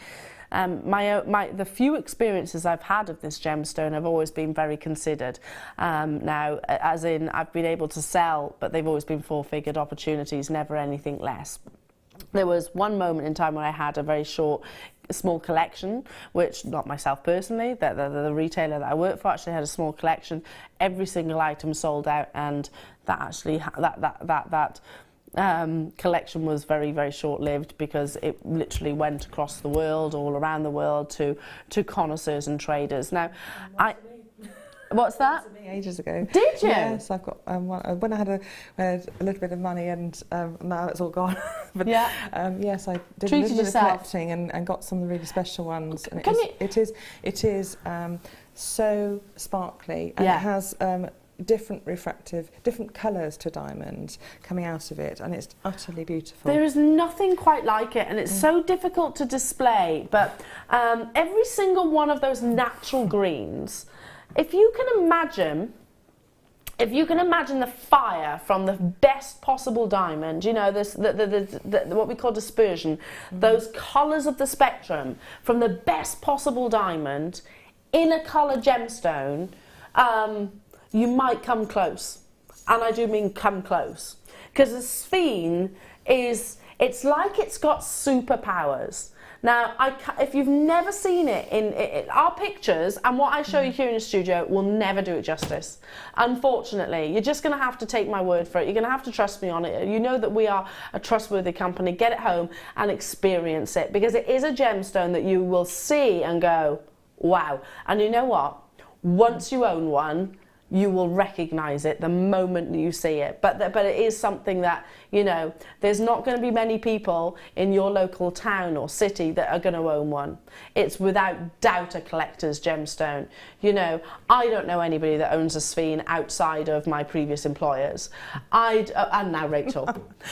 The few experiences I've had of this gemstone have always been very considered. Now, as in, I've been able to sell, but they've always been four-figured opportunities, never anything less. There was one moment in time when I had a very small collection, which, not myself personally, the retailer that I work for actually had a small collection. Every single item sold out, and that actually that collection was very, very short-lived, because it literally went across the world, all around the world, to connoisseurs and traders. Now, what's that? Ages ago. Did you? Yes, I've got when I had a little bit of money, and now it's all gone. But yeah. Yes, I did Treated a little bit yourself. of collecting and got some of the really special ones. And it is so sparkly, and it has different colours to diamond coming out of it, and it's utterly beautiful. There is nothing quite like it, and it's so difficult to display, but every single one of those natural greens, if you can imagine the fire from the best possible diamond, you know, what we call dispersion, those colours of the spectrum from the best possible diamond in a colour gemstone, you might come close. And I do mean come close. Because the Spen it's like it's got superpowers. Now, if you've never seen it in our pictures, and what I show you here in the studio will never do it justice. Unfortunately, you're just going to have to take my word for it. You're going to have to trust me on it. You know that we are a trustworthy company. Get it home and experience it, because it is a gemstone that you will see and go, wow. And you know what? Once you own one, you will recognise it the moment that you see it. But it is something that, you know, there's not going to be many people in your local town or city that are going to own one. It's without doubt a collector's gemstone. You know, I don't know anybody that owns a Spen outside of my previous employers. And now Rachel.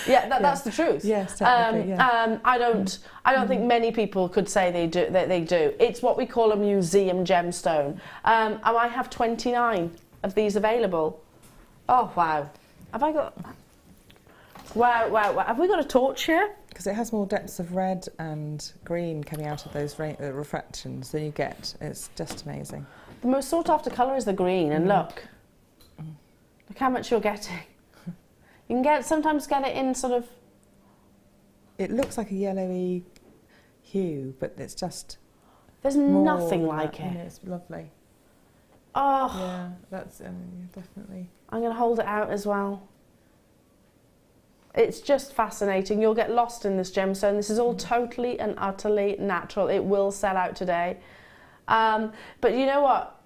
Yeah, that's the truth. Yes, technically, yeah. I don't think many people could say they do. It's what we call a museum gemstone. And I have 29 of these available. Oh wow! Have I got? Wow! Have we got a torch here? Because it has more depths of red and green coming out of those refractions than you get. It's just amazing. The most sought after colour is the green, and look Look how much you're getting. You can sometimes get it in sort of... It looks like a yellowy hue, but it's just... There's nothing like it. It's lovely. Oh. Yeah, that's definitely... I'm going to hold it out as well. It's just fascinating. You'll get lost in this gemstone. This is all totally and utterly natural. It will sell out today. But you know what?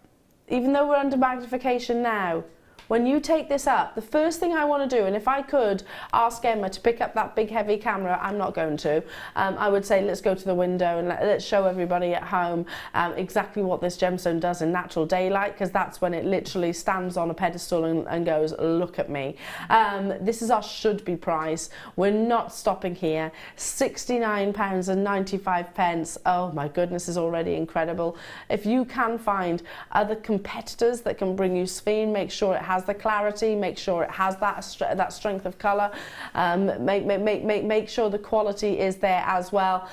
Even though we're under magnification now, when you take this up, the first thing I want to do, and if I could ask Emma to pick up that big heavy camera, I'm not going to, I would say let's go to the window and let's show everybody at home exactly what this gemstone does in natural daylight, because that's when it literally stands on a pedestal and goes, look at me. This is our should be price. We're not stopping here. £69.95. Oh my goodness, is already incredible. If you can find other competitors that can bring you Spen, make sure it has the clarity, make sure it has that strength of colour, make sure the quality is there as well.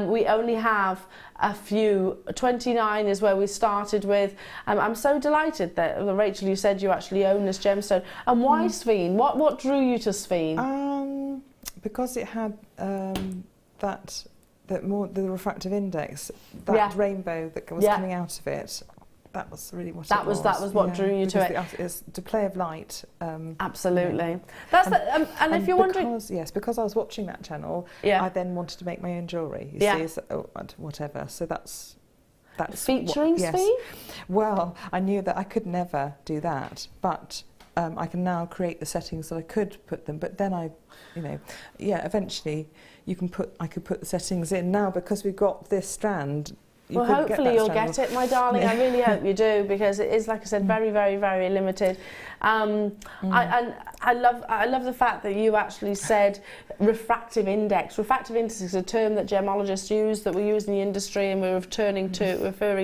We only have a few. 29 is where we started with. I'm so delighted that, Rachel, you said you actually own this gemstone. And why Spen? What drew you to Spen? Because it had the refractive index, that rainbow that was coming out of it. That was really what it was. That was what drew you to it. It's the play of light. Absolutely. That's and if you're wondering... Because I was watching that channel, I then wanted to make my own jewellery. You see, whatever. So that's featuring Spen? Well, I knew that I could never do that, but I can now create the settings that I could put them. But then eventually I could put the settings in now because we've got this strand. Well, hopefully you'll get it, my darling. I really hope you do, because it is, like I said, very, very, very limited. I love the fact that you actually said refractive index. Refractive index is a term that gemologists use, that we use in the industry, and we're referring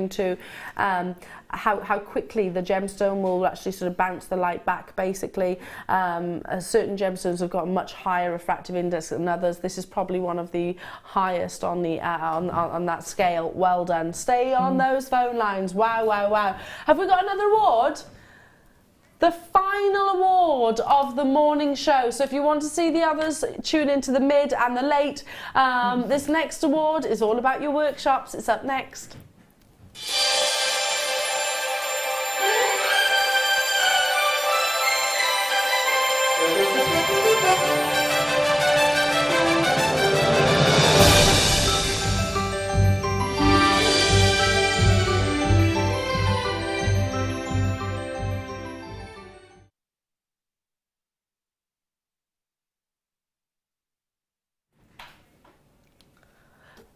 to how quickly the gemstone will actually sort of bounce the light back, basically. Certain gemstones have got a much higher refractive index than others. This is probably one of the highest on the on that scale. Well done. Stay on those phone lines. Wow, wow, wow. Have we got another award? The final award of the morning show. So if you want to see the others, tune into the mid and the late. This next award is all about your workshops. It's up next.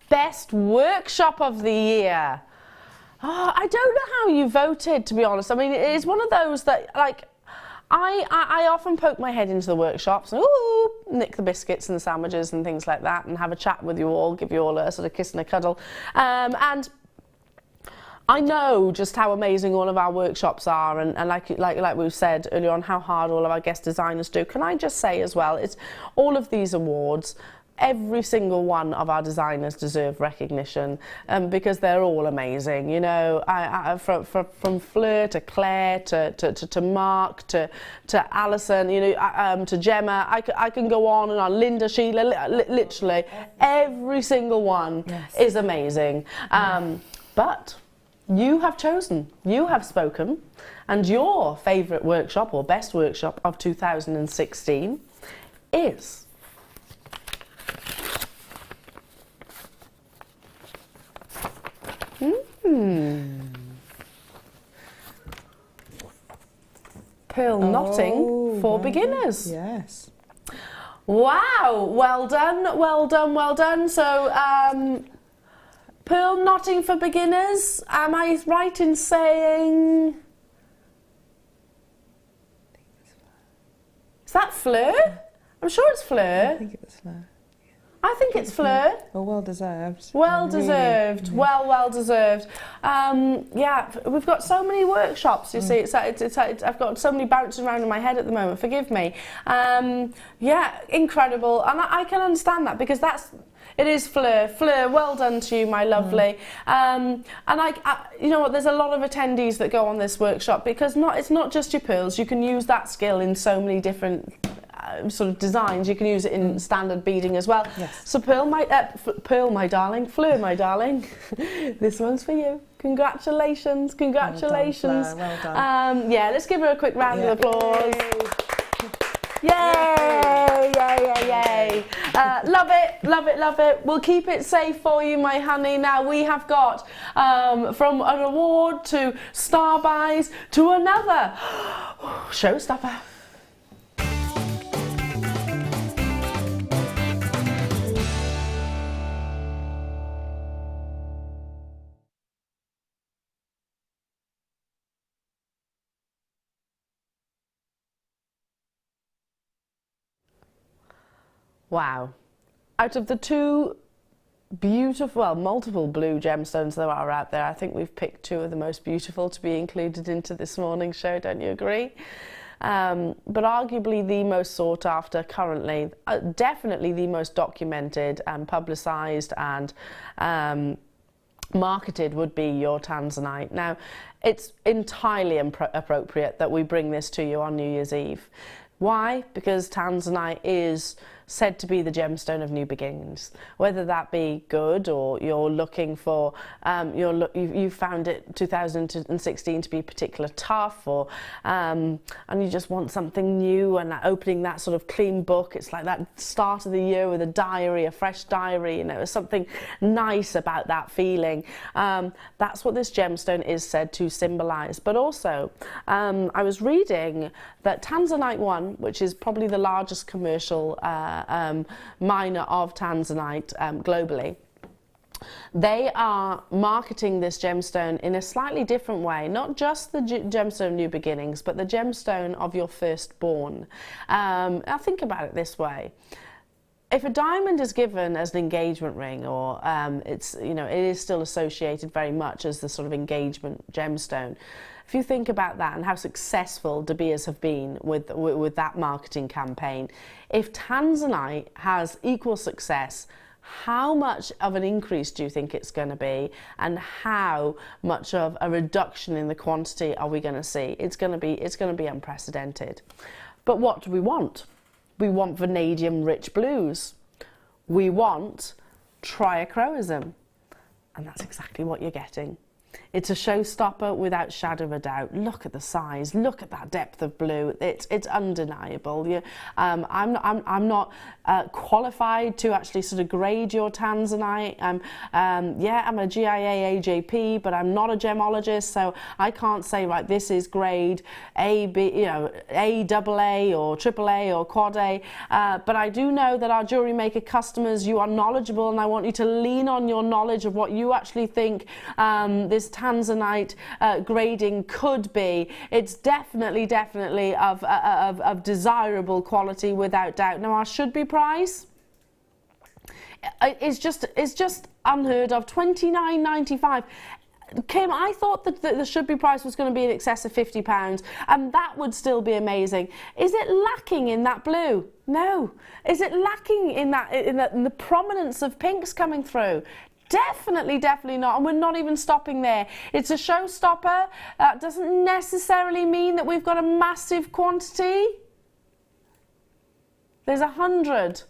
Best workshop of the year. Oh, I don't know how you voted, to be honest. I mean, it is one of those that, like, I often poke my head into the workshops and nick the biscuits and the sandwiches and things like that, and have a chat with you all, give you all a sort of kiss and a cuddle. And I know just how amazing all of our workshops are, and like we've said earlier on, how hard all of our guest designers do. Can I just say as well, it's all of these awards, every single one of our designers deserve recognition, because they're all amazing. You know, from Fleur to Claire to Mark to Alison, you know, to Gemma. I can go on and on. Linda, Sheila, literally every single one is amazing. But you have chosen, you have spoken, and your favourite workshop or best workshop of 2016 is pearl knotting for beginners. Yes. Wow, well done, well done, well done. So, pearl knotting for beginners, am I right in saying... Is that Fleur? I'm sure it's Fleur. I think it was Fleur. I think it's Fleur. Well, well deserved. Well deserved. Really, well deserved. Yeah, we've got so many workshops. You see, I've got so many bouncing around in my head at the moment. Forgive me. Yeah, incredible, and I can understand that, because It is Fleur. Fleur, well done to you, my lovely. And you know what, there's a lot of attendees that go on this workshop because it's not just your pearls. You can use that skill in so many different sort of designs. You can use it in standard beading as well. Yes. So Pearl, my darling, Fleur, my darling, this one's for you. Congratulations, congratulations. Well done. Yeah, let's give her a quick round of applause. Yay! Yay, yay, yay. Love it, love it, love it. We'll keep it safe for you, my honey. Now, we have got from an award to star buys to another showstopper. Wow. Out of the two beautiful, well, multiple blue gemstones there are out there, I think we've picked two of the most beautiful to be included into this morning's show, don't you agree? But arguably the most sought after currently, definitely the most documented and publicised and marketed would be your Tanzanite. Now, it's entirely appropriate that we bring this to you on New Year's Eve. Why? Because Tanzanite is said to be the gemstone of new beginnings. Whether that be good or you're looking for, you found it 2016 to be particularly tough, or and you just want something new, and opening that sort of clean book, it's like that start of the year with a diary, a fresh diary, you know, something nice about that feeling. That's what this gemstone is said to symbolise. But also, I was reading that Tanzanite 1, which is probably the largest commercial miner of Tanzanite globally, they are marketing this gemstone in a slightly different way, not just the gemstone of new beginnings, but the gemstone of your firstborn. Now think about it this way. If a diamond is given as an engagement ring, or it's, you know, it is still associated very much as the sort of engagement gemstone. If you think about that and how successful De Beers have been with that marketing campaign, if Tanzanite has equal success, how much of an increase do you think it's going to be, and how much of a reduction in the quantity are we going to see? It's going to be unprecedented. But what do we want? We want vanadium rich blues. We want triachroism, and that's exactly what you're getting. It's a showstopper without shadow of a doubt. Look at the size. Look at that depth of blue. It's undeniable. I'm not qualified to actually sort of grade your Tanzanite. Yeah, I'm a GIA AJP, but I'm not a gemologist, so I can't say, right, this is grade A, B, you know, A, AA or AAA or quad A. But I do know that our jewellery maker customers, you are knowledgeable, and I want you to lean on your knowledge of what you actually think this Tanzanite grading could be. It's definitely of desirable quality without doubt. Now, our should be price is just unheard of. $29.95. Kim, I thought that the should be price was going to be in excess of £50, and that would still be amazing. Is it lacking in that blue? No. Is it lacking in the prominence of pinks coming through? Definitely not, and we're not even stopping there. It's a showstopper. That doesn't necessarily mean that we've got a massive quantity. There's 100.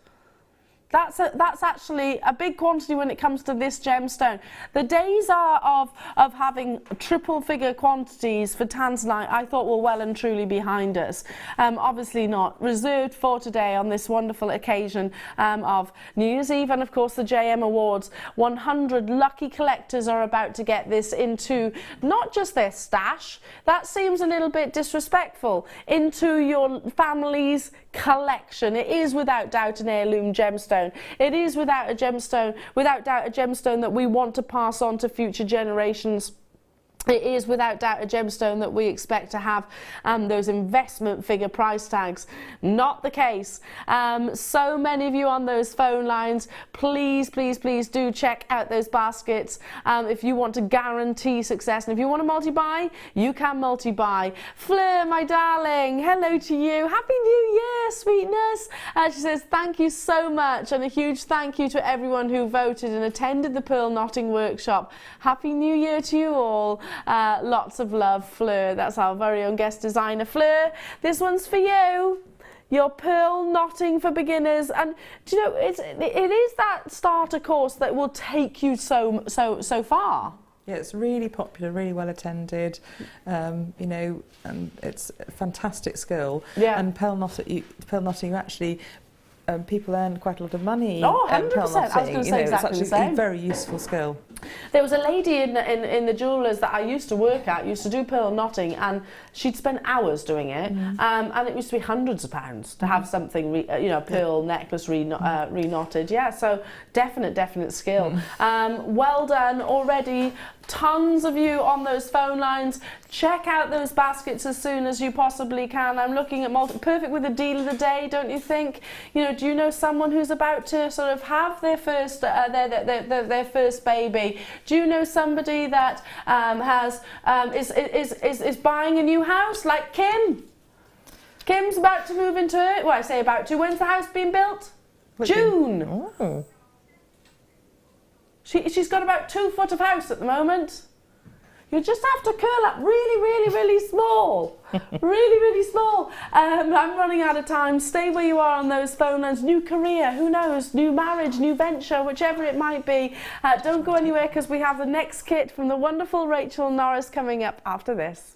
That's actually a big quantity when it comes to this gemstone. The days are of having triple figure quantities for Tanzanite, I thought, were well and truly behind us. Obviously not. Reserved for today on this wonderful occasion of New Year's Eve, and of course the JM Awards. 100 lucky collectors are about to get this into not just their stash, that seems a little bit disrespectful, into your family's collection. It is without doubt an heirloom gemstone. It is without doubt a gemstone that we want to pass on to future generations. It is without doubt a gemstone that we expect to have those investment figure price tags. Not the case. So many of you on those phone lines, please, please, please do check out those baskets if you want to guarantee success. And if you want to multi-buy, you can multi-buy. Fleur, my darling, hello to you. Happy New Year, sweetness. She says, thank you so much. And a huge thank you to everyone who voted and attended the pearl knotting workshop. Happy New Year to you all. Lots of love, Fleur. That's our very own guest designer. Fleur, this one's for you. Your pearl knotting for beginners. And do you know, it is that starter course that will take you so far. Yeah, it's really popular, really well attended, you know, and it's a fantastic skill. Yeah. And pearl knotting, you actually, people earn quite a lot of money. Oh, 100%. I was going to say exactly the same. It's a very useful skill. There was a lady in the jewellers that I used to work at, used to do pearl knotting, and she'd spend hours doing it, and it used to be hundreds of pounds to have something, you know, pearl necklace re-knotted. Yeah, so definite skill. Well done already. Tons of you on those phone lines. Check out those baskets as soon as you possibly can. I'm looking at perfect with the deal of the day, don't you think? You know, do you know someone who's about to sort of have their first their first baby? Do you know somebody that is buying a new house, like Kim? Kim's about to move into it. Well, I say about to. When's the house being built? June. Oh. She's got about 2 foot of house at the moment. You just have to curl up really small. really small. I'm running out of time. Stay where you are on those phone lines. New career, who knows? New marriage, new venture, whichever it might be. Don't go anywhere, because we have the next kit from the wonderful Rachel Norris coming up after this.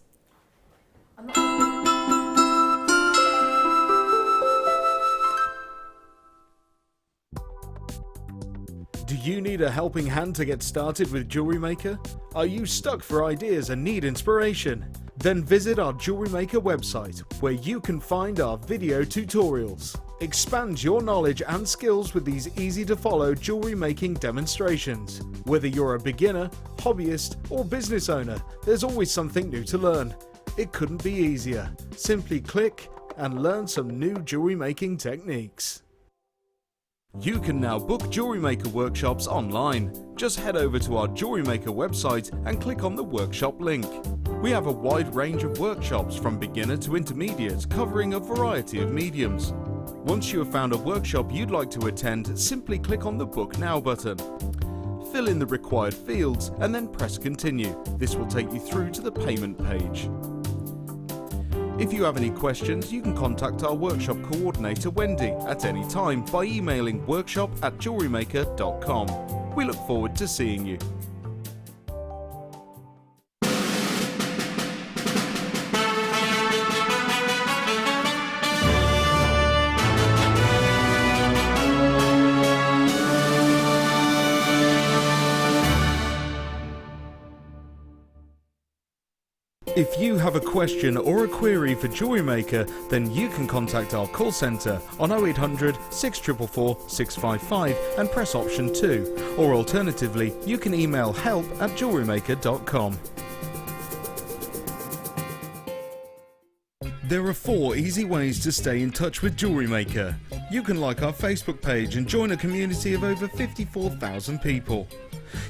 Do you need a helping hand to get started with Jewellery Maker? Are you stuck for ideas and need inspiration? Then visit our Jewellery Maker website, where you can find our video tutorials. Expand your knowledge and skills with these easy to follow jewellery making demonstrations. Whether you're a beginner, hobbyist or business owner, there's always something new to learn. It couldn't be easier. Simply click and learn some new jewellery making techniques. You can now book Jewellery Maker workshops online. Just head over to our Jewellery Maker website and click on the workshop link. We have a wide range of workshops from beginner to intermediate, covering a variety of mediums. Once you have found a workshop you'd like to attend, simply click on the Book Now button. Fill in the required fields and then press Continue. This will take you through to the payment page. If you have any questions, you can contact our workshop coordinator Wendy at any time by emailing workshop@jewellerymaker.com. We look forward to seeing you. If you have a question or a query for Jewellery Maker, then you can contact our call centre on 0800 644 655 and press option 2, or alternatively you can email help@jewellerymaker.com. There are 4 easy ways to stay in touch with Jewellery Maker. You can like our Facebook page and join a community of over 54,000 people.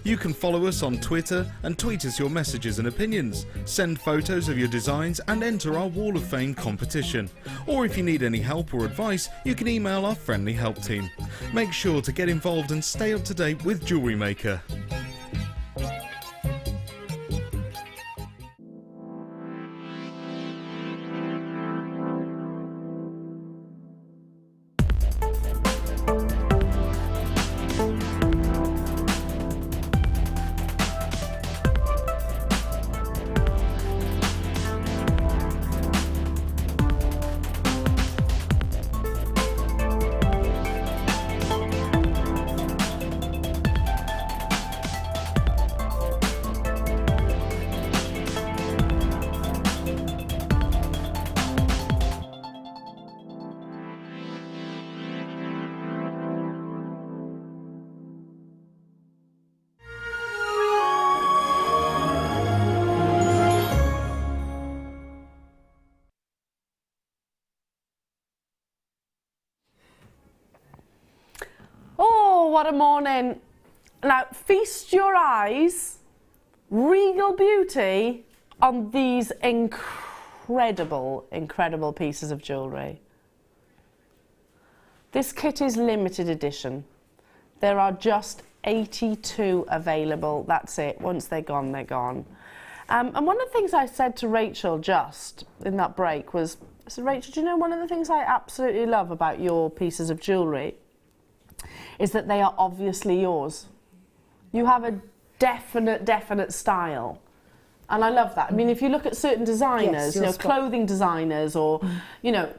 You can follow us on Twitter and tweet us your messages and opinions, send photos of your designs and enter our Wall of Fame competition. Or if you need any help or advice, you can email our friendly help team. Make sure to get involved and stay up to date with Jewellery Maker. what a morning. Now, feast your eyes, Regal beauty, on these incredible, incredible pieces of jewellery. This kit is limited edition. There are just 82 available. That's it. Once they're gone, they're gone. And one of the things I said to Rachel just in that break was, I said, Rachel, do you know one of the things I absolutely love about your pieces of jewellery is that they are obviously yours. You have a definite style. And I love that. I mean, if you look at certain designers, yes, clothing designers or,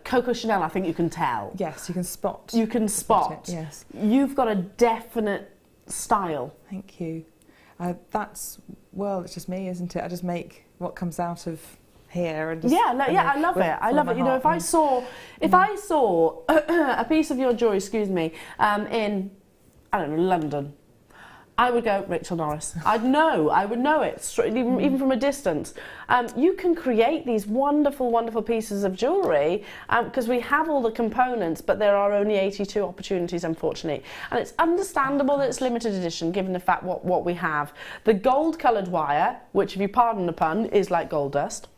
Coco Chanel, I think you can tell. Yes, you can spot. You can spot. Yes. You've got a definite style. Thank you. It's just me, isn't it? I just make what comes out of here. And just, I love it. I love it. If I saw a piece of your jewellery, in, I don't know, London, I would go, Rachel Norris. I would know it, even from a distance. You can create these wonderful, wonderful pieces of jewellery because we have all the components, but there are only 82 opportunities, unfortunately. And it's understandable that it's limited edition, given the fact what we have. The gold-coloured wire, which, if you pardon the pun, is like gold dust.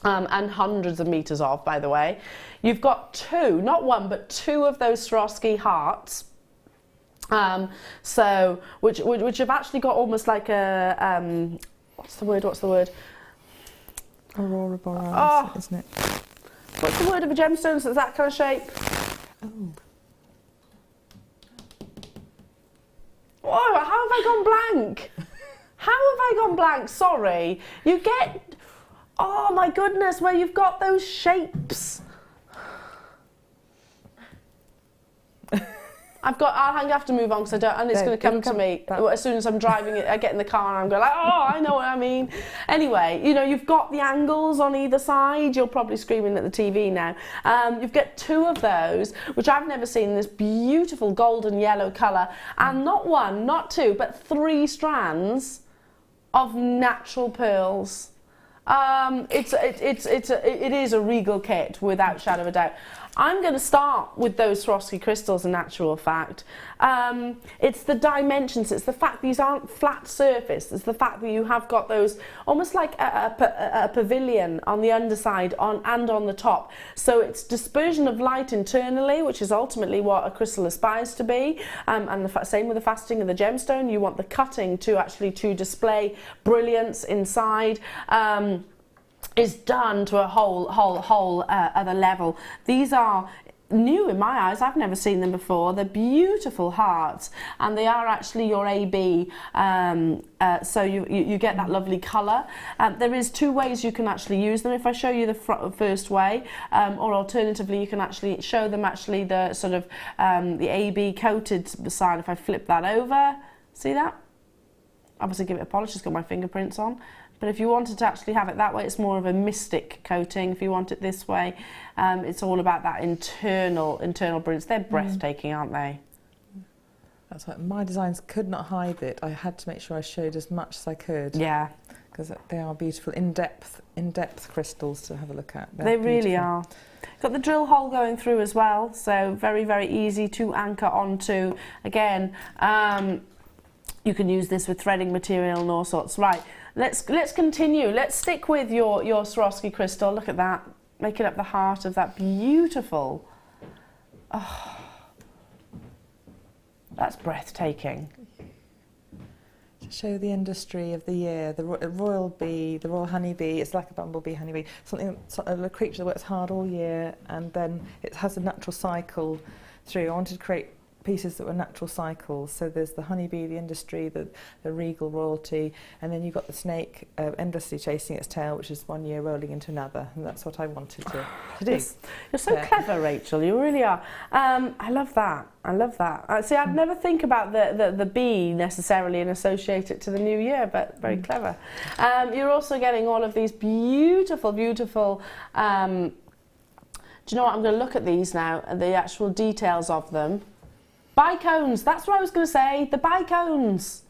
And hundreds of metres of, by the way. You've got two, not one, but two of those Swarovski hearts. Which have actually got almost like a what's the word? Aurora borealis, isn't it? What's the word of a gemstone that's that kind of shape? Oh, how have I gone blank? Sorry. You get, oh my goodness, where you've got those shapes. I'll have to move on because and it's going to come to me as soon as I'm driving it. I get in the car and I'm going like, oh, I know what I mean. Anyway, you've got the angles on either side. You're probably screaming at the TV now. You've got two of those, which I've never seen, this beautiful golden yellow colour, and not one, not two, but 3 strands of natural pearls. It is a Regal kit without shadow of a doubt. I'm going to start with those Swarovski crystals, in actual fact. It's the dimensions, it's the fact these aren't flat surface, it's the fact that you have got those almost like a pavilion on the underside and on the top. So it's dispersion of light internally, which is ultimately what a crystal aspires to be. And the same with the faceting of the gemstone. You want the cutting to display brilliance inside. Is done to a whole other level. These are new in my eyes. I've never seen them before. They're beautiful hearts, and they are actually your AB. So you get that lovely colour. There is 2 ways you can actually use them. If I show you the first way, or alternatively, you can actually show them the sort of the AB coated side. If I flip that over, see that? Obviously, give it a polish. It's got my fingerprints on. But if you wanted to actually have it that way, it's more of a mystic coating. If you want it this way, it's all about that internal brilliance. They're breathtaking, aren't they? That's right. My designs could not hide it. I had to make sure I showed as much as I could. Yeah. Because they are beautiful, in-depth crystals to have a look at. They really are. Got the drill hole going through as well, so very, very easy to anchor onto. Again, you can use this with threading material and all sorts. Right. Let's continue. Let's stick with your Swarovski crystal. Look at that, making up the heart of that beautiful. Oh, that's breathtaking. To show the industry of the year, the royal bee, the royal honeybee. It's like a bumblebee honeybee. A creature that works hard all year, and then it has a natural cycle through. I wanted to create pieces that were natural cycles. So there's the honeybee, the industry, the regal royalty, and then you've got the snake endlessly chasing its tail, which is 1 year rolling into another, and that's what I wanted to do. You're so clever, Rachel, you really are. I love that. See, I'd never think about the bee necessarily and associate it to the new year, but very clever. You're also getting all of these beautiful, beautiful do you know what, I'm going to look at these now, and the actual details of them. Bicones, that's what I was going to say, the bicones.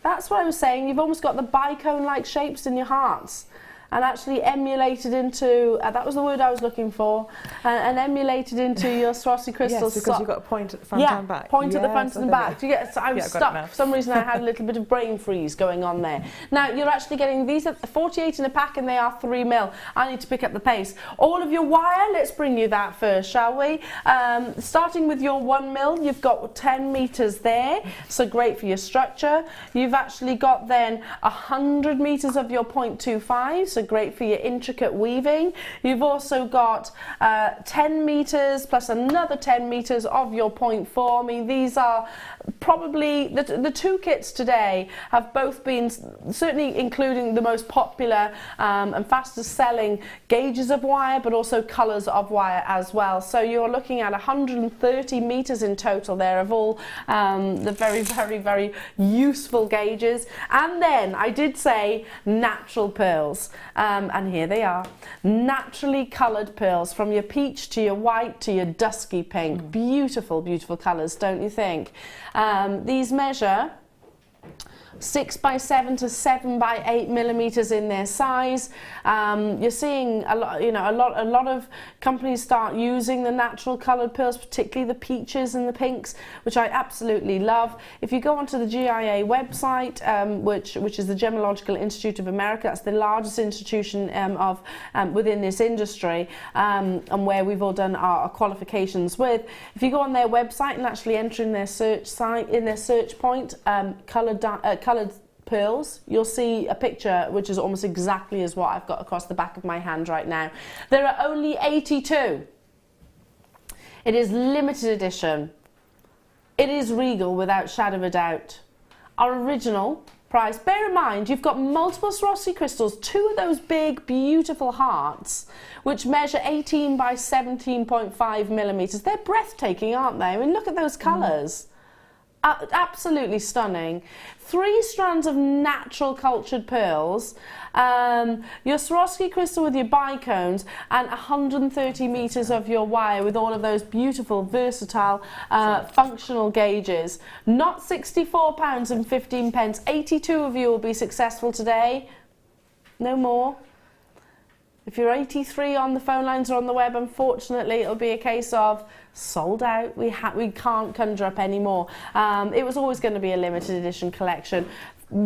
That's what I was saying, you've almost got the bicone-like shapes in your hearts. and actually emulated into, that was the word I was looking for, and emulated into your Swarovski crystals. Yes, because you've got a point at the front and back. Point at the front and back. Do you get, so I was stuck. For some reason I had a little bit of brain freeze going on there. Now, you're actually getting these at 48 in a pack, and they are 3 mil. I need to pick up the pace. All of your wire, let's bring you that first, shall we? Starting with your 1 mil, you've got 10 meters there, so great for your structure. You've actually got then 100 meters of your 0.25, so great for your intricate weaving. You've also got 10 meters plus another 10 meters of your 0.4. I mean, these are probably the 2 kits today have both been, certainly including the most popular and fastest selling gauges of wire, but also colors of wire as well. So you're looking at 130 meters in total there of all the very, very, very useful gauges. And then I did say natural pearls, and here they are, naturally colored pearls, from your peach to your white to your dusky pink. Beautiful, beautiful colors, don't you think? These measure 6 by 7 to 7 by 8 millimeters in their size. You're seeing a lot, a lot of companies start using the natural colored pearls, particularly the peaches and the pinks, which I absolutely love. If you go onto the GIA website, which is the Gemological Institute of America, that's the largest institution within this industry, and where we've all done our qualifications with. If you go on their website and actually enter in their search point, coloured pearls, you'll see a picture which is almost exactly as what I've got across the back of my hand right now. There are only 82. It is limited edition. It is Regal without shadow of a doubt. Our original price, bear in mind you've got multiple Swarovski crystals, 2 of those big beautiful hearts which measure 18 by 17.5 millimeters. They're breathtaking, aren't they? I mean, look at those colours. Absolutely stunning. 3 strands of natural cultured pearls, your Swarovski crystal with your bicones, and 130 meters of your wire with all of those beautiful, versatile, functional gauges. Not £64 and 15 pence. 82 of you will be successful today. No more. If you're 83 on the phone lines or on the web, unfortunately, it'll be a case of sold out. We can't conjure up any more. It was always going to be a limited edition collection.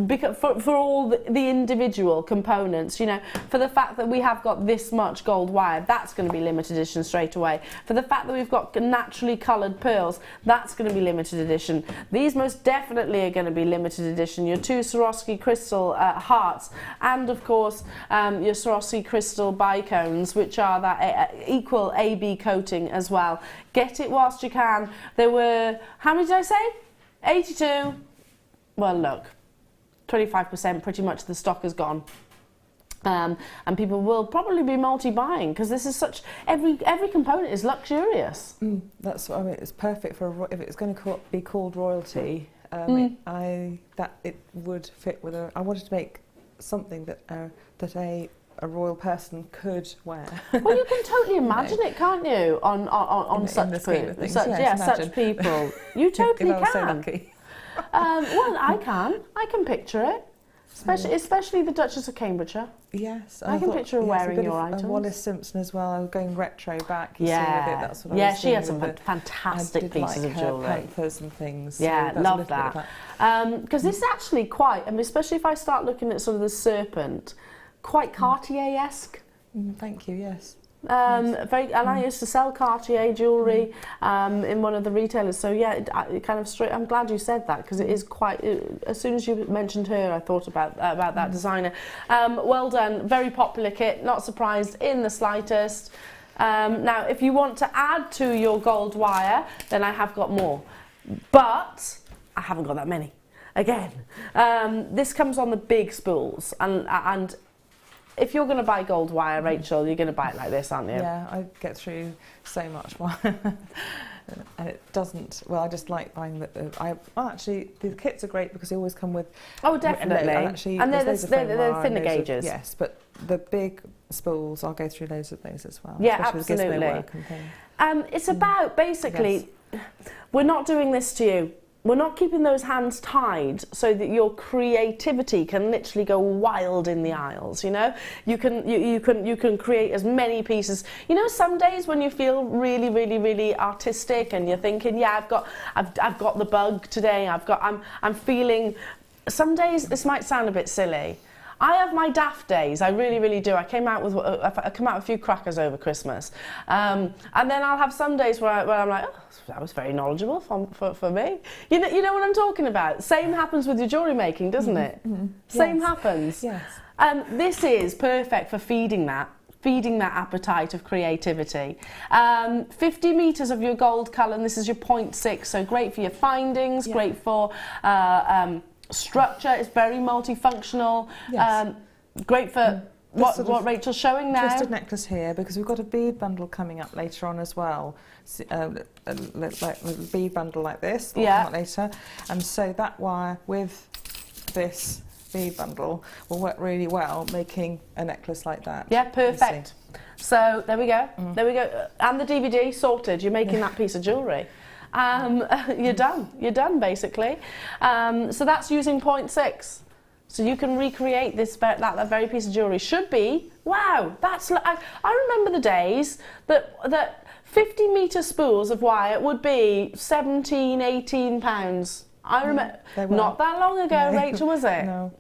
Because for all the individual components, for the fact that we have got this much gold wire, that's going to be limited edition straight away. For the fact that we've got naturally coloured pearls, that's going to be limited edition. These most definitely are going to be limited edition. Your 2 Swarovski crystal hearts, and of course your Swarovski crystal bicones, which are that equal AB coating as well. Get it whilst you can. There were, how many did I say? 82. Well, look. 25% pretty much the stock is gone, and people will probably be multi-buying because this is such, every component is luxurious. That's what I mean. It's perfect for if it's going to be called royalty. It would fit with a. I wanted to make something that a royal person could wear. Well, you can totally imagine it, can't you? On such people, such people, you totally if I was so lucky. Well, I can picture it, especially the Duchess of Cambridgeshire. Yes, I can picture her wearing your items. Wallace Simpson as well. I was going retro back. That's what I was she had some fantastic pieces of jewellery. Panthers and things. Yeah, so love that. Because this is actually quite, especially if I start looking at sort of the serpent, quite Cartier-esque. Thank you. Yes. And I used to sell Cartier jewellery in one of the retailers, so yeah, it kind of straight. I'm glad you said that because it is quite. As soon as you mentioned her, I thought about that designer. Well done, very popular kit. Not surprised in the slightest. Now, if you want to add to your gold wire, then I have got more, but I haven't got that many. Again, this comes on the big spools and. If you're going to buy gold wire, Rachel, you're going to buy it like this, aren't you? Yeah, I get through so much wire. And it doesn't, well, I just like buying actually, the kits are great because they always come with... Oh, definitely. And they're thinner gauges. Yes, but the big spools, I'll go through loads of those as well. Yeah, absolutely. It's about, basically, we're not doing this to you. we're not keeping those hands tied so that your creativity can literally go wild in the aisles. You know, you can create as many pieces. You know, some days when you feel really, really, really artistic and you're thinking, yeah, I've got the bug today. I'm feeling. Some days this might sound a bit silly. I have my daft days, I really, really do. I come out with a few crackers over Christmas. And then I'll have some days where I'm like, oh, that was very knowledgeable for me. You know what I'm talking about? Same happens with your jewellery making, doesn't it? Same happens. Yes. This is perfect for feeding that appetite of creativity. 50 metres of your gold colour, and this is your 0.6, so great for your findings, great for structure. It's very multifunctional. Yes. Great for what Rachel's showing now. Twisted necklace here, because we've got a bead bundle coming up later on as well. Like a bead bundle like this will come up later, and so that wire with this bead bundle will work really well making a necklace like that. Yeah, perfect. So there we go. There we go. And the DVD sorted. You're making that piece of jewellery. You're done basically. So that's using 0.6. So you can recreate that very piece of jewellery. Should be, wow, I remember the days that 50 metre spools of wire would be £17, £18. I remember, not that long ago, Rachel, was it? No.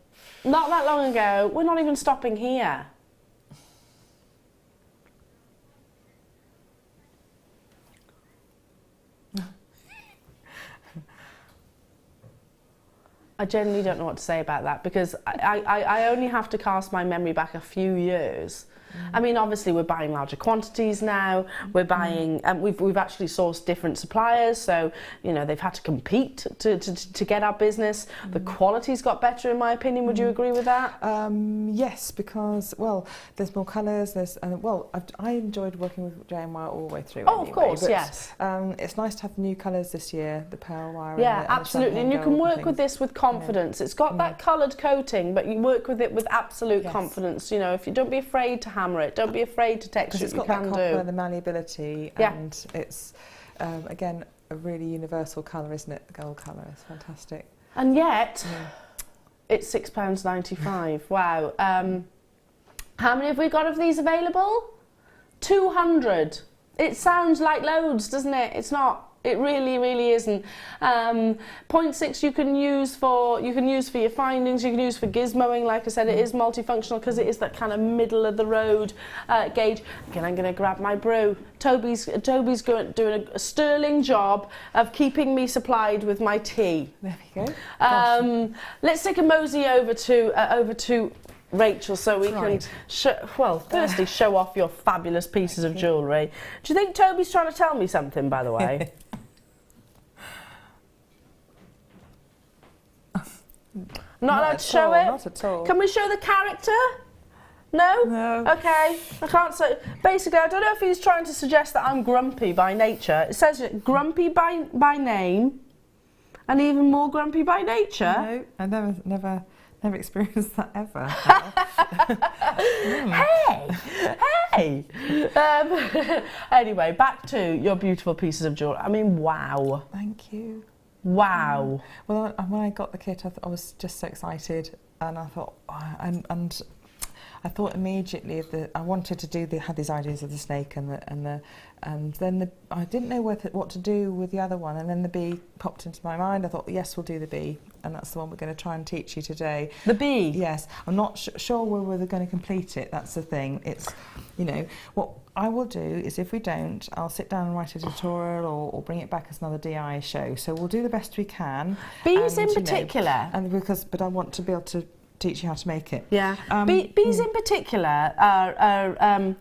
Not that long ago. We're not even stopping here. I genuinely don't know what to say about that, because I only have to cast my memory back a few years. I mean, obviously we're buying larger quantities now. We're buying, we've actually sourced different suppliers, so you know they've had to compete to get our business. The quality's got better, in my opinion. Would you agree with that? Yes, because there's more colours. I enjoyed working with JMY all the way through. Oh, anyway, of course, but, yes. It's nice to have new colours this year. The pearl wire. Yeah, and absolutely, and you can work with this with confidence. It's got that coloured coating, but you work with it with absolute confidence. You know, if you don't be afraid to hammer it, don't be afraid to texture it. It's got that copper, the malleability, and it's again a really universal colour, isn't it? The gold colour is fantastic. And yet, it's £6.95. Wow. How many have we got of these available? 200. It sounds like loads, doesn't it? It's not. It really, really isn't. 0.6 you can use for your findings. You can use for gizmoing. Like I said, it is multifunctional because it is that kind of middle of the road gauge. Again, I'm going to grab my brew. Toby's doing a sterling job of keeping me supplied with my tea. There we go. Let's take a mosey over to Rachel, so we can firstly show off your fabulous pieces of jewellery. Do you think Toby's trying to tell me something, by the way? Not allowed to show it? Not at all. Can we show the character? No? No. Okay. I can't say. Basically, I don't know if he's trying to suggest that I'm grumpy by nature. It says grumpy by name and even more grumpy by nature. No, I never experienced that ever. Hey! Anyway, back to your beautiful pieces of jewellery. I mean, wow. Thank you. Wow. Well, when I got the kit, I was just so excited, and I thought, and I thought immediately of I wanted to had these ideas of the snake and then I didn't know what to do with the other one, and then the bee popped into my mind. I thought, yes, we'll do the bee, and that's the one we're going to try and teach you today. The bee? Yes. I'm not sure where we're going to complete it. That's the thing. It's, you know, what I will do is, if we don't, I'll sit down and write a tutorial or bring it back as another DI show. So we'll do the best we can. Bees in particular? But I want to be able to teach you how to make it. Yeah. Bees in particular are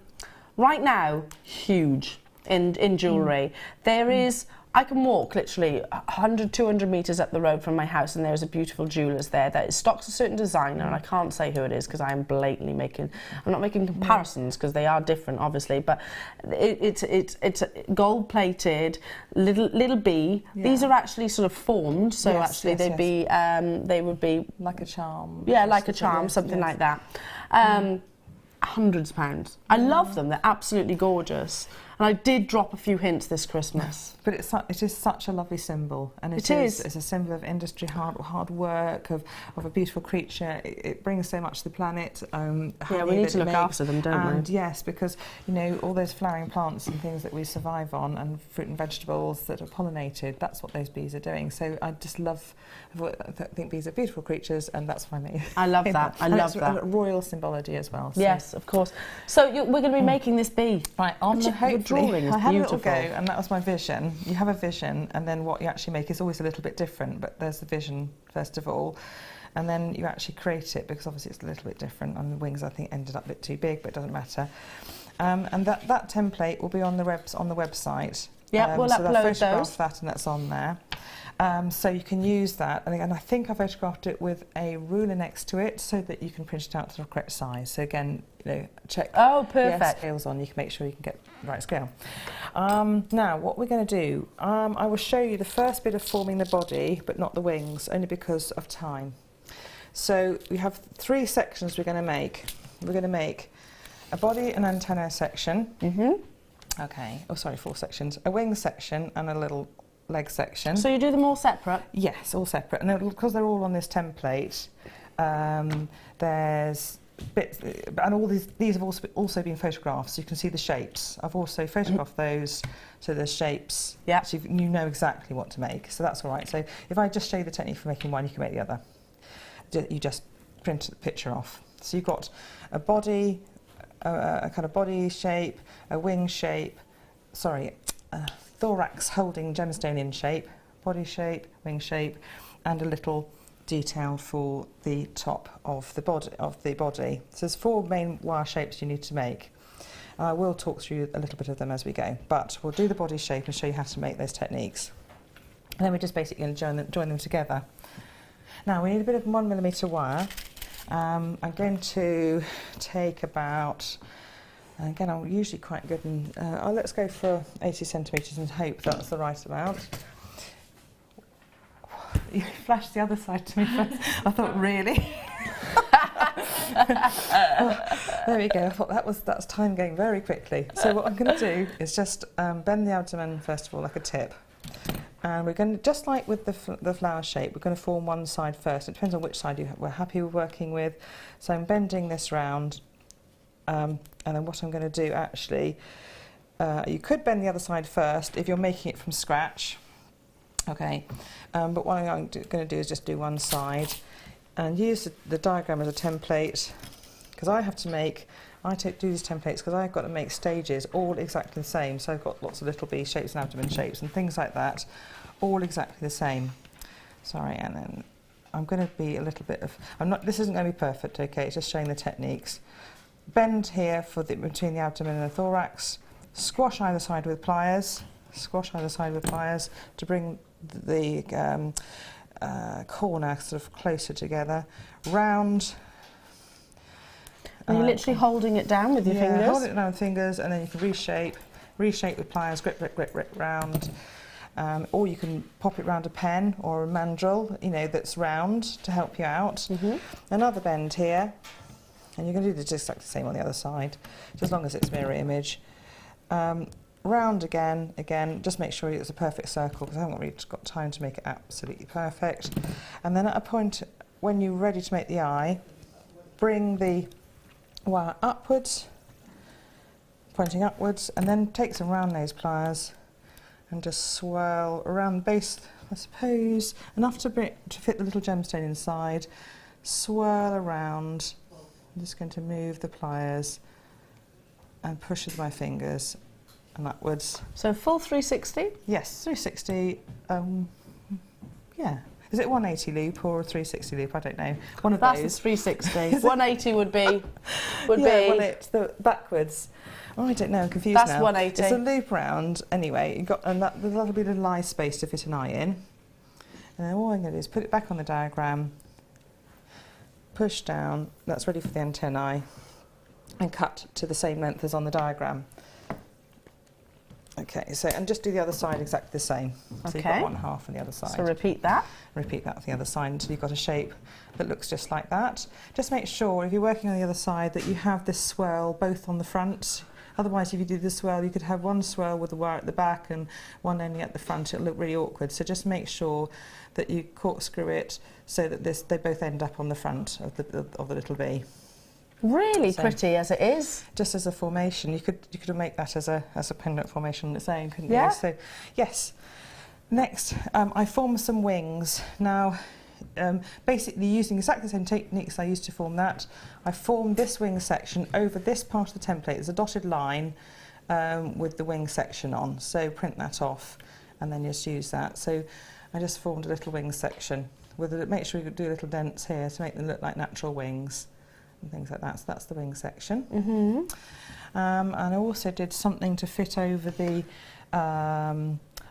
right now huge in jewellery. There is, I can walk literally 100, 200 metres up the road from my house, and there's a beautiful jeweller's there that stocks a certain designer, and I can't say who it is because I'm blatantly I'm not making comparisons because they are different, obviously, but it's gold plated, little bee. Yeah. These are actually sort of formed, so they would be like a charm. Yeah, like a charm, something like that. Hundreds of pounds. I love them. They're absolutely gorgeous. And I did drop a few hints this Christmas. But it is such a lovely symbol, and it is. It's a symbol of industry, hard work, of a beautiful creature. It brings so much to the planet. Yeah, we need to look after them, don't we? And yes, because you know all those flowering plants and things that we survive on, and fruit and vegetables that are pollinated. That's what those bees are doing. So I just love. I think bees are beautiful creatures, and that's why I love that. I love that. Royal symbology as well. So. Yes, of course. So we're going to be making this bee. Right, on the drawing is I had beautiful. a little go, and that was my vision. You have a vision, and then what you actually make is always a little bit different, but there's the vision first of all, and then you actually create it, because obviously it's a little bit different, and the wings I think ended up a bit too big, but it doesn't matter. And that template will be on the website. Yeah, we'll so upload photograph those. that, and that's on there. So you can use that, and I think I photographed it with a ruler next to it so that you can print it out to the correct size. So again, you know, check the scales on, you can make sure you can get the right scale. Now, what we're going to do, I will show you the first bit of forming the body, but not the wings, only because of time. So we have 3 sections we're going to make. We're going to make a body and antenna section. Okay, 4 sections. A wing section and a little leg section. So you do them all separate? Yes, all separate. And because they're all on this template, there's bits, and all these have also been photographed, so you can see the shapes. I've also photographed those, so there's shapes. Yeah. So you know exactly what to make. So that's all right. So if I just show you the technique for making one, you can make the other. You just print the picture off. So you've got a body, a kind of body shape, a wing shape, thorax holding gemstone in shape, body shape, wing shape, and a little detail for the top of the body. So there's 4 main wire shapes you need to make. I will talk through a little bit of them as we go, but we'll do the body shape and show you how to make those techniques. And then we're just basically going to join them together. Now we need a bit of 1mm wire. I'm going to take about, again, I'm usually quite good, and let's go for 80 centimetres and hope that's the right amount. You flashed the other side to me first. I thought, really? There we go. I thought that's time going very quickly. So what I'm going to do is just bend the abdomen first of all like a tip. And we're going to, just like with the flower shape, we're going to form one side first. It depends on which side we're happy with working with. So I'm bending this round. And then what I'm going to do actually, you could bend the other side first if you're making it from scratch. Okay, but what I'm going to do is just do one side and use the diagram as a template, because I have to make, do these templates because I've got to make stages all exactly the same. So I've got lots of little bee shapes and abdomen shapes and things like that, all exactly the same. Sorry, and then I'm going to be a little bit of, this isn't going to be perfect, okay, it's just showing the techniques. Bend here between the abdomen and the thorax, squash either side with pliers, to bring the corner sort of closer together, round. And you're literally holding it down with your fingers? Yeah, hold it down with fingers, and then you can reshape with pliers, grip, round. Or you can pop it round a pen or a mandrel, you know, that's round to help you out. Another bend here, and you're going to do just exactly the same on the other side, as long as it's mirror image. Round again, just make sure it's a perfect circle, because I haven't really got time to make it absolutely perfect. And then at a point when you're ready to make the eye, bring the wire upwards, pointing upwards, and then take some round nose pliers and just swirl around the base, I suppose, enough to fit the little gemstone inside. Swirl around. I'm just going to move the pliers and push with my fingers and upwards. So full 360? Yes, 360. Yeah. Is it 180 loop or a 360 loop? I don't know. One of those. That's a 360. 180 would be. The backwards. Oh, I don't know. I'm confused now. That's 180. It's a loop round. Anyway, that'll be the lie space to fit an eye in. And then all I'm going to do is put it back on the diagram, push down. That's ready for the antennae, and cut to the same length as on the diagram. Okay, so, and just do the other side exactly the same. So you've got 1/2 on the other side. So repeat that. Repeat that on the other side until you've got a shape that looks just like that. Just make sure, if you're working on the other side, that you have this swirl both on the front Otherwise, if you do the swirl, you could have one swirl with the wire at the back and one only at the front. It'll look really awkward. So just make sure that you corkscrew it so that they both end up on the front of the little bee. Really pretty as it is. Just as a formation, you could make that as a pendant formation on its own, couldn't you? So yes. Next, I formed some wings. Now, basically using exactly the same techniques I used to form that, I formed this wing section over this part of the template. There's a dotted line with the wing section on. So print that off, and then just use that. So I just formed a little wing section with make sure you do little dents here to make them look like natural wings and things like that. So that's the wing section. And I also did something to fit over the.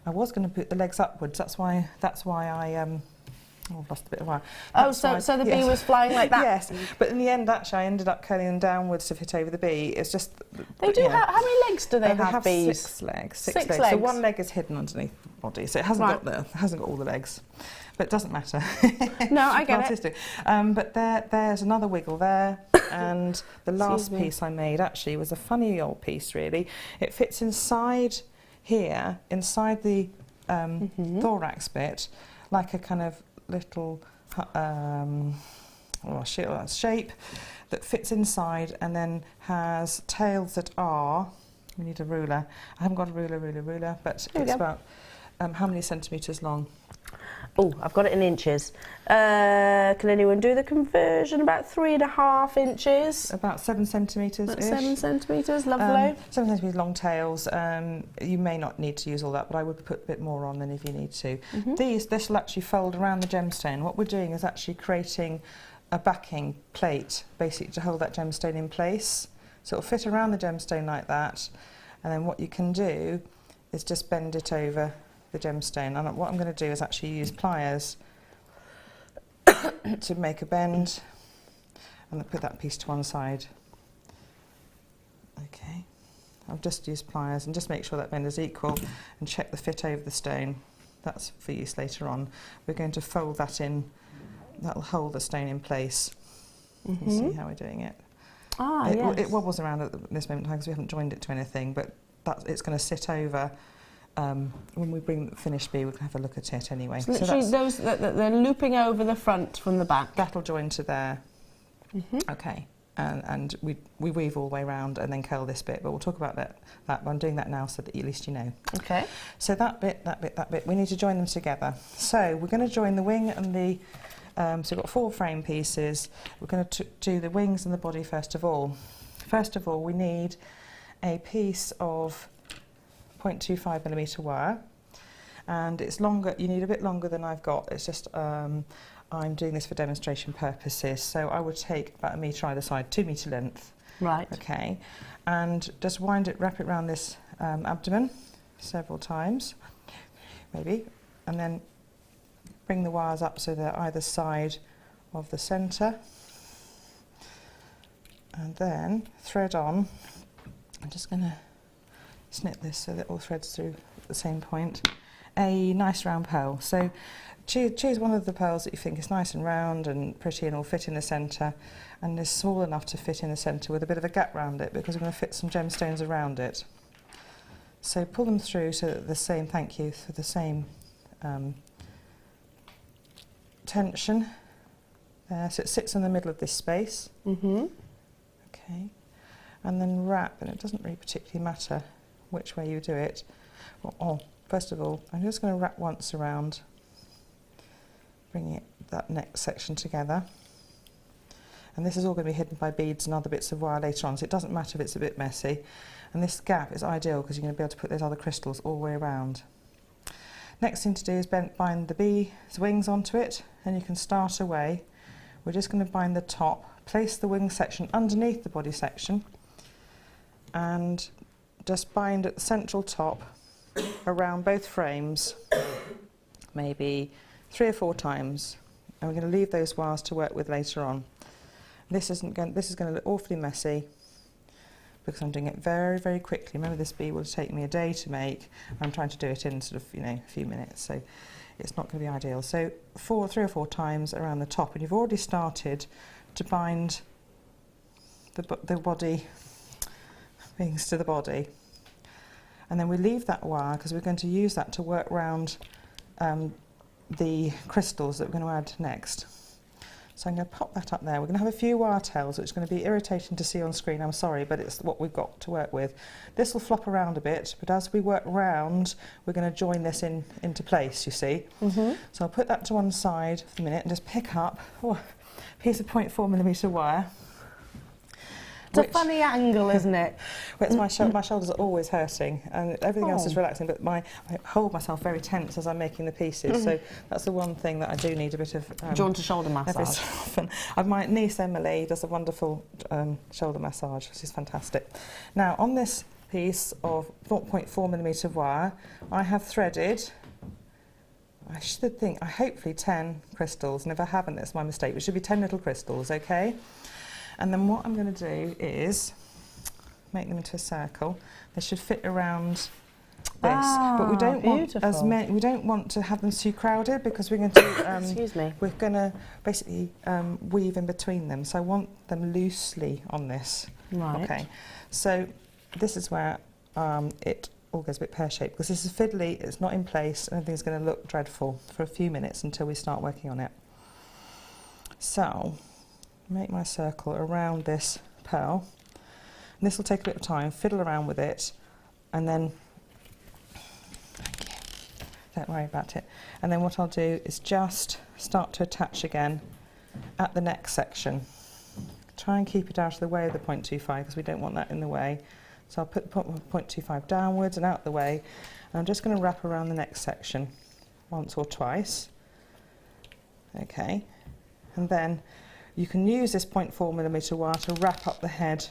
I was going to put the legs upwards. That's why I. I've lost a bit of wire. So the bee was flying like that. Yes, but in the end, actually, I ended up curling them downwards to fit over the bee. It's just they do. How many legs do they have? They have bees? 6 legs. Six legs. So one leg is hidden underneath the body, so it hasn't got all the legs. But it doesn't matter. No, I get it. But there's another wiggle there, and the last piece I made actually was a funny old piece. Really, it fits inside here, inside the thorax bit, like a kind of little shape that fits inside, and then has tails that are. We need a ruler. I haven't got a ruler, but it's about how many centimetres long? Oh, I've got it in inches. Can anyone do the conversion? About 3.5 inches. About 7 centimetres. About 7 centimetres, lovely. 7 centimetres long tails. You may not need to use all that, but I would put a bit more on than if you need to. This will actually fold around the gemstone. What we're doing is actually creating a backing plate, basically to hold that gemstone in place. So it'll fit around the gemstone like that, and then what you can do is just bend it over the gemstone. And what I'm going to do is actually use pliers to make a bend, and I'll put that piece to one side. Okay, I've just used pliers, and just make sure that bend is equal and check the fit over the stone. That's for use later on. We're going to fold that in. That'll hold the stone in place. You see how we're doing it. Yes. It wobbles around at this moment in time because we haven't joined it to anything, but it's going to sit over. When we bring the finished bee, we can have a look at it anyway. So those they're looping over the front from the back. That'll join to there. Okay, and we weave all the way around and then curl this bit, but we'll talk about that. But I'm doing that now so that at least you know. Okay. So that bit, we need to join them together. So we're going to join the wing and the. So we've got 4 frame pieces. We're going to do the wings and the body first of all. First of all, we need a piece of 0.25mm wire, and it's longer. You need a bit longer than I've got. It's just I'm doing this for demonstration purposes, so I would take about 1 metre either side, 2 metre length. Right. Okay, and just wrap it around this abdomen several times, maybe, and then bring the wires up so they're either side of the centre, and then thread on. I'm just going to snip this so that all threads through at the same point. A nice round pearl. So choose one of the pearls that you think is nice and round and pretty and will fit in the centre, and is small enough to fit in the centre with a bit of a gap round it, because we're going to fit some gemstones around it. So pull them through so that the same, thank you, for the same tension there, so it sits in the middle of this space. Okay, and then wrap, and it doesn't really particularly matter which way you do it. First of all, I'm just going to wrap once around, bringing that next section together, and this is all going to be hidden by beads and other bits of wire later on, so it doesn't matter if it's a bit messy, and this gap is ideal because you're going to be able to put those other crystals all the way around. Next thing to do is bind the bee's wings onto it, and you can start away. We're just going to bind the top, place the wing section underneath the body section, and just bind at the central top around both frames, maybe 3 or 4 times, and we're going to leave those wires to work with later on. This is going to look awfully messy because I'm doing it very, very quickly. Remember, this bee will take me a day to make. I'm trying to do it in sort of, a few minutes, so it's not going to be ideal. So 3 or 4 times around the top, and you've already started to bind the body wings to the body. And then we leave that wire because we're going to use that to work around the crystals that we're going to add next. So I'm going to pop that up there. We're going to have a few wire tails, which is going to be irritating to see on screen. I'm sorry, but it's what we've got to work with. This will flop around a bit, but as we work round, we're going to join this into place, you see. So I'll put that to one side for the minute and just pick up a piece of 0.4mm wire. It's a funny angle, isn't it? Well, my shoulders are always hurting, and everything else is relaxing, but I hold myself very tense as I'm making the pieces, so that's the one thing that I do need a bit of... Drawn to shoulder massage. Every so often. My niece Emily does a wonderful shoulder massage, which is fantastic. Now, on this piece of 0.4mm wire, I have threaded, I should think, hopefully 10 crystals, and if I haven't, that's my mistake. It should be 10 little crystals, okay? And then what I'm going to do is make them into a circle. They should fit around this, but we don't want as many. We don't want to have them too crowded because we're going to. Excuse me. We're going to basically weave in between them. So I want them loosely on this. Right. Okay. So this is where it all goes a bit pear-shaped because this is fiddly. It's not in place, and everything's going to look dreadful for a few minutes until we start working on it. So. Make my circle around this pearl, and this will take a bit of time, fiddle around with it, and then don't worry about it, and then what I'll do is just start to attach again at the next section. Try and keep it out of the way of the 0.25 because we don't want that in the way, so I'll put the 0.25 downwards and out the way, and I'm just going to wrap around the next section once or twice. Okay, and then you can use this 0.4mm wire to wrap up the head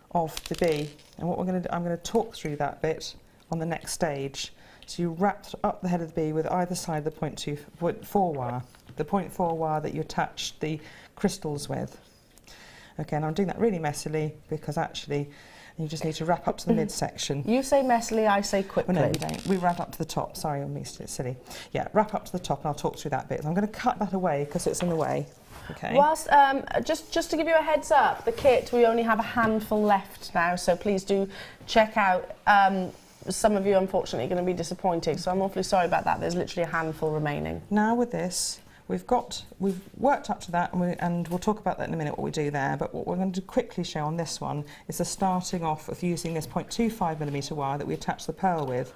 of the bee. And what we're going to do, I'm going to talk through that bit on the next stage. So you wrap up the head of the bee with either side of the 0.4 wire, the 0.4 wire that you attach the crystals with. Okay, and I'm doing that really messily because actually you just need to wrap up to the midsection. You say messily, I say quickly. Well, no, we don't. We wrap up to the top. Sorry, I'm silly. Yeah, wrap up to the top and I'll talk through that bit. I'm going to cut that away because it's in the way. Okay. Whilst, just to give you a heads up, the kit, we only have a handful left now, so please do check out. Some of you, unfortunately, are going to be disappointed, so I'm awfully sorry about that. There's literally a handful remaining. Now with this, we've worked up to that, and we'll talk about that in a minute, what we do there, but what we're going to quickly show on this one is the starting off of using this 0.25mm wire that we attach the pearl with.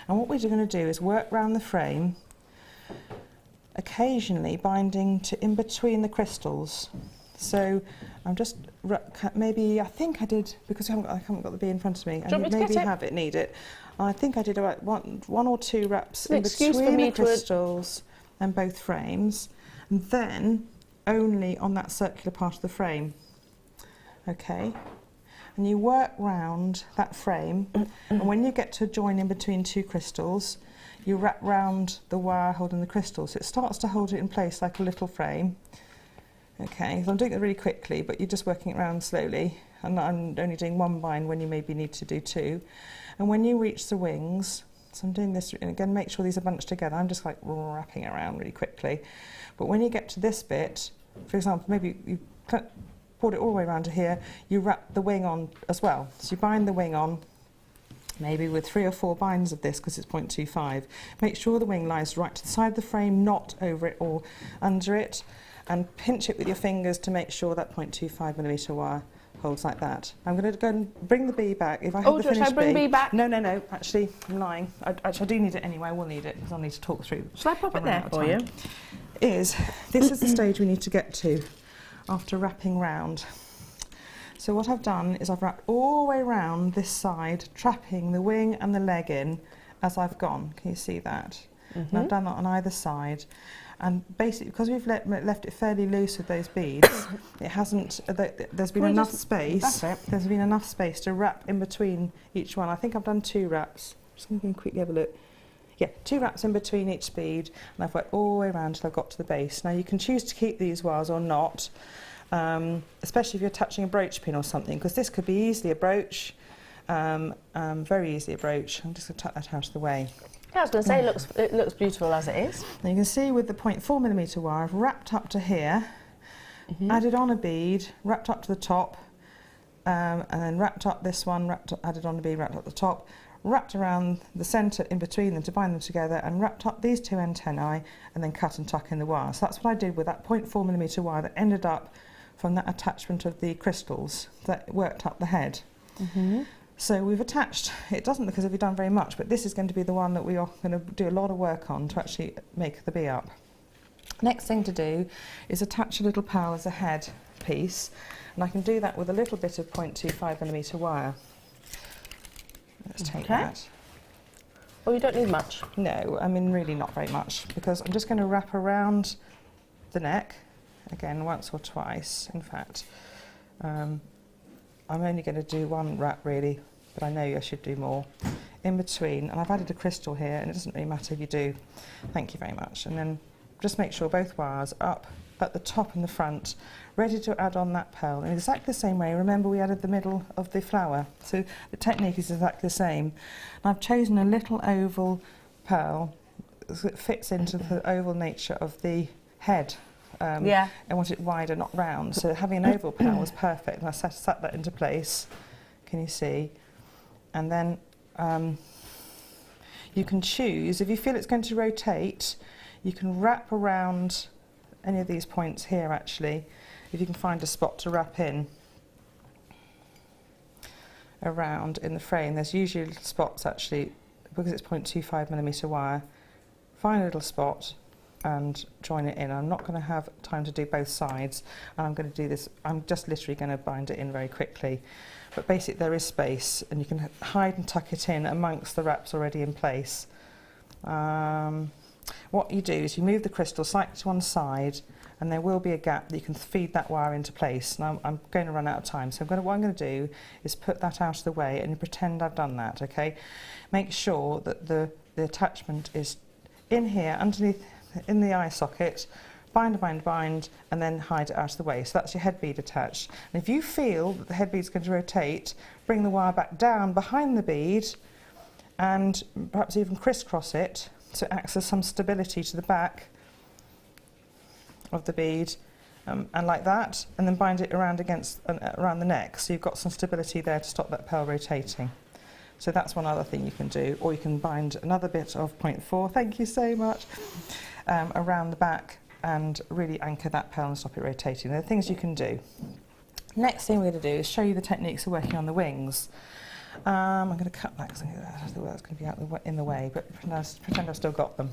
And what we're going to do is work round the frame, occasionally binding to in between the crystals. So I'm just maybe I think I did because I haven't got the bee in front of me. Do you want me to maybe get it? Have it need it. I think I did about one or two wraps in Excuse between me the crystals and both frames, and then only on that circular part of the frame. Okay. And you work round that frame, and when you get to a join in between two crystals, you wrap round the wire holding the crystal, so it starts to hold it in place like a little frame. Okay, so I'm doing it really quickly, but you're just working it around slowly, and I'm only doing one bind when you maybe need to do two. And when you reach the wings, so I'm doing this, and again, make sure these are bunched together. I'm just like wrapping it around really quickly. But when you get to this bit, for example, maybe you brought it all the way around to here, you wrap the wing on as well. So you bind the wing on, maybe with 3 or 4 binds of this because it's 0.25. Make sure the wing lies right to the side of the frame, not over it or under it, and pinch it with your fingers to make sure that 0.25mm wire holds like that. I'm going to go and bring the bee back. If I have the finished should I bring bee back? No, actually, I'm lying. I do need it anyway. I will need it because I'll need to talk through. Shall I pop it there for you? This is the stage we need to get to after wrapping round. So what I've done is I've wrapped all the way round this side, trapping the wing and the leg in as I've gone. Can you see that? And I've done that on either side. And basically, because we've left it fairly loose with those beads, it hasn't. There's been enough space. That's it. There's been enough space to wrap in between each one. I think I've done 2 wraps. Just going to quickly have a look. Yeah, 2 wraps in between each bead, and I've worked all the way around till I've got to the base. Now you can choose to keep these wires or not. Especially if you're touching a brooch pin or something, because this could be easily a brooch, very easily a brooch. I'm just going to tuck that out of the way. Yeah, I was going to say it looks beautiful as it is. Now you can see with the 0.4mm wire, I've wrapped up to here, added on a bead, wrapped up to the top, and then wrapped up this one, added on the bead, wrapped up the top, wrapped around the centre in between them to bind them together, and wrapped up these two antennae, and then cut and tuck in the wire. So that's what I did with that 0.4mm wire that ended up from that attachment of the crystals that worked up the head. So we've attached, it doesn't look as if we've done very much, but this is going to be the one that we are going to do a lot of work on to actually make the bee up. Next thing to do is attach a little pearl as a head piece, and I can do that with a little bit of 0.25mm wire. Let's take that. Oh, you don't need much? No, I mean really not very much, because I'm just going to wrap around the neck, again once or twice, in fact. I'm only going to do one wrap really, but I know I should do more. In between, and I've added a crystal here, and it doesn't really matter if you do. Thank you very much. And then just make sure both wires up at the top and the front, ready to add on that pearl in exactly the same way. Remember, we added the middle of the flower, so the technique is exactly the same. And I've chosen a little oval pearl that fits into the oval nature of the head. I want it wider, not round, so having an oval pearl was perfect, and I set that into place. Can you see? And then you can choose, if you feel it's going to rotate, you can wrap around any of these points here actually, if you can find a spot to wrap in around in the frame. There's usually little spots actually, because it's 0.25mm wire. Find a little spot and join it in. I'm not going to have time to do both sides, and I'm going to do this, I'm just literally going to bind it in very quickly. But basically there is space, and you can hide and tuck it in amongst the wraps already in place. What you do is you move the crystal slightly to one side, and there will be a gap that you can feed that wire into place. Now I'm going to run out of time, so what I'm going to do is put that out of the way and pretend I've done that, okay? Make sure that the attachment is in here, underneath, in the eye socket, bind, and then hide it out of the way. So that's your head bead attached. And if you feel that the head bead's going to rotate, bring the wire back down behind the bead, and perhaps even crisscross it, so it acts as some stability to the back of the bead, and like that, and then bind it around around the neck, so you've got some stability there to stop that pearl rotating. So that's one other thing you can do, or you can bind another bit of 0.4, thank you so much, around the back and really anchor that pearl and stop it rotating. There are things you can do. Next thing we're going to do is show you the techniques of working on the wings. I'm going to cut that because that's going to be in the way, but pretend I've still got them.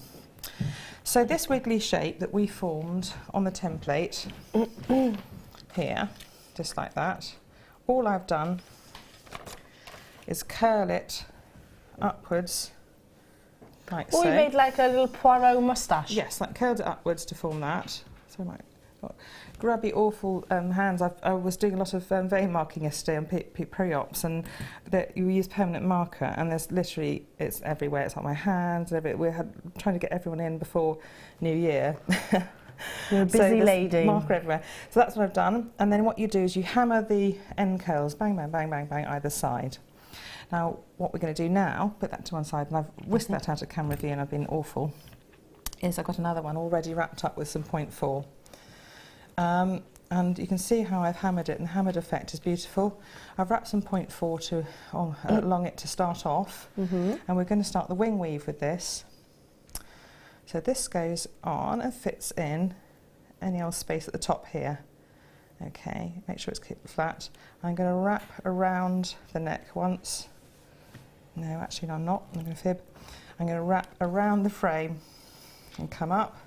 So this wiggly shape that we formed on the template here, just like that, all I've done is curl it upwards, like so. Oh, you made like a little Poirot moustache. Yes, like curled it upwards to form that. So my grubby, awful hands. I was doing a lot of vein marking yesterday on pre-ops, and you use permanent marker, and there's literally, it's everywhere. It's on my hands, we're trying to get everyone in before New Year. You're a busy lady. Marker everywhere. So that's what I've done. And then what you do is you hammer the end curls, bang, bang, bang, bang, bang, either side. Now, what we're going to do now, put that to one side, and I've whisked that out of camera view, and I've been awful, is I've got another one already wrapped up with some 0.4. And you can see how I've hammered it, and the hammered effect is beautiful. I've wrapped some 0.4 along it to start off, and we're going to start the wing weave with this. So this goes on and fits in any old space at the top here. Okay, make sure it's kept flat. I'm going to wrap around the neck once. No, actually, no, I'm not. I'm going to fib. I'm going to wrap around the frame and come up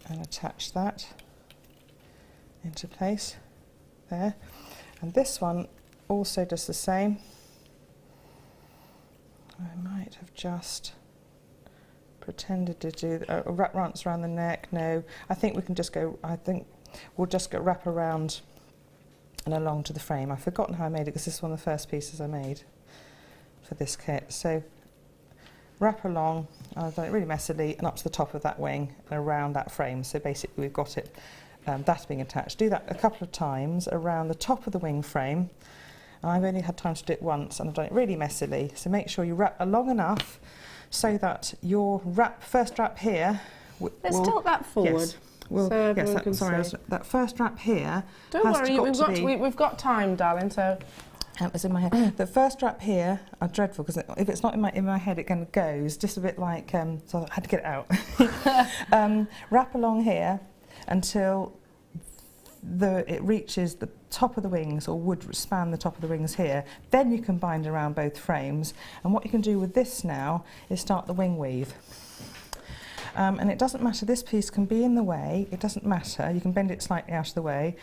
and attach that into place there. And this one also does the same. I might have just pretended to do wrap once around the neck. No, I think we can just go, I think we'll just go wrap around and along to the frame. I've forgotten how I made it because this is one of the first pieces I made for this kit. So wrap along, I've done it really messily, and up to the top of that wing and around that frame. So basically we've got it, that being attached. Do that a couple of times around the top of the wing frame. And I've only had time to do it once, and I've done it really messily. So make sure you wrap along enough so that your first wrap here Let's tilt that forward. Yes. Well, so yes, that first wrap here. Don't worry, we've got time, darling. So that was in my head. The first wrap here are dreadful because if it's not in my head, it kind of goes just a bit like. So I had to get it out. Wrap along here until it reaches the top of the wings, or would span the top of the wings here. Then you can bind around both frames. And what you can do with this now is start the wing weave. And it doesn't matter, this piece can be in the way, it doesn't matter, you can bend it slightly out of the way,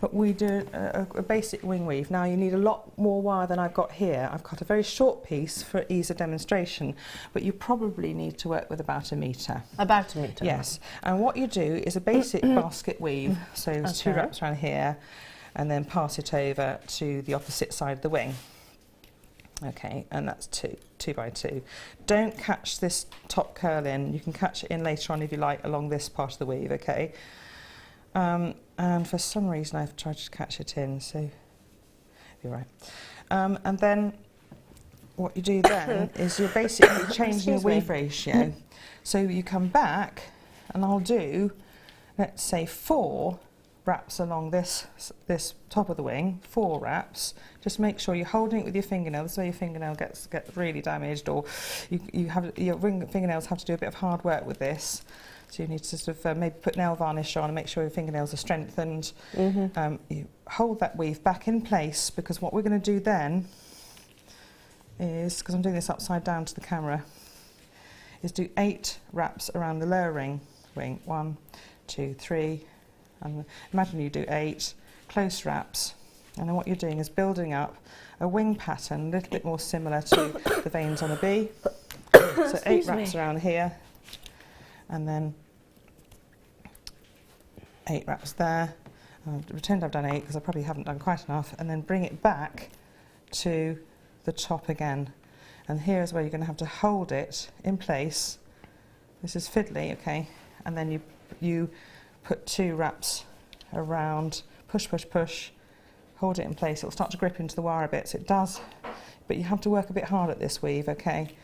but we do a basic wing weave. Now you need a lot more wire than I've got here. I've got a very short piece for ease of demonstration, but you probably need to work with about 1 metre. About 1 metre? Yes, and what you do is a basic basket weave, so there's 2 wraps around here, and then pass it over to the opposite side of the wing. Okay, and that's 2 by 2. Don't catch this top curl in. You can catch it in later on if you like along this part of the weave, okay? And for some reason I've tried to catch it in, so you're right. And then what you do then is you're basically changing the weave ratio. So you come back, and I'll do, let's say, 4 wraps along this top of the wing, 4 wraps. Just make sure you're holding it with your fingernail. This way your fingernail gets really damaged, or your fingernails have to do a bit of hard work with this. So you need to sort of maybe put nail varnish on and make sure your fingernails are strengthened. You hold that weave back in place, because what we're going to do then is, because I'm doing this upside down to the camera, is do 8 wraps around the lower wing. 1, 2, 3. And imagine you do 8 close wraps, and then what you're doing is building up a wing pattern a little bit more similar to the veins on a bee. So 8 wraps around here, and then 8 wraps there. Pretend I've done 8 because I probably haven't done quite enough, and then bring it back to the top again. And here's where you're going to have to hold it in place. This is fiddly, okay, and then you put 2 wraps around, push, push, push, hold it in place. It'll start to grip into the wire a bit, so it does, but you have to work a bit hard at this weave, okay?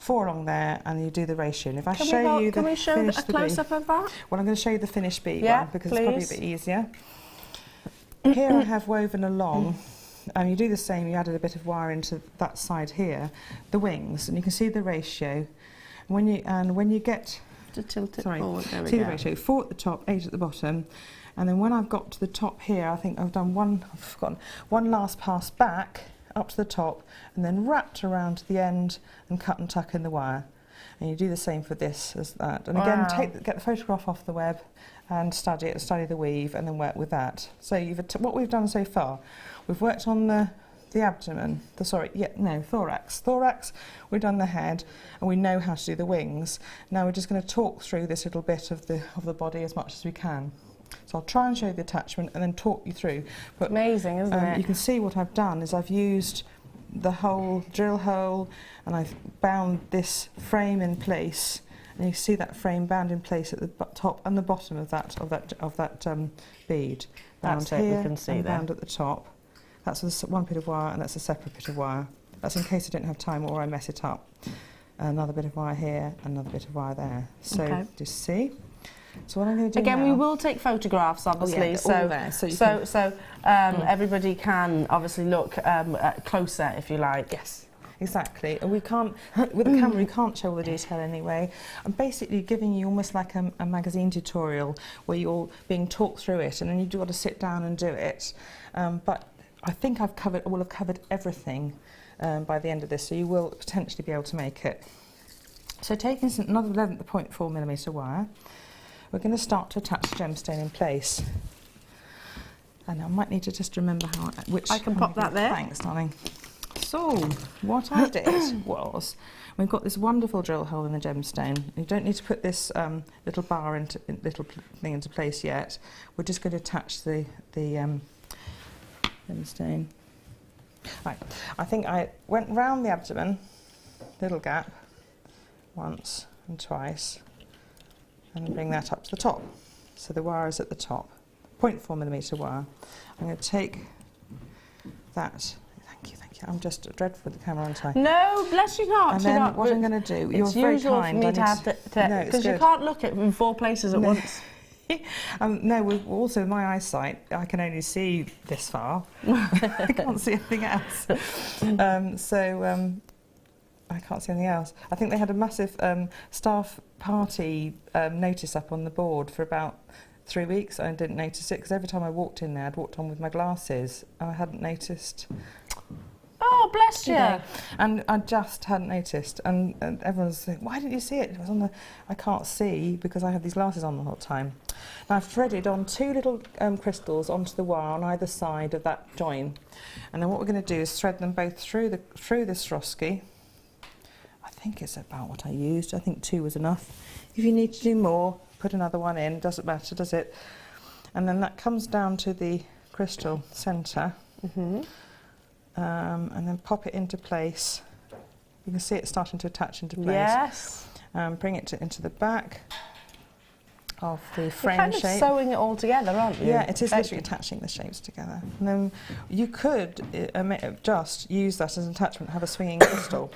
4 along there, and you do the ratio. And if I show you the finished bee. Can we show a close-up of that? Well, I'm going to show you the finished bee one, because it's probably a bit easier. Here I have woven along, and you do the same, you added a bit of wire into that side here, the wings, and you can see the ratio. When you get to tilt it forward, there we go. See the ratio, 4 at the top, 8 at the bottom, and then when I've got to the top here, I think I've done one last pass back up to the top, and then wrapped around to the end and cut and tuck in the wire. And you do the same for this as that. And again, get the photograph off the web and study it, study the weave, and then work with that. So what we've done so far, we've worked on the abdomen, thorax. Thorax, we've done the head, and we know how to do the wings. Now we're just going to talk through this little bit of the body as much as we can. So I'll try and show you the attachment and then talk you through. But, amazing, isn't it? You can see what I've done is I've used the whole drill hole, and I've bound this frame in place. And you see that frame bound in place at the top and the bottom of that bead. Bound that's it, here, we can see and there. Bound at the top. That's one bit of wire, and that's a separate bit of wire. That's in case I don't have time or I mess it up. Another bit of wire here, another bit of wire there. So just see. So what I'm going to do again, now, we will take photographs, obviously, so everybody can obviously look closer if you like. Yes, exactly. And we can't, with the camera, we can't show all the detail anyway. I'm basically giving you almost like a magazine tutorial where you're being talked through it, and then you do want to sit down and do it. But I think I will have covered everything by the end of this, so you will potentially be able to make it. So taking another 11.4mm wire, we're going to start to attach the gemstone in place. And I might need to just remember which... I can pop that there. Thanks, darling. So, what I did was, we've got this wonderful drill hole in the gemstone. You don't need to put this little thing into place yet. We're just going to attach the gemstone. Right, I think I went round the abdomen, little gap, once and twice, and bring that up to the top. So the wire is at the top, 0.4mm wire. I'm going to take that. Thank you. I'm just dreadful with the camera, aren't I? No, bless you not. And then what I'm going to do, you're very kind. It's usual for me to have to, because you can't look at it in 4 places at once. No, also my eyesight, I can only see this far. I can't see anything else. I can't see anything else. I think they had a massive staff party notice up on the board for about 3 weeks. I didn't notice it because every time I walked in there, I'd walked on with my glasses and I hadn't noticed. Oh, bless you. And I just hadn't noticed. And everyone's saying, why didn't you see it? It was on the... I can't see because I have these glasses on the whole time. Now I've threaded on 2 little crystals onto the wire on either side of that join. And then what we're going to do is thread them both through the Swarovski. I think it's about what I used. I think 2 was enough. If you need to do more, put another one in. Doesn't matter, does it? And then that comes down to the crystal centre. And then pop it into place. You can see it starting to attach into place. Yes. Bring it into the back of the frame You're kind shape. of sewing it all together, aren't you? Yeah, it is literally attaching the shapes together. And then you could just use that as an attachment, have a swinging crystal.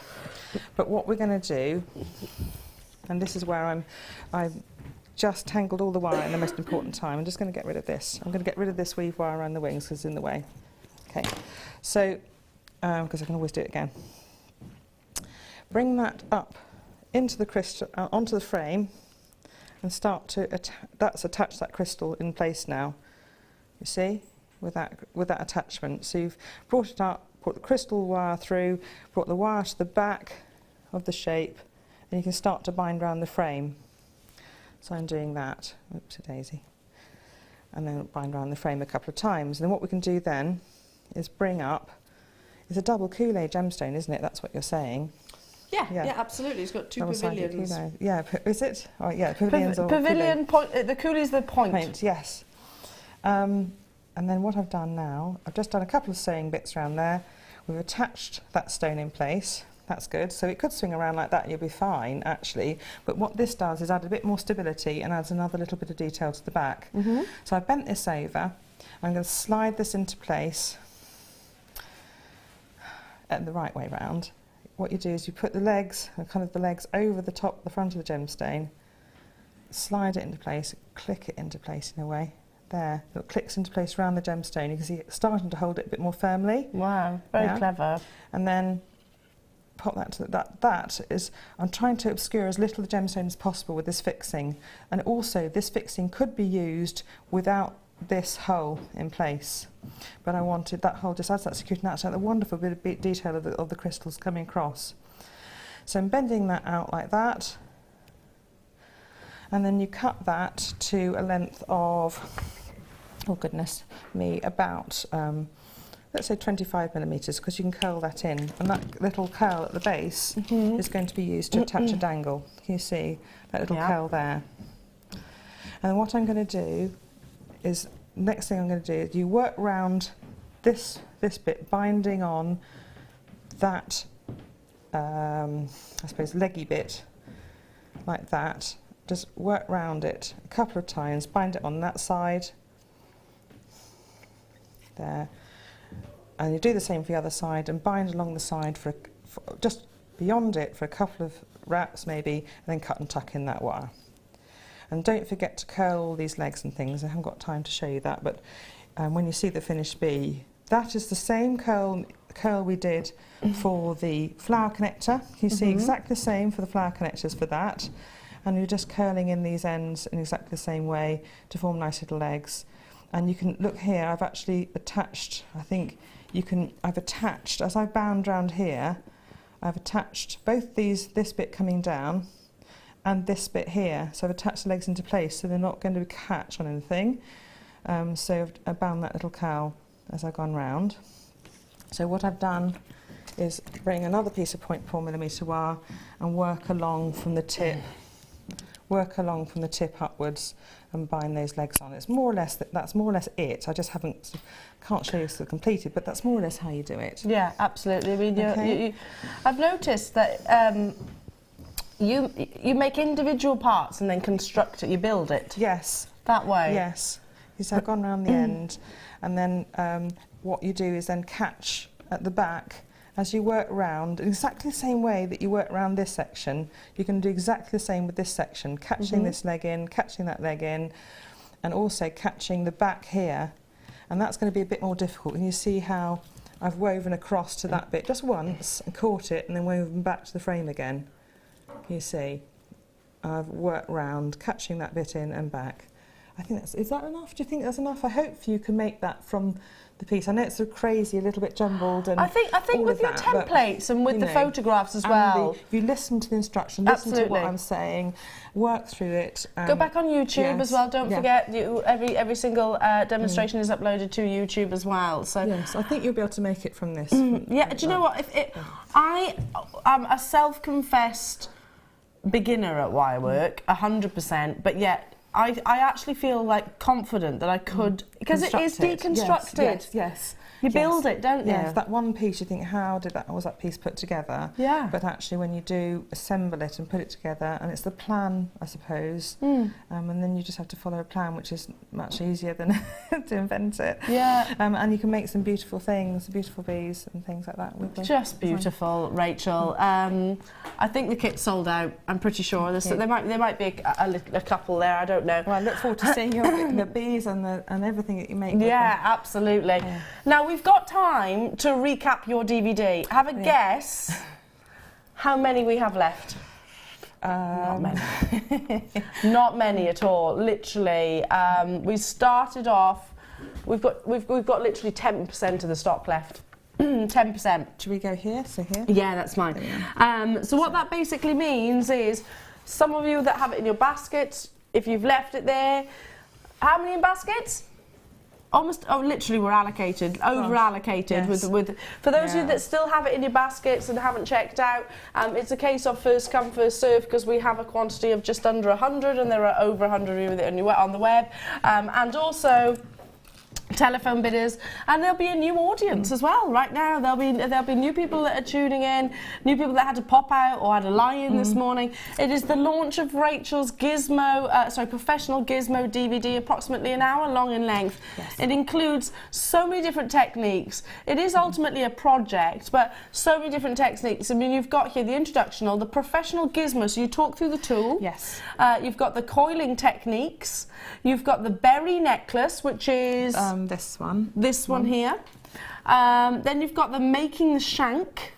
But what we're going to do, and this is where I've just tangled all the wire in the most important time. I'm just going to get rid of this. I'm going to get rid of this weave wire around the wings because it's in the way. Okay, so, because I can always do it again. Bring that up into the crystal, onto the frame, and start to attach that crystal in place now. You see, with that attachment. So you've brought it up, brought the crystal wire through, brought the wire to the back of the shape, and you can start to bind around the frame. So I'm doing that. Oops-a-daisy. And then bind around the frame a couple of times. And then what we can do then is bring up. It's a double coulée gemstone, isn't it? That's what you're saying. Yeah, absolutely. It's got 2 pavilions. Yeah, is it? Oh, yeah, pavilions or pavilion point. The coulée's the point. Yes. And then what I've done now, I've just done a couple of sewing bits around there. We've attached that stone in place. That's good. So it could swing around like that and you'll be fine, actually. But what this does is add a bit more stability and adds another little bit of detail to the back. So I've bent this over. I'm going to slide this into place at the right way round. What you do is you put the legs, the legs over the top, the front of the gemstone, slide it into place, click it into place in a way. There, it clicks into place around the gemstone. You can see it starting to hold it a bit more firmly. Wow, very clever. And then pop that to that is, I'm trying to obscure as little of the gemstone as possible with this fixing. And also, this fixing could be used without this hole in place. But I wanted that hole, just adds that security, and that's a wonderful bit of detail of the crystals coming across. So I'm bending that out like that. And then you cut that to a length of, oh goodness me, about, let's say 25 millimetres, because you can curl that in. And that little curl at the base is going to be used to attach a dangle. Can you see that little curl there? And what I'm going to do is, next thing I'm going to do is you work round this bit, binding on that, I suppose, leggy bit, like that. Just work round it a couple of times, bind it on that side, there, and you do the same for the other side, and bind along the side for just beyond it for a couple of wraps maybe, and then cut and tuck in that wire. And don't forget to curl all these legs and things. I haven't got time to show you that, but when you see the finished bee, that is the same curl we did for the flower connector. You see exactly the same for the flower connectors for that. And you're just curling in these ends in exactly the same way to form nice little legs. And you can look here, I've actually attached, I've attached, as I bound round here, I've attached both this bit coming down and this bit here. So I've attached the legs into place so they're not going to catch on anything. So I've bound that little cowl as I've gone round. So what I've done is bring another piece of 0.4mm wire and work along from the tip. Work along from the tip upwards and bind those legs on. It's more or less that's more or less it. I just can't show you it's completed, but that's more or less how you do it. Yeah, absolutely. I mean, I've noticed that you make individual parts and then construct it. You build it. Yes. That way. Yes. So I've gone around the end, and then what you do is then catch at the back. As you work round, in exactly the same way that you work around this section, you can do exactly the same with this section, catching this leg in, catching that leg in, and also catching the back here, and that's going to be a bit more difficult. And you see how I've woven across to that bit just once and caught it and then woven back to the frame again. You see, I've worked round, catching that bit in and back. I think that's, is that enough? Do you think that's enough? I hope you can make that from the piece. I know it's sort of crazy, a little bit jumbled, and I think with your templates and with the photographs as well. If you listen to the instruction, listen to what I'm saying, work through it. Go back on YouTube as well. Don't forget, every single demonstration is uploaded to YouTube as well. So yes, I think you'll be able to make it from this. Yeah, do you know what? I am a self-confessed beginner at wire work, 100%, but yet I actually feel like confident that I could, because it is deconstructed. Yes. You build it, don't you? Yeah, that one piece, you think, how was that piece put together? Yeah. But actually, when you do assemble it and put it together, and it's the plan, I suppose, and then you just have to follow a plan, which is much easier than to invent it. Yeah. And you can make some beautiful things, beautiful bees and things like that with them. Just beautiful, Rachel. I think the kit's sold out. I'm pretty sure. There might be a couple there. I don't know. Well, I look forward to seeing the bees and everything that you make. Yeah, absolutely. Yeah. Now we've got time to recap your DVD. Have a guess how many we have left. Not many. Not many at all. Literally, we started off. We've got literally 10% of the stock left. 10%. Should we go here? So here? Yeah, that's fine. So what that basically means is, some of you that have it in your baskets, if you've left it there, how many in baskets? Almost, literally we're allocated, over-allocated. Yes. For those of you that still have it in your baskets and haven't checked out, it's a case of first come, first serve, because we have a quantity of just under 100 and there are over 100 on the web. And also telephone bidders, and there'll be a new audience as well. Right now there'll be new people that are tuning in, new people that had to pop out or had a lie-in this morning. It is the launch of Rachel's professional gizmo DVD, approximately an hour long in length. Yes. It includes so many different techniques. It is ultimately a project, but so many different techniques. I mean, you've got here the introductional, the professional gizmo, so you talk through the tool. Yes. You've got the coiling techniques. You've got the berry necklace, which is this one. This one here. Then you've got the making the shank,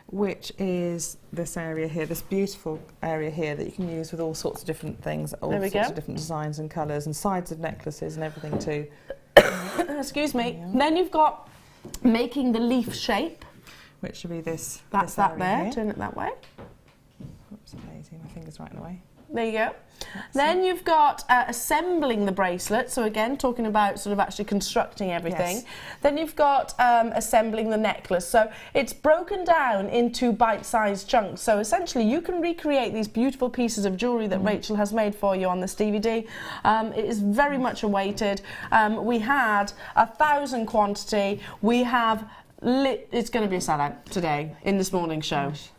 which is this area here, this beautiful area here that you can use with all sorts of different things, all sorts of different designs and colours, and sides of necklaces and everything too. Excuse me. Yeah. Then you've got making the leaf shape, which should be this. That's that there. Here. Turn it that way. Oops, amazing. My finger's right in the way. There you go. Then you've got assembling the bracelet, so again talking about sort of actually constructing everything. Yes. Then you've got assembling the necklace, so it's broken down into bite-sized chunks, so essentially you can recreate these beautiful pieces of jewellery that Rachel has made for you on this DVD. It is very much awaited. We had 1,000 quantity. We have it's going to be a sellout today in this morning's show. Gosh.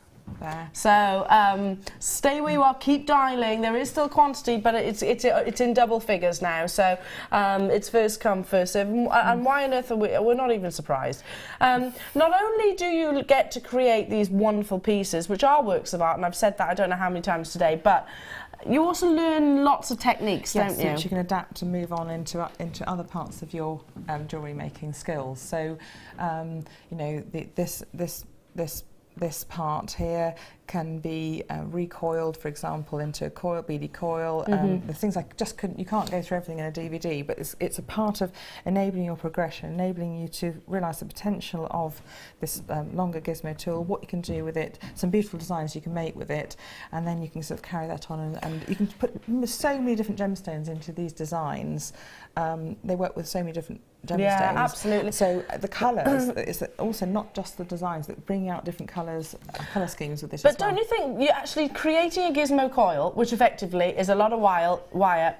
There. So stay where you are, keep dialing. There is still quantity, but it's in double figures now. So it's first come, first serve. And why on earth are we're not even surprised? Not only do you get to create these wonderful pieces, which are works of art, and I've said that I don't know how many times today, but you also learn lots of techniques, don't you? Which you can adapt and move on into other parts of your jewellery making skills. So you know, this part here can be recoiled, for example, into a beady coil. The things you can't go through everything in a DVD, but it's a part of enabling your progression, enabling you to realise the potential of this longer gizmo tool, what you can do with it, some beautiful designs you can make with it, and then you can sort of carry that on, and you can put so many different gemstones into these designs. They work with so many different gemstones. Yeah, absolutely. So the colours, it's also not just the designs, that bring out different colour schemes with this. But don't you think you're actually creating a gizmo coil, which effectively is a lot of wire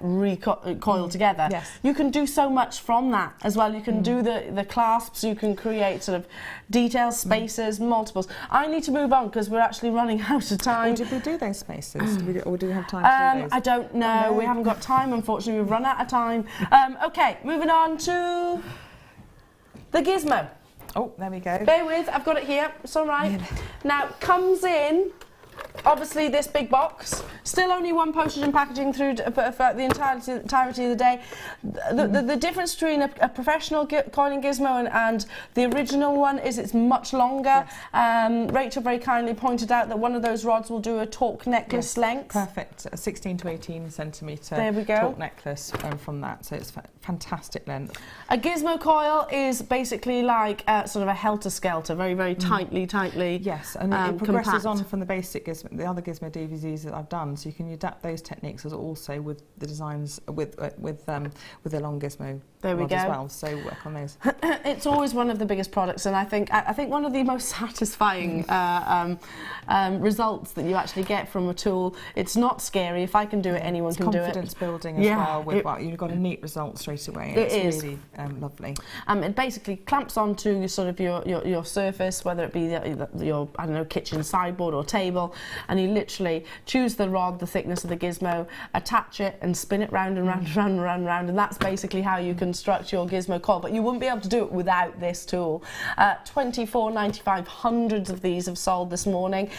coiled together? Yes. You can do so much from that as well. You can do the clasps, you can create sort of details, spaces, multiples. I need to move on because we're actually running out of time. Or did we do those spaces? Or do we have time to do those? I don't know. We haven't got time, unfortunately. We've run out of time. Okay, moving on to the gizmo. Oh, there we go. Bear with, I've got it here. It's all right. Now, comes in obviously this big box, still only one postage and packaging through for the entirety of the day. The difference between a professional coiling gizmo and the original one is it's much longer. Yes. Rachel very kindly pointed out that one of those rods will do a torque necklace length. Perfect, a 16 to 18 centimetre torque necklace from that, so it's fantastic length. A gizmo coil is basically like sort of a helter-skelter, very, very tightly. Yes, and it progresses on from the basic gizmo, the other gizmo DVDs that I've done, so you can adapt those techniques as also with the designs with the long gizmo rod as well. So work on those. It's always one of the biggest products, and I think one of the most satisfying results that you actually get from a tool. It's not scary. If I can do it, anyone can do it. Confidence building as well. With you've got a neat result straight away. It's really lovely. It basically clamps onto sort of your surface, whether it be your I don't know, kitchen sideboard or table, and you literally choose the rod, the thickness of the gizmo, attach it and spin it round and round and round and round and round, and that's basically how you construct your gizmo coil. But you wouldn't be able to do it without this tool. $24.95, hundreds of these have sold this morning.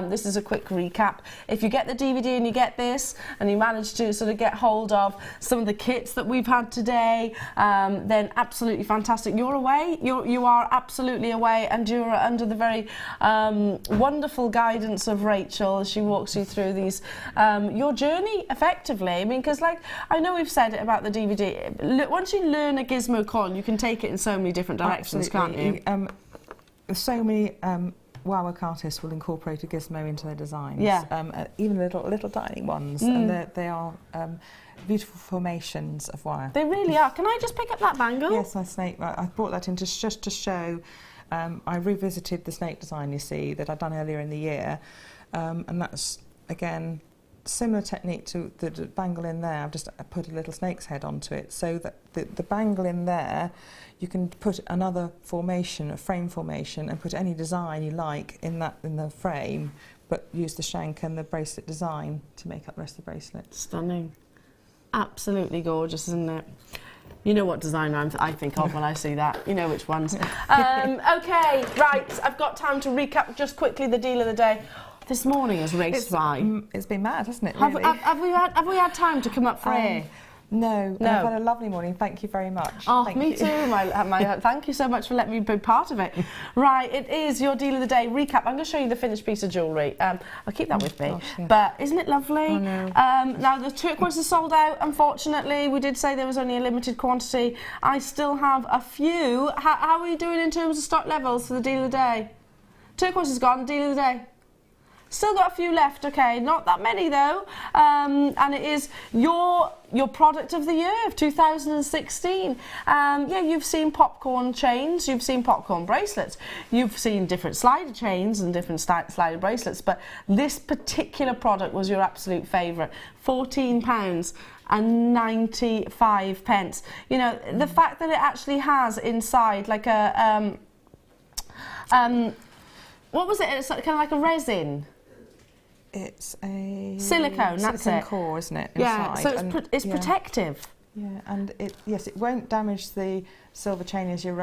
This is a quick recap. If you get the DVD and you get this, and you manage to sort of get hold of some of the kits that we've had today, then absolutely fantastic. You're away. You are absolutely away, and you're under the very wonderful guidance of Rachel as she walks you through these your journey effectively. I mean, because like I know we've said it about the DVD. Once you learn a gizmo coil, you can take it in so many different directions, absolutely. Can't you? So many work artists will incorporate a gizmo into their designs. Yeah. Even little tiny ones, and they are beautiful formations of wire. They really are. Can I just pick up that bangle? Yes, my snake. I brought that in just to show. I revisited the snake design, you see, that I'd done earlier in the year, and that's again similar technique to the bangle in there. I've just put a little snake's head onto it, so that the bangle in there, you can put another formation, a frame formation, and put any design you like in the frame, but use the shank and the bracelet design to make up the rest of the bracelet. Stunning. Absolutely gorgeous, isn't it? You know what design I think of when I see that. You know which ones. Okay, right. I've got time to recap just quickly the deal of the day. This morning has raced by. It's been mad, hasn't it, really? Have we had time to come up for air? No. I've had a lovely morning. Thank you very much. Oh, me too. Thank you so much for letting me be part of it. Right, it is your deal of the day recap. I'm going to show you the finished piece of jewellery. I'll keep that with me. Gosh, yeah. But isn't it lovely? Oh, no. Now, the turquoise is sold out, unfortunately. We did say there was only a limited quantity. I still have a few. How are we doing in terms of stock levels for the deal of the day? Turquoise is gone, deal of the day. Still got a few left, okay, not that many though, and it is your product of the year of 2016. Yeah, you've seen popcorn chains, you've seen popcorn bracelets, you've seen different slider chains and different slider bracelets, but this particular product was your absolute favourite. £14 and 95 pence. You know, the fact that it actually has inside like a what was it? It's kind of like a resin. It's a silicone. That's silicone it. core, isn't it? Yeah. Inside. So it's protective. Yeah, and it won't damage the silver chain as you're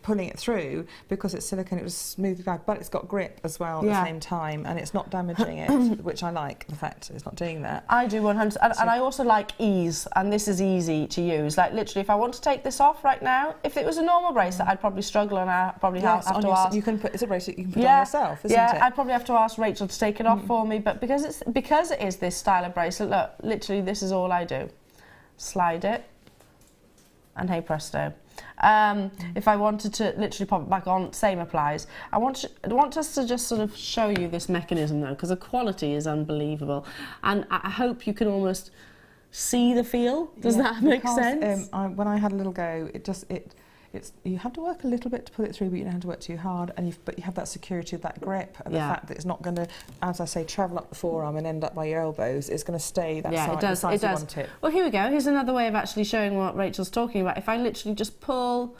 pulling it through, because it's silicone. It was smooth guide, but it's got grip as well at the same time, and it's not damaging it, which I like. The fact it's not doing that. I do 100%, and I also like ease, and this is easy to use. Like literally, if I want to take this off right now, if it was a normal bracelet, I'd probably struggle, and I probably have to ask. You can put it's a bracelet you can put on yourself, isn't it? Yeah, I'd probably have to ask Rachel to take it off for me, but because it is this style of bracelet, look, literally, this is all I do. Slide it, and hey presto. If I wanted to literally pop it back on, same applies. I want us to just sort of show you this mechanism though, because the quality is unbelievable, and I hope you can almost see the feel. Does that make sense? When I had a little go, you have to work a little bit to pull it through, but you don't have to work too hard, but you have that security of that grip, and the fact that it's not going to, as I say, travel up the forearm and end up by your elbows. It's going to stay that size you want it. Well, here we go. Here's another way of actually showing what Rachel's talking about. If I literally just pull,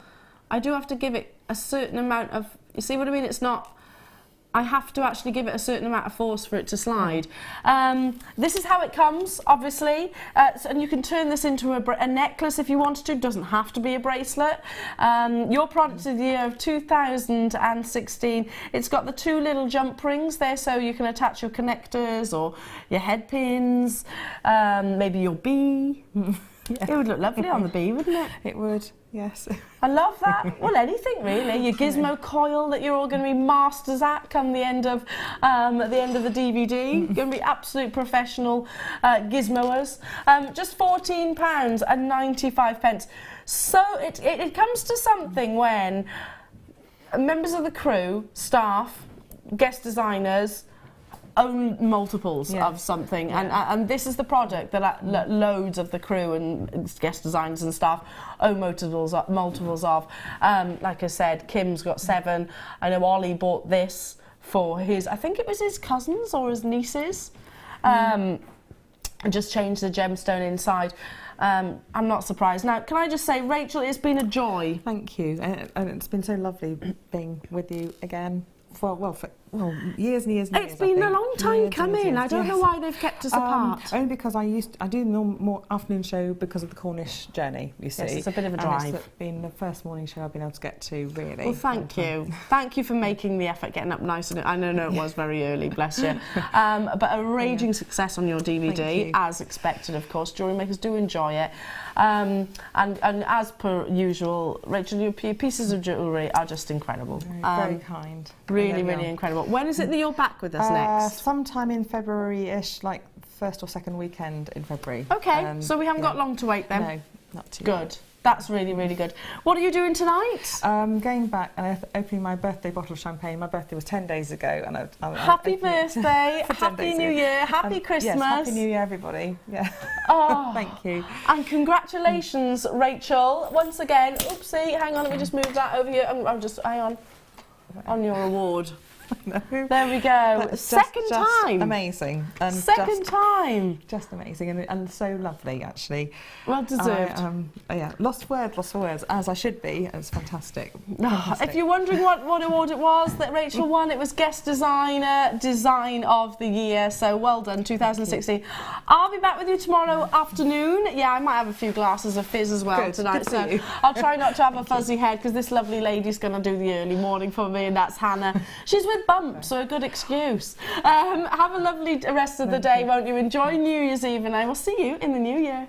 I do have to give it a certain amount of, you see what I mean? It's not, I have to actually give it a certain amount of force for it to slide. This is how it comes, obviously, and you can turn this into a necklace if you wanted to. It doesn't have to be a bracelet. Your product of the year of 2016. It's got the 2 little jump rings there, so you can attach your connectors or your head pins, maybe your bee. Yeah. It would look lovely on the bee, wouldn't it? It would, yes. I love that. Well, anything really. Your gizmo coil that you're all going to be masters at come the end of the DVD. You're going to be absolute professional gizmoers. Just £14.95. So it comes to something when members of the crew, staff, guest designers own multiples of something, and this is the product that loads of the crew and guest designers and staff own multiples of. Like I said, Kim's got 7. I know Ollie bought this for his, I think it was his cousins or his nieces, and just changed the gemstone inside. I'm not surprised. Now, can I just say, Rachel, it's been a joy. Thank you, and it's been so lovely being with you again. For years and years and years. It's been a long time coming. I don't know why they've kept us apart. Only because I do more afternoon show because of the Cornish journey, you see. Yes, it's a bit of a drive. And it's been the first morning show I've been able to get to, really. Well, thank you. Thank you for making the effort, getting up nice. And I know it was very early, bless you. But a raging success on your DVD, as expected, of course. Jewellery makers do enjoy it. And as per usual, Rachel, your pieces of jewellery are just incredible. Very kind. Really, really incredible. When is it that you're back with us next? Sometime in February-ish, like first or second weekend in February. Okay, so we haven't got long to wait then? No, not too good. That's really, really good. What are you doing tonight? Going back and opening my birthday bottle of champagne. My birthday was 10 days ago. And happy birthday, happy New Year, happy Christmas. Yes, happy New Year, everybody. Yeah. Oh, thank you. And congratulations, Rachel. Once again, oopsie, hang on, let me just move that over here. I'm just, hang on your award. No. There we go. Second time. Amazing. And second time. Just amazing and so lovely, actually. Well deserved. Lost for words, as I should be. It's fantastic. If you're wondering what award it was that Rachel won, it was Guest Designer, Design of the Year. So well done, 2016. I'll be back with you tomorrow afternoon. Yeah, I might have a few glasses of fizz as well tonight. So I'll try not to have a fuzzy head because this lovely lady's going to do the early morning for me, and that's Hannah. She's with bumps, so a good excuse. Have a lovely rest of the day, won't you? Enjoy New Year's Eve, and I will see you in the new year.